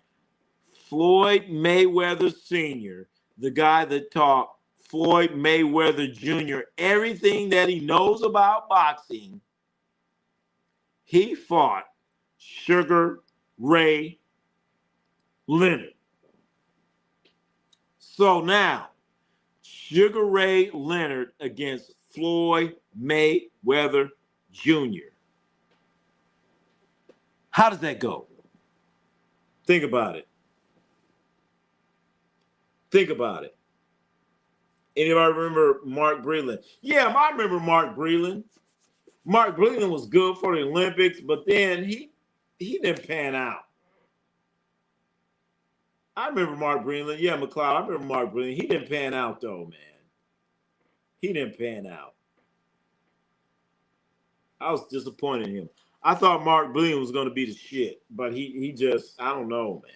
Floyd Mayweather Sr., the guy that taught Floyd Mayweather Jr. everything that he knows about boxing, he fought Sugar Ray Leonard. So now, Sugar Ray Leonard against Floyd Mayweather Jr. How does that go? Think about it. Think about it. Anybody remember Mark Breland? Yeah, I remember Mark Breland. Mark Breland was good for the Olympics, but then he didn't pan out. I remember Mark Breland. Yeah, McLeod. I remember Mark Breland. He didn't pan out, though, man. He didn't pan out. I was disappointed in him. I thought Mark Breland was going to be the shit, but he just, I don't know, man.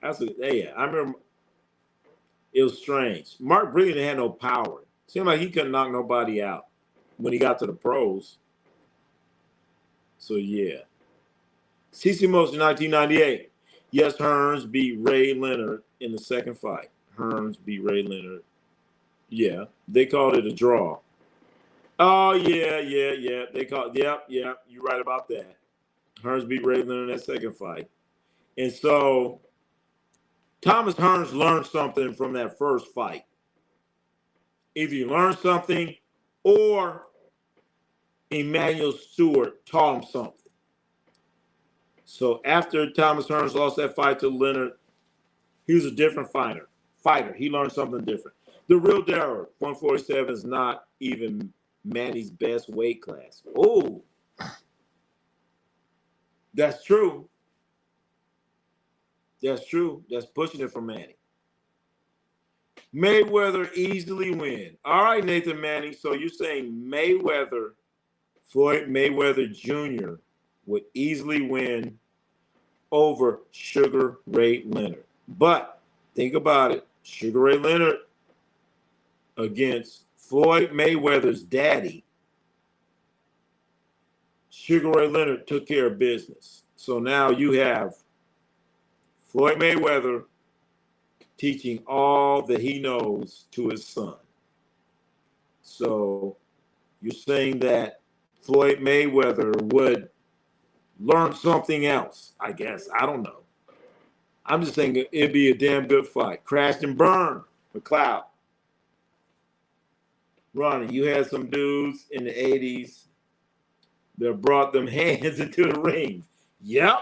I remember it was strange. Mark Breland had no power. Seemed like he couldn't knock nobody out when he got to the pros. So, yeah. CC Motion 1998. Yes, Hearns beat Ray Leonard in the second fight. Hearns beat Ray Leonard. Yeah, they called it a draw. Oh, yeah. They called, yep, you're right about that. Hearns beat Ray Leonard in that second fight. And so Thomas Hearns learned something from that first fight. Either you learned something or Emmanuel Stewart taught him something. So after Thomas Hearns lost that fight to Leonard, he was a different fighter. He learned something different. The real Darryl, 147 is not even Manny's best weight class. Oh, that's true. That's true. That's pushing it for Manny. Mayweather easily win. All right, Nathan Manning. So you're saying Floyd Mayweather Jr. would easily win over Sugar Ray Leonard. But think about it. Sugar Ray Leonard against Floyd Mayweather's daddy. Sugar Ray Leonard took care of business. So now you have Floyd Mayweather teaching all that he knows to his son. So you're saying that Floyd Mayweather would learn something else, I guess. I don't know. I'm just saying it'd be a damn good fight. Crash and burn, McLeod. Ronnie, you had some dudes in the 80s that brought them hands into the ring. Yep.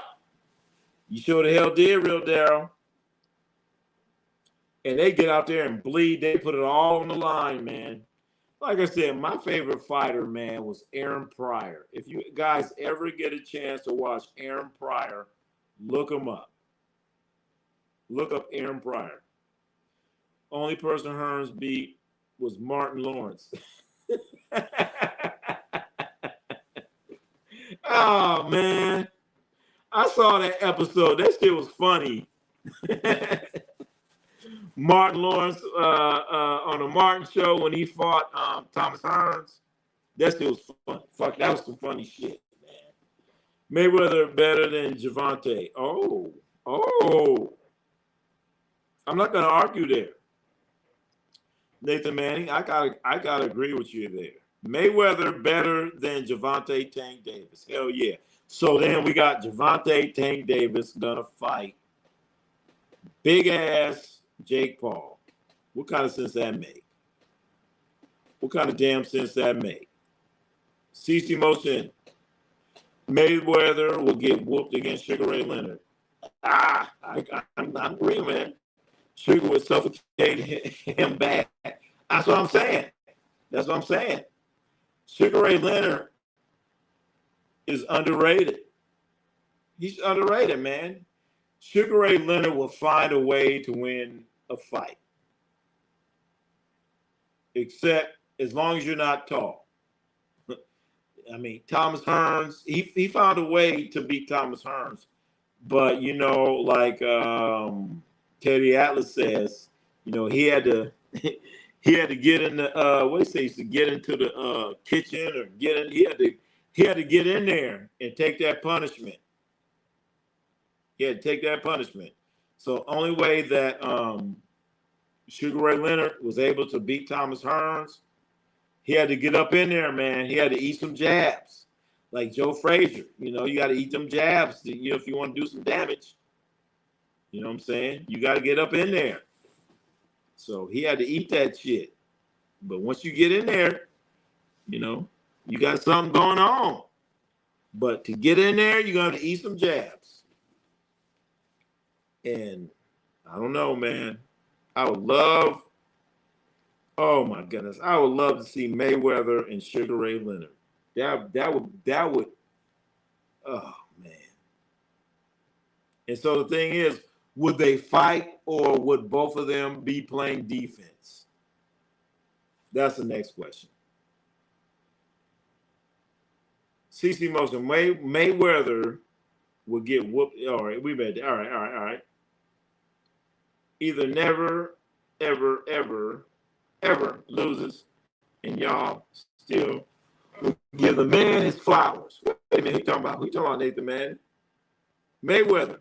You sure the hell did, real Darryl. And they get out there and bleed. They put it all on the line, man. Like I said, my favorite fighter, man, was Aaron Pryor. If you guys ever get a chance to watch Aaron Pryor, look him up. Look up Aaron Pryor. Only person Hearns beat was Martin Lawrence. Oh, man. I saw that episode. That shit was funny. Martin Lawrence on the Martin show when he fought Thomas Hearns. That shit was fun. Fuck, that was some funny shit, man. Mayweather better than Javante. Oh. I'm not gonna argue there. Nathan Manning, I gotta agree with you there. Mayweather better than Javante Tank Davis. Hell yeah. So then we got Javante Tank Davis gonna fight big ass Jake Paul. What kind of sense that make? What kind of damn sense that make? CC Motion, Mayweather will get whooped against Sugar Ray Leonard. I'm agreeing, man. Sugar would suffocate him bad. That's what I'm saying. That's what I'm saying. Sugar Ray Leonard is underrated. He's underrated, man. Sugar Ray Leonard will find a way to win a fight. Except as long as you're not tall. I mean, Thomas Hearns, he found a way to beat Thomas Hearns. But, you know, like Teddy Atlas says, you know, he had to he had to get in the what he says to get into the kitchen or get in. He had to get in there and take that punishment. He had to take that punishment. So only way that Sugar Ray Leonard was able to beat Thomas Hearns, he had to get up in there, man. He had to eat some jabs. Like Joe Frazier, you know, you got to eat them jabs, you know, if you want to do some damage. You know what I'm saying? You got to get up in there. So he had to eat that shit. But once you get in there, you know, you got something going on. But to get in there, you got to eat some jabs. And I don't know, man. I would love, oh my goodness, I would love to see Mayweather and Sugar Ray Leonard. That would, oh man. And so the thing is, would they fight or would both of them be playing defense? That's the next question. CC Motion, Mayweather will get whooped. All right, we bet. All right. Either never, ever loses, and y'all still give the man his flowers. Wait a minute, who you talking about Nathan Manning? Mayweather.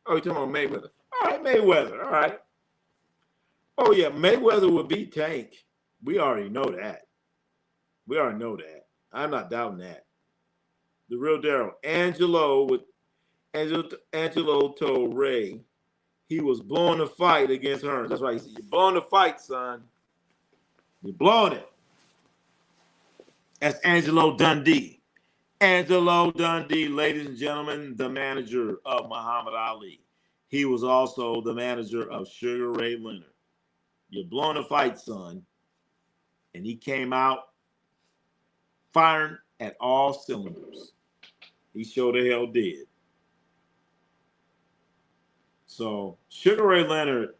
Oh, you talking about Mayweather? All right, Mayweather. All right. Oh yeah, Mayweather will beat Tank. We already know that. I'm not doubting that. The real Daryl. Angelo told Ray he was blowing the fight against Hearns. That's right. He said, you're blowing the fight, son. You're blowing it. That's Angelo Dundee. Angelo Dundee, ladies and gentlemen, the manager of Muhammad Ali. He was also the manager of Sugar Ray Leonard. You're blowing the fight, son. And he came out firing at all cylinders. He sure the hell did. So Sugar Ray Leonard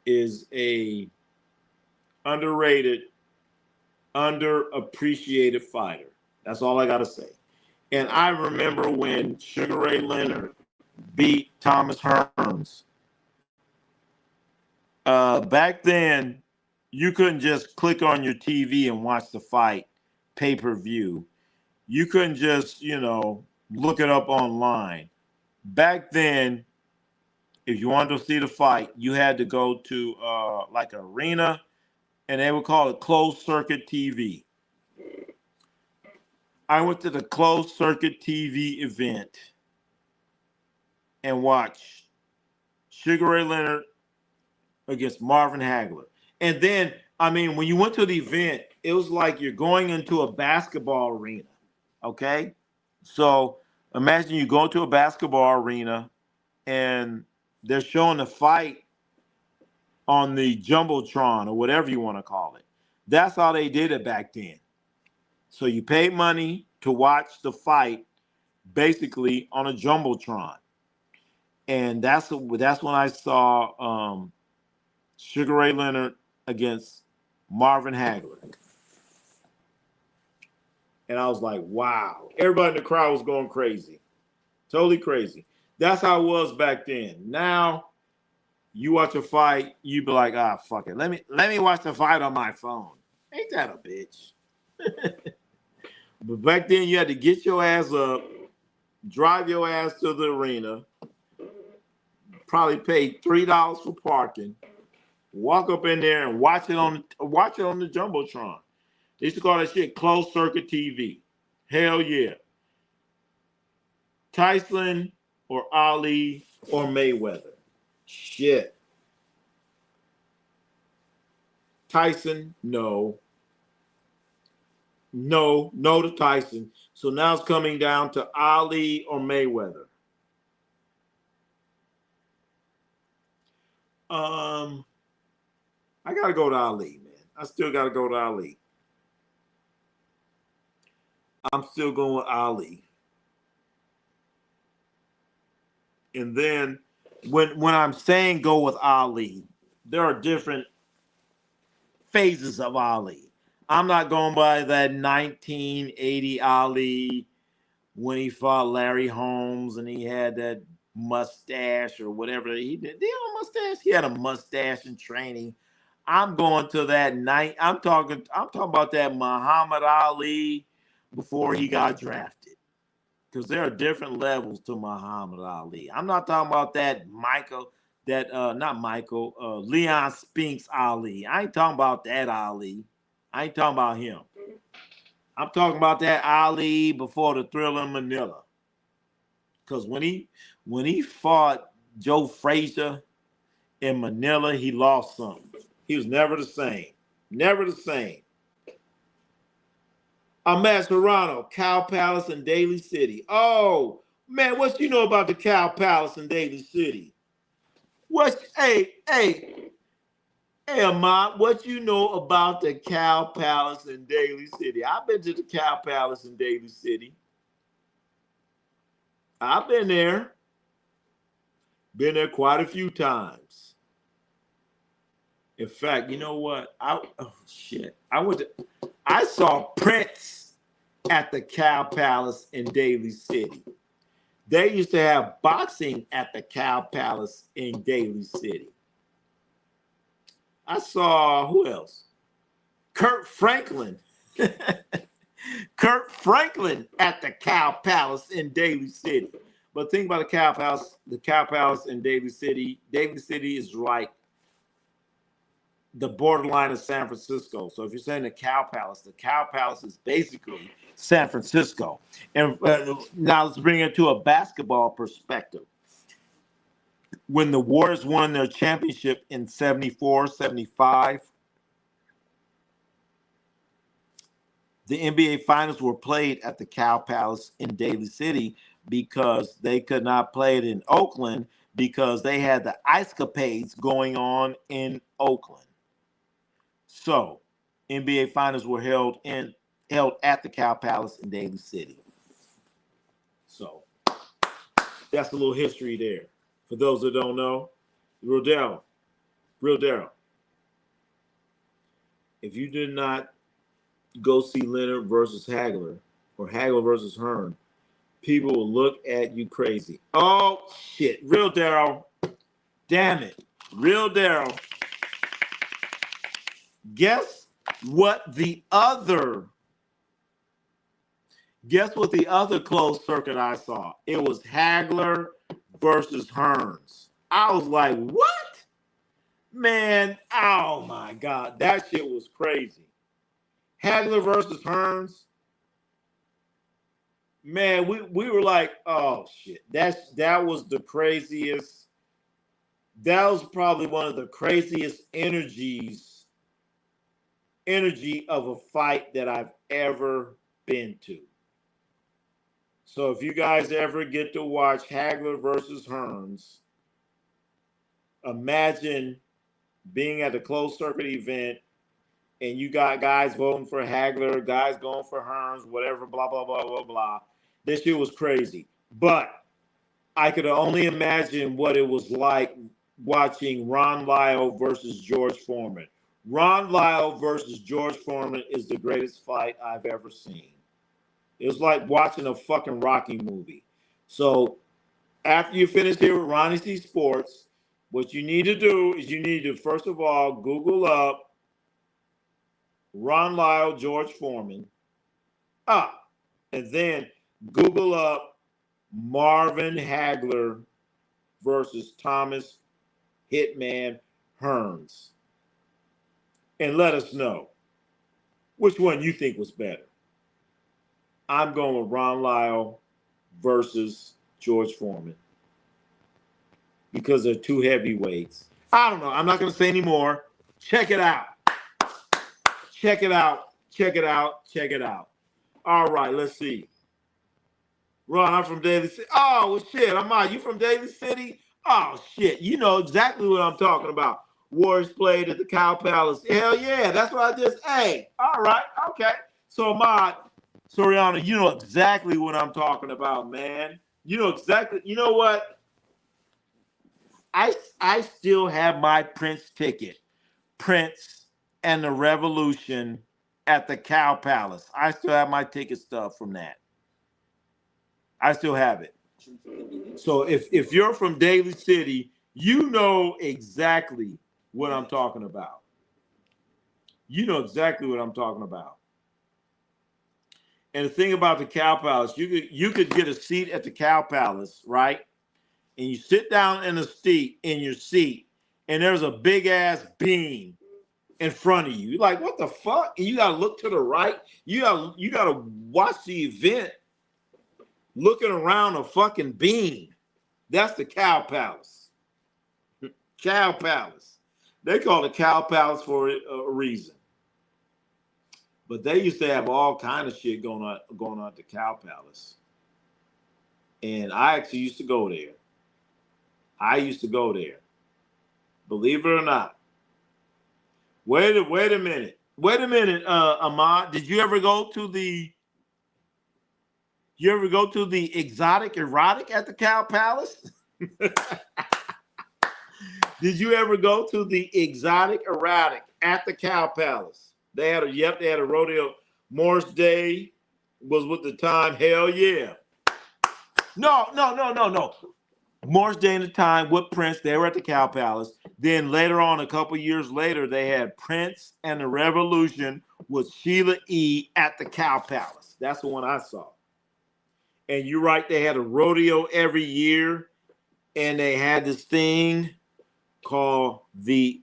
is a underrated, underappreciated fighter. That's all I got to say. And I remember when Sugar Ray Leonard beat Thomas Hearns. Back then, you couldn't just click on your TV and watch the fight pay-per-view. You couldn't just, you know, look it up online. Back then, if you wanted to see the fight, you had to go to like an arena, and they would call it closed circuit TV. I went to the closed circuit TV event and watched Sugar Ray Leonard against Marvin Hagler. And then, I mean, when you went to the event, it was like you're going into a basketball arena, okay? So imagine you go to a basketball arena and they're showing the fight on the Jumbotron or whatever you want to call it. That's how they did it back then. So you paid money to watch the fight basically on a Jumbotron. And that's when I saw Sugar Ray Leonard against Marvin Hagler. And I was like, wow. Everybody in the crowd was going crazy. Totally crazy. That's how it was back then. Now, you watch a fight, you be like, fuck it. Let me watch the fight on my phone. Ain't that a bitch? But back then, you had to get your ass up, drive your ass to the arena, probably pay $3 for parking, walk up in there and watch it on the Jumbotron. They used to call that shit closed circuit TV. Hell yeah. Tyson or Ali or Mayweather. Shit. Tyson, no. No to Tyson. So now it's coming down to Ali or Mayweather. I gotta go to Ali, man. I still gotta go to Ali. I'm still going with Ali. And then when I'm saying go with Ali, there are different phases of Ali. I'm not going by that 1980 Ali when he fought Larry Holmes and he had that mustache or whatever he did. Did he have a mustache? He had a mustache in training. I'm going to that night. I'm talking about that Muhammad Ali before he got drafted. Because there are different levels to Muhammad Ali. I'm not talking about that Leon Spinks Ali. I ain't talking about that Ali. I ain't talking about him. I'm talking about that Ali before the Thriller in Manila. Because when he fought Joe Frazier in Manila, he lost something. He was never the same. Never the same. Matt Serrano, Cow Palace in Daly City. Oh, man, what you know about the Cow Palace in Daly City? Hey, Ahmad, what you know about the Cow Palace in Daly City? I've been to the Cow Palace in Daly City. I've been there. Been there quite a few times. In fact, you know what? I saw Prince at the Cow Palace in Daly City. They used to have boxing at the Cow Palace in Daly City. I saw, who else? Kurt Franklin. Kurt Franklin at the Cow Palace in Daly City. But think about the Cow Palace in Daly City. Daly City is like the borderline of San Francisco. So if you're saying the Cow Palace is basically San Francisco. And now let's bring it to a basketball perspective. When the Warriors won their championship in 74, 75, the NBA Finals were played at the Cow Palace in Daly City because they could not play it in Oakland because they had the ice capades going on in Oakland. So, NBA Finals were held at the Cow Palace in Daly City. So, that's a little history there. For those that don't know, Real Daryl. If you did not go see Leonard versus Hagler or Hagler versus Hearn, people will look at you crazy. Oh, shit. Real Daryl. Damn it. Real Daryl. Guess what the other closed circuit I saw? It was Hagler versus Hearns. I was like, what? Man, oh my God. That shit was crazy. Hagler versus Hearns. Man, we were like, oh shit. That was the craziest. That was probably one of the craziest energy of a fight that I've ever been to. So if you guys ever get to watch Hagler versus Hearns, imagine being at a closed circuit event and you got guys voting for Hagler, guys going for Hearns, whatever, blah, blah, blah, blah, blah. This shit was crazy. But I could only imagine what it was like watching Ron Lyle versus George Foreman. Ron Lyle versus George Foreman is the greatest fight I've ever seen. It was like watching a fucking Rocky movie. So after you finish here with Ronnie C Sports, what you need to do is you need to, first of all, Google up Ron Lyle, George Foreman. And then Google up Marvin Hagler versus Thomas Hitman Hearns. And let us know which one you think was better. I'm going with Ron Lyle versus George Foreman because they're two heavyweights. I don't know. I'm not going to say any more. Check it out. Check it out. Check it out. Check it out. All right, let's see. Ron, I'm from Daly City. Oh, well, shit, you from Daly City? Oh, shit, you know exactly what I'm talking about. Warriors played at the Cow Palace. Hell yeah, that's what I just, hey, all right, okay. So, Ahmad, Soriano, you know exactly what I'm talking about, man. You know exactly, you know what? I still have my Prince ticket. Prince and the Revolution at the Cow Palace. I still have my ticket stuff from that. I still have it. So if you're from Daly City, you know exactly what I'm talking about. You know exactly what I'm talking about. And the thing about the Cow Palace, you could get a seat at the Cow Palace, right? And you sit down in your seat, and there's a big ass beam in front of you. You're like, what the fuck? And you gotta look to the right. You gotta watch the event looking around a fucking beam. That's the Cow Palace. Cow Palace. They call it Cow Palace for a reason. But they used to have all kind of shit going on at the Cow Palace. And I actually used to go there. Believe it or not. Wait a minute. Ahmad. Did you ever go to the exotic erotic at the Cow Palace? Did you ever go to the exotic erotic at the Cow Palace? They had a rodeo. Morris Day was with the time. Hell yeah. No. Morris Day and the Time with Prince. They were at the Cow Palace. Then later on, a couple years later, they had Prince and the Revolution with Sheila E. at the Cow Palace. That's the one I saw. And you're right, they had a rodeo every year, and they had this thing called the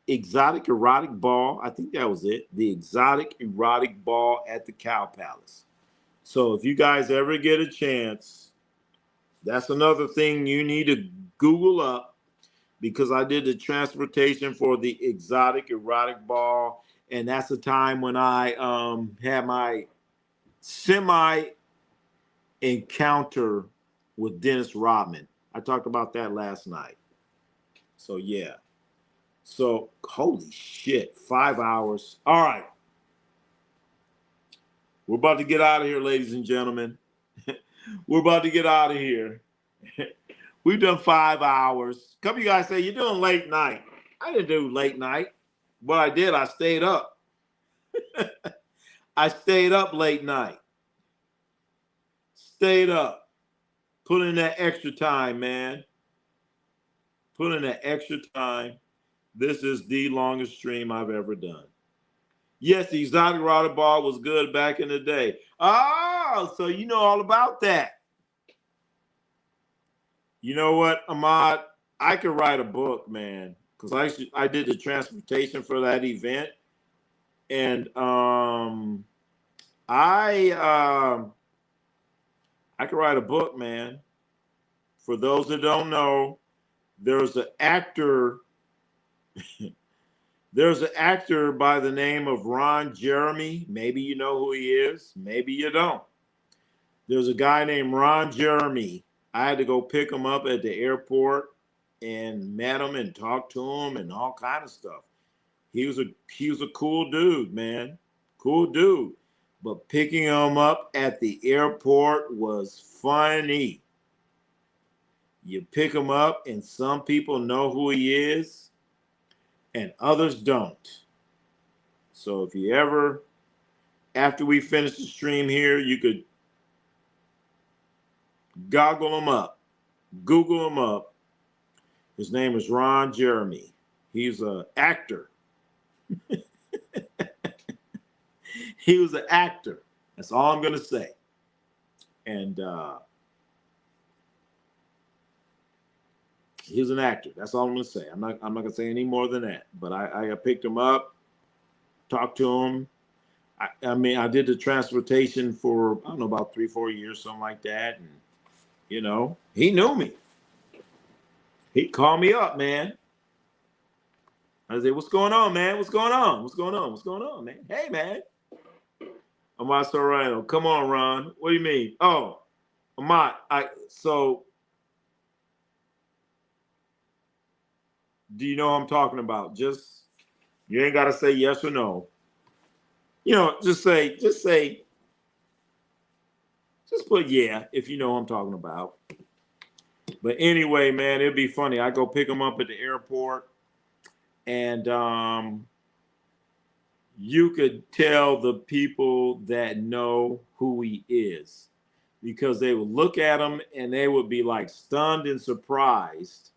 exotic erotic ball. I think that was it. The exotic erotic ball at the Cow Palace. So if you guys ever get a chance, that's another thing you need to Google up, because I did the transportation for the exotic erotic ball, and that's the time when I had my semi encounter with Dennis Rodman. I talked about that last night. So yeah. So holy shit, 5 hours. All right. We're about to get out of here, ladies and gentlemen. We're about to get out of here. We've done 5 hours. A couple of you guys say you're doing late night. I didn't do late night. What I did, I stayed up. I stayed up late night. Stayed up. Put in that extra time, man. Put in that extra time. This is the longest stream I've ever done. Yes, the exotic router ball was good back in the day. Oh, so you know all about that. You know what, Ahmad? I could write a book, man, because I did the transportation for that event, and I could write a book, man. For those that don't know, there's an actor. There's an actor by the name of Ron Jeremy. Maybe you know who he is. Maybe you don't. There's a guy named Ron Jeremy. I had to go pick him up at the airport and met him and talked to him and all kind of stuff. He was a cool dude, man. Cool dude. But picking him up at the airport was funny. You pick him up and some people know who he is and others don't. So if you ever, after we finish the stream here, you could goggle him up, Google him up. His name is Ron Jeremy. He's an actor. He was an actor. That's all I'm going to say. And he was an actor. That's all I'm going to say. I'm not going to say any more than that. But I picked him up, talked to him. I did the transportation for, I don't know, about 3-4 years, something like that. And, you know, he knew me. He called me up, man. I say, what's going on, man? What's going on? What's going on? What's going on, man? Hey, man. Amat Sorrento. Come on, Ron. What do you mean? Oh, Amat, do you know what I'm talking about? Just, you ain't got to say yes or no. You know, just put yeah if you know what I'm talking about. But anyway, man, it'd be funny. I go pick him up at the airport, and you could tell the people that know who he is because they would look at him and they would be like stunned and surprised.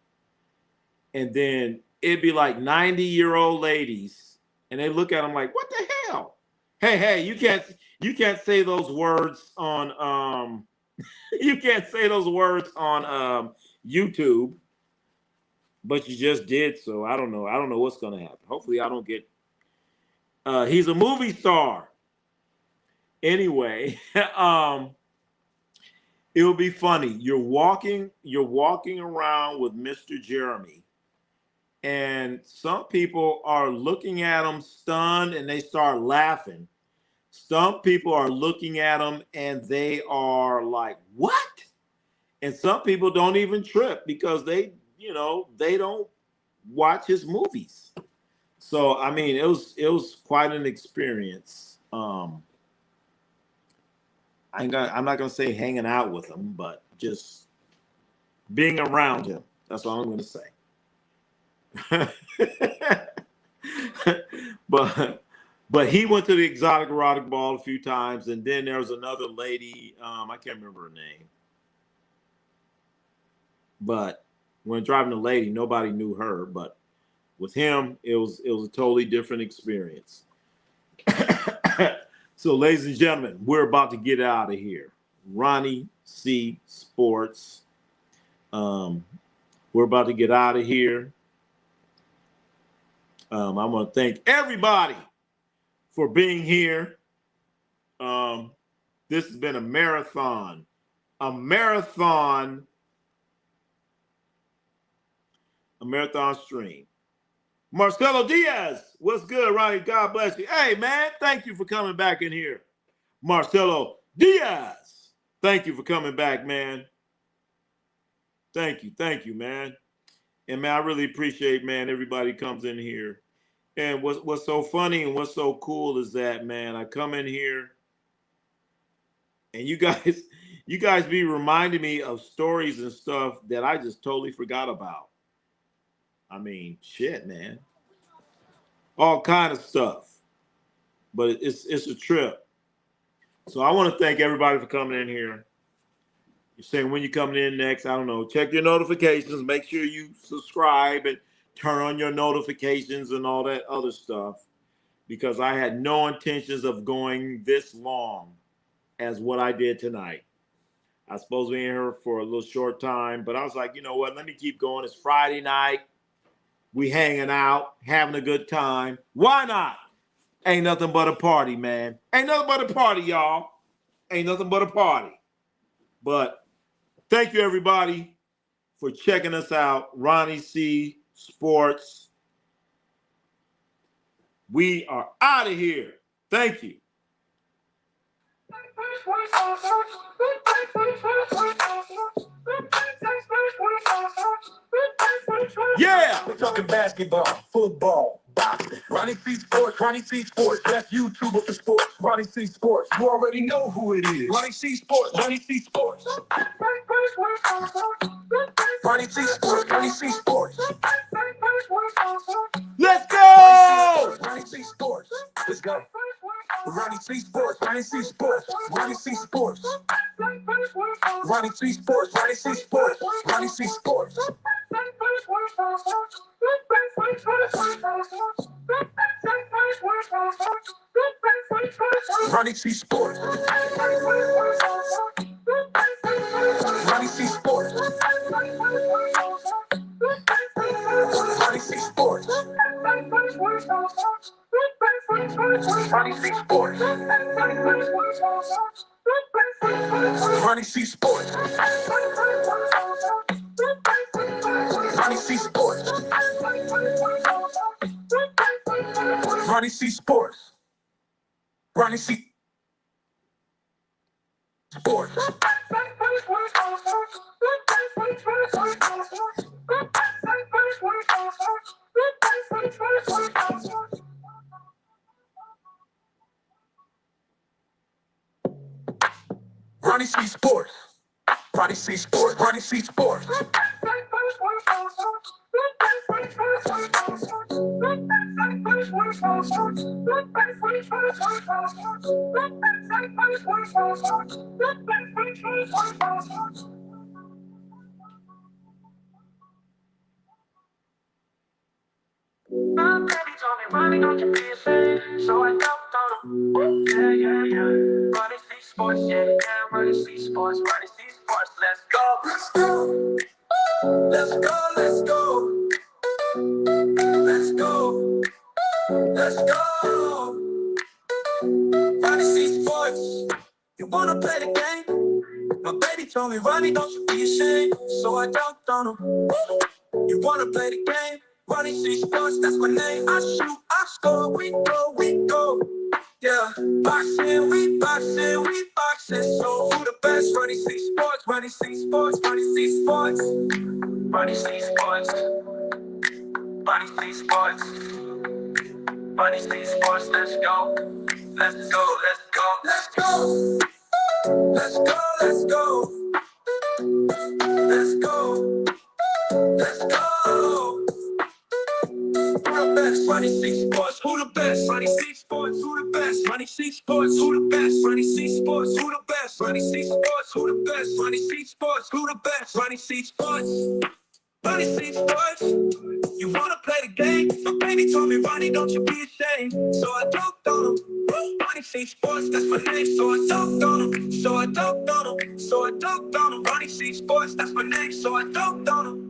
And then it'd be like 90-year-old ladies, and they look at him like, what the hell? Hey, you can't say those words on you can't say those words on YouTube, but you just did. So I don't know what's gonna happen. Hopefully I don't get he's a movie star. Anyway, it'll be funny. You're walking around with Mr. Jeremy, and some people are looking at him stunned and they start laughing. Some people are looking at him and they are like, what? And some people don't even trip because they don't watch his movies. So I mean, it was quite an experience. I'm not gonna say hanging out with him, but just being around him. That's all I'm gonna say. But he went to the exotic erotic ball a few times, and then there was another lady. I can't remember her name. But when driving the lady, nobody knew her. But with him, it was a totally different experience. So, ladies and gentlemen, we're about to get out of here. Ronnie C. Sports. We're about to get out of here. I'm going to thank everybody for being here. This has been a marathon stream. Marcelo Diaz, what's good, Ronnie? God bless you. Hey, man, thank you for coming back in here. Marcelo Diaz, thank you for coming back, man. Thank you, man. And, man, I really appreciate, man, everybody comes in here. And what's so funny and what's so cool is that, man, I come in here and you guys be reminding me of stories and stuff that I just totally forgot about. I mean, shit, man. All kind of stuff. But it's a trip. So I want to thank everybody for coming in here. You're saying when you're coming in next, I don't know, check your notifications, make sure you subscribe and turn on your notifications and all that other stuff, because I had no intentions of going this long as what I did tonight. I was supposed to be in here for a little short time, but I was like, you know what? Let me keep going. It's Friday night. We hanging out, having a good time. Why not? Ain't nothing but a party, man. Ain't nothing but a party, y'all. Ain't nothing but a party. But thank you, everybody, for checking us out. Ronnie C. Sports. We are out of here. Thank you. Yeah! We're talking basketball, football, boxing. Ronnie C Sports, best YouTuber for sports. Ronnie C Sports, you already know who it is. Ronnie C Sports. Ronnie C Sports, Let's go! Ronnie C Sports, let's go. Ronnie C Sports, Ronnie C Sports, Ronnie C Sports, Ronnie C Sports, Ronnie C Sports, Ronnie C Sports. Ronnie C Sports. Ronnie C Sports. Ronnie C Sports. Ronnie C Sports. Ronnie C Sports. Ronnie C Sports. Ronnie C Sports. Ronnie C Sports. Ronnie C Sports. Ronnie C Sports. Ronnie C Sports. My baby told me, Ronnie, don't you be ashamed. So I jumped on him. Yeah, yeah, yeah. Ronnie C Sports, yeah, yeah. Ronnie C Sports, Ronnie C Sports. Let's go. Let's go. Let's go, let's go. Let's go. Let's go. Ronnie C Sports. You wanna play the game? My baby told me, Ronnie, don't you be ashamed. So I jumped on him. You wanna play the game? Ronnie C Sports, that's my name. I shoot, I score, we go, we go. Yeah, boxing, we boxing, we boxing. So who the best? Ronnie C Sports, Ronnie C Sports, Ronnie C Sports. Ronnie C Sports. Ronnie C Sports. Ronnie C Sports, let's go. Let's go, let's go. Let's go. Let's go, let's go. Let's go. Let's go. Who the best? Ronnie C Sports. Who the best? Ronnie C Sports. Who the best? Ronnie C Sports. Who the best? Ronnie C Sports. Who the best? Ronnie C Sports. Who the best? Ronnie C Sports. Who the best? Ronnie C Sports. Ronnie C Sports. You wanna play the game? My baby told me, Ronnie, don't you be ashamed. So I dunked on him. Ronnie C Sports, that's my name. So I dunked on him. So I dunked on him. So I dunked on him. Ronnie C Sports, that's my name. So I dunked on him.